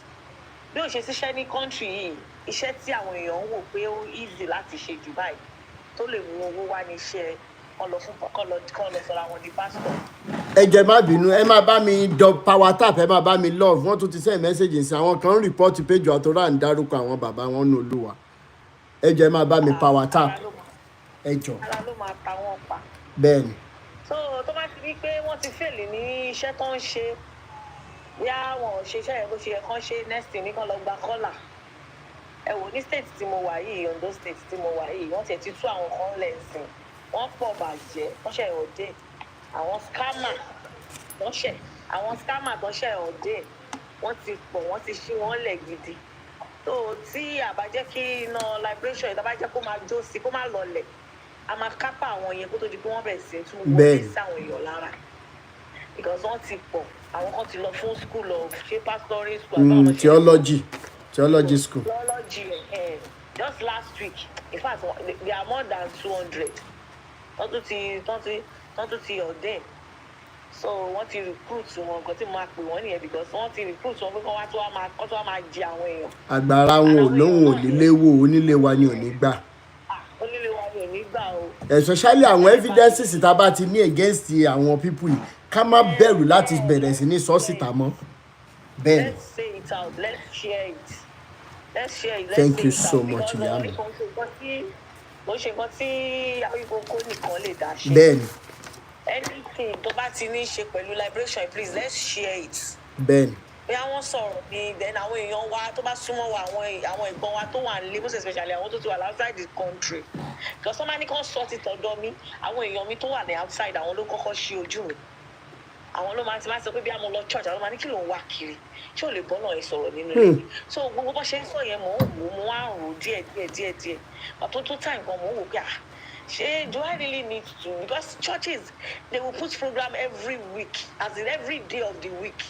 bí o ṣe ṣiṣẹ́ ní country yìí iṣẹ́ tí àwọn èèyàn ń wò pé ó easy láti ṣe jù báyìí tó lè mú owó wá ní iṣẹ́ kọ́ lọ sọ̀rọ̀ àwọn di pastor. Ẹ jẹ́ má bínú, ẹ má bá mi power tap, ẹ má bá mi love. Wọ́n tún ti send message sí àwọn kan ń report page àtọ́rà ń dárúkọ àwọn bàbá wọn ní Olúwa. Ẹ jẹ́ má bá mi power tap. Ẹ jọ. Ara ló máa ta wọ́n pa. Bẹ́ẹ̀ni. So tó bá ti rí pé wọ́n ti fail ní iṣẹ́ tó ń ṣe yá wọn ò ṣe iṣẹ́ yẹn bó ṣe yẹ kán ṣe next thing ní kán lọ gba kọ́là. Ẹ wò ní state tí mo wà yìí, Ondo state tí mo wà yìí, wọ́n ti tú àwọn kan lẹ́sìn. Wọ́n pọ̀ bàjẹ́, wọ́n ṣe ọ̀dẹ́. Àwọn scammer tó ṣe ọ̀dẹ́. Wọ́n ti pọ̀, wọ́n ti ṣí wọ́n lẹ̀ gidi. So tí àbájẹ́ kí iná liberation yìí tábàjẹ́ kó máa jó sí kó máa lọlẹ̀. A máa kápá àwọn yẹn kó tó di pé wọ́n bẹ̀rẹ̀ sí tún gbogbo sí àwọn èèyàn lára. Because wọ́n ti pọ̀, àwọn kan ti lọ fún school of ṣé pastoral school. Theology school. Theology, just last week. In fact, they are more than 200. Wọ́n tún ti ordain. So wọ́n ti recruit wọn nǹkan tí mo máa pè wọ́n nìyẹn because wọ́n ti recruit wọn pé kọ́ wá tó wá máa jẹ àwọn èèyàn. Àgbàrá wọn ò lóhùn onílé wo onílé wa ni ò ní gbà. Onílé wa ni ò ní gbà o. Especially àwọn evidences tá a bá ti ní against àwọn people yìí ká má bẹ̀rù láti bẹ̀rẹ̀ sí ní sọ síta mọ́. Bẹ́ẹ̀ni. Let's say it out, let's share it. Thank you so much, ìyá mi. Mo ṣe nǹkan tí Awíkókó nìkan lè dá ṣe. Bẹ́ẹ̀ni. Anything tó bá ti ní ṣe pẹ̀lú liberation, please let's share it. Bẹ́ẹ̀ni. Bí àwọn sọ̀rọ̀ ni then àwọn èèyàn wa tó bá súnmọ́ wa àwọn ẹ̀gbọ́n wa tó wà nílé most especially àwọn tó ti wà outside the country. Because somebody kan sọ ti tọ̀dọ̀ mi àwọn èèyàn mi tó wà ní outside àwọn ló kọ́kọ́ ṣí ojú mi. Àwọn ló máa ti máa sọ pé bí a mo lọ church àwọn máa ní kí ló ń wá kiri ṣé ò lè bọ́ náà sọ̀rọ̀ nínú ilé. So gbogbo bó ṣe ń sọ yẹn mò ń wò mo wá ń rò díẹ̀. Pàtó tó time kan mò ń wò pé ṣé do I really need to because churches they will put program every week as in every day of the week.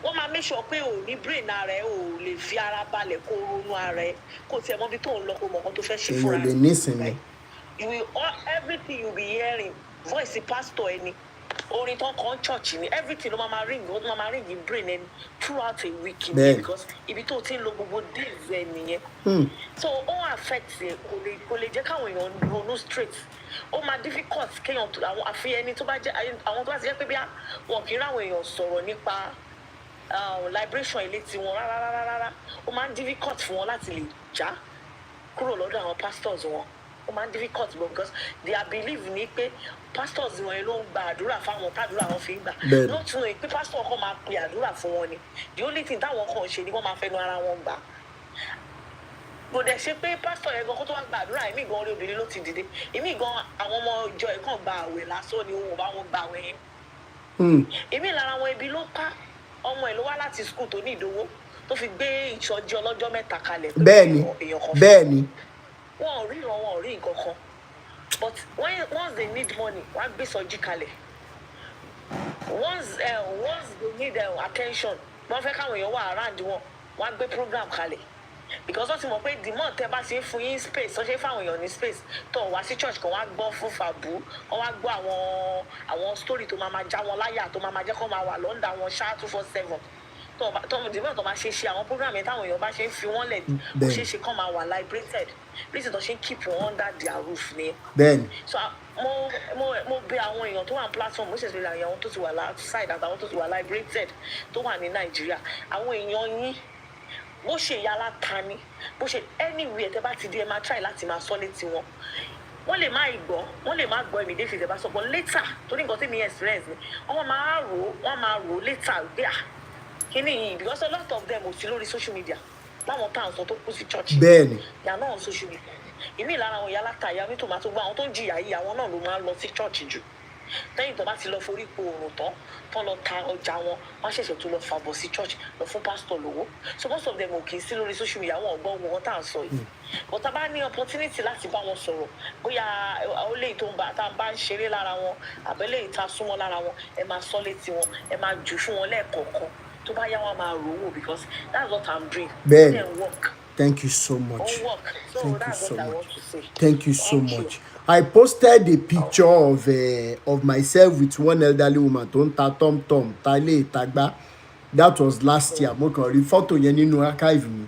Wọ́n máa make sure pé ò ní brain ara ẹ ò lè fi ara balẹ̀ kó ronú ara ẹ kó tiẹ̀ mọ́ bí tó ń lọ kó mọ̀ kan tó fẹ́ ṣe fúnra rẹ̀. Èèyàn lè nísìnyí. Everything you be hearing voice pastor ẹni orin tó ń kọ́ church ni everything ló máa ring in brain ẹni throughout a week ni because ibi tó ti ń lo gbogbo days ẹ nìyẹn. So ó affect ẹ kò lè jẹ́ káwọn èèyàn ronú straight ó máa difficult kéèyàn àwọn àfi ẹni tó bá jẹ́ àwọn tó bá ti jẹ́ pé bí wọn kì í ráwọn èèyàn sọ̀rọ̀ nípa liberation ilé tiwọn rárá ó máa ń difficult fún wọn láti lè já kúrò lọ́dọ̀ àwọn pastors wọn ó máa ń difficult because their belief ni pé pastors wọn ló ń gba àdúrà fáwọn tàdúrà wọn fi ń gbà lọ́tún ní pé pastor kan máa pe àdúrà fún wọn ni the only thing táwọn kan ṣe ni wọ́n máa fẹnu ara wọn gbà kò dẹ̀ ṣe pé pastor yẹn gan kó tó wá gba àdúrà èmi gan orí obìnrin ló ti dìde èmi gan àwọn ọmọ ìjọ ẹ̀ kàn gba àwẹ̀ lásán ni òun ò bá wọn gba àwẹ̀ yẹn èmi lára wọn ibi ló pa ọmọ ẹ̀ ló wá láti school tó ní ìdówó tó fi gbé ìṣọ́jí ọlọ́jọ́ mẹ́ta kalẹ̀ bẹ́ẹ̀ni wọn ò rí nǹkan kan but once they need money wọ́n á gbé sọ́jí kalẹ̀ once they need attention wọ́n fẹ́ káwọn èèyàn wà around wọn wọ́n á gbé program kalẹ̀ because wọ́n ti mọ̀ pé the more tẹ́ bá ṣe ń fún yín space wọ́n ṣe ń fáwọn èèyàn ní space tó wá sí church kan wọ́n á gbọ́ fún fàbú wọ́n wá gbọ́ àwọn story tó máa já wọn láyà tó máa jẹ́ kó máa wà lọ́ndà wọn ṣáà 247 tó máa ṣe àwọn program yẹn táwọn èèyàn bá ṣe ń fi wọ́n lẹ̀ bó ṣe ṣe kán máa wà liberated reason tó ṣe ń keep wọn under their roof ni. bẹ́ẹ̀ni. so mo bẹ̀ àwọn èèyàn tó wà ní platform mo ṣe ṣe àwọn tó ti wà outside àtàwọn tó ti wà liberated tó wà ní Nàìjíríà àwọn èèyàn yín bó ṣe ìyá aláta ni bó ṣe anywhere tẹ bá ti di ẹ máa try láti máa sọ létí wọn wọ́n lè má gbọ́ immediately ìjọba sọ, but later torí nǹkan tí mi experience ni wọ́n máa rò later pé kíní yìí, because a lot of them ò sí lórí social media láwọn tá à ń sọ tó kú sí church. Bẹ́ẹ̀ni. They are not on social media. Ìmí lára àwọn ìyá aláta ìyá onítòmátò gbọ́ àwọn tó ń jìyà yìí àwọn náà ló máa ń lọ sí church jù. Lẹ́yìn tó bá ti lọ forí po òrùn tán lọ ta ọjà wọn, wọ́n ṣẹ̀ṣẹ̀ tún lọ fàbọ̀ sí church lọ fún pastor lówó. So most of them ò kì í sí lórí social media, àwọn ọ̀gbọ́n wọn tá à ń sọ yìí. But tá a bá ní opportunity láti bá wọn sọ̀rọ̀, bóyá ó lè tó ń bá tá a bá ń ṣeré lára wọn, àbẹ́lẹ̀ ìta súnmọ́ lára wọn, ẹ máa sọ létí wọn, ẹ máa jù fún wọn lẹ́ẹ̀kọ̀ọ̀kan. Tó bá yá wọn máa rò wò, because that's what I'm doing. Bẹ́ẹ̀ni. Work. Thank you so much. So Thank you so much. Say. Thank you so much. I posted a picture of myself with one elderly woman tó ń ta tom tálé ìtagbá. That was last year. Mo kàn rí fọ́tò yẹn nínú archive mi.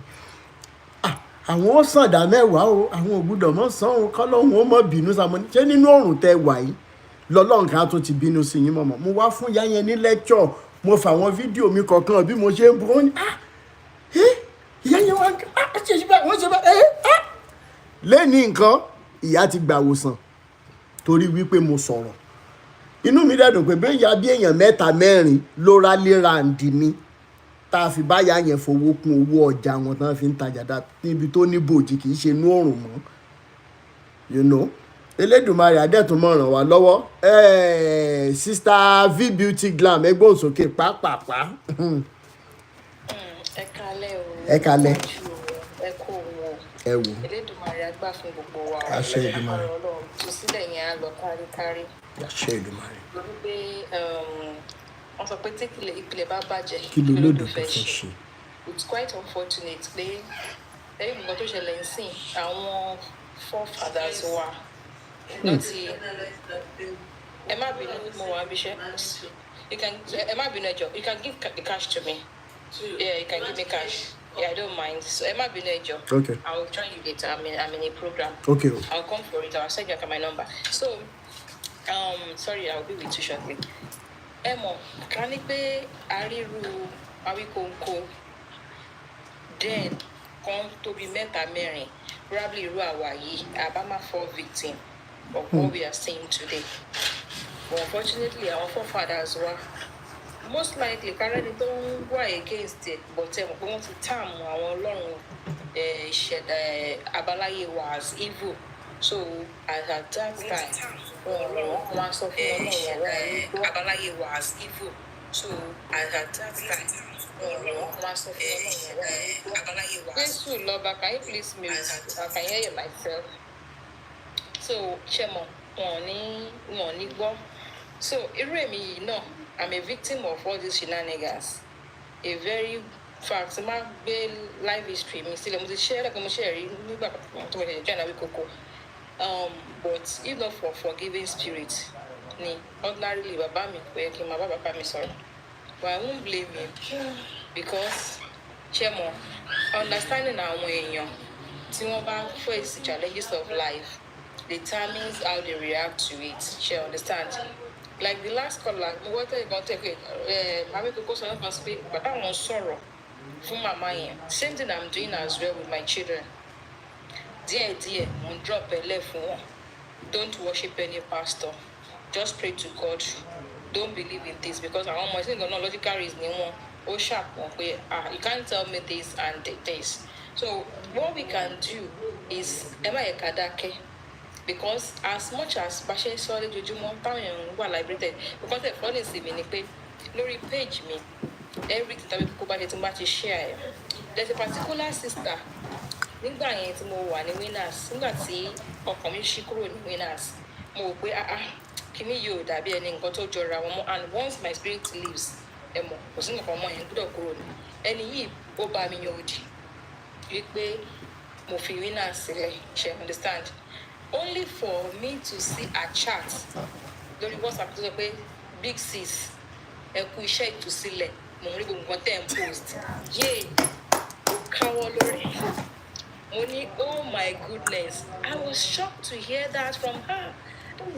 Àwọn sàn dá mẹ́wàá o, àwọn ò gbúdọ̀ mọ́ sàn o, kọ́lọ́hún ó mọ̀ bínú sàmọ́ ní. Ṣé nínú ọ̀run tẹ wà yìí lọ́lọ́run kan tó ti bínú sí yín mọ̀mọ́? Mo wá fún ìyá yẹn ní lecture, mo fà àwọn fídíò mi kọ̀ọ̀kan bí mo ṣe ń bọ́ ní ìyá yẹn wá ṣe bá wọ́n ṣe bá lẹ́ni nǹkan ìyá ti gbà wòsàn torí wípé mo sọ̀rọ̀. Inú mi dẹ̀dùn pé bẹ́ẹ̀ ya bí èèyàn 3-4 ló rálé ràǹdì mi tá a fi báyà yẹn fowó kún owó ọjà wọn tán fi ń tajà dá níbi tó ní bòjì kì í ṣe inú òrùn mọ́. You know, Elédùmarè adẹ́tún mọ̀ ràn wá lọ́wọ́. Sister V Beauty Glam ẹgbọ́n sókè pàápàá. Ẹ kálẹ́ o. Ẹ kálẹ́. Ẹ kú wo. Ẹ wò. Elédùmarè á gbà fún gbogbo wa. Àṣẹ Èdùmàrè. Ọlọ́run tó sílẹ̀ yẹn á lọ káríkárí. Àṣẹ Èdùmàrè. Lórí pé wọ́n sọ pé tí ìpìlẹ̀ bá bàjẹ́ Kí ló lòdù fẹ́ ṣe? It's quite unfortunate pé ẹ̀yìn nǹkan tó ṣẹlẹ̀ ń sìn àwọn forefathers wa láti ẹ má bínú mo wà bí iṣẹ́ ẹ má bínú ẹjọ́ you can give the cash to me. Yeah, you can give me cash. Yeah, I don't mind. So, Emma Binejo. Okay. I will join you later. I'm in a program. Okay. I'll come for it. I'll send you my number. So, sorry, I'll be with you shortly. Emo, can it be Ariru Awikonko? Then, come to be Meta Mary, probably Ruawayi, Abama 4 victim of what we are seeing today. But unfortunately, our forefathers were. Most likely currently don't go against it, but we want to term our long abalaye was evil. So at that time, once of abalaye was evil. So at that time, once of abalaye was. Can you please mute? I can hear you myself. So Chemo, money go. So Iremi, no. I'm a victim of all these shenanigans. A very fact, my life history, me still share like I'm sharing. But if not for forgiving spirit, ordinarily, Baba me sorry. But I won't blame him because, Chemo, understanding our way, face the challenges of life determines how they react to it. She understands. Like the last caller, what are you going to take? I'm going to go and speak, but I want sorrow from my mind. Same thing I'm doing as well with my children. Dear, won't drop a left one. Don't worship any pastor. Just pray to God. Don't believe in this because I almost think no logical reason. Oh, sharp one way. You can't tell me this and this. So what we can do is, am I a kadake? Because as much as Bashe solid Jujumon Town liberated, because the funny thing is Lori page me everything that people buy to match share. There's a particular sister. Nígbà yẹn tí mo wà ní winners, nígbà tí ọkàn mi ṣí kúrò ní winners, mo wò pé kíní yóò dàbí ẹni nǹkan tó jọra wọn mọ́, and once my spirit leaves, ẹ mọ̀ kò sí nǹkan ọmọ yẹn gbọ́dọ̀ kúrò ní. Ẹni yìí ó bá mi yan òdì wípé mo fi winners sílẹ̀, ṣe understand? Only for me to see a chat lórí WhatsApp tó sọ pé big sis ẹ kú iṣẹ́ ìtúsílẹ̀ mo rí gbogbo nǹkan tẹ́ ń post yéé ó káwọ́ lórí mo ní oh my goodness, I was shocked to hear that from her.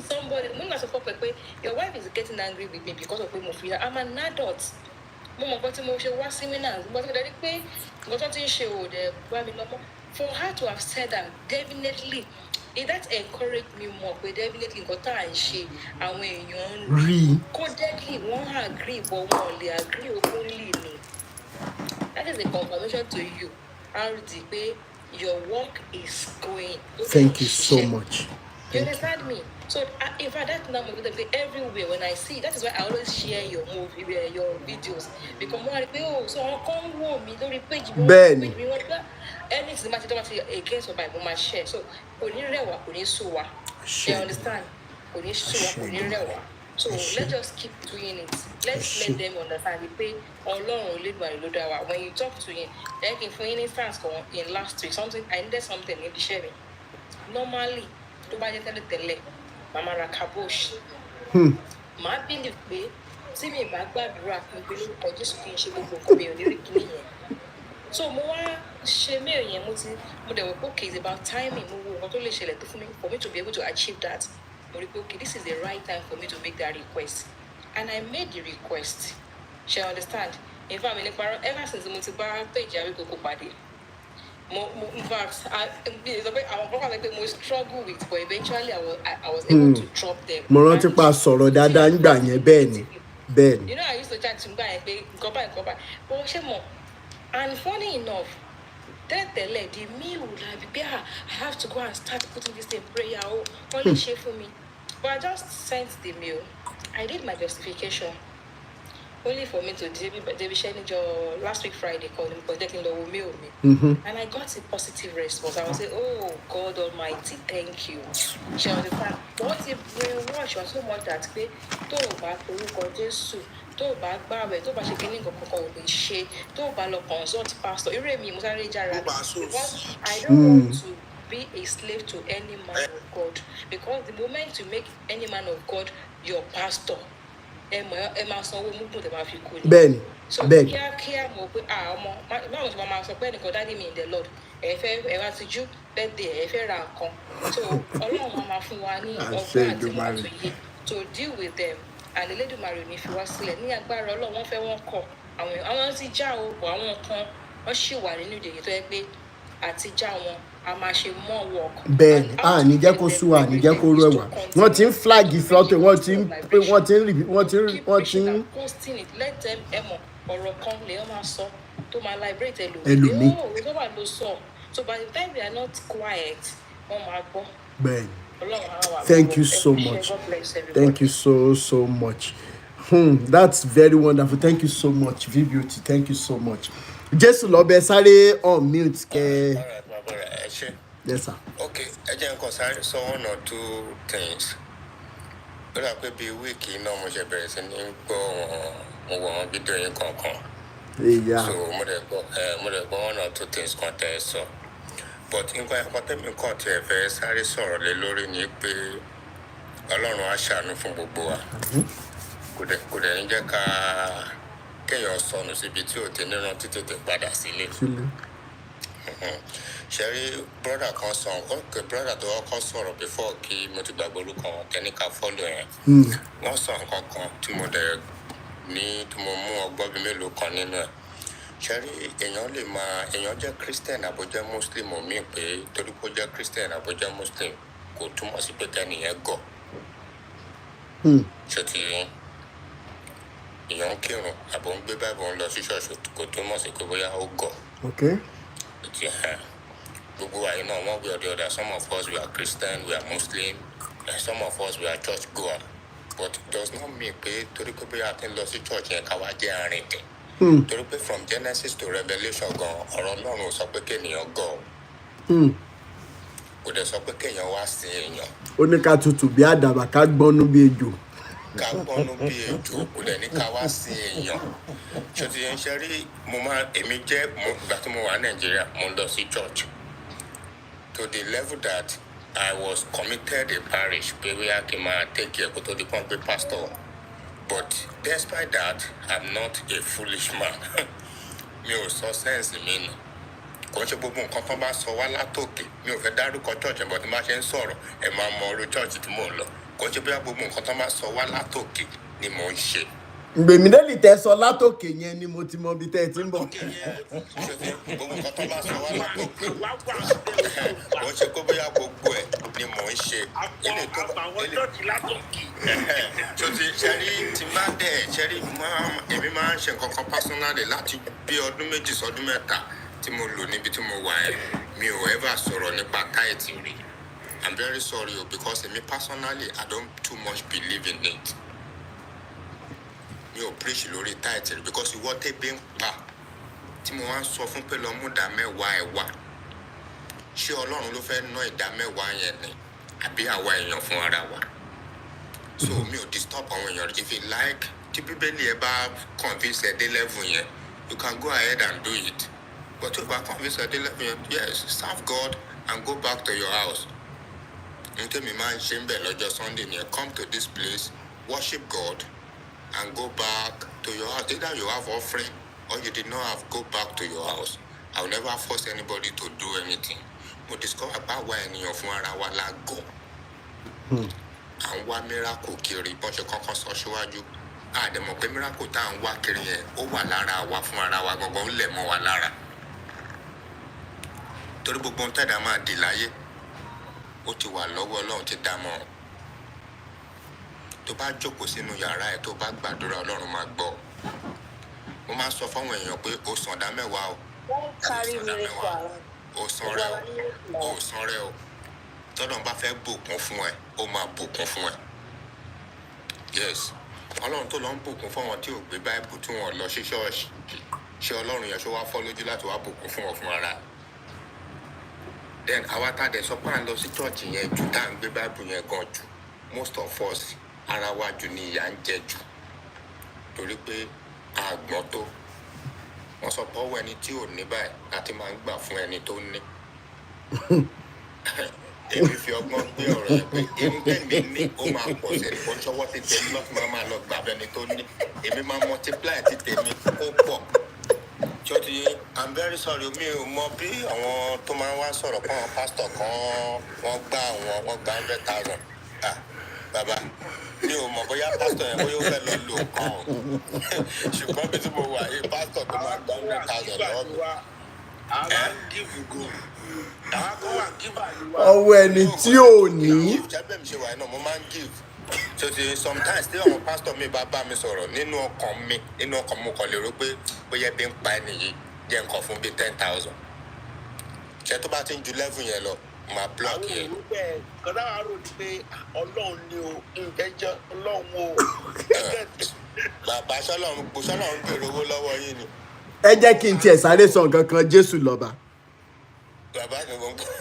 Somebody mo ní láti fọ́ pé your wife is getting angry with me because of pé mo fi her. I'm an adult. Mo mọ̀ nǹkan tí mo ṣe wá seminars mo ti dẹ́rí pé nǹkan tó ti ń ṣe òde bá mi lọ́mọ́. For her to have said that, definitely that encouraged me more pé definitely nǹkan tá à ń ṣe àwọn èèyàn ń rí codedly wọ́n agree but wọn ò lè agree openly ni. That is a confirmation to you, RD, pé your work is going. thank you so much. You understand me? So, in fact, that's now everywhere when I see. That is why I always share your movie, your videos. Because more like, oh, so I come home, me don't page me. Bẹ́ẹ̀ni. Anything much against what Bible might share. So, you understand? So let's just keep doing it. Let's let them understand the pay Ọlọ́run lead by Lodawa. When you talk to him, like for instance, in last week, I needed something in the sharing. Normally, tó bá jẹ́ tẹ́lẹ̀ màmá ra kabosh. Màá believe pé tí mi bá gbàdúrà kí n gbé lórúkọ Jésù kí n ṣe gbogbo nǹkan mi ò ní rí kíní yẹn. So mo wá ṣe mail yẹn mo dẹ̀ wò pé okay, it's about timing mo wo nǹkan tó lè ṣẹlẹ̀ tó fún mi for me to be able to achieve that. Mo rí pé okay, this is the right time for me to make that request. And I made the request. She understand? In fact, ever since mo ti bá page Àwíkòkò pàdé. In fact, I struggle with, but eventually I was able to drop them. Mo rántí pa sọ̀rọ̀ dáadáa nígbà yẹn bẹ́ẹ̀ ni. You know, I used to chat to guy and go back. But and funny enough, the me would like, I have to go and start putting this in prayer. Only share for me. But I just sent the mail. I did my justification. Only for me to David sharing your last week Friday called him because they can mail me. And I got a positive response. I was saying, oh God Almighty, thank you. She understand. But if brainwash was so much that they told back to God Jesus, told back Barbe, told back shaking of shade, told back consult pastor. You read me, because I don't want to be a slave to any man of God. Because the moment you make any man of God your pastor, bẹ́ẹ̀ni so kíákíá mo pé ọmọ báwo ni màmá sọ pé ẹnìkan dáàdi mi in the Lord ẹ wá ti jú birthday ẹ fẹ́ ra nǹkan so Ọlọ́run máa fún wa ní ọgbọ́n àti mọ́tò yìí to deal with them and Elédùmarè ò ní fi wá sílẹ̀ ní agbára Ọlọ́run wọ́n fẹ́ wọ́n kọ̀ àwọn ti já o bọ̀ àwọn kan wọ́n ṣì wà nínú ìdèyí tó yẹ pé àti já wọn a máa ṣe more work. bẹ́ẹ̀ni ní jẹ́ kó sú wa ní jẹ́ kó rú ẹ̀wà wọ́n ti ń flag flọ́tò wọ́n ti ń posting it let them ọ̀rọ̀ kan lè máa sọ tó máa liberate ẹlòmíì tó bá lọ sọ so by the time they are not quiet wọ́n máa gbọ́. bẹ́ẹ̀ni thank you so much thank you so much that's very wonderful thank you so much V-Beauty thank you so much. Jésù lọ́bẹ̀ sáré on mute kẹ́. Yes, sir. Okay, ẹ jẹ́ nǹkan sáré sọ one or two things. Ó dà pé bíi wíìkì náà mo ṣe bẹ̀rẹ̀ sí ní gbọ́ wọn fídíò yín kankan. So mo dẹ̀ gbọ́ one or two things kan tẹ́ ẹ sọ. But nǹkan ẹ̀kọ́ tẹ́mi kàn tí ẹ fẹ́ sáré sọ̀rọ̀ lé lórí ni pé Ọlọ́run á ṣàánú fún gbogbo wa. Kò dẹ̀ ń jẹ́ ká kéèyàn sọnù síbi tí ò ti níran títí padà sílé. Ṣẹ́rí brother kan sọ brother tó kọ́kọ́ sọ̀rọ̀ before kí mo ti gbàgbé orúkọ wọn tẹ́níkà follow yẹn. Wọ́n sọ nǹkan kan tí mo mú ọgbọ́n bíi mélòó kan nínú ẹ̀. Ṣẹ́rí èèyàn jẹ́ Christian àbójẹ́ Muslim omi pé torí kó jẹ́ Christian àbójẹ́ Muslim kò túmọ̀ sí pé kẹ́nìyẹn gọ̀. Ṣé ti èèyàn kírun àbò ń gbé Bible ń lọ sí ṣọ́ọ̀ṣì kò túmọ̀ sí pé bóyá ó gọ̀. Gbogbo wa yìí náà one way or the other some of us we are Christian we are Muslim and some of us we are church goer but it does not mean pé torí pé bóyá a ti ń lọ sí church yẹn ká wá jẹ́ arìndìn torí pé from Genesis to Revelation gan ọ̀rọ̀ Ọlọ́run sọ pé kéèyàn gọ̀ kò dẹ̀ sọ pé kéèyàn wá sin èèyàn. Ó ní ká tutù bí àdàbà ká gbọ́nú bí ejò. Ká gbọ́nú bí ejò kò dẹ̀ ní ká wá sin èèyàn. Ṣé ti yẹn ṣe rí èmi jẹ́ ìgbà tí mo wà Nàìjíríà mo lọ sí church to the level that I was committed a parish pé bóyá kí n máa take care kó tó di pọ́n pé pastor but despite that I'm not a foolish man mi ò sọ sense mi nù kò ń ṣe gbogbo nǹkan tó bá sọ wá látòkè mi ò fẹ́ dárúkọ church ẹ̀ bọ̀ tí n bá ṣe ń sọ̀rọ̀ ẹ̀ máa mọ orí church tí mò ń lọ kò ń ṣe bóyá gbogbo nǹkan tó bá sọ wá látòkè ni mò ń ṣe gbèmí lẹ́lì tẹ sọ látòkè yẹn ni mo ti mọ ibi tẹ́ ẹ ti ń bọ̀. gbogbo nǹkan tó bá sọ wá látòkè ó ṣe kó bóyá gbogbo ẹ̀ ni mò ń ṣe ilé tó tó ti ṣẹ́rí tí bá dẹ̀ ṣẹ́rí èmi máa ń ṣe nǹkan kan personally láti bí ọdún méjì sọdún mẹ́ta tí mo lò níbi tí mo wà ẹ̀ mi ò ever sọ̀rọ̀ nípa táìtì rí. I'm very sorry because me personally I don't too much believe in it. Mi ò preach lórí title because ìwọ tẹ́bi ń pa tí mo wá ń sọ fún pé lọ mú ìdá mẹ́wàá ẹ̀ wá. Ṣé Ọlọ́run ló fẹ́ ná ìdá mẹ́wàá yẹn ni àbí àwa èèyàn fún ara wa? So mi ò disturb àwọn èèyàn. If you like, tí Bíbélì ẹ bá convince ẹ dé level yẹn, you can go ahead and do it. But if I convince ẹ dé level yẹn, yes, serve God and go back to your house. Ntẹ́mi máa ń ṣe ń bẹ̀ lọ́jọ́ Sunday ni come to this place, worship God and go back to your house. Either you have offering or you did not have, go back to your house. I will never force anybody to do anything. Mo discover báwa ènìyàn fún ara wa la gọ̀. À ń wá miracle kiri bọ́n ṣe kọ́kọ́ sọ síwájú. Àdèmọ̀ pé miracle tá à ń wá kiri yẹn ó wà lára wa fún ara wa gangan ó lẹ̀ mọ́ wa lára. Torí gbogbo ohun tẹ́dá máa dì láyé ó ti wà lọ́wọ́ Ọlọ́run ti dá mọ́. Tó bá jókòó sínú yàrá ẹ̀ tó bá gbàdúrà Ọlọ́run máa gbọ́. Mo máa ń sọ fáwọn èèyàn pé ó san dá mẹ́wàá o. Ó san rẹ o. Ó san rẹ o. Tọ́lọ́run bá fẹ́ bùkún fún ẹ, ó máa bùkún fún ẹ. Yes. Ọlọ́run tó lọ ń bùkún fún àwọn tí ò gbé Báíbù tí wọ́n lọ sí ṣọ́ọ̀ṣì. Ṣé Ọlọ́run yẹn ṣó wá fọ́ lójú láti wá bùkún fún ọ fún ara ẹ̀? Then àwa tá dẹ̀ sọ pé à ń lọ sí church yẹn jù tá à ń gbé Bible yẹn gan jù most of us ara wa jù ni ìyà ń jẹ jù torí pé àgbọ̀n tó wọ́n sọ pé ọwọ́ ẹni tí ò ní báyìí láti máa ń gbà fún ẹni tó ní. Èmi fi ọgbọ́n gbé ọ̀rọ̀ yẹn pé èmi tẹ̀mí ní ó máa pọ̀ sí ẹni kan ṣọwọ́ ti tẹ̀mí lọ́sùn máa lọ gbà bẹni tó ní èmi máa multiply ti tèmi ó pọ̀. Church, I'm very sorry mi ò mọ bí àwọn tó máa ń wá sọ̀rọ̀ fún àwọn pásítọ̀ kan wọ́n gbà 100,000. Bàbá mi ò mọ̀ bóyá pásítọ̀ yẹn bóyá ó fẹ́ lọ lò kàn ó. Ṣùgbọ́n bí tí mo wà yìí pásítọ̀ tó máa gba 100,000 lọ́wọ́ mi. Ọwọ́ ẹni tí ò ní. Ṣẹ́bẹ̀ mi ṣe wà náà mo máa ń give. So sometimes tí àwọn pásítọ̀ mi bá mi sọ̀rọ̀ nínú ọkàn mo kàn lè rò pé bóyá bí ń pa ẹni yìí jẹ́ nǹkan fún bí 10,000. Ṣé tó bá ti ń ju level yẹn lọ máa block yẹn. Àwọn olùgbẹ́ kọ́dá wa rò ní pé Ọlọ́run ni o ìgbẹ́jọ́ Ọlọ́run o. Bàbá Ṣọ́lọ́run bèrè owó lọ́wọ́ yín ni. Ẹ jẹ́ kí n tiẹ̀ sáré sọ nǹkan kan Jésù lọ́ba. Bàbá mi mo ń kọ́.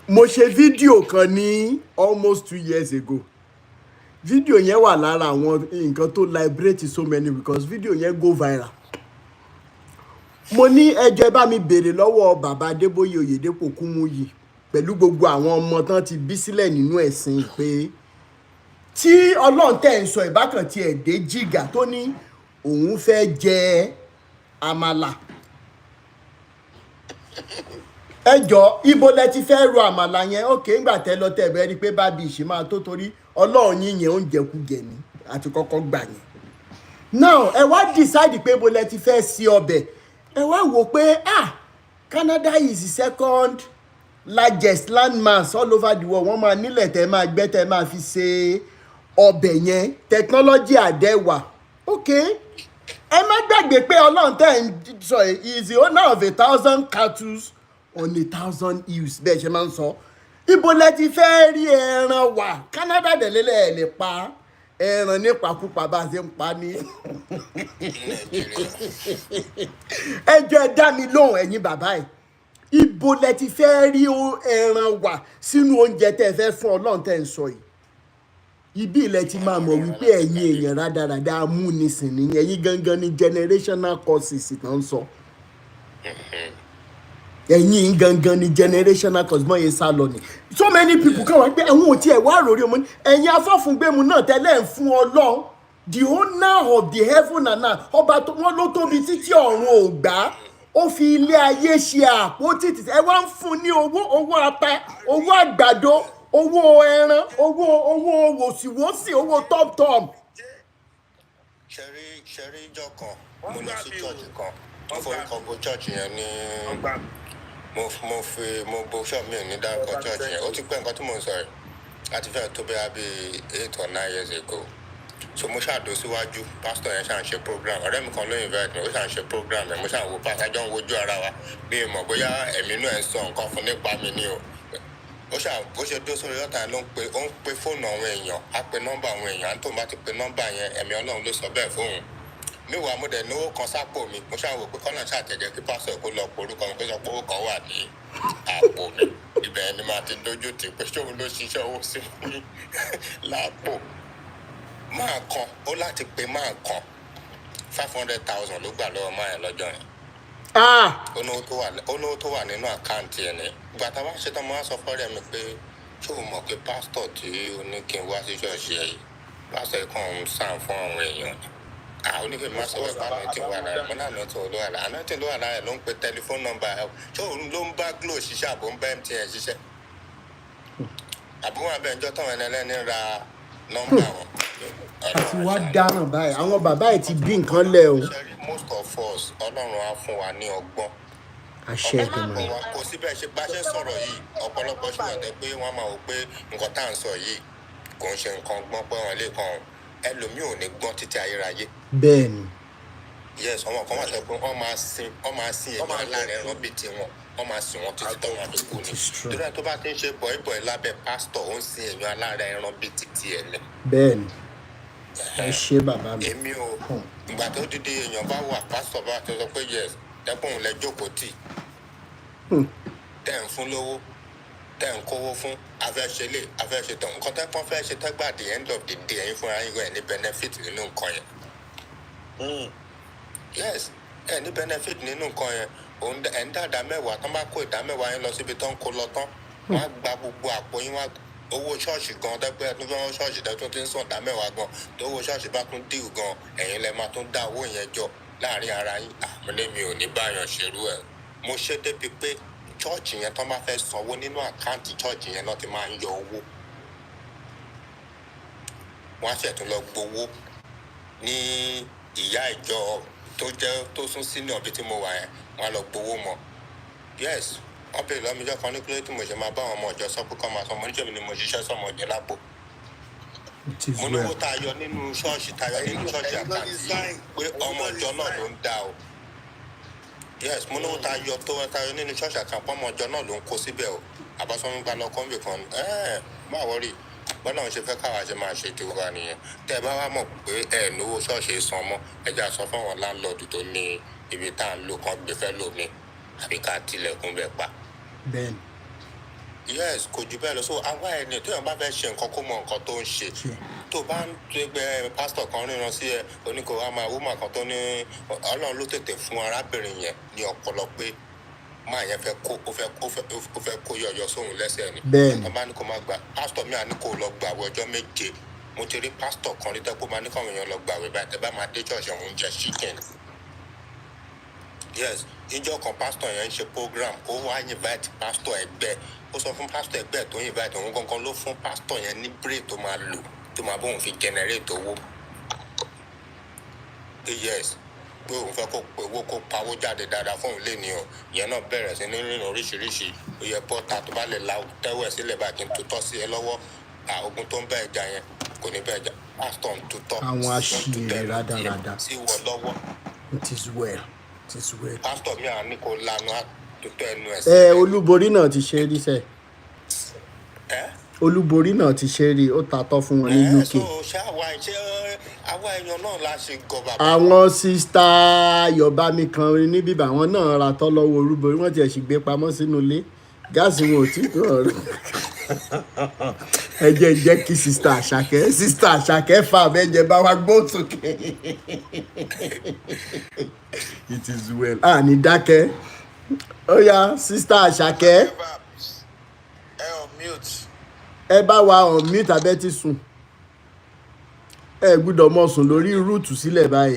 Mo ṣe fídíò kan ní almost 2 years ago. Fídíò yẹn wà lára àwọn nǹkan tó liberate so many because fídíò yẹn go viral. Mo ní ẹjọ́ bá mi béèrè lọ́wọ́ bàbá Adébóyè Oyèdépò Kúmúyì pẹ̀lú gbogbo àwọn ọmọ tán ti bí sílẹ̀ nínú ẹ̀sìn pé tí Ọlọ́run tẹ̀ ń sọ ìbákan tí ẹ̀ dé jìgà tó ní òun fẹ́ jẹ àmàlà. Ẹjọ́ ibo lẹ ti fẹ́ ro àmàlà yẹn òkè ńgbà tẹ́ lọ tẹ́ bẹ́ẹ̀ rí pé bá bí ìṣe máa tó torí Ọlọ́run yín yẹn oúnjẹ kú jẹ ní àti kọ́kọ́ gbà yẹn. Now ẹ wá decide pé ibo lẹ ti fẹ́ sí ọbẹ̀ ẹ wá wò pé Canada is the second largest landmass all over the world. Wọ́n máa nílẹ̀ tẹ́ máa gbẹ́ tẹ́ máa fi ṣe ọbẹ̀ yẹn technology àdẹ́wà okay. Ẹ má gbàgbé pé Ọlọ́run tẹ́ ń sọ is the owner of 1,000 cattle on 1,000 ewes bẹ́ẹ̀ ṣe máa ń sọ. Ibo lẹ ti fẹ́ rí ẹran wà Canada dẹ̀lélẹ̀ ẹ̀ lè pa ẹran nípakúpa bá a ṣe ń pa ní. Ẹjọ́ ẹ dá mi lóhùn ẹ̀yin bàbá ẹ̀. Ibo lẹ ti fẹ́ rí ẹran wà sínú oúnjẹ tẹ́ ẹ fẹ́ fún Ọlọ́run tẹ́ ń sọ yìí. Ibi ilẹ̀ ti máa mọ̀ wípé ẹ̀yin èèyàn rádaràda amúnisìn ni ẹ̀yin gangan ni generational causes náà ń sọ. Ẹ̀yin gangan ni generational causes mọ́ yẹn sá lọ ni. So many people kàn wá pé àwọn ò tiẹ̀ wá ròrí ọmọ ní ẹ̀yin afọ́fúngbẹ́mu náà tẹ́lẹ̀ ń fún Ọlọ́run the owner of the heaven and earth ọba wọn ló tóbi títí ọ̀run ò gbà ó fi ilé ayé ṣe àpótí títí ẹ wá ń fún ní owó ata owó àgbàdo owó ẹran owó wòsíwòsí owó tọ́ptọ́m. ṣẹ́rí ìjọ kan mo lọ sí church kan mo forúkọ bo church yẹn ní mo bo shop mi ní dárúkọ church yẹn ó ti pẹ́ nǹkan tí mo ń sọ rẹ̀ láti fẹ́ tó bẹ́ẹ̀ bí 8 or 9 years ago so mo ṣàdó síwájú pastor yẹn ṣà ń ṣe program ọ̀rẹ́ mi kan ló invite mi ó ṣà ń ṣe program yẹn mo ṣà ń wo pastor jọ ń wojú ara wa bí mo bóyá ẹ̀mí náà ń sọ nǹkan fún nípa mi ni o ó ṣe dó sórí ọ̀tá ló ń pe fóònù àwọn èèyàn á pe nọ́mbà àwọn èèyàn á tó bá ti pe nọ́mbà yẹn ẹ̀mí ọlọ́run ló sọ bẹ́ẹ̀ fóun níwàá mo dẹ̀ náwó kan sápò mi mo ṣàwò pé kọ́nà ṣàtẹ̀jẹ́ kí pásọ̀ kó lọ porúkọ mi pé sọ pé owó kan wà ní àpò mi ibẹ̀ ni màá ti dójú tì pé ṣé òun ló ṣiṣẹ́ owó sí mi lápò máa kan ó láti pe máa kan 500,000 ló gbà lọ́wọ́ máa yẹn lọ́jọ́ yẹn ó lówó tó wà nínú àkáǹtì ẹ̀ ní ìgbà tá a bá ṣe tán mo wá sọ fọ́ọ̀rẹ́ mi pé ṣé o mọ̀ pé pásítọ̀ tí ó ní kí n wá sí ṣọ́ọ̀ṣì ẹ̀ yìí pásítọ̀ yìí kàn ń sàn fún àwọn èèyàn oníkè máa sọ wípé anointing wà lára mo náà anointing ló wà lára anointing ló wà lára ló ń pe telephone number ẹ ṣé òun ló ń bá Glo ṣiṣẹ́ àbò ń bá MTN ṣiṣẹ́ àbúrò abẹ́ńjọ́ táwọn ẹlẹ́ni ra nọ́mbà wọn. àti wá dáràn báyìí àwọn bàbá ẹ̀ ti bí nǹkan lẹ̀ o. most of us ọlọ́run á fún wa ní ọgbọ́n àṣẹ ìdùnnú. kò síbẹ̀ ṣe bá ṣe sọ̀rọ̀ yìí ọ̀pọ̀lọpọ̀ ṣùgbọ́n tẹ pé wọ́n máa wò pé nǹkan tá à ń sọ yìí kò ń ṣe nǹkan gbọ́n pé wọ́n lè kàn ẹlòmíì ò ní gbọ́n títí ayérayé. bẹ́ẹ̀ni. yes ọmọ kan wà sọ pé wọ́n máa sin èèyàn aláàrẹ̀ ẹran bíi tiwọn wọ́n máa sìn wọ́n títí tó wọn fi kú ni. torí tó bá ti ń ṣe bọ̀ìbọ̀ì lábẹ́ pásítọ̀ ó ń sin èèyàn aláàrẹ̀ ẹran bíi títí ẹ̀ lẹ̀. bẹ́ẹ̀ni ẹ ṣe bàbá mi. èmi ò ìgbà tó dídí èèyàn bá wà pásítọ̀ bá tó sọ pé yes tẹ́kùn lẹ jókòó tì tẹ́ ń fún lówó tẹ́ ń kówó fún afẹ́ṣẹlẹ̀ afẹ́ṣetàn nǹkan tẹ́kùn fẹ́ ṣe tẹ́gbà the end of the day ẹ̀yin fúnra yín ẹ̀ ní benefit nínú nǹkan yẹn. yes ẹ̀ ní benefit nínú nǹkan yẹn òun ẹ̀ ń dá ìdá mẹ́wàá tán bá kó ìdá mẹ́wàá yín lọ síbi tán kó lọ tán wọ́n á gba gbogbo àpò yín wá owó ṣọ́ọ̀ṣì gan tẹ́gbẹ́ ẹ̀tún fẹ́ràn ṣọ́ọ̀ṣì tẹ́tún ti ń sàn ìdá mẹ́wàá gan tó owó ṣọ́ọ̀ṣì bá tún díù gan ẹ̀yin lẹ máa tún dá owó yẹn jọ láàrin ara yín àmúlé mi ò ní báyọ̀ ṣerú ẹ̀ mo ṣe débi pé chọ́ọ̀chì yẹn tán bá fẹ́ sanwó nínú àkáǹtì chọ́ọ̀chì yẹn náà ti máa ń yọ owó wọ́n á ṣẹ̀tún lọ gbowó ní ìyá ìjọ tó sún sínú ọ̀bí tí mo wà yẹn wọ́n á lọ gbowó mọ́ yes wọ́n bèèrè lọ́míjọ́ kan ní kílódé tí mo ṣe máa bá àwọn ọmọ ìjọ sọ pé kọ́ máa sọ ọmọ níjọ́ mi ni mo ṣiṣẹ́ sọmọ ìjẹ lápò mo ní owó tá a yọ nínú ṣọ́ọ̀ṣì àkáǹtì pé ọmọ ìjọ náà ló ń dá o yes mo ní owó tá a yọ nínú ṣọ́ọ̀ṣì àkáǹtì ọmọ ìjọ náà ló ń kó síbẹ̀ o àbáṣọ́mi gba lọ kọ́ńbì kan má wọ́rì bọ́lá òun ṣe fẹ́ káwa ṣe máa ṣe ti wà nìyẹn tẹ́ ẹ bá wá mọ̀ pé ẹ lówó ṣọ́ọ̀ṣì san mọ́ ẹ jà sọ fún àwọn láńlọ́ọ̀dù tó ní ibi tá à ń lò kán gbé fẹ́ lómi àbí ká tilẹ̀kùn bẹ̀ pa. bẹ́ẹ̀ni. yes kò jù bẹ́ẹ̀ lọ so àwa ẹni tó yàn bá fẹ́ ṣe nǹkan kó mọ nǹkan tó ń ṣe tó bá ń gbé pásítọ̀ kan ríran sí ẹ oníkó wa máa wúmọ̀ kan tó ní ọlọ́run ló tètè fún arábìnrin yẹn ní ọpọlọ pé máa yẹn fẹ́ kó yọyọ sóhun lẹ́sẹ̀ ni. bẹ́ẹ̀ni. ọba ní kó má gbà pásítọ̀ mi à ní kó lọ gbà wọ ọjọ́ méje mo ti rí pásítọ̀ kan rí tẹ́kọ̀ máa ní káwọn èèyàn lọ gbà wẹ̀ báyìí tẹ́ bá máa dé ṣọ́ọ̀ṣì òun jẹ chicken. yes ìjọ kan pásítọ̀ yẹn ń ṣe program ó wá invite pásítọ̀ ẹgbẹ́ ó sọ fún pásítọ̀ ẹgbẹ́ tó invite òun gangan ló fún pásítọ̀ yẹn ní brain tó máa lò tó máa bóun fi generate owó. yes pé òun fẹ́ kó owó kó pawó jáde dáadáa fóun lé ní o ìyẹn náà bẹ̀rẹ̀ sí ní rìn oríṣiríṣi ó yẹ bọ́ta tó bá lè la tẹ́wẹ̀ sílẹ̀ bá kí n tutọ́ sí ẹ lọ́wọ́ ogun tó ń bẹ̀ ẹja yẹn kò ní bẹ̀ ẹja pásítọ̀ ń tutọ́ àwọn aṣèrè rádaràda sí wọ lọ́wọ́. it is well. pásítọ̀ mi à ní kó lanu àtúntò ẹnu ẹ̀. olúborí náà ti ṣe rí sẹ́ẹ̀. olúborí náà ti ṣe rí ó tatọ́ fún wọn ní UK. ṣé àwa èèyàn náà la ṣe gọ bàbá. àwọn sista Yorùbámi kan ní bíbá àwọn náà ra tọ́ lọ́wọ́ olúborí wọ́n tiẹ̀ sì gbé pamọ́ sínú ilé gáàsì wọn ò tí tó ọ̀rọ̀ ẹ jẹ́ kí sista Àṣàkẹ́ fà bẹ́ẹ̀ bá wa gbó sókè. it is well. ní dákẹ́ ó yá sista Àṣàkẹ́ ẹ bá wa on mute abẹ́ ti sùn ẹ gbọ́dọ̀ mọ̀ sùn lórí rúùtù sílẹ̀ báyìí.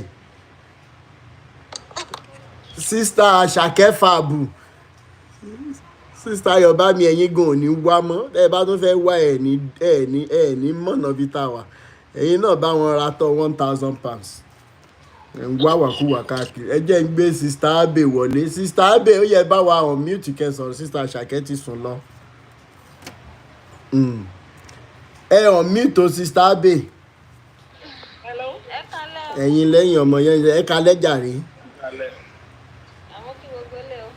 sista Àṣàkẹ́ fàbù sista Yorùbámi ẹ̀yin gan ò ní wá mọ́ ẹ bá tún fẹ́ wá ẹ̀ ní mọ̀nà bí tá a wà ẹ̀yin náà bá wọn ra tọ́ £1,000 ń wá wàkúwà káàkiri ẹ jẹ́ ń gbé sista abe wọlé sista abe ó yẹ bá wa on mute kẹsàn-án sista Àṣàkẹ́ ti sùn lọ. Ẹ on mute o sista abe. Hello. Ẹ kálẹ́ o. Ẹ̀yin lẹ́yìn ọmọ yẹn ẹ kalẹ́ jàre. Àwọn kí gbogbo lé o.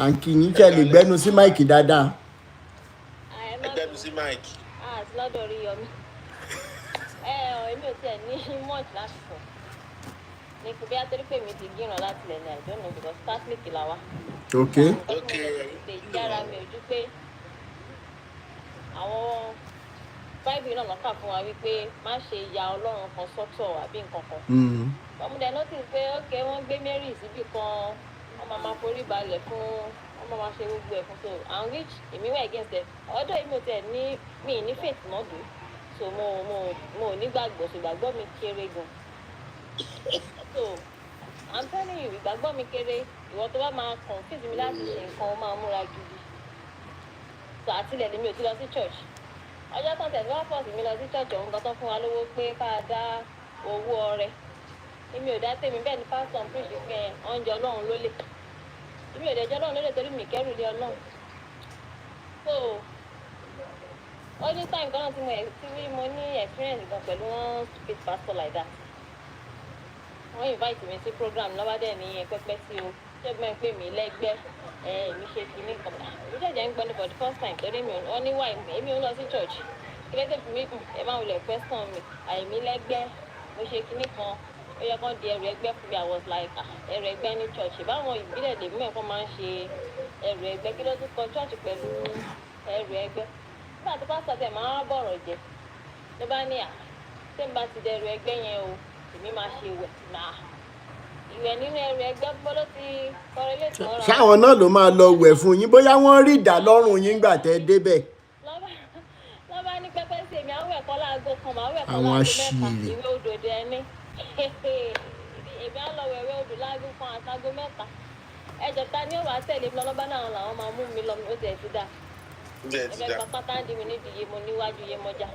À ń kí yín kẹ́ lè gbẹ́nu sí máìkì dáadáa. Ẹgbẹ́ mi sí máìkì. Àti lọ́dọ̀ orí yọmí. Èmi ò tiẹ̀ ní much láti sọ. Ní kò bí a torí pé mi ti gíràn láti ilẹ̀ ní I don't know because Catholic la wá. Ok. Ìjára mi ojú pé àwọn Bible náà lọ́kà fún wa wípé má ṣe ya Ọlọ́run kan sọ́tọ̀ àbí nǹkan kan. Ọmọdé notice pé ok wọ́n gbé Mary síbì kan wọ́n máa forí balẹ̀ fún wọ́n máa ṣe gbogbo ẹ̀ fún so and which èmi wà against it ọ̀dọ̀ èmi ò tẹ̀ ní mi ní faith náà dùn so mo nígbàgbọ́ so ìgbàgbọ́ mi kéré gan so I'm telling you ìgbàgbọ́ mi kéré ìwọ tó bá máa confuse mi láti ṣe nǹkan ó máa múra gidi so àtìlẹ̀ ni mi ò ti lọ sí church ọjọ́ kan tẹ̀sí wá pọ̀ sí mi lọ sí church ọ̀hún kan tó fún wa lówó pé ká dá owó ọrẹ èmi ò dá tèmi bẹ́ẹ̀ ni pastor ń preach pé oúnjẹ Ọlọ́run ló lè èmi ò dẹjọ́ Ọlọ́run ló lè torí mi kẹ́rù lé Ọlọ́run so only time kan náà tí mo ní experience gan pẹ̀lú one stupid pastor like that wọ́n invite mi sí program lọ́wọ́ dẹ̀ ní pẹ́pẹ́ sí o ṣẹ́gbọ́n pè mí lẹ́gbẹ́ èmi ṣe kìíní kan èmi ṣẹ̀jẹ̀ ń gbọ́ni for the first time torí mi ò ní wá èmi ò lọ sí church kí lẹ́tẹ̀ fún mi ẹ máa wulẹ̀ question mi àìmí lẹ́gbẹ́ mo ṣe kìíní kan ó yẹ kán di ẹrù ẹgbẹ́ fún mi I was like ẹrù ẹgbẹ́ ní church báwọn ìbílẹ̀ lèmi mẹ́fọ́ máa ń ṣe ẹrù ẹgbẹ́ kí ló tún kọ church pẹ̀lú ẹrù ẹgbẹ́ nígbà tí pásítọ̀ tẹ̀ máa bọ̀rọ̀ jẹ ló bá ní tí n bá ti dẹrù ẹgbẹ́ yẹn o èmi máa ṣe wẹ̀ náà ìwẹ̀ nínú ẹrù ẹgbẹ́ gbọ́dọ̀ ti correlate mọ́ra. Ṣáwọn náà ló máa lọ wẹ̀ fún yín bóyá wọ́n rí ìdá lọ́rùn yín gbà tẹ́ débẹ̀. lọ́ba ní pẹ́pẹ́ sí èmi àwọn ẹ̀kọ́ láago kan máa wẹ̀ kọ́ láago mẹ́ta ìwé odò dẹ ní èmi á lọ wẹ̀wẹ̀ odò láago kan àtàgò mẹ́ta ẹ̀jẹ̀ ta ni ó wàá tẹ̀lé mi lọ́ba náà làwọn máa mú mi lọ ó ti ẹ̀ ti dà ẹ̀fẹ̀ pátá ń di mi nídìí iye mo níwájú iye mọ́jà.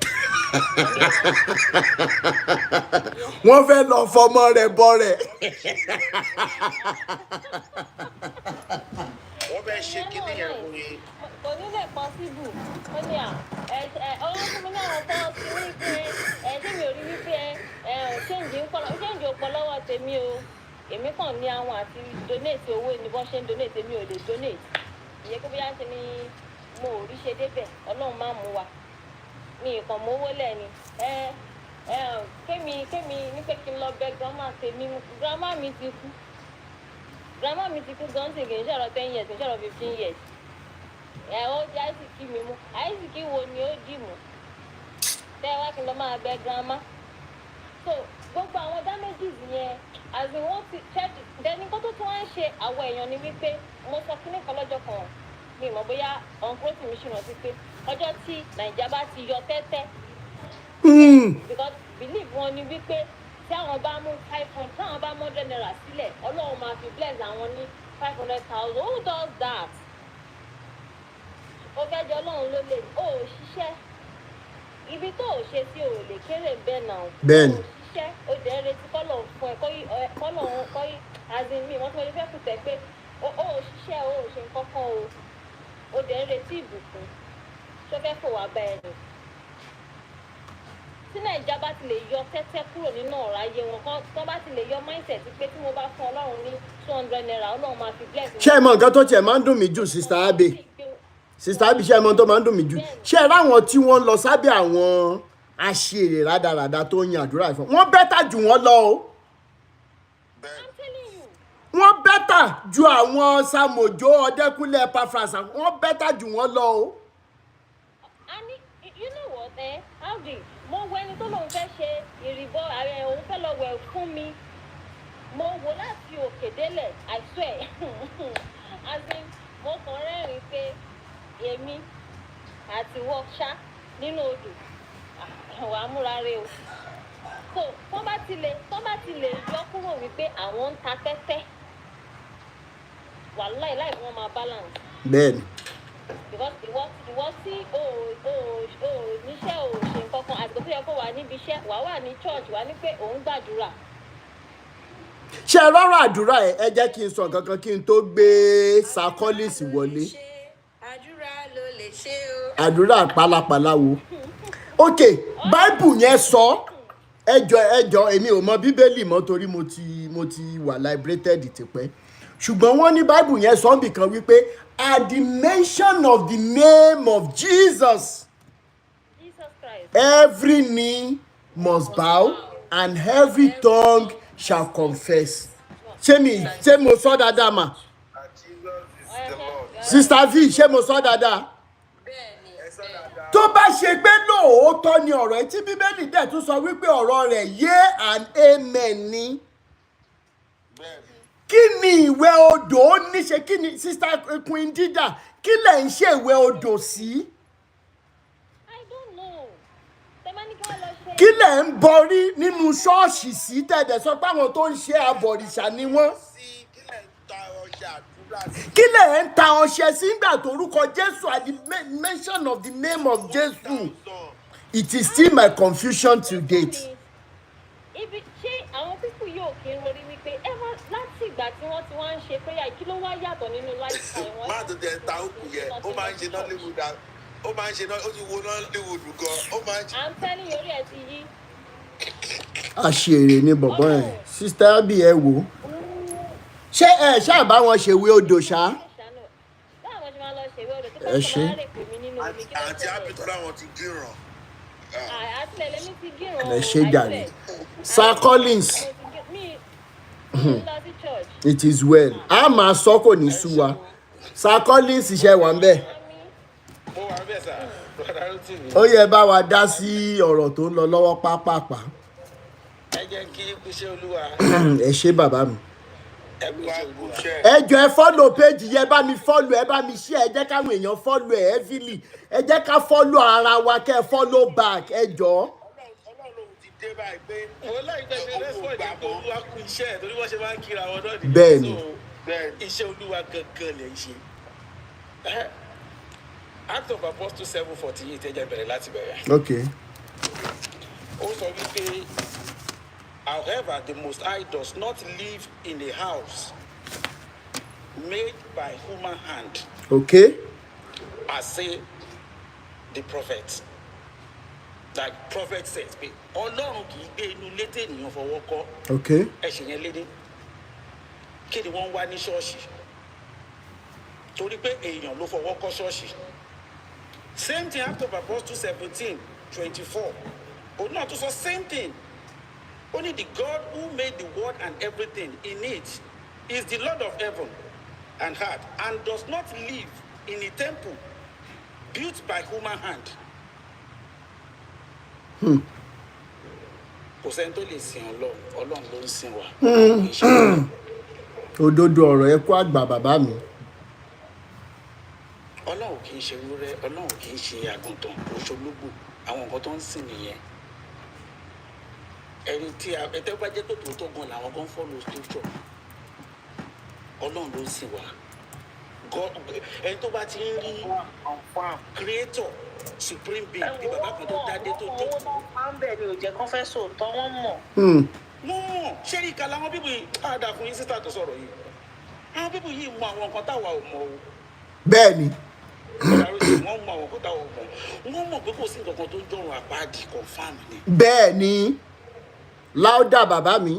Wọ́n fẹ́ lọ fọmọ rẹ̀ bọ́ rẹ̀. Wọ́n fẹ́ ṣe kíní yẹn fún yín. Kò ní lè possible ó ní ọwọ́ fún mi ní àwọn tó ti ní pé ṣé mi ò rí wípé ṣéǹjì ó pọ̀ lọ́wọ́ tèmi o èmi kàn ní àwọn àti donate owó ni wọ́n ṣe ń donate èmi ò lè donate ìyẹn kó bóyá ṣe ni mo ò rí ṣe débẹ̀ Ọlọ́run máa mú wa mi ìkàn mówó lẹ́ni kémi ní pé kí n lọ bẹ grandma tèmi grandma mi ti kú gan sí kì í ṣọ̀rọ̀ 10 years kì í ṣọ̀rọ̀ 15 years ó jẹ́ àìsíkí mi mú àìsíkí wo ni ó dì mú tẹ́ wá kí n lọ máa bẹ grandma so gbogbo àwọn damages yẹn àti wọ́n ti church dẹni kó tó tún wá ń ṣe àwọn èèyàn ni wípé mo sọ kíní kan lọ́jọ́ kan mi mọ̀ bóyá ọ̀nkúrò tí mi ṣì rántí pé ọjọ́ tí Nàìjíríà bá ti yọ tẹ́tẹ́ because believe wọn ni wípé tí àwọn bá mú 500 táwọn bá mú 100 naira sílẹ̀ Ọlọ́run máa fi bless àwọn ní 500,000 who does that? ó fẹ́ jọ Ọlọ́run ló lè ó ṣiṣẹ́ ibi tó ò ṣe sí ò lè kéré bẹ́ẹ̀ náà bẹ́ẹ̀ni ó ṣiṣẹ́ ó dẹ̀ ń retí kọ́lọ̀ fún ẹ kọ́lọ̀ azin mi wọ́n ti fẹ́ kùtẹ̀ pé ó ṣiṣẹ́ ó ṣe nǹkan kan o ó dẹ̀ ń retí ìbùkún tó fẹ́ fò wá bá ẹni. tí Nàìjíríà bá ti lè yọ tẹ́tẹ́ kúrò nínú ọ̀rọ̀ ayé wọn kán bá ti lè yọ mindset pé tí mo bá fún Ọlọ́run ní 200 naira Ọlọ́run máa fi bless. ṣé ẹ mọ nǹkan tó tiẹ̀ máa ń dùn mí jù sista Abe ṣé ẹ mọ tó máa ń dùn mí jù ṣé ẹ ráwọn tí wọ́n lọ sábẹ́ àwọn aṣèrè rádaràda tó ń yan àdúrà ìfọ̀ wọ́n bẹ́tà jù wọ́n lọ o wọ́n bẹ́tà ju àwọn Samojo Ọdẹ́kúnlé Epafras wọ́n bẹ́tà jù wọ́n lọ o. and you know what Audi mo wo ẹni tó lóun fẹ́ ṣe ìrìbọ ààrẹ òun fẹ́ lọ wẹ̀ fún mi mo wò láti òkè délẹ̀ I swear as in mo kàn rẹ́rìn pé èmi àti wọ́ọ̀ṣá nínú odò àwọn amúrarẹ o so tọ́ bá ti lè yọ kúrò wípé àwọn ń ta tẹ́tẹ́ wàláì láì wọ́n máa balance. bẹ́ẹ̀ni. because ìwọ tí o níṣẹ́ o ṣe nǹkan kan àti kò tó yẹ kó wà níbi iṣẹ́ wà ní church wà ní pé òun gbàdúrà ṣé ẹ rọrùn àdúrà ẹ jẹ́ kí n sọ kankan kí n tó gbé sacolis wọlé. àdúrà ló lè ṣe o. àdúrà pálapàla wo. ok bible yẹn sọ ẹjọ èmi ò mọ bíbélì mọ́ torí mo ti wà liberated tipẹ́ ṣùgbọ́n wọ́n ní bible yẹn sọ nbìkan wípé at the mention of the name of Jesus every knee must bow and every tongue shall confess. ṣé mo sọ dáadáa mà. Sister V ṣé mo sọ dáadáa. tó bá ṣe pé lóòótọ́ ni ọ̀rọ̀ ẹ tí bíbélì dẹ̀ tún sọ wípé ọ̀rọ̀ rẹ̀ yea and amen ni. kí ni ìwẹ̀ odò ó níṣe kí ni Sister Queen Dida kí lẹ̀ ń ṣe ìwẹ̀ odò sí. kí lẹ̀ ń bọrí nínú ṣọ́ọ̀ṣì sí tẹ̀dẹ̀ sọ pé àwọn tó ń ṣe abọ̀rìṣà ni wọ́n. kí lẹ̀ ń ta ọṣẹ sí nígbà torúkọ Jésù at the mention of the name of Jésù. It is still my confusion to date. ibi ṣé àwọn pípù yóò kí n rorí wípé láti ìgbà tí wọ́n ti wá ń ṣe prayer kí ló wá yàtọ̀ nínú lifestyle wọn. má tó tẹ ta òkú yẹ ó máa ń ṣe Nollywood ó máa ń ṣe ó ti wo Nollywood gan ó máa ń ṣe. à ń tẹ́lẹ̀ yorí ẹ̀ ti yí. àṣèrè ni bọ̀bọ̀ ẹ̀ Sister Abby ẹ wò ṣé ẹ ṣáà bá wọn ṣèwé odò ṣá. ẹ ṣe. àti àbítọ́ làwọn ti gíràn. ẹ ṣe jàre. Sir Collins it is well a máa sọ kò ní sú wa. Sir Collins ṣe wà ń bẹ̀. ó yẹ bá wa dá sí ọ̀rọ̀ tó ń lọ lọ́wọ́ pápápá. ẹ jẹ́ kí iṣẹ́ Olúwa. ẹ ṣe bàbá mi. ẹ jọ ẹ follow page yẹ bá mi follow ẹ bá mi share ẹ jẹ́ káwọn èèyàn follow ẹ heavily ẹ jẹ́ ká follow ara wa kẹ́ ẹ follow back ẹ jọ. mo láì gbẹgbẹ rẹ́sípọ̀tì pé Olúwa kú iṣẹ́ ẹ̀ torí wọ́n ṣe máa ń kíra wọn náà nìyẹn. bẹ́ẹ̀ni iṣẹ́ Olúwa gangan lè ṣe. Acts of Apostles 7:48 ẹ jẹ́ bẹ̀rẹ̀ láti bẹ̀rẹ̀. okay. ó sọ wípé however the Most High does not live in a house made by human hand. okay. As say the prophet. Like prophet says pé Ọlọ́run kì í gbé inú létè ènìyàn fọwọ́ kọ́. okay. ẹ̀sìn yẹn lédè kí ni wọ́n wá ní ṣọ́ọ̀ṣì torí pé èèyàn ló fọwọ́ kọ́ ṣọ́ọ̀ṣì. Same thing Acts of Apostles 17:24 òun náà tún sọ same thing. Only the God who made the world and everything in it is the Lord of heaven and earth and does not live in a temple built by human hand. Kò sẹ́ni tó lè sin Ọlọ́run ló ń sìn wá. òdodo ọ̀rọ̀ ẹ kú àgbà bàbá mi. Ọlọ́run kì í ṣe ewúrẹ́, Ọlọ́run kì í ṣe àgùntàn, kò ṣológbò, àwọn nǹkan tó ń sìn nìyẹn. Ẹni tí ẹtẹ́ bá jẹ́ pé tòótọ́ gan làwọn kan follow scripture. Ọlọ́run ló ń sìn wá. Ẹni tó bá ti ń rí creator supreme being bí bàbá kan tó dádé tó tó. máa ń bẹ̀ ni ò jẹ́ kán fẹ́ sòótọ́ wọ́n mọ̀. wọ́n mọ̀ ṣé ìka làwọn bíbù yìí àdá fún yín sísá tó sọ̀rọ̀ yìí. Àwọn bíbù yìí mọ àwọn nǹkan táwa ò mọ̀ o. bẹ́ẹ̀ni. wọ́n mọ àwọn nǹkan táwa ò mọ̀. Wọ́n mọ̀ pé kò sí nǹkan kan tó ń jọ̀rùn àpáàdì confam ni. bẹ́ẹ̀ni láódà bàbá mi.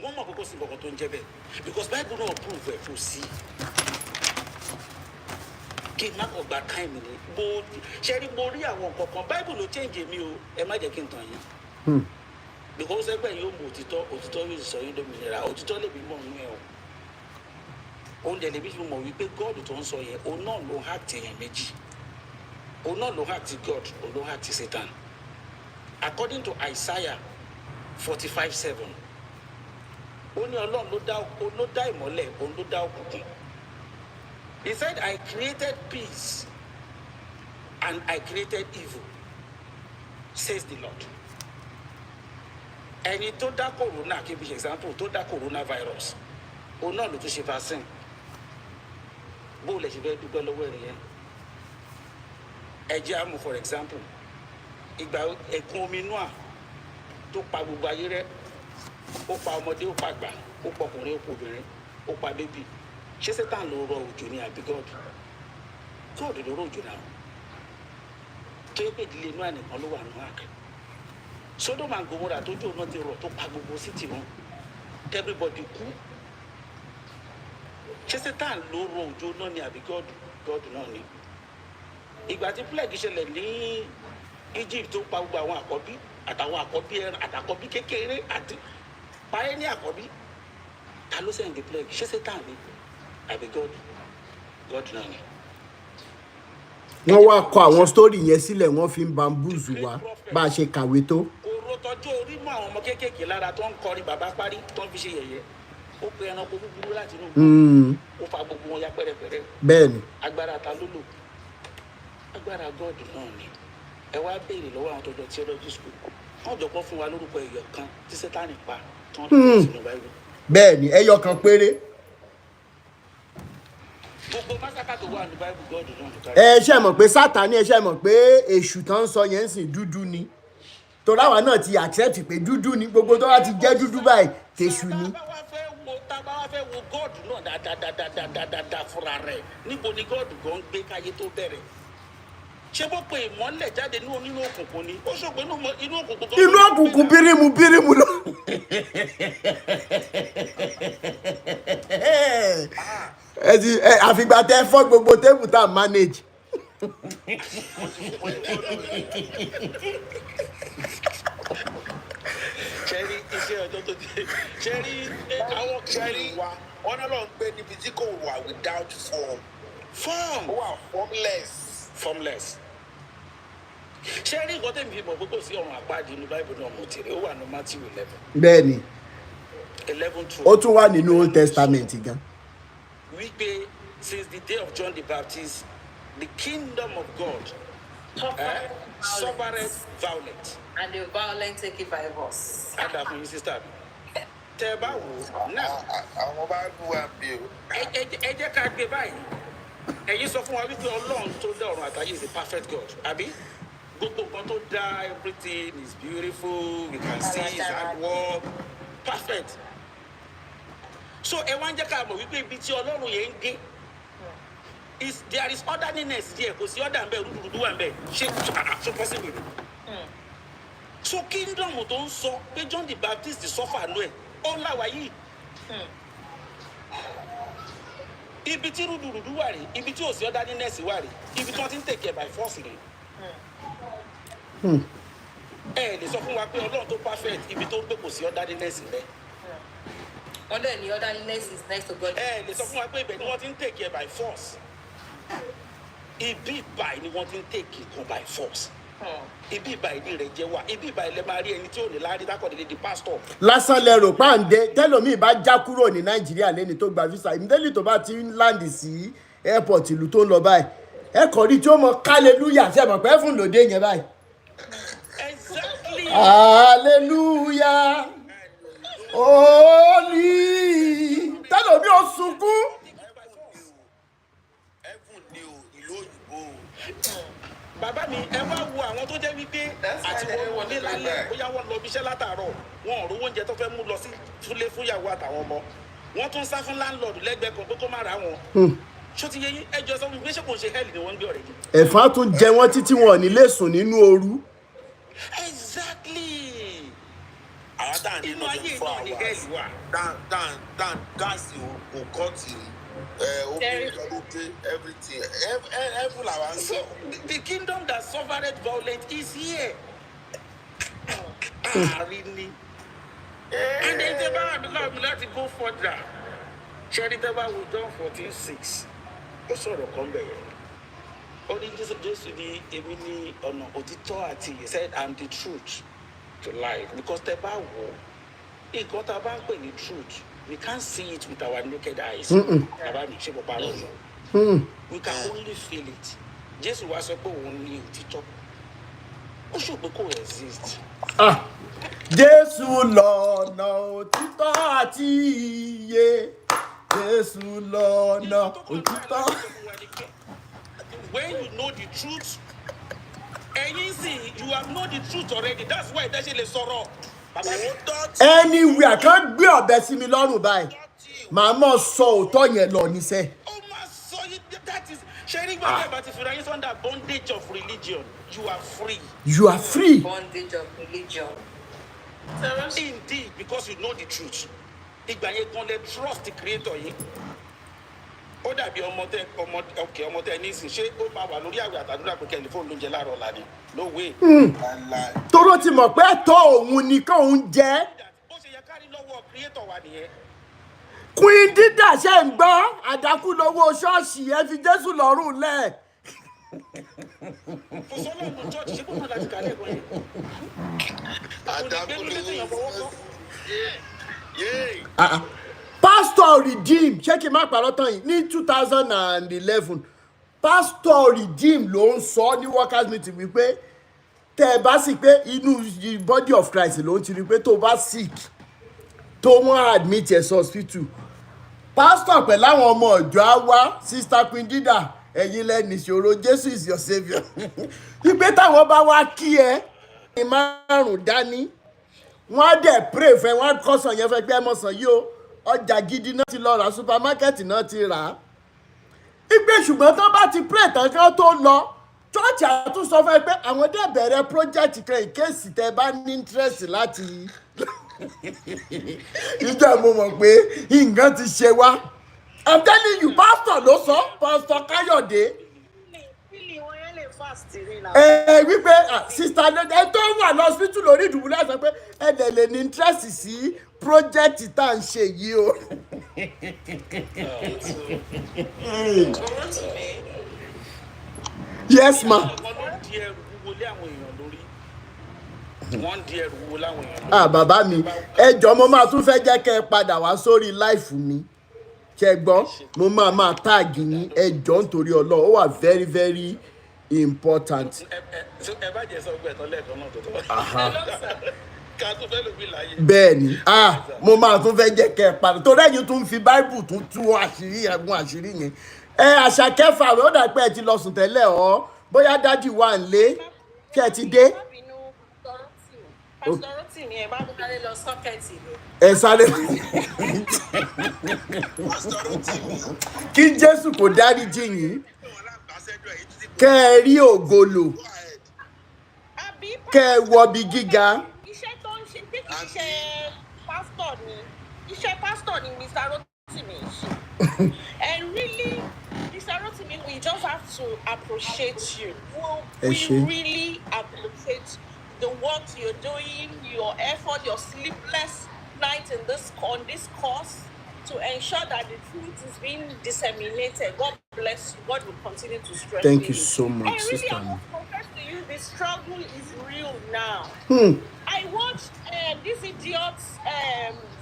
Wọ́n mọ̀ pé kò sí nǹkan kan tó ń jẹ́ bẹ́ẹ̀ because Bible náà prove ẹ̀ kò sí. Kí n má kàn gba time ni ṣe rí mo rí àwọn nǹkan kan Bible ló change mi o ẹ má jẹ́ kí n tàn yín. Because ẹgbẹ́ yóò mú òtítọ́ yóò sọ yín lómìnira òtítọ́ lè bí mọ̀ nínú ẹ̀ o. Òun dẹ̀ lè bí fi mọ̀ wípé God tó ń sọ yẹn òun náà ló hack èèyàn méjì. Òun náà ló hack God òun ló hack Satan. According to Isaiah 45:7 ó ní Ọlọ́run ló dá ìmọ́lẹ̀ òun ló dá òkùnkùn. He said, I created peace and I created evil, says the Lord. Ẹni tó dá corona kí n bí example tó dá coronavirus òun náà ló tún ṣe vaccine. Bó lè ṣe fẹ́ dúpẹ́ lọ́wọ́ ènìyàn. Ẹ jẹ́ àmú for example ìgbà ẹ̀kún omi Noah tó pa gbogbo ayé rẹ̀ ó pa ọmọdé ó pa àgbà ó pa ọkùnrin ó pa obìnrin ó pa bébì ṣé Satan ló rọ òjò ní àbí God ló rọ òjò náà tó yẹ pé ìdílé inú ànìkan ló wà nù àkè Sodom and Gomorrah tó jó náà ti rọ̀ tó pa gbogbo city wọn everybody kú ṣé Satan ló rọ òjò náà ní àbí God náà ni ìgbà tí plague ṣẹlẹ̀ ní Egypt tó pa gbogbo àwọn àkọ́bí àtàwọn àkọ́bí ẹran àtàkọ́bí kékeré àti parí ní àkọ́bí ta ló sẹ́yìn the plague ṣé Satan ni àbí God náà ni. wọ́n wá kọ àwọn sítórì yẹn sílẹ̀ wọ́n fi ń bambúzù wa bá a ṣe kàwé tó. kòrò tọjú orí mọ àwọn ọmọ kéékèèké lára tó ń kọrin bàbá parí tó ń fi ṣe yẹ̀yẹ́ ó pe ẹranko búburú láti inú ó fa gbogbo wọn ya pẹ́rẹpẹ́rẹ. bẹ́ẹ̀ni. agbára ta ló lò agbára God náà ni ẹ wá béèrè lọ́wọ́ àwọn tó jọ theology school wọ́n jọ kọ́ fún wa lórúkọ ẹ̀yọ̀ kan tí Sátánì pa tí wọ́n tó kọ́ sínú báyìí. bẹ́ẹ̀ni ẹyọ kan péré. gbogbo másákà tó wà ní báyìí God náà. ẹ ṣe mọ̀ pé Sátánì ẹ ṣe mọ̀ pé èṣù tán ń sọ yẹn ń sìn dúdú ni torí àwa náà ti accept pé dúdú ni gbogbo tó wá ti jẹ́ dúdú báyìí tèṣù ni. tá a bá wá fẹ́ wo God náà dáadáa fúnra rẹ̀ níbo ni God gan ń gbé káyé tó bẹ̀rẹ̀ ṣé bó pe ìmọ́lẹ̀ jáde nínú òkùnkùn ni ó ṣògbé inú òkùnkùn gan. inú òkùnkùn bírímù lọ. àfìgbà tẹ fọ́ gbogbo tébù tá a manage. ṣẹ́rí iṣẹ́ ọjọ́ tó dé ṣẹ́rí àwọn ṣẹ́rí wọn náà lọ ń gbé níbi tí kò wà without form. ó wà formless. ṣẹ́rí nǹkan tẹ̀mí fi mọ̀ pé kò sí ọ̀run àpáàdé inú báìbù náà mo tèrè ó wà ní Matthew 11. bẹ́ẹ̀ni 11:2. ó tún wà nínú Old Testament gan. wípé since the day of John the Baptist the kingdom of God suffered violence. And the violent take it by force. Ada fún yín sísá mi. Tẹ́ ẹ bá wò ó náà. Àwọn bá lù wá bí o. Ẹ jẹ́ ká gbé báyìí. Ẹ̀yin sọ fún wa wípé Ọlọ́run tó dá ọ̀run àtayé is a perfect God. Àbí? Gbogbo nǹkan tó dá everything is beautiful, we can see his hard work, perfect. So ẹ wá ń jẹ́ ká mọ̀ wípé ibi tí Ọlọ́run yẹn ń gbé. There is orderliness there, kò sí order ń bẹ, rúdurùdu wà ń bẹ. Ṣé possible? So kingdom tó ń sọ pé John the Baptist suffer nù ẹ̀ ó láwa yìí. Ibi tí rúdurùdu wà rè ibi tí ò sí orderliness wà rè ibi tí wọ́n ti ń take care by force rè. Ẹ lè sọ fún wa pé Ọlọ́run tó perfect ibi tó ń gbé kò sí orderliness rẹ̀. Wọ́n dẹ̀ ní orderliness is next to God. Ẹ lè sọ fún wa pé ibẹ̀ ni wọ́n ti ń take care by force. Ibi ìbàyí ni wọ́n ti ń take care by force. Ibi ìbàyí ni rẹ̀ jẹ́ wà ibi ìbàyí lè máa rí ẹni tí ò ní láárí dákọ̀dé di pastor. lásán lẹrò páǹdé tẹlómi bá já kúrò ní Nàìjíríà lẹ́ni tó gba visa ìmídélì tó bá ti ń láǹdì sí airport ìlú tó ń lọ báyìí ẹ kàn rí tí ó mọ hallelujah ṣe mọ̀ pé fún lòdì yẹn báyìí. Exactly. hallelujah holy tẹlómi ò sunkún. Bàbá mi ẹ wá wo àwọn tó jẹ́ wípé àti wọn wọlé lálẹ́ bóyá wọ́n lọ ibiṣẹ́ látàárọ̀ wọn ò rówó oúnjẹ tó fẹ́ mú lọ sí fúlé fúyàwó àtàwọn ọmọ wọ́n tún sá fún láńlọ́ọ̀dù lẹ́gbẹ̀ẹ́ kan pé kó má ra wọn. ṣó ti yẹ yín ẹjọ́ sọ fún mi pé ṣé kò ń ṣe hẹ́ẹ̀lì ni wọ́n ń gbé ọ̀rẹ́ yìí. ẹ̀fọn tún jẹ wọ́n títí wọn ò ní lè sùn nínú ooru. Exactly. àwọn tá à ń inú ayé náà ni hẹ́ẹ̀lì wà. dan gáàsì òkọ́ tìrì everything every làwọn ń sọ. The kingdom that suffered violence is here. Really? And then the Bible let it go further. Ṣẹ́ni tẹ́ bá wo John 14:6. Ó sọ̀rọ̀ kan bẹ̀rẹ̀. Ó ní Jésù ní èmi ní ọ̀nà òtítọ́ àti he said I'm the truth to life because tẹ́ bá wò nǹkan tá a bá ń pè ní truth we can't see it with our naked eyes. Bàbá mi ṣe bọ̀pá lọ́sọ̀. We can only feel it. Jésù wá sọ pé òun ní òtítọ́. Ó ṣòpé kò exist. Jésù lọ̀nà òtítọ́ àti ìyè. Jésù lọ̀nà òtítọ́. When you know the truth, ẹ̀yin sì you have know the truth already. That's why ìdáṣẹ́ lè sọ̀rọ̀. anywhere kan gbé ọ̀bẹ sí mi lọ́rùn báyìí màá mọ̀ sọ òótọ́ yẹn lọ níṣẹ́. That is sharing about if you're under bondage of religion, you are free. You are free. Bondage of religion. Indeed, because you know the truth. Ìgbà yẹn gan lè trust the creator yìí. Ó dàbí ọmọ tẹ nísìn ṣé ó máa wà lórí àwẹ̀ àtàdúrà pé kẹ́ni fóònù ló ń jẹ láàárọ̀ ọ̀la ni. No way. Tóró ti mọ̀ pé ẹ̀tọ́ òun ni kóun jẹ́. Bó ṣe yẹ kárí lọ́wọ́ creator wa nìyẹn. Queen Dida ṣe ń gbọ́ àdákù lọ́wọ́ ṣọ́ọ̀ṣì ẹ fi Jésù lọ́rùn lẹ̀. Fòsọ́lọ́ọ̀nù church ṣé kó má láti kálẹ̀ wọ̀nyí. Àdàkù lọ́wọ́. Pastor Redeem ṣé kí n má parọ́ tán yìí ní 2011 Pastor Redeem ló ń sọ ní workers meeting wípé tẹ́ ẹ bá sì pé inú the body of Christ ló ń ti rí pé tó bá sick tó wọ́n admit ẹ̀ sí hospital pastor pẹ̀lú àwọn ọmọ ọ̀jọ́ á wá sister Queen Dida ẹ̀yin lẹ́nu ìṣòro Jésù is your saviour wípé táwọn bá wá kí ẹ ní márùn dání wọ́n á dẹ̀ pray fẹ́ wọ́n á kọ́sàn yẹn fẹ́ pé ẹ mọ̀ sàn yìí o ọjà gidi náà ti lọ rà supermarket náà ti rà á ìgbé ṣùgbọ́n tó bá ti pray tán kí wọ́n tó lọ church àtúnṣọ fẹ́ pé àwọn dẹ̀ bẹ̀rẹ̀ project kan ìkéèsì tẹ́ bá ní interest láti ìjọ mo mọ̀ pé nǹkan ti ṣe wá I'm telling you pastor ló sọ pastor Káyọ̀dé wípé sister ẹ tó wà lọ hospital lórí ìdùbúlẹ̀ sọ pé ẹ dẹ̀ lè ní interest sí project tá à ń ṣe yìí o. Yes ma. Bàbá mi ẹ jọ̀ọ́ mo máa tún fẹ́ jẹ́ kẹ́ ẹ padà wá sórí láìfù mi ṣe gbọ́ mo máa táàgì yín ẹ jọ̀ọ́ nítorí Ọlọ́run ó wà very very important. Ẹ bá jẹ́ sọ gbẹ̀tọ́ lẹ́ẹ̀kan náà tó tọ́. Ká tó fẹ́ lómi láyé. Bẹ́ẹ̀ ni mo máa tún fẹ́ jẹ́ kẹ́ ẹ padà torí ẹ̀yin tún fi Bible tún tú àṣírí ẹ̀gbọ́n àṣírí yẹn. Àṣà kẹfà rẹ̀ ó dà pé ẹ ti lọ sùn tẹ́lẹ̀ ọ́ bóyá dádì wà ń lé kí ẹ ti dé. Ẹ sáré kí Jésù kò dáríjì yín kẹ́ ẹ rí ògolo kẹ́ ẹ wọbi gíga. Iṣẹ́ tó ń ṣe tí kì í ṣe pásítọ̀ ni iṣẹ́ pásítọ̀ ni Mr. Rotimi ṣe. And really Mr. Rotimi, we just have to appreciate you. We really appreciate the work you're doing, your effort, your sleepless nights on this course to ensure that the truth is being disseminated. God bless you. God will continue to strengthen you. Thank you so much, sister. Sister. I must confess to you, the struggle is real now. I watched this idiot's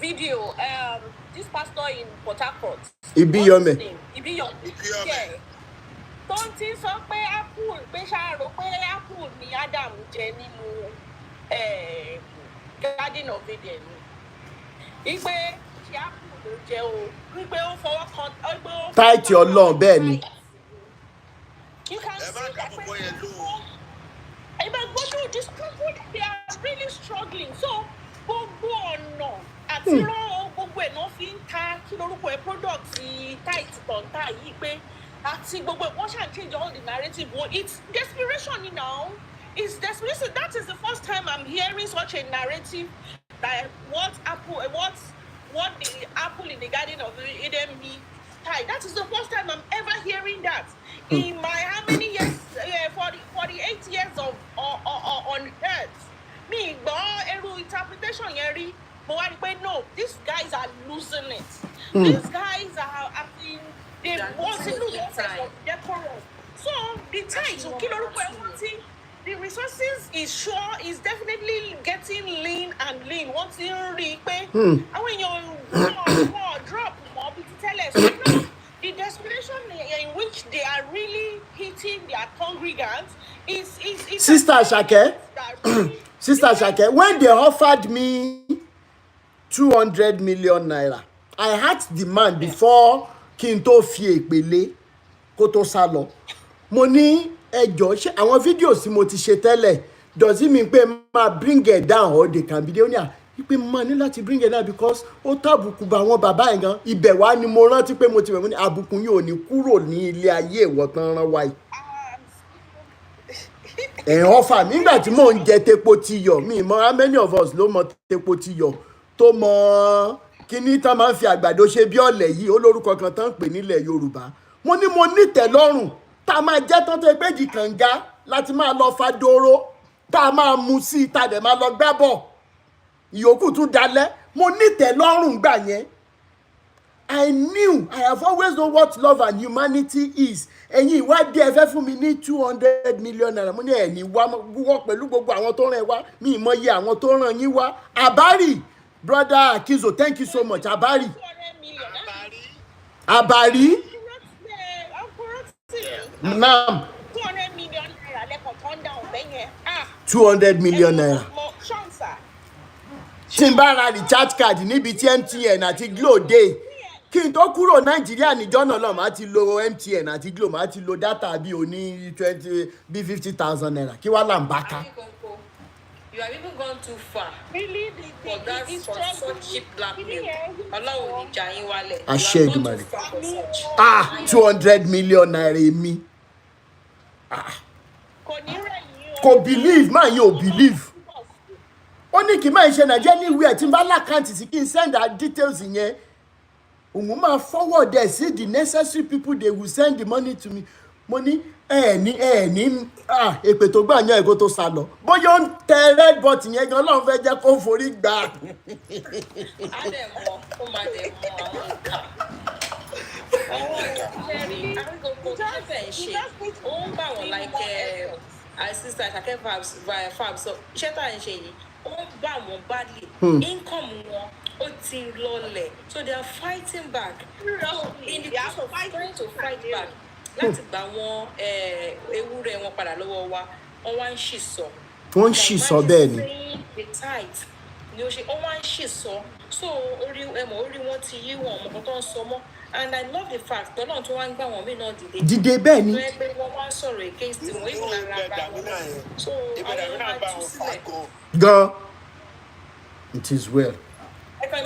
video, this pastor in Port Harcourt. Ibiyome. Yeah. Tó ti sọ pé apple pé ṣáàrò pé apple ni Adam jẹ nínú Garden of Eden. Ìgbé ṣe apple ló jẹ o. Ìgbé ó fọwọ́ kan. Táìtì Ọlọ́run bẹ́ẹ̀ ni. You can see that they are really struggling. So gbogbo ọ̀nà àti rán gbogbo ẹ̀ náà fi ń ta kí lórúkọ ẹ̀ product tight tọ̀ǹtà yìí pé àti gbogbo ẹ̀ wọ́n ṣáà change all the narrative. It's desperation, you know. It's desperation. That is the first time I'm hearing such a narrative that what the apple in the Garden of Eden means. That is the first time I'm ever hearing that. In my how many years, 48 years of on earth, me interpretation yeri, but no, these guys are losing it. These guys are they want to lose decorum. So the time to kill the resources is definitely getting lean and lean. Once you read, and when you drop more, tell us the desperation in which they are really hitting their congregants is Sister Shake. Sister Shake, when they offered me 200 million naira, I had the man before kí n tó fi èpèlé kó tó sá lọ. Mo ní ẹjọ́ ṣé àwọn fídíò tí mo ti ṣe tẹ́lẹ̀ does it mean pé máa bring it down or they can be there? pé mo ní láti bring it down because ó tàbùkù bá àwọn bàbá ẹ̀ gan. Ibẹ̀ wá ni mo rántí pé mo ti bẹ̀ mo ní àbùkù yóò ní kúrò ní ilé ayé ìwọ tán rán wáyé. Ọ̀fà nígbà tí mò ń jẹ tepo tiyọ̀ mi mọ how many of us ló mọ tepo tiyọ̀ tó mọ kíní tán máa ń fi àgbàdo ṣe bí ọ̀lẹ̀ yìí olórúkọ kan tán ń pè nílẹ̀ Yorùbá. Mo ní mo nítẹ̀lọ́rùn tá a máa jẹ́ tán tó ẹgbẹ́ di kànga láti máa lọ fa dóró tá a máa mu sí tá a dẹ̀ máa lọ gbá bọ̀ ìyókù tún dalẹ̀. Mo nítẹ̀lọ́rùn gbà yẹn. I have always known what love and humanity is. Ẹ̀yin ìwádìí ẹ fẹ́ fún mi ní 200 million naira. Mo ní ẹ̀ní wọ́ pẹ̀lú gbogbo àwọn tó ràn ẹ́ wá. Mi ì mọyì àwọn tó ràn yín wá. Abari, brother Akizo, thank you so much. Abari. Naam. 200 million naira lẹ́kọ̀ọ́ turn down bẹ́yẹn. 200 million naira. Tí n bá ra recharge card níbi tí MTN àti Glo dé kí n tó kúrò Nàìjíríà níjọ́ náà lọ màá ti lo MTN àti Glo màá ti lo data bí oní 50,000 naira kí wàá là ń bá ká. You have even gone too far. Really, for that for such cheap blackmail. Ọlọ́run ní jà yín wálẹ̀. Àṣẹ Èdùmàrè. 200 million naira èmi. Kò believe máa yín ò believe. Ó ní kí n máa ṣe Nàìjíríà ní ìwé ẹ̀ tí n bá lákàntì sí kí n send her details yẹn. Òun máa forward there see the necessary people they will send the money to me. Mo ní èpè tó gbà yàn èkó tó sá lọ. Bóyá ó ń tẹ red button yẹn gan Ọlọ́run fẹ́ jẹ́ kó forí gbà. Adẹ̀mọ́ ó máa dẹ̀ mọ àwọn nǹkan. Ẹ̀rí àríkòkò tó fẹ́ ṣe ó ń bá wọn like sister Àṣàkẹ́ fab so iṣẹ́ tá à ń ṣe yìí ó ń bá wọn badly income wọn ó ti lọlẹ̀ so they are fighting back so in the case of trying to fight back láti gba wọn ewúrẹ́ wọn padà lọ́wọ́ wa wọ́n wá ń ṣì sọ. Wọ́n ń ṣì sọ bẹ́ẹ̀ ni. The tithe ni ó ṣe wọ́n wá ń ṣì sọ so orí wọn ti yí wọn ọmọ kan tó ń sọ mọ́ and I love the fact tọ́lọ́run tó wá ń gbà wọ́n mí náà dìde. Dìde bẹ́ẹ̀ ni. Wọ́n pé wọ́n wá ń sọ̀rọ̀ against wọn even ara wọn so àwọn máa tú sílẹ̀. Gan. It is well. Well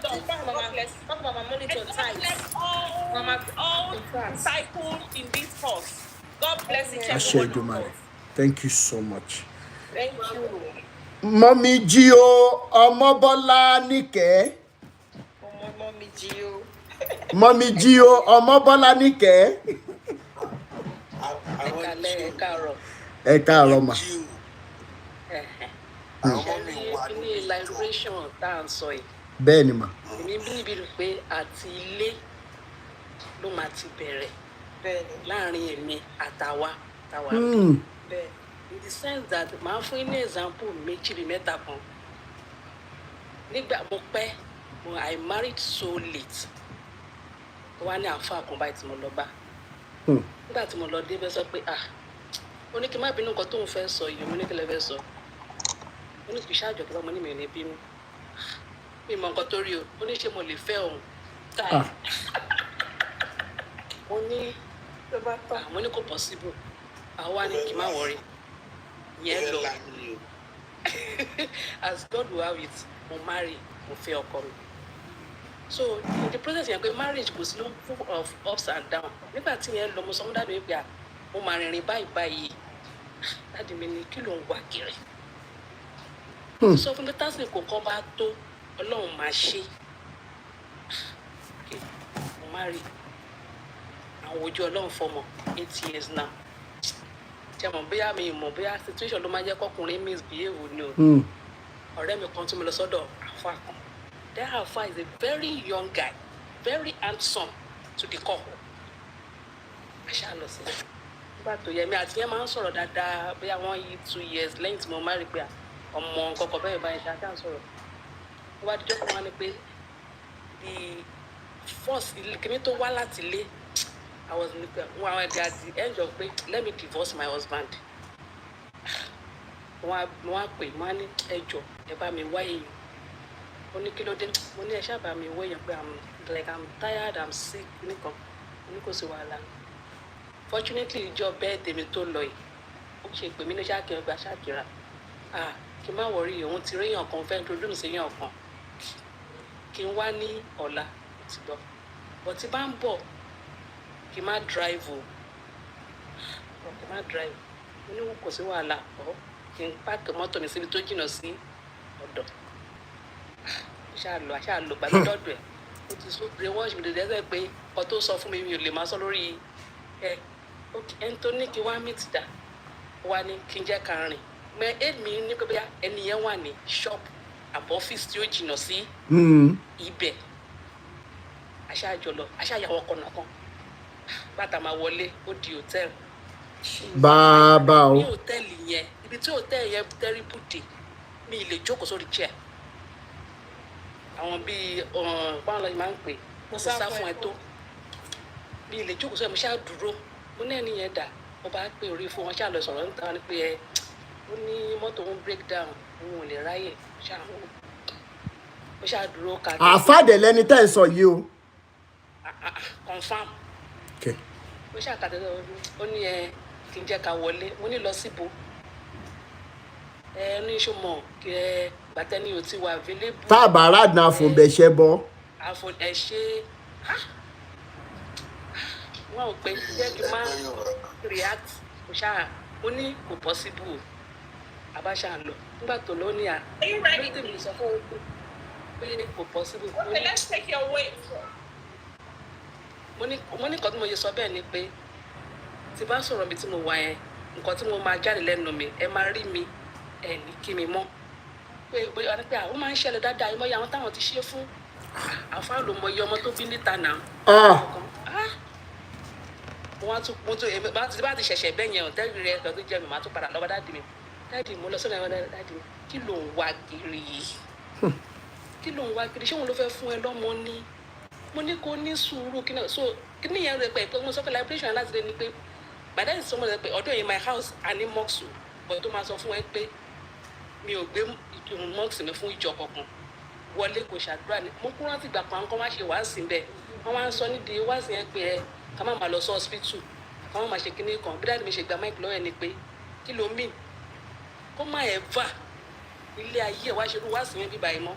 done. Mama monitor tithes. All disciples in this course. God bless each and Àṣẹ every one Èdùmàrè. of us. Thank you so much. Thank you. Mọ́mí Jíò Ọmọbọ́lá Níkẹ́. Mọ́mí Jíò. Mọ́mí Jíò Ọmọbọ́lá Níkẹ́. Ẹ káàárọ̀. Ẹ káàárọ̀ mà. Ilé liberation tá à ń sọ yìí. Bẹ́ẹ̀ ni mà. Èmi níbi rò pé àti ilé ló máa ti bẹ̀rẹ̀ láàrin èmi àtàwa bí. In the sense that màá fún yín ní example méjì bí mẹ́ta kan. Nígbà I married so late. Wọ́n á ní àǹfà kan báyìí tí mo lọ bá. Nígbà tí mo lọ dé bẹ́ẹ̀ sọ pé ó ní kí n má bínú nǹkan tó ń fẹ́ sọ yìí mo ní kí lè fẹ́ sọ. Ó ní kì í ṣáàjọ kí ọmọ ní mi ò ní bínú. Mi mọ nǹkan tó rí o ó ní ṣé mo lè fẹ́ òun táì mo ní kò possible àwa ni kì í má wọrí yẹn lọ as God will have it mo marry mo fẹ́ ọkọ mi so in the process yẹn pé marriage kò sí ló full of ups and downs nígbà tí yẹn lọ mo sọ fún dáàbò yẹn pé mo máa rìnrìn báyìí dáàdì mi ní kí ló ń wà kiri sọ fún mi tásìkò kan bá tó Ọlọ́run máa ṣe mo marry àwọn ojú Ọlọ́run fọmọ 8 years now ṣe mọ̀ bóyá mi mọ̀ bóyá situation ló máa jẹ́ kọkùnrin misbehave ni o ọ̀rẹ́ mi kan tí mo lọ sọ́dọ̀ àfa kan that àfa is a very young guy very handsome to the couple àṣà lọ sílẹ̀ nígbà tó yẹ mi àti yẹn máa ń sọ̀rọ̀ dáadáa bóyá wọ́n yí 2 years lẹ́yìn tí mo marry pé ọmọ kọkọ bẹ́ẹ̀ báyìí dáadáa sọ̀rọ̀ wọ́n á dijọ́ kan wá ní pé the first kìíní tó wá láti ilé I was at the end of pé let me divorce my husband wọ́n á pè wọ́n á ní ẹjọ́ ẹ bá mi wá èèyàn ó ní kí ló dé mo ní ẹ ṣáà bá mi wá èèyàn pé I'm tired I'm sick nìkan mo ní kò sí wàhálà fortunately ìjọ bẹ́ẹ̀ tèmi tó lọ yìí ó ṣe pè mí ní ṣáàkiri ọgbà ṣáàkiri kí n má wọrí òun ti réyàn kan fẹ́ introduce sí èèyàn kan kí n wá ní ọ̀la ti gbọ́ but tí bá ń bọ̀ kí n má drive o kí n má drive mo ní kò sí wàhálà ọ̀ kí n páàkì mọ́tò mi síbi tó jìnnà sí ọ̀dọ̀ àṣà lò gbàgbé dọ́dọ̀ ẹ̀ ó ti sọ pé wọ́n ṣe dẹ́sẹ̀ pé ọ tó sọ fún mi mi ò lè máa sọ lórí ẹ ẹni tó ní kí wá mìtì dá wá ní kí n jẹ́ ká rìn mẹ èmi ní pé bóyá ẹni yẹn wà ní ṣọ́ọ̀bù àbọ̀ ọ́fíìsì tí ó jìnnà sí ibẹ̀ àṣà àjọlọ àṣà àyàwó ọkọ̀ nìkan bàtà máa wọlé ó di hòtẹ́ẹ̀lì. bàbá o. ní hòtẹ́ẹ̀lì yẹn ibi tí hòtẹ́ẹ̀lì yẹn tẹ́rí bùdè mi ì lè jókòó sórí chair àwọn bíi báwọn lọ́ọ́ máa ń pè mo sá fún ẹ tó mi ì lè jókòó sórí ẹ mo ṣáà dúró mo ní ẹni yẹn dà mo bá pè orí fún wọn ṣáà lọ sọ̀rọ̀ níta ni pé ẹ ó ní mọ́tò ń break down òun ò lè ráyè mo ṣáà dúró káàkiri. àfàdé lẹni tẹ́ ẹ sọ yìí o. confam. mo ṣáà kàtẹ́ ó ní ẹ kí n jẹ́ ká wọlé mo ní lọ síbo ẹ ní sọmọ kí ẹ gbàtẹ́ni ò ti wà available. tá a bá ràdùn àfọ̀nbẹ̀ṣẹ́ bọ́. àfọ̀nbẹ̀ṣẹ́ wọn ò pé jẹ́ kí n máa react mo ṣáà mo ní kò possible àbáṣà lọ nígbà tó lọ ní méjì mi sọ fún pé kò possible. Okay, let's take your weight. mo ní nǹkan tí mo yẹ sọ bẹ́ẹ̀ ni pé tí bá sọ̀rọ̀ mi tí mo wà yẹn nǹkan tí mo máa jáde lẹ́nu mi ẹ máa rí mi ẹ ní kí mi mọ́ pé àwọn máa ń ṣẹlẹ̀ dáadáa ìmọ̀ iye àwọn táwọn ti ṣe fún àfáà ló mọ iye ọmọ tó bí níta náà. mo tún bá ti ṣẹ̀ṣẹ̀ bẹ́ẹ̀ yẹn ọ̀tẹ́rì rẹ̀ lọ́dún jẹ́ mi máa tún padà lọ́wọ́ dáàdì mi dáàdì mo lọ sọ́dọ̀ ẹ̀wọ̀n dáàdì mi kí ló ń wá kiri ṣé òun ló fẹ́ fún ẹ lọ́mọ ní mo ní kó ní sùúrù kí ni yẹn rẹ pé mo sọ pé liberation láti rẹ ni pé bàdá ìsọmọ rẹ pé ọdún yìí my house àní mọ́ọ̀sù bọ̀ tó máa sọ fún ẹ pé mi ò gbé mọ́ọ̀sì mi fún ìjọ kankan wọlé kò ṣàdúrà ní mo kúrò láti gbà kan kọ́ máa ṣe wáàsí bẹ́ẹ̀ wọ́n máa ń sọ nídìí wáàsí yẹn pé ẹ ká má máa lọ sí hospital ká má máa ṣe kíní kan bí dáàdì mi ṣe gba mic lọ́wọ́ ẹ ni pé kí ló mean kó má ẹ̀ va ilé ayé ẹ̀ wá ṣe irú wáàsí yẹn bíbá yìí mọ́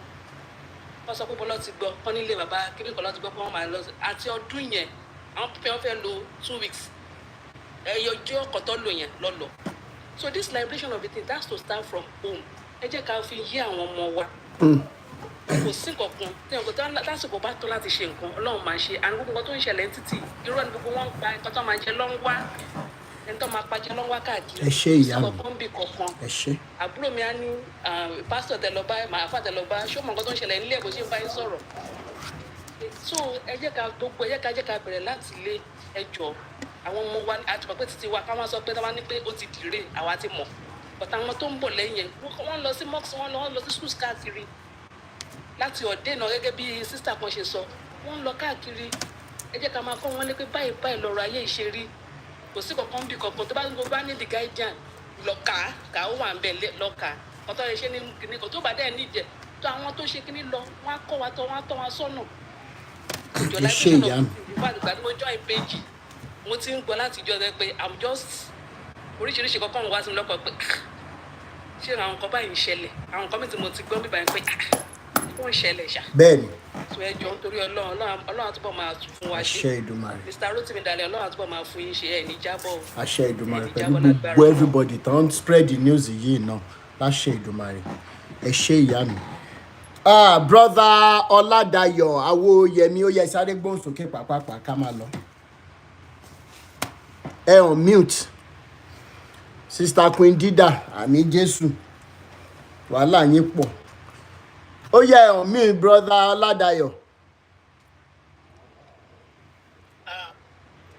wọ́n sọ pé bọ́lá ti gbọ́ kọ́ nílé bàbá kíní kan lọ́ọ́ ti gbọ́ pé wọ́n máa lọ àti ọdún yẹn àwọn pípẹ́ wọn fẹ́ lo 2 weeks ẹ̀yọjọ́ ọkọ̀ tó lò yẹn lọ́lọ́ so this liberation of the thing that's to start from home ẹ jẹ́ ká fi yé àwọn ọmọ wa kò sí nǹkan tí nǹkan lásìkò bá tó láti ṣe nǹkan ọlọ́run máa ṣe àwọn gbogbo nǹkan tó ń ṣẹlẹ̀ títì irú ẹni gbogbo wọn ń pa nǹkan tó máa jẹ lọ́n wá ẹni tó máa pàjẹ́ lọ́n wá káàkiri ẹ ṣe ìyá mi sọ̀rọ̀ kan bì kankan ẹ ṣe. àbúrò mi á ní pásítọ̀ tẹ lọ bá màáfà tẹ lọ bá ṣó mọ nǹkan tó ń ṣẹlẹ̀ nílé ẹ̀kọ́ ṣe ń bá yín sọ̀rọ̀ so ẹ jẹ́ ká gbogbo ẹ jẹ́ ká bẹ̀rẹ̀ láti ilé ẹjọ́ àwọn ọmọ wa àti pàpẹ́ títí wa káwọn sọ pé táwọn ní pé ó ti dìre àwa ti mọ̀ bọ̀tà àwọn tó ń bọ̀ lẹ́yìn wọ́n lọ sí mọ́ọ̀sì wọ́n lọ sí schools káàkiri láti ọ̀dẹ́ náà gẹ́gẹ́ bí sísítà kan ṣe sọ wọ́n ń lọ káàkiri ẹ jẹ́ ká máa kọ́ wọn lé pé báyìí báyìí lọ́rọ̀ ayé ìṣe rí kò sí kankan bí kankan tó bá ní the guardian lọ kà ó wà ń bẹ̀ lọ kà ọ̀tọ̀ rẹ̀ ṣe ní kíní kan tó bá dẹ̀ níjẹ̀ tó àwọn tó ṣe kíní lọ wọ́n á kọ́ wa tọ́ wọ́n á tọ́ wa sọ́nà. ẹ ṣe ìyá mi. ìgbà tí mo join page mo ti ń gbọ́ láti jọ rẹ pé I'm just oríṣiríṣi kankan wá sí mi lọ́kọ̀ pé ṣé àwọn nǹkan báyìí ń ṣẹlẹ̀ àwọn nǹkan mi tí mo ti gbọ́ bíbá yẹn pé ó ń ṣẹlẹ̀ ṣá. bẹ́ẹ̀ni. tó ẹ jọ nítorí ọlọ́run àtúbọ̀ máa fún wa ṣe. àṣẹ Èdùmàrè. Mr. Rotimi dalẹ̀ ọlọ́run àtúbọ̀ máa fún yín ṣe ẹ̀ ní jábọ̀. àṣẹ Èdùmàrè pẹ̀lú gbogbo everybody tó ń spread the news yìí náà láṣẹ Èdùmàrè ẹ ṣe ìyá mi. Brother Ọládayọ̀ Awóyẹmí ó yẹ sáré gbóhùn sókè pàápàá ká máa lọ. ẹ on mute Sister Queen Dida àmì Jésù wàhálà yín pọ̀ ó yẹ on mute Brother Ọládayọ̀.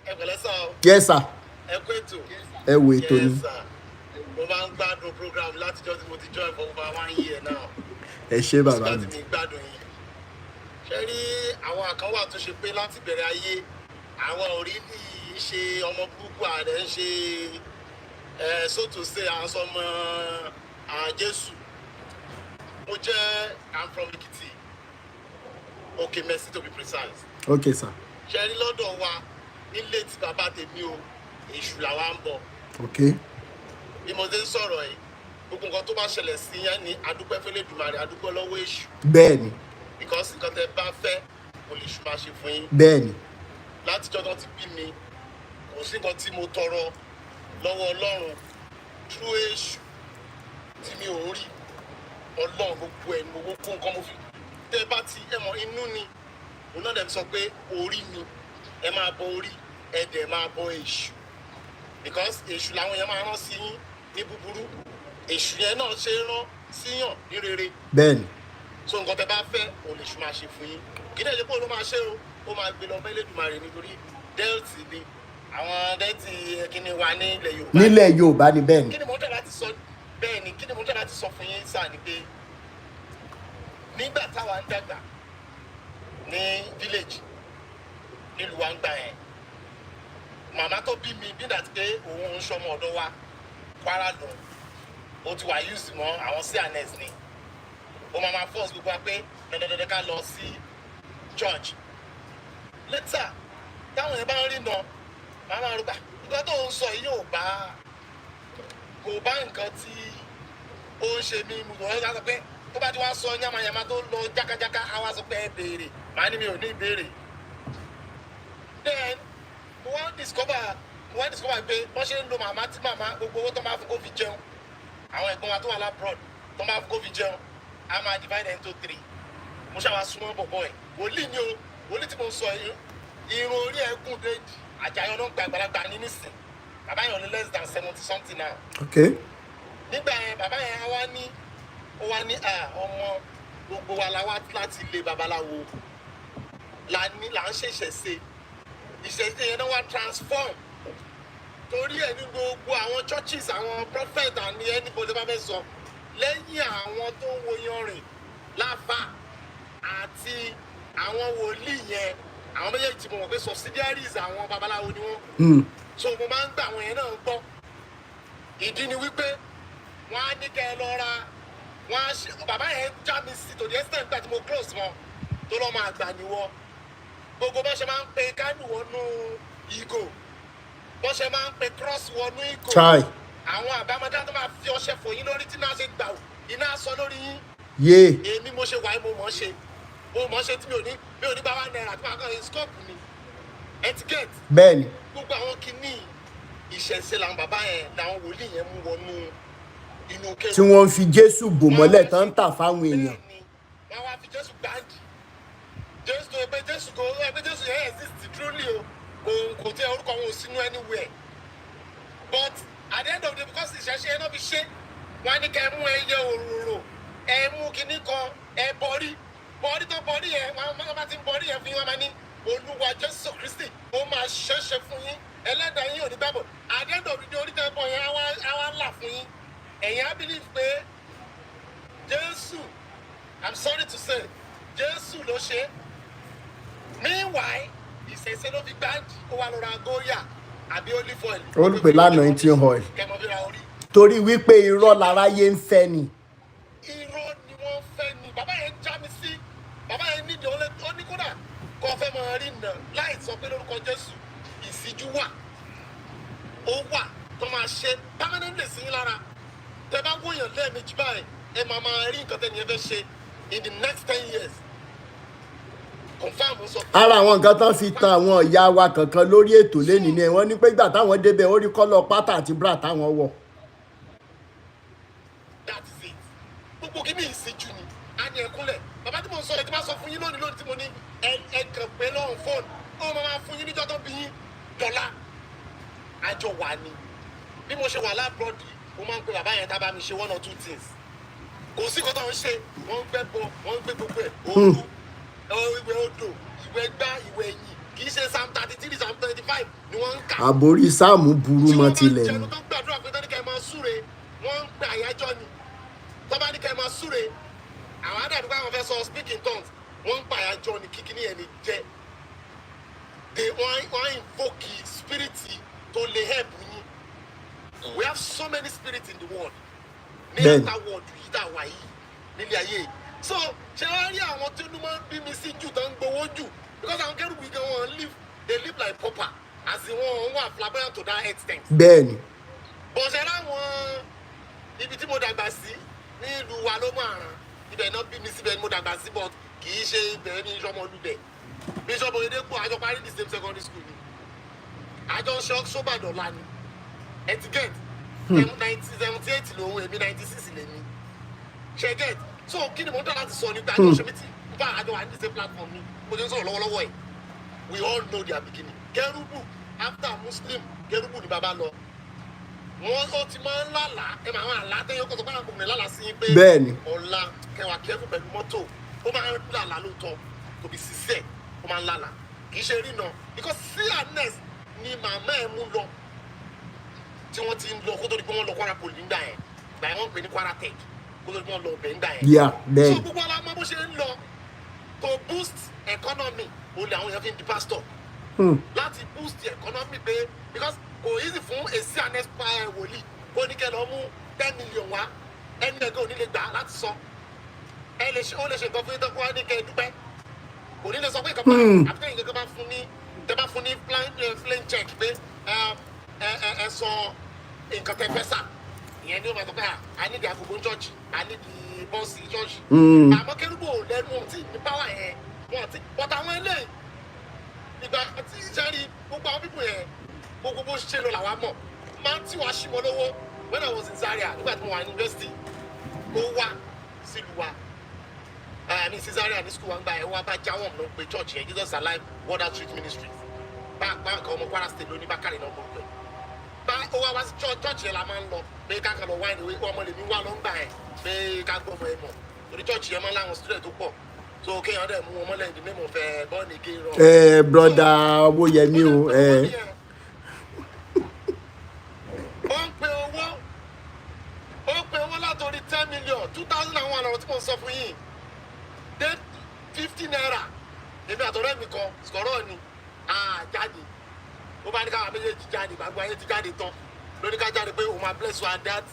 ẹ pẹ̀lẹ́ sá o. Yes sir. ẹ kú ètò. ẹ wo ètò ni. mo máa ń gbádùn program látijọ́ tí mo ti join for over 1 year now. ẹ ṣé bàbá mi. láti mi gbádùn yín. ṣe rí àwọn àkàn wà tó ṣe pé láti bẹ̀rẹ̀ ayé àwọn ò rí ní ṣe ọmọ burúkú ààrẹ ń ṣe so to say à ń sọ ọmọ Jésù. mo jẹ́ I'm from Ekiti. Okay, merci to be precise. Okay sir. ṣe rí lọ́dọ̀ wa nílé tí bàbá tèmi o èṣù làwa ń bọ̀. Okay. bí mo ṣe ń sọ̀rọ̀ yìí gbogbo nǹkan tó bá ṣẹlẹ̀ sí yẹn ni adúpẹ́ fẹ́lẹ́ dùmarè adúpẹ́ lọ́wọ́ èṣù. bẹ́ẹ̀ni. because nǹkan tẹ bá fẹ́ kò lè ṣù máa ṣe fún yín. bẹ́ẹ̀ni. látijọ́ tó ti bí mi kò sí nǹkan tí mo tọrọ lọ́wọ́ ọlọ́run through èṣù tí mi ò rí ọlọ́run gbogbo ẹ̀ ni mo kó nǹkan mo fi tẹ bá ti ẹ mọ inú ni òun náà dẹ̀ sọ pé orí mi ẹ máa bọ orí ẹ dẹ̀ máa bọ èṣù because èṣù làwọn yẹn máa rán sí yín ní búburú èṣù yẹn náà ṣe rán síyàn ní rere. bẹ́ẹ̀ni. so nǹkan tẹ bá fẹ́ òun lè ṣù máa ṣe fún yín kí ni èyí pé ló máa ṣe o ó máa gbé lọ bẹ́lẹ̀ dùmarè nítorí dẹ́ẹ̀tì ni àwọn dẹ́ẹ̀tì kíni wa ní ilẹ̀ Yorùbá. nílẹ̀ Yorùbá ni bẹ́ẹ̀ni. kí ni mo tẹ̀ láti sọ bẹ́ẹ̀ ni kí ni mo tẹ̀ láti sọ fún yín sáà ni pé nígbà táwa ń dàgbà ní village nílùú wa ń gbà yẹn màmá tó bí mi bí dàtí pé òun ń ṣọmọ ọ̀dọ̀ wa Kwara lọ ó ti wà use mọ́ àwọn CNS ni ó máa force gbogbo wa pé dandandandan ká lọ sí church later táwọn yẹn bá ń rí nà màmá rúgbà nǹkan tó ń sọ yìí kò bá nǹkan tí ó ń ṣe mí mo sọ pé tó bá ti wá sọ yamayama tó lọ jákájáká á wá sọ pé ẹ béèrè màá ní mi ò ní ìbéèrè then mo wá discover pé wọ́n ṣe ń lo màmá tí màmá gbogbo owó tó máa fún kó fi jẹun àwọn ẹ̀gbọ́n wa tó wà lábroad tó máa fún kó fi jẹun a máa divide into 3 mo ṣàwá súnmọ́ bọ̀bọ̀ ẹ̀ wòlíì ni o wòlíì tí mo sọ irun orí ẹ̀ gùn déjì àjàyàn náà gba àgbàlagbà ní nísìn bàbá yẹn ní less than 70 something now. okay. nígbà yẹn bàbá yẹn ó wá ní ọmọ gbogbo wa la wá láti ilé babaláwo là ń ṣẹ̀ṣẹ̀ ṣe ìṣẹ̀ṣe yẹn náà wá transform torí ẹ̀ ní gbogbo àwọn churches àwọn prophet àní anybody bá fẹ́ sọ lẹ́yìn àwọn tó ń wo yanrìn láfà àti àwọn wòlíì yẹn àwọn méjèèjì mo mọ̀ pé subsidiaries àwọn babaláwo ni wọ́n. so mo máa ń gbà àwọn yẹn náà gbọ́ ìdí ni wípé wọ́n á ní kẹ́ ẹ lọ ra wọ́n á ṣe bàbá yẹn já mi sí to the extent that mo close wọn tó lọ́ máa gbà níwọ́ gbogbo bó ṣe máa ń pe kánù wọnú ìgò bó ṣe máa ń pe cross wọnú ìgò àwọn àbámọ́dá tó máa fi ọṣẹ fò yín lórí tí náà ṣe gbà iná sọ lórí yín. èmi mo ṣe wáyé mo mọ̀ ṣe tí mi ò ní bá wà náírà tí màá kàn scope ni etiquette. bẹ́ẹ̀ni. gbogbo àwọn kìíní ìṣẹ̀ṣe làwọn bàbá yẹn làwọn wòlíì yẹn mú wọnú inú kẹrù. tí wọ́n fi Jésù bò mọ́lẹ̀ tán ń tà fáwọn èèyàn. wọ́n wá fi Jésù gbáǹdì Jésù tó ẹgbẹ́ Jésù yẹn exist truly o kò tẹ orúkọ wọn ò sínú anywhere but at the end of the day because ìṣẹ̀ṣe yẹn náà fi ṣe wọ́n á ní kẹ́ ẹ mú ẹyẹ òróró ẹ mú kinní kan ẹ bọrí tó bọrí yẹn wọ́n bá ti bọrí yẹn fún yín wọ́n máa ní Olúwa Jésù Kristi ó máa ṣẹ̀ṣẹ̀ fún yín ẹlẹ́dàá yín ò ní gbàgbọ́ at the end of the day orí tẹ́ bọ̀ yẹn á wá là fún yín ẹ̀yin á believe pé Jésù I'm sorry to say Jésù ló ṣe meanwhile ìṣẹ̀ṣe ló fi gbáǹdì ó wà lọ́ra góyà àbí olive oil. olùpẹ̀ lánàá ẹ̀ tí ń họ ẹ̀ torí wípé irọ́ láráyé ń fẹ́ ni. irọ́ ni wọ́n fẹ́ ni bàbá yẹn já mi sí bàbá yẹn nídìí ó ní kódà kó fẹ́ máa rí nà láì sọ pé lórúkọ Jésù ìṣíjú wà ó wà tó máa ṣe permanently sí yín lára tẹ bá wòyàn lẹ́ẹ̀mejì báyìí ẹ máa rí nǹkan tẹ́ni ẹ fẹ́ ṣe in the next 10 years. ara àwọn nǹkan tán fi tan àwọn ìyá wa kankan lórí ètò lẹ́nìí ni wọ́n ní pé ìgbà táwọn débẹ̀ ó rí kọ́lọ̀ pátá àti bra táwọn wọ̀. that is it gbogbo kí ni ìṣíjú ni a ní ẹkúnlẹ̀ bàbá tí mo sọ ẹ̀ tí mo sọ fún yín lónìí tí mo ní ẹ kàn pé lọ́hùn fóònù ó máa fún yín níjọ́ tó bí yín dọ́là àjọ wà ní bí mo ṣe wà lábúròdì mo máa ń pe bàbá yẹn tá bá mi ṣe 1 or 2 things kò sí kó tó ń ṣe wọ́n ń gbẹ́ bọ wọ́n ń gbé gbogbo ẹ̀ òru ìwé odò ìwé gbá ìwé ẹ̀yìn kì í ṣe psalm 33 psalm 35 ni wọ́n ń kà. àbórí sáàmù burú mọ́ tilẹ̀ ni. tí wọ́n bá jẹun tó gbàdúrà pé tọ́ni kẹ́ ẹ máa súre wọ́n ń pè àyájọ́ ni tọ́ba ní kẹ́ ẹ máa súre àwọn àdàdúgbò àwọn fẹ́ sọ speak in tongues wọ́n ń pè àyájọ́ ni kíkí ní ẹni jẹ́ wọ́n invoke spirit tó lè help yín. We have so many spirits in the world. Ní ẹ̀ta wọ̀ọ̀dù yìí dà wá yìí nílé ayé yìí. So ṣé wọ́n rí àwọn tí ó máa ń bí mi sí jù tó ń gbowó jù because àwọn kẹ́rùbù gan wọn they live like pauper as in wọn wà flamboyant to that extent. bẹ́ẹ̀ni. But ṣe láwọn ibi tí mo dàgbà sí ní ìlú wa ló mọ̀ àràn ibẹ̀ náà bí mi síbẹ̀ ni mo dàgbà sí but kì í ṣe ibẹ̀ ní ìṣọmọlúbẹ̀ bíṣọ̀bù Oyèdépò àjọ parí the same secondary school ni àjọ sọ́bàdàn ni etiquette 1978 lòun èmi 96 lèmi ṣe get so kí ni mo dá láti sọ nípa àjọ ṣe mi ti bá àjọ wà ní the same platform ni mo ti ń sọ̀rọ̀ lọ́wọ́lọ́wọ́ ẹ̀ we all know their beginning Kérúbù after Muslim Kérúbù ni bàbá lọ wọn ó ti máa ń lálàá ẹ máa ń àlá tẹ́yọ́ kó tó bá àwọn ọmọ lálàá sí pé ọ̀la kẹwàá kẹ́kọ̀ọ́ pẹ̀lú mọ́tò ó máa ń lálàá lóòótọ́ to be sincere ó máa ń lálàá kì í ṣe rí náà because seriousness ni màmá ẹ̀ mú lọ tí wọ́n ti ń lọ kó tó di pé wọ́n lọ Kwara Poly nígbà yẹn gbà yẹn wọ́n pè ní Kwara Tech kó tó di pé wọ́n lọ ọbẹ̀ nígbà yẹn so gbogbo alámọ́ bó ṣe ń lọ to boost economy òun lè àwọn èèyàn fi ń di pastor láti boost the economy pé because kò easy fún èsì anẹ́spa wòlíì kó ní kẹ́ lọ mú 10 million wá ẹni ẹgbẹ́ ò ní lè gbà láti sọ ó lè ṣe nǹkan fún yín tó kó wá ní kẹ́ dúpẹ́ kò ní lè sọ pé nǹkan bá àbíkẹ́yìn kankan bá fún ní tẹ́ bá fún ní plain check pé ẹ sọ nǹkan tẹ́ fẹ́ sà ìyẹn ni ó máa sọ pé I need the agogo church I need the bọ́ọ̀sì church àmọ́ Kérúbù lẹ́nu tí ní power yẹn wọ́n ti but àwọn eléyìí ìgbà tí ìṣẹ́rí gbogbo àwọn pípò yẹn gbogbo bó ṣe lọ làwa mọ̀ máa tí wàá ṣí mọ́ lọ́wọ́ when I was in Zaria nígbà tí mo wà ní university ó wá sílùú wa ní Zaria ní school wa ń gbà ẹ̀ wá bá jáwọ́ ló ń pe church yẹn Jesus Alive Word Outreach Ministry bá nǹkan ọmọ Kwara State lóní Bákàrẹ̀ náà gbogbo ẹ̀ bá ó wá sí church yẹn la máa ń lọ pé ká kàn lọ wá ìwé ọmọ lèmi wá lọ ń gbà ẹ̀ pé ká gbọ́ ọmọ ẹ̀ mọ̀ torí church yẹn máa ń láwọn student tó pọ̀ so kéèyàn dẹ̀ mú wọn mọ́lẹ̀ ìdí mímọ̀ fẹ́ born again rọ. broda Owóyẹmí o. ó ń pe owó látòrí 10 million 2001 ọ̀rọ̀ tí mo sọ fún yín dé 50 naira èmi àtọ̀rẹ́ mi kan sọ̀rọ̀ ni jáde ó bá ní káwa méjèèjì jáde gbàgbọ́ ayé ti jáde tán lóní ká jáde pé òun máa bless wa that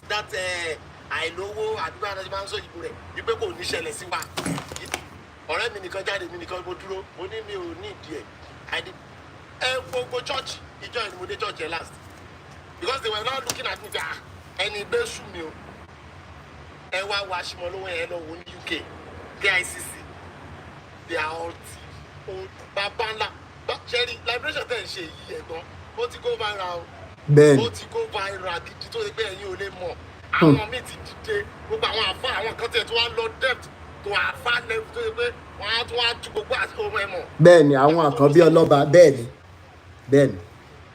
àìlówó àdúgbò àti máa ń sọ ìbò rẹ̀ wípé kò ní ṣẹlẹ̀ sí wa ọ̀rẹ́ mi nìkan jáde mi nìkan mo dúró mo ní mi ò ní ìdí ẹ̀ gbogbo church ìjọ ìní mo dé church yẹn last because they were not looking at me ẹni gbé ṣù mi o ẹ wá wá aṣímọ lówó yẹn lọ wo ní UK KICC they are all old bàbá ńlá ṣẹ́rí liberation tẹ̀ ń ṣe yìí ẹ̀gbọ́n ó ti go viral o ó ti go viral gidi tó ṣe pé ẹ̀yin ò lè mọ̀ àwọn míì ti dìde gbogbo àwọn àfa àwọn kan tẹ̀ tó wá lọ depth tó àfa level tó ṣe pé wọ́n á tún wá tú gbogbo àti ohun ẹ̀ mọ̀. bẹ́ẹ̀ ni àwọn àkànbí ọlọ́ba bẹ́ẹ̀ ni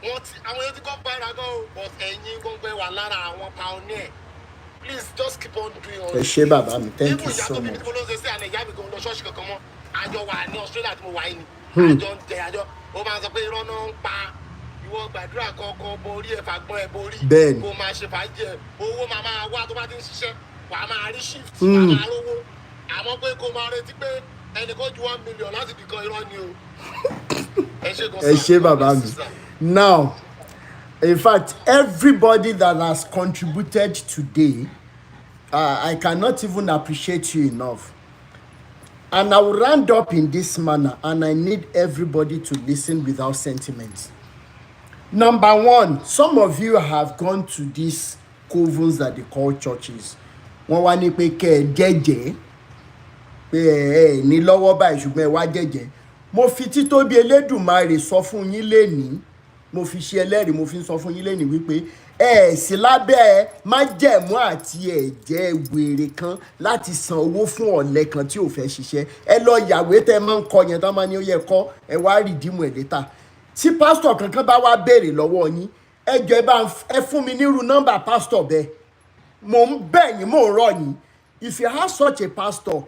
wọ́n ti àwọn yóò ti kọ́ viral gan o but ẹ̀yin gbọ́ngbẹ́ wà lára àwọn pioneer please just keep on doing all this. ẹ ṣé bàbá mi thank you so much. ibùdó ìyá tó bí mi kó ló ń ṣe sí àná ìyá mi kò ń lọ ṣọ́ọ̀ṣì kankan mọ́ àjọ wà ní Australia tí mo wà yìí ni àjọ ń jẹ àjọ ó máa ń sọ pé irọ́ náà ń pa ìwọ gbàdúrà kọ̀ọ̀kan borí ẹ̀ fàgbọ́n ẹ̀ borí kó máa ṣe fàájì ẹ̀ owó máa wá tó bá ti ń ṣiṣẹ́ wàá máa rí shift wàá máa rówó àmọ́ pé kó máa retí pé ẹnì kan ju 1 million láti bìkan irọ́ ni o ẹ ṣé bàbá mi. Now, in fact, everybody that has contributed today, I cannot even appreciate you enough. And I will round up in this manner, and I need everybody to listen without sentiment. Number one, some of you have gone to these covens that they call churches. Wọ́n wá ní pé kẹ́ ẹ jẹ́jẹ́, pé ẹ ní lọ́wọ́ báyìí ṣùgbọ́n ẹ wá jẹ́jẹ́. Mo fi títóbi Elédùmarè sọ fún yín lénìí. Mo fi ṣe ẹlẹ́rìí mo fi ń sọ fún yín lẹ́nu wípé ẹ sì lábẹ́ májẹ̀mú àti ẹ̀jẹ̀ wèrè kan láti san owó fún ọ̀lẹ kan tí ò fẹ́ ṣiṣẹ́ ẹ lọ yàwé tẹ́ máa ń kọ yẹn tán máa ní ó yẹ kọ́ ẹ wá rìdíìmù ẹ̀ létà tí pásítọ̀ kankan bá wá béèrè lọ́wọ́ yín ẹ jọ̀ọ́ ẹ fún mi nírú nọ́mbà pásítọ̀ bẹ́ẹ̀ mò ń bẹ̀ yín mò ń rọ̀ yín if you have such a pastor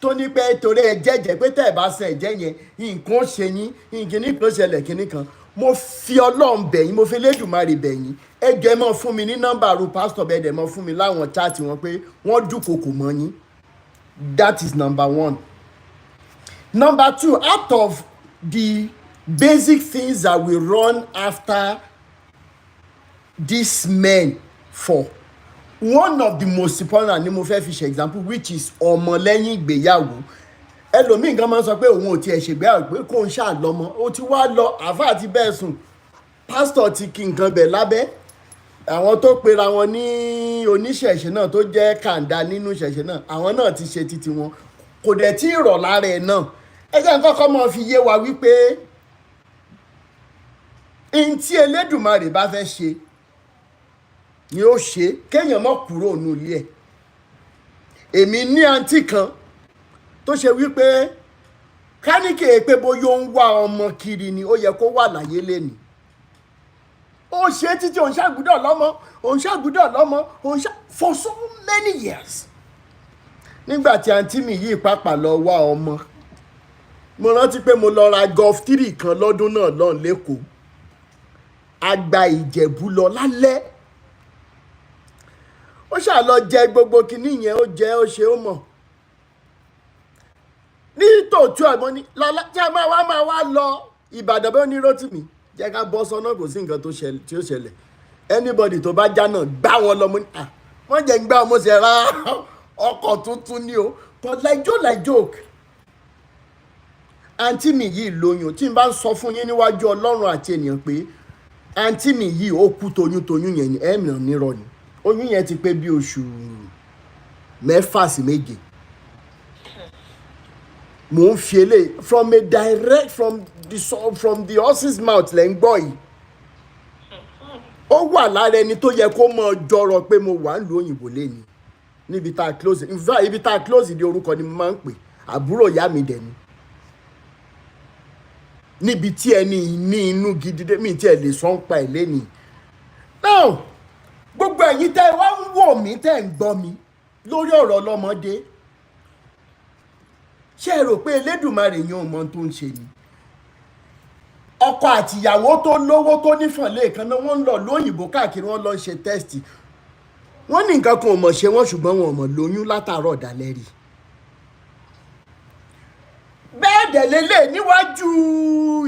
tó ní pé torí ẹ jẹ́jẹ́ pé tẹ́ ẹ bá san ẹ̀jẹ̀ yẹn nǹkan ó ṣe yín nǹkan ó ṣẹlẹ̀ kinní kan mo fi Ọlọ́run bẹ̀ yín mo fi Elédùmarè bẹ̀ yín ẹ jọ̀ọ́ ẹ máa fún mi ní nọ́mbà ru pásítọ̀ bẹ́ẹ̀ dẹ̀ máa fún mi láwọn chaati wọn pé wọ́n dúnkokò mọ́ yín that is number one. Number two, out of the basic things that we run after these men for, one of the most important ni mo fẹ́ fi ṣe example which is ọmọlẹ́yìn ìgbéyàwó ẹlòmíì gan máa ń sọ pé òun ò tiẹ̀ ṣègbéyàwó pé kò ń ṣàlọ́mọ ó ti wá lọ àáfàá ti bẹ́ẹ̀ sùn pásítọ̀ ti kí nǹkan bẹ̀ lábẹ́ àwọn tó pera wọn ní oníṣẹ̀ṣe náà tó jẹ́ kàńdá nínú ìṣẹ̀ṣe náà àwọn náà ti ṣe titi wọn kò dẹ̀ tí ì rọ̀ lára ẹ̀ náà ẹ jẹ́ nǹkan kan máa fi yé wa wípé n tí Elédùmarè bá fẹ́ ṣe ni ó ṣe kéèyàn mọ́ kúrò nínú ilé ẹ̀ èmi ní àǹtí kan tó ṣe wípé káníkè pé bóyá ó ń wá ọmọ kiri ni ó yẹ kó wà láyé lẹ́nu ó ṣe títí òun ṣàgùdọ̀ lọ́mọ for so many years nígbà tí àǹtí mi yìí pàpà lọ wá ọmọ mo rántí pé mo lọ ra golf 3 kan lọ́dún náà lọ́n lẹ́kọ̀ọ́ a gba Ìjẹ̀bú lọ lálẹ́ ó ṣáà lọ jẹ gbogbo kinní yẹn ó jẹ ó ṣe ó mọ̀ ní tòótọ́ àmọ́ ní lọ́lá tí a máa wá lọ Ìbàdàn bẹ́ẹ̀ ní Rótìmí jẹ́ ká bọ́ sọ́nà kò sí nǹkan tí ó ṣẹlẹ̀ anybody tó bá já náà gbá wọn lọ mo ní wọ́n jẹ́ ń gbá ọmọ ṣe ra ọkọ̀ tuntun ni o but like joke àǹtí mi yìí lóyún tí n bá ń sọ fún yín níwájú Ọlọ́run àti ènìyàn pé àǹtí mi yìí ó kú toyún yẹn ni ẹ̀mìíràn nírọ̀ ni oyún yẹn ti pé bí oṣù 6 sí 7 mò ń fi eléyìí from a direct from the horse's mouth lẹ́ ń gbọ́ yìí ó wà lára ẹni tó yẹ kó mọ jọrọ pé mo wà ń lu òyìnbó lẹ́ni níbi tá a close in fact ibi tá a close di orúkọ ni mo máa ń pè àbúrò ìyá mi dẹ̀ ni níbi tí ẹni ní inú gidi dé mi tí ẹ lè sọ ń pa ẹ lẹ́ni now gbogbo ẹ̀yin tẹ́ wá ń wò mí tẹ́ ń gbọ́ mi lórí ọ̀rọ̀ ọlọ́mọdé ṣé ẹ rò pé Elédùmarè yẹn ò mọ tó ń ṣe ni ọkọ àtìyàwó tó lówó tó nífọ̀lẹ́ kan náà wọ́n ń lọ lóyìnbó káàkiri wọ́n lọ ṣe tẹ́sítì wọ́n ní nǹkan kan ò mọ̀ ṣe wọ́n ṣùgbọ́n wọn ò mọ̀ lóyún látàárọ̀ dalẹ́ rí bẹ́ẹ̀ dẹ̀ lélẹ̀ níwájú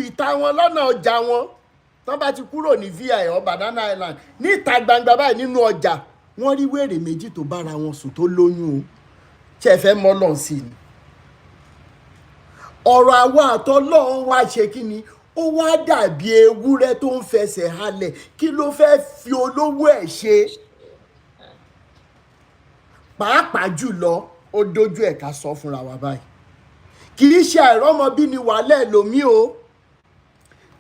ìta wọn lọ́nà ọjà wọn tán bá ti kúrò ní VI or Banana Island ní ìta gbangba báyìí nínú ọjà wọ́n rí wèrè méjì tó bára wọn sùn tó lóyún o ṣe fẹ́ mọ́ lọ́n sí ni ọ̀rọ̀ àwọn àtọ́lọ́run wá ṣe kí ni ó wá dàbí ewúrẹ́ tó ń fẹsẹ̀ halẹ̀ kí ló fẹ́ fi olówó ẹ̀ ṣe pàápàá jùlọ ó dojú ẹ̀ ká sọ fúnra wa báyìí kì í ṣe àìrọ́mọbí ni wàhálà ẹlòmíì o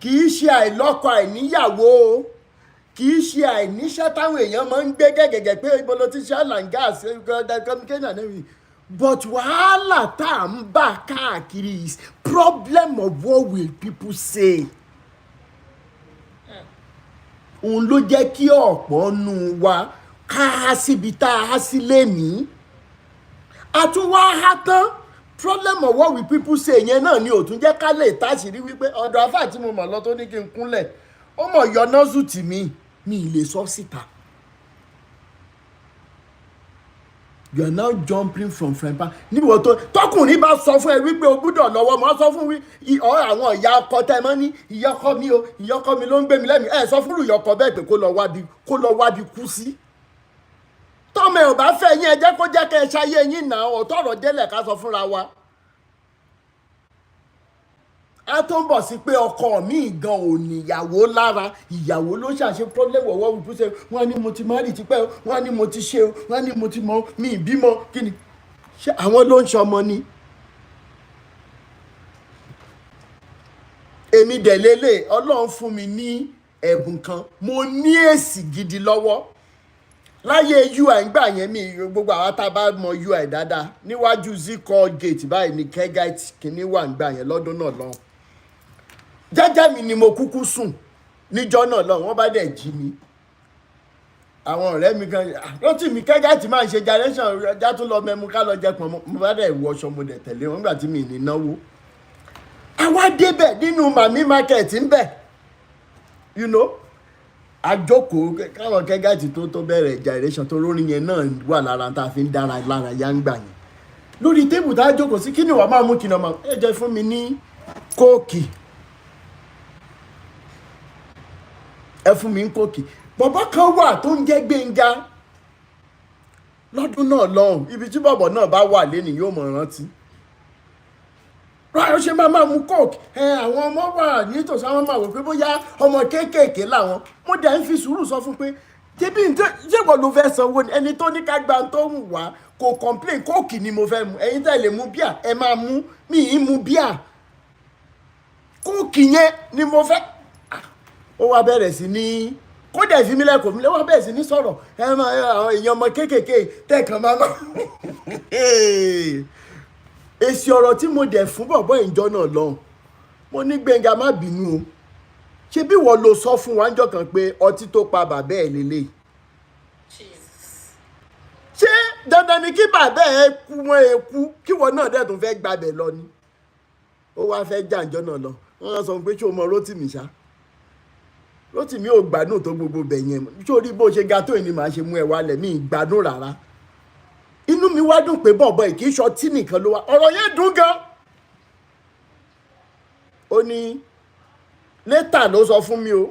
kì í ṣe àìlọ́kọ àìníyàwó o kì í ṣe àìníṣẹ́ táwọn èèyàn máa ń gbé gẹ́gẹ́gẹ́ pé ibo ló ti ṣe àlàǹgá communication náà but wàhálà tá à ń bá káàkiri is problem of what will people say òun ló jẹ́ kí ọ̀pọ̀ nù wa ká há síbi tá a há sí lẹ́nìí àtúwá há tán problem of what will people say yẹn náà ni ò tún jẹ́ ká lè táṣìírí wípé ọ̀dọ̀ afá tí mo mọ̀ lọ tó ní kí n kúnlẹ̀ ó mọ̀ yọ nọ́ọ̀sù tì mí mi ì lè sọ síta. You are now jumping from friend pa níbo tó tọkùnrin bá sọ fún ẹ wípé o gbúdọ̀ lọ́wọ́ mọ́ sọ fún àwọn ìyá ọkọ tẹ mọ́ ní ìyá ọkọ mi ló ń gbé mi lẹ́mìí ẹ sọ fún ìyá ọkọ bẹ́ẹ̀ pé kó lọ wábi kú sí. tọ́mọ ẹ̀ ò bá fẹ́ yín ẹ jẹ́ kó jẹ́ kẹ́ ẹ ṣayé yín náà ọ̀tọ̀ ọ̀rọ̀ délẹ̀ ká sọ fúnra wa. a tó ń bọ̀ sí pé ọkọ mi gan ò níyàwó lára ìyàwó ló ṣàṣe problem ọwọ́ wípé ṣe wọ́n ní mo ti marry tipẹ́ wọ́n ní mo ti ṣe wọ́n ní mo ti mọ mi ìbímọ kí ni ṣé àwọn ló ń ṣọmọ ni. èmi dẹ̀ lélẹ̀ Ọlọ́run fún mi ní ẹ̀bùn kan mo ní èsì gidi lọ́wọ́ láyé UI gbà yẹn mi gbogbo àwọn tá a bá mọ UI dáadáa níwájú zikọ gate báyìí ní kegite kìíní wà ń gbà yẹn lọ́dún náà lọ́hùn jẹ́jẹ́ mi ni mo kúkú sùn níjọ́ náà lọ́hùn wọ́n bá dẹ̀ jí mi àwọn ọ̀rẹ́ mi kan Rótìmí kegite máa ń ṣe generation ọjà tó lọ mẹ́mu ká lọ jẹ pọn mo bá dẹ̀ wọṣọ mo dẹ̀ tẹ̀lé wọn nígbà tí mi ní náwó àwa débẹ̀ nínú màmí market ń bẹ̀ you know àjókòó káwọn kẹ́gàtì tó bẹ̀rẹ̀ generation tó lórí yẹn náà wà lára tá a fi ń dára lára yá ń gbà yẹn lórí tébù tá a jókòó sí kí ni wàá máa mú kí ni ọmọ ẹ jẹ fún mi ní kóòkì ẹ fún mi ní kóòkì bọ̀bọ̀ kan wà tó ń jẹ́ Gbénga lọ́dún náà lọ́hùn ibi tí bọ̀bọ̀ náà bá wà lẹ́nìí yóò mọ̀ rántí ráyọ̀ ṣe máa mú coke àwọn ọmọ wà nítòsí àwọn máa wò pé bóyá ọmọ kéékèèké làwọn mo dẹ̀ ń fi sùúrù sọ fún pé tẹ́bí ṣé wọ́n ló fẹ́ sanwó ni ẹni tó ní ká gba tó ń wá kò complain kóòkì ni mo fẹ́ mu ẹ̀yin tẹ́ lè mu bíà ẹ máa mú mi ì mu bíà kóòkì yẹn ni mo fẹ́. Ó wá bẹ̀rẹ̀ sí ní kódà ìfimilẹ̀ kò mílẹ̀ wá bẹ̀rẹ̀ sí ní sọ̀rọ̀ ẹ máa àwọn èèyàn ọmọ kéékèèké tẹ̀kan máa èsì ọ̀rọ̀ tí mo dẹ̀ fún bọ̀bọ̀ ìjọ náà lọ́hùn mo ní Gbénga má bínú o ṣé bí wọ́n lo sọ fún wa ńjọ́ kan pé ọtí tó pa bàbá ẹ̀ lélẹ̀ ṣé dandan ni kí bàbá ẹ̀ kú wọn ẹ̀ kú kí wọn náà dẹ̀ tún fẹ́ gbabẹ̀ lọ ni ó wá fẹ́ jàǹjọ́ náà lọ wọ́n sọ pé ṣé o mọ Rótìmí ṣá Rótìmí ò gbádùn tó gbogbo bẹ̀ yẹn sórí bó ṣe ga tó ìní màá ṣe mú ẹ wálẹ̀ mí gbádùn rárá inú mi wá dùn pé bọ̀bọ̀ ì kì í ṣọtí nìkan ló wá ọ̀rọ̀ yẹn dùn gan ó ní létà ló sọ fún mi o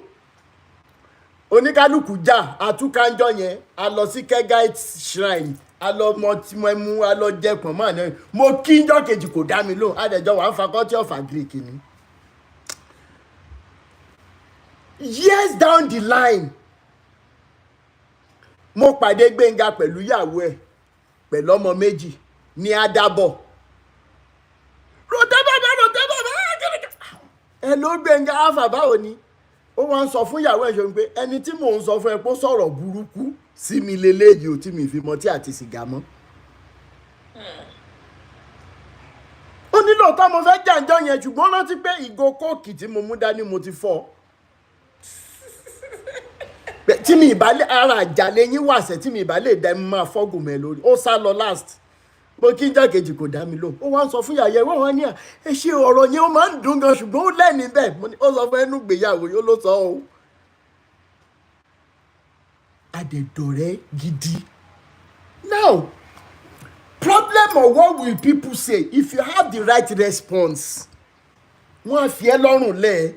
oníkálukú jà àtúkànjọ yẹn a lọ sí Kegite shrine a lọ mọtìmọ̀ẹ́mú a lọ jẹpọ̀n mọ́ àná mo kí njọ́ kejì kò dá mi lóhùn àdẹ̀jọ́ wà á faculty of agric ni. Years down the line mo pàdé Gbénga pẹ̀lú ìyàwó ẹ̀ pẹ̀lú ọmọ méjì ní Adábọ̀ rotẹ́ ẹ ló Gbénga alpha báwo ni ó wá ń sọ fún ìyàwó ẹ̀ ṣe pé ẹni tí mò ń sọ fún ẹ pé ó sọ̀rọ̀ burúkú sí mi leléyìí ò tí mi fi mọtí àti sìgá mọ́. Ó ní lóòótọ́ mo fẹ́ jàǹjọ́ yẹn ṣùgbọ́n rántí pé ìgò kóòkì tí mo mú dání mo ti fọ́ tí mi ìbálẹ̀ ara àjàlẹ̀ yín wàṣẹ tí mi ìbálẹ̀ dá mi máa fọ́gùn mẹ́ lórí ó sá lọ last mo kí n jẹ́ kejì kò dá mi lò ó wá ń sọ fún yàyẹ wọ́n wá ní à ẹ ṣe ọ̀rọ̀ yẹn ó máa ń dùn gan ṣùgbọ́n ó lẹ́ni bẹ́ẹ̀ ó sọ fún ẹnu gbéyàwó yóò ló sọ ọ́ adẹ̀dọ̀rẹ́ gidi. Now problem of what will people say if you have the right response wọ́n á fi ẹ́ lọ́rùn lẹ́ẹ̀.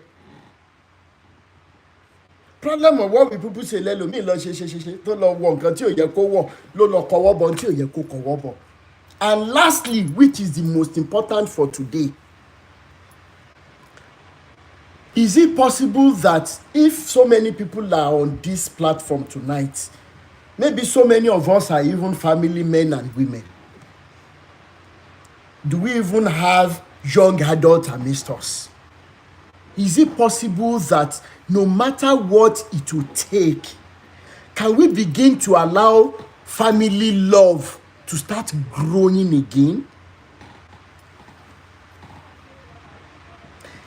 Problem of what will people say lẹ́lòmíì lọ ṣe tó lọ wọ nǹkan tí ò yẹ kó wọ̀ ló lọ kọwọ́ bọ̀ tí ò yẹ kó kọwọ́ bọ̀. And lastly, which is the most important for today, is it possible that if so many people are on this platform tonight, maybe so many of us are even family men and women, do we even have young adults amidst us? Is it possible that no matter what it will take, can we begin to allow family love to start growing again?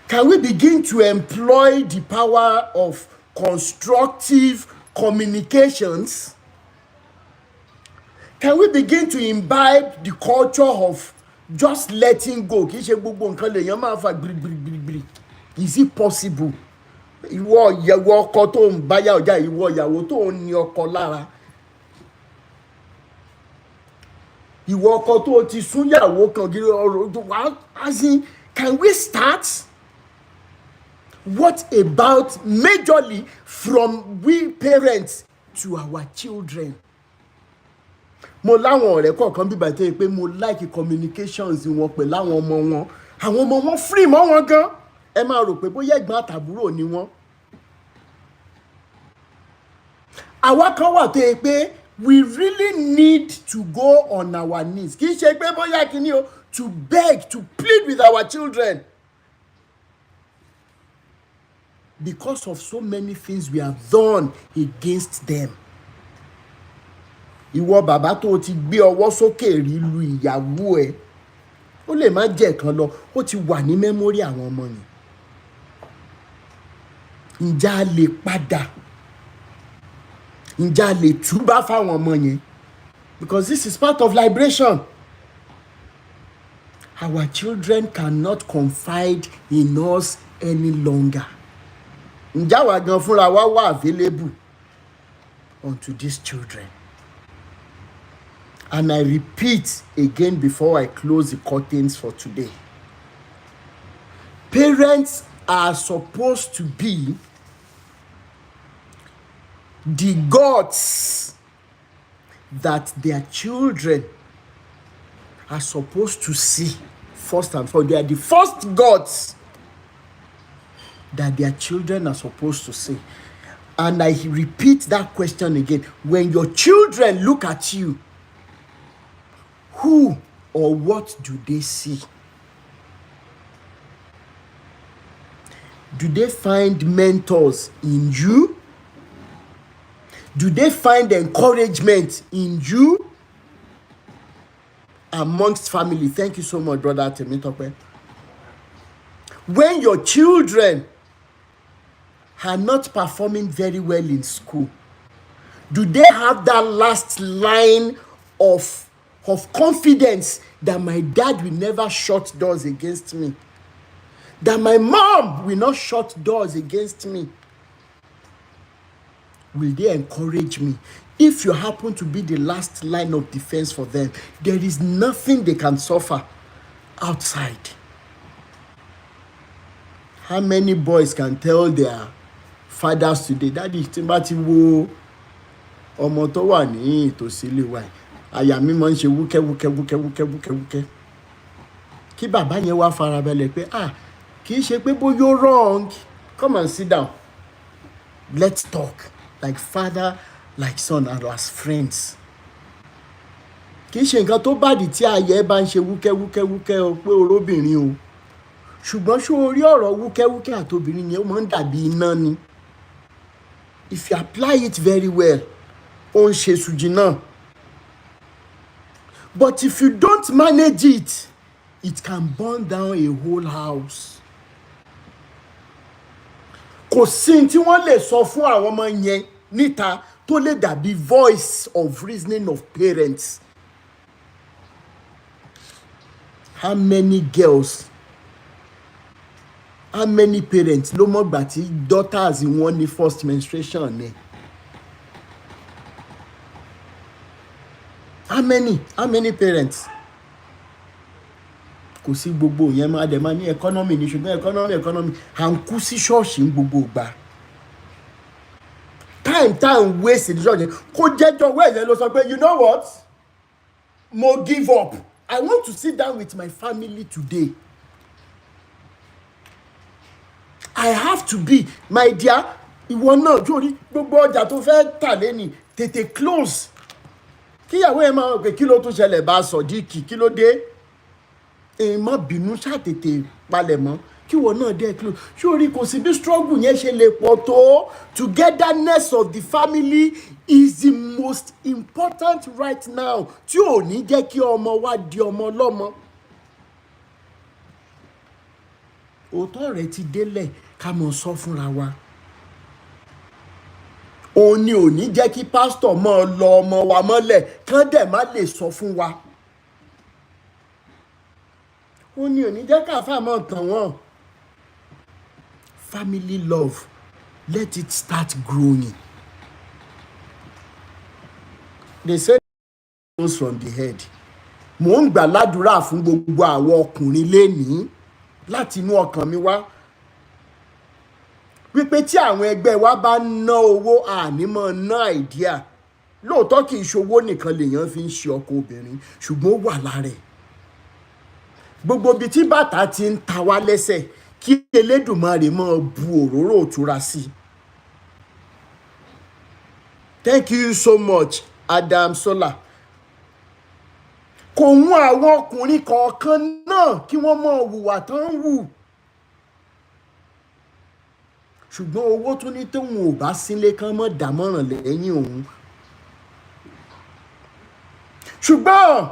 Can we begin to employ the power of constructive communications? Can we begin to imbibe the culture of just letting go? Kì í ṣe gbogbo nǹkan lèèyàn máa fà gbirigbirigbiri. Is it possible? Ìwọ ìyàwó ọkọ tó ń báyà ọjà ìwọ ìyàwó tó ń ní ọkọ lára. Ìwọ ọkọ tó ti súnyàwó kan gírí ọ̀rọ̀ as in, can we start? What about majorly from we parents to our children? Mo láwọn ọ̀rẹ́ kọ̀ọ̀kan bíbá tẹ́ pé mo like communications wọn pẹ̀lú àwọn ọmọ wọn. Àwọn ọmọ wọn free mọ́ wọn gan. Ẹ máa rò pé bóyá ẹ̀gbọ́n àtàbúrò ni wọ́n. Àwa kan wà tó yẹ pé we really need to go on our knees. Kì í ṣe pé bóyá kìíní o to beg, to plead with our children. Because of so many things we have done against them. Ìwọ bàbá tó ti gbé ọwọ́ sókè rí lu ìyàwó ẹ̀. Ó lè má jẹ́ kan lọ, ó ti wà ní mẹ́mórì àwọn ọmọ yẹn. Ǹjẹ́ a lè padà? Ǹjẹ́ a lè túbá fáwọn ọmọ yẹn? Because this is part of liberation. Our children cannot confide in us any longer. Ǹjẹ́ àwa gan fúnra wa wà available unto these children? And I repeat again before I close the curtains for today. Parents are supposed to be the gods that their children are supposed to see first and foremost. They are the first gods that their children are supposed to see. And I repeat that question again. When your children look at you, who or what do they see? Do they find mentors in you? Do they find encouragement in you? Amongst family. Thank you so much, brother Temitope. When your children are not performing very well in school, do they have that last line of confidence that my dad will never shut doors against me? That my mom will not shut doors against me? Will they encourage me? If you happen to be the last line of defense for them, there is nothing they can suffer outside. How many boys can tell their fathers today, Daddy, tí n bá ti wo ọmọ tó wà ní ìtòsí ilé wa, àyà mi máa ń ṣe wúkẹ́. Kí bàbá yẹn wá farabalẹ̀ pé kì í ṣe pé bóyá ó wrong. Come and sit down. Let's talk like father, like son, and as friends. Kì í ṣe nǹkan tó bàdì tí àyà ẹ bá ń ṣe wúkẹ́ o pé orobìnrin o. Ṣùgbọ́n ṣó orí ọ̀rọ̀ wúkẹ́ àtobìnrin yẹn ó máa ń dàbí iná ni. If you apply it very well, ó ń ṣe sùjì náà. But if you don't manage it, it can burn down a whole house. Kò sí tí wọ́n lè sọ fún àwọn ọmọ yẹn níta tó lè dàbí voice of reasoning of parents. How many girls, how many parents ló mọ̀ gbà tí daughters wọn ní first menstruation ni? How many parents? Kò sí gbogbo yẹn máa dẹ̀ máa ní economy ní, ṣùgbọ́n economy à ń kú sí ṣọ́ọ̀ṣì ń gbogbo ìgbà. Time waste ní ṣọ́ọ̀ṣì. Kó jẹ́jọ́ wẹ́ẹ̀yẹ ló sọ pé you know what? Mo give up. I want to sit down with my family today. I have to be, my dear, ìwọ náà jórí gbogbo ọjà tó fẹ́ tà lẹ́nìí tètè close. Kíyàwó ẹ máa pè kí ló tún ṣẹlẹ̀ bá Sodiq, kí ló dé? Má bínú ṣá tètè palẹ̀ mọ́ kí ìwọ náà dé close. Jórí kò sí bí struggle yẹn ṣe lè pọ̀ tó. Togetherness of the family is the most important right now. Tí ò ní jẹ́ kí ọmọ wa di ọmọ ọlọ́mọ. Òótọ́ rẹ̀ ti délẹ̀ ká mọ̀ sọ fúnra wa. Òun ni ò ní jẹ́ kí pásítọ̀ máa lọ ọmọ wa mọ́lẹ̀ kán dẹ̀ má lè sọ fún wa. Òun ni ò ní jẹ́ káfà máa tàn wọ́n. Family love, let it start growing. They say it goes from the head. Mò ń gbà ládùúrà fún gbogbo àwọn ọkùnrin lénìí láti inú ọkàn mi wá. Wípé tí àwọn ẹgbẹ́ wa bá ná owó àní máa ná idea. Lóòótọ́ kì í ṣowó nìkan lèèyàn fi ń ṣe ọkọ obìnrin, ṣùgbọ́n ó wà lára ẹ̀. Gbogbo ibi tí bàtà ti ń ta wá lẹ́sẹ̀ kí Elédùmarè máa bu òróró òtura sí. Thank you so much, Adam Sola. Kò mú àwọn ọkùnrin kọ̀ọ̀kan náà kí wọ́n máa hùwà tán ń hù. Ṣùgbọ́n owó tún ní tóun ò bá sílé kán mọ́ dámọ̀ràn lẹ́yìn òun. Ṣùgbọ́n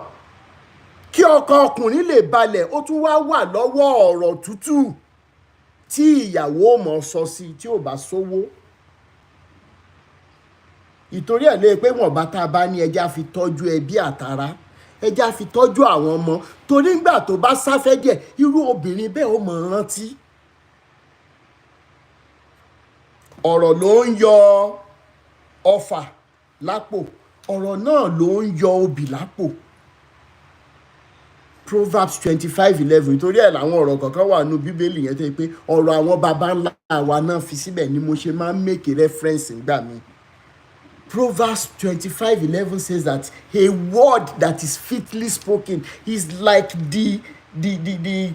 kí ọkọ ọkùnrin lè balẹ̀ ó tún wá wà lọ́wọ́ ọ̀rọ̀ tútù tí ìyàwó mọ̀ sọ sí tí ò bá sówó. Ìtorí ẹ̀ lè pé wọ́n bá tá a bá ní ẹja fi tọ́jú ẹbí àtàrà, ẹja fi tọ́jú àwọn ọmọ, torí ńgbà tó bá sáfẹ́ díẹ̀ irú obìnrin bẹ́ẹ̀ ó mọ̀ rántí. Ọ̀rọ̀ ló ń yọ ọfà lápò, ọ̀rọ̀ náà ló ń yọ obì lápò. Proverbs 25:11 nítorí ẹ̀ làwọn ọ̀rọ̀ kọ̀ọ̀kan wà nínú Bíbélì yẹn tó yẹ pé ọ̀rọ̀ àwọn baba ńlá wa náà fi síbẹ̀ ni mo ṣe máa ń make a reference nígbà mi. Proverbs 25:11 says that a word that is fitly spoken is like the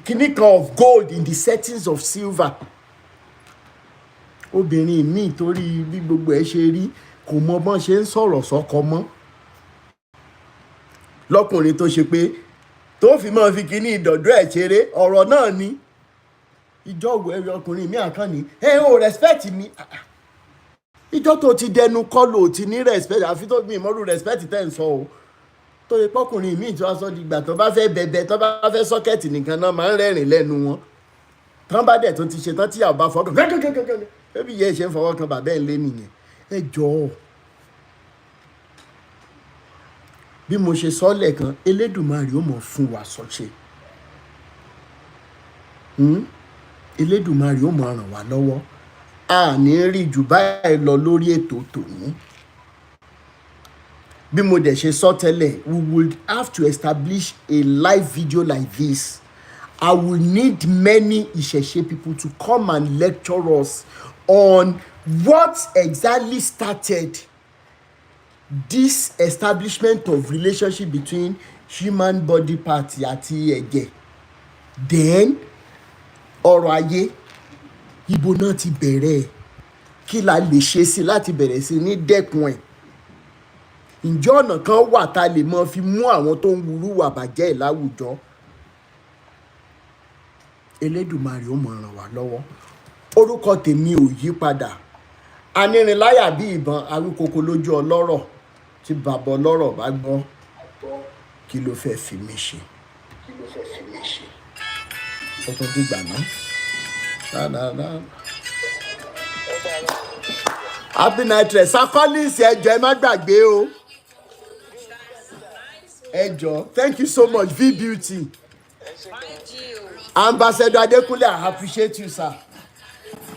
kinika of gold in the settings of silver. obìnrin míì torí bí gbogbo ẹ̀ ṣe rí kò mọ bọ́n ṣe ń sọ̀rọ̀ sọ́kọ mọ́ lọ́kùnrin tó ṣe pé tó fi máa fi kíní ìdọ̀dọ̀ ẹ̀ ṣeré ọ̀rọ̀ náà ni ìjọ ẹ̀rọ ọkùnrin mi àkànní o respect mi ìjọ tó ti dẹnu kọlù ti ní respect àfi tó mi ìmọ̀rú respect tẹ̀ ń sọ o tó yẹ pọ́kùnrin míì tí wọ́n sọ di ìgbà tó bá fẹ́ bẹ̀bẹ̀ tó bá fẹ́ sọ́kẹ́ẹ̀tì nìkan náà máa ń rẹ́rìn lẹ́nu wọn tán bá dẹ̀ tó ti ṣe tán tíyàwó bá fọkàn gẹ́gẹ́gẹ́gẹ́ ẹbí yẹn ṣe ń fọwọ́ kan bàbá ẹ̀ ń lé nìyẹn ẹ jọ̀ọ́ bí mo ṣe sọ lẹ́ẹ̀kan Elédùmarè ó mọ̀ fún wa sọ́ṣe Elédùmarè ó mọ̀ ràn wá lọ́wọ́ a ní rí jù báyìí lọ lórí ètò tòní bí mo dẹ̀ ṣe sọ tẹ́lẹ̀ we will have to establish a live video like this. I will need many Ìṣẹ̀ṣe people to come and lecture us on what exactly started this establishment of relationship between human body part àti ẹ̀jẹ̀. Then ọ̀rọ̀ ayé ibo náà ti bẹ̀rẹ̀ kí la lè ṣe sí láti bẹ̀rẹ̀ sí ní dẹ́kun ẹ̀. Ǹjẹ́ ọ̀nà kan wà tá a lè mọ fi mú àwọn tó ń wúrú wà bàjẹ́ ẹ̀ láwùjọ? Elédùmarè ó mọ̀ ràn wá lọ́wọ́. Orúkọ tèmi ò yí padà. Anírinláyà bí ìbọn arúkoko lójú ọlọ́rọ̀ tí bàbá ọlọ́rọ̀ bá gbọ́ kí ló fẹ́ fi mí ṣe. Ó tó dìgbà náà. Happy night rest. Sakọ́lísì ẹjọ́ ẹ má gbàgbé o. Ẹjọ́ thank you so much V-Beauty. Ambassador Adekunle, I appreciate you, sir.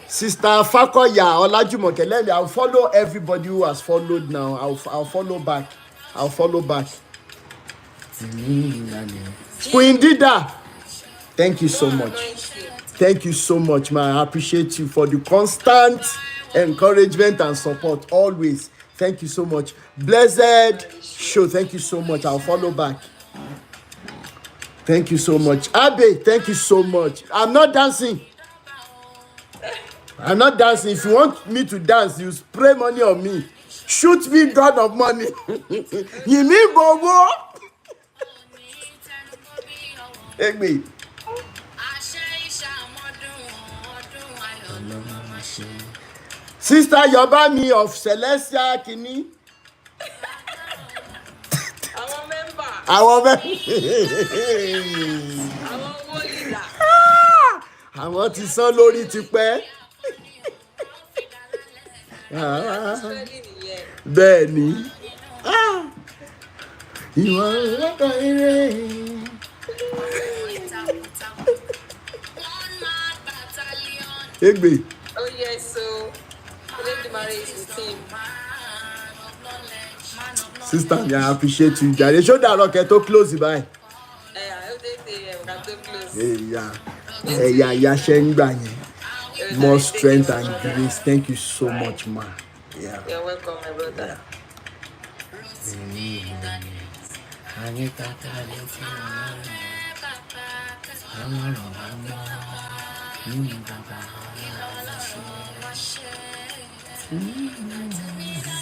Sister Fakoya Olajumoke, let me. I'll follow everybody who has followed now. I'll follow back. Queen Dida, thank you so much. Thank you so much, man. I appreciate you for the constant encouragement and support always. Thank you so much. Blessed Show, thank you so much. I'll follow back. Thank you so much. Abe, thank you so much. I'm not dancing. If you want me to dance, you spray money on me. Shoot me, God of money. You mean bobo? Hey, me. Sister Yobami of Celestia Kini. Àwọn ti sán lórí tipẹ́. Bẹ́ẹ̀ ni. Ìwọ ọlọ́kọ̀ ire. Egbe. Oh yes, so Elédùmarè is the team. Sister, I appreciate you. Jare, show that rocket to close by. I hope they close. Yeah, more strength and grace. Thank you so much, ma. Yeah. You're welcome, my brother. Yeah.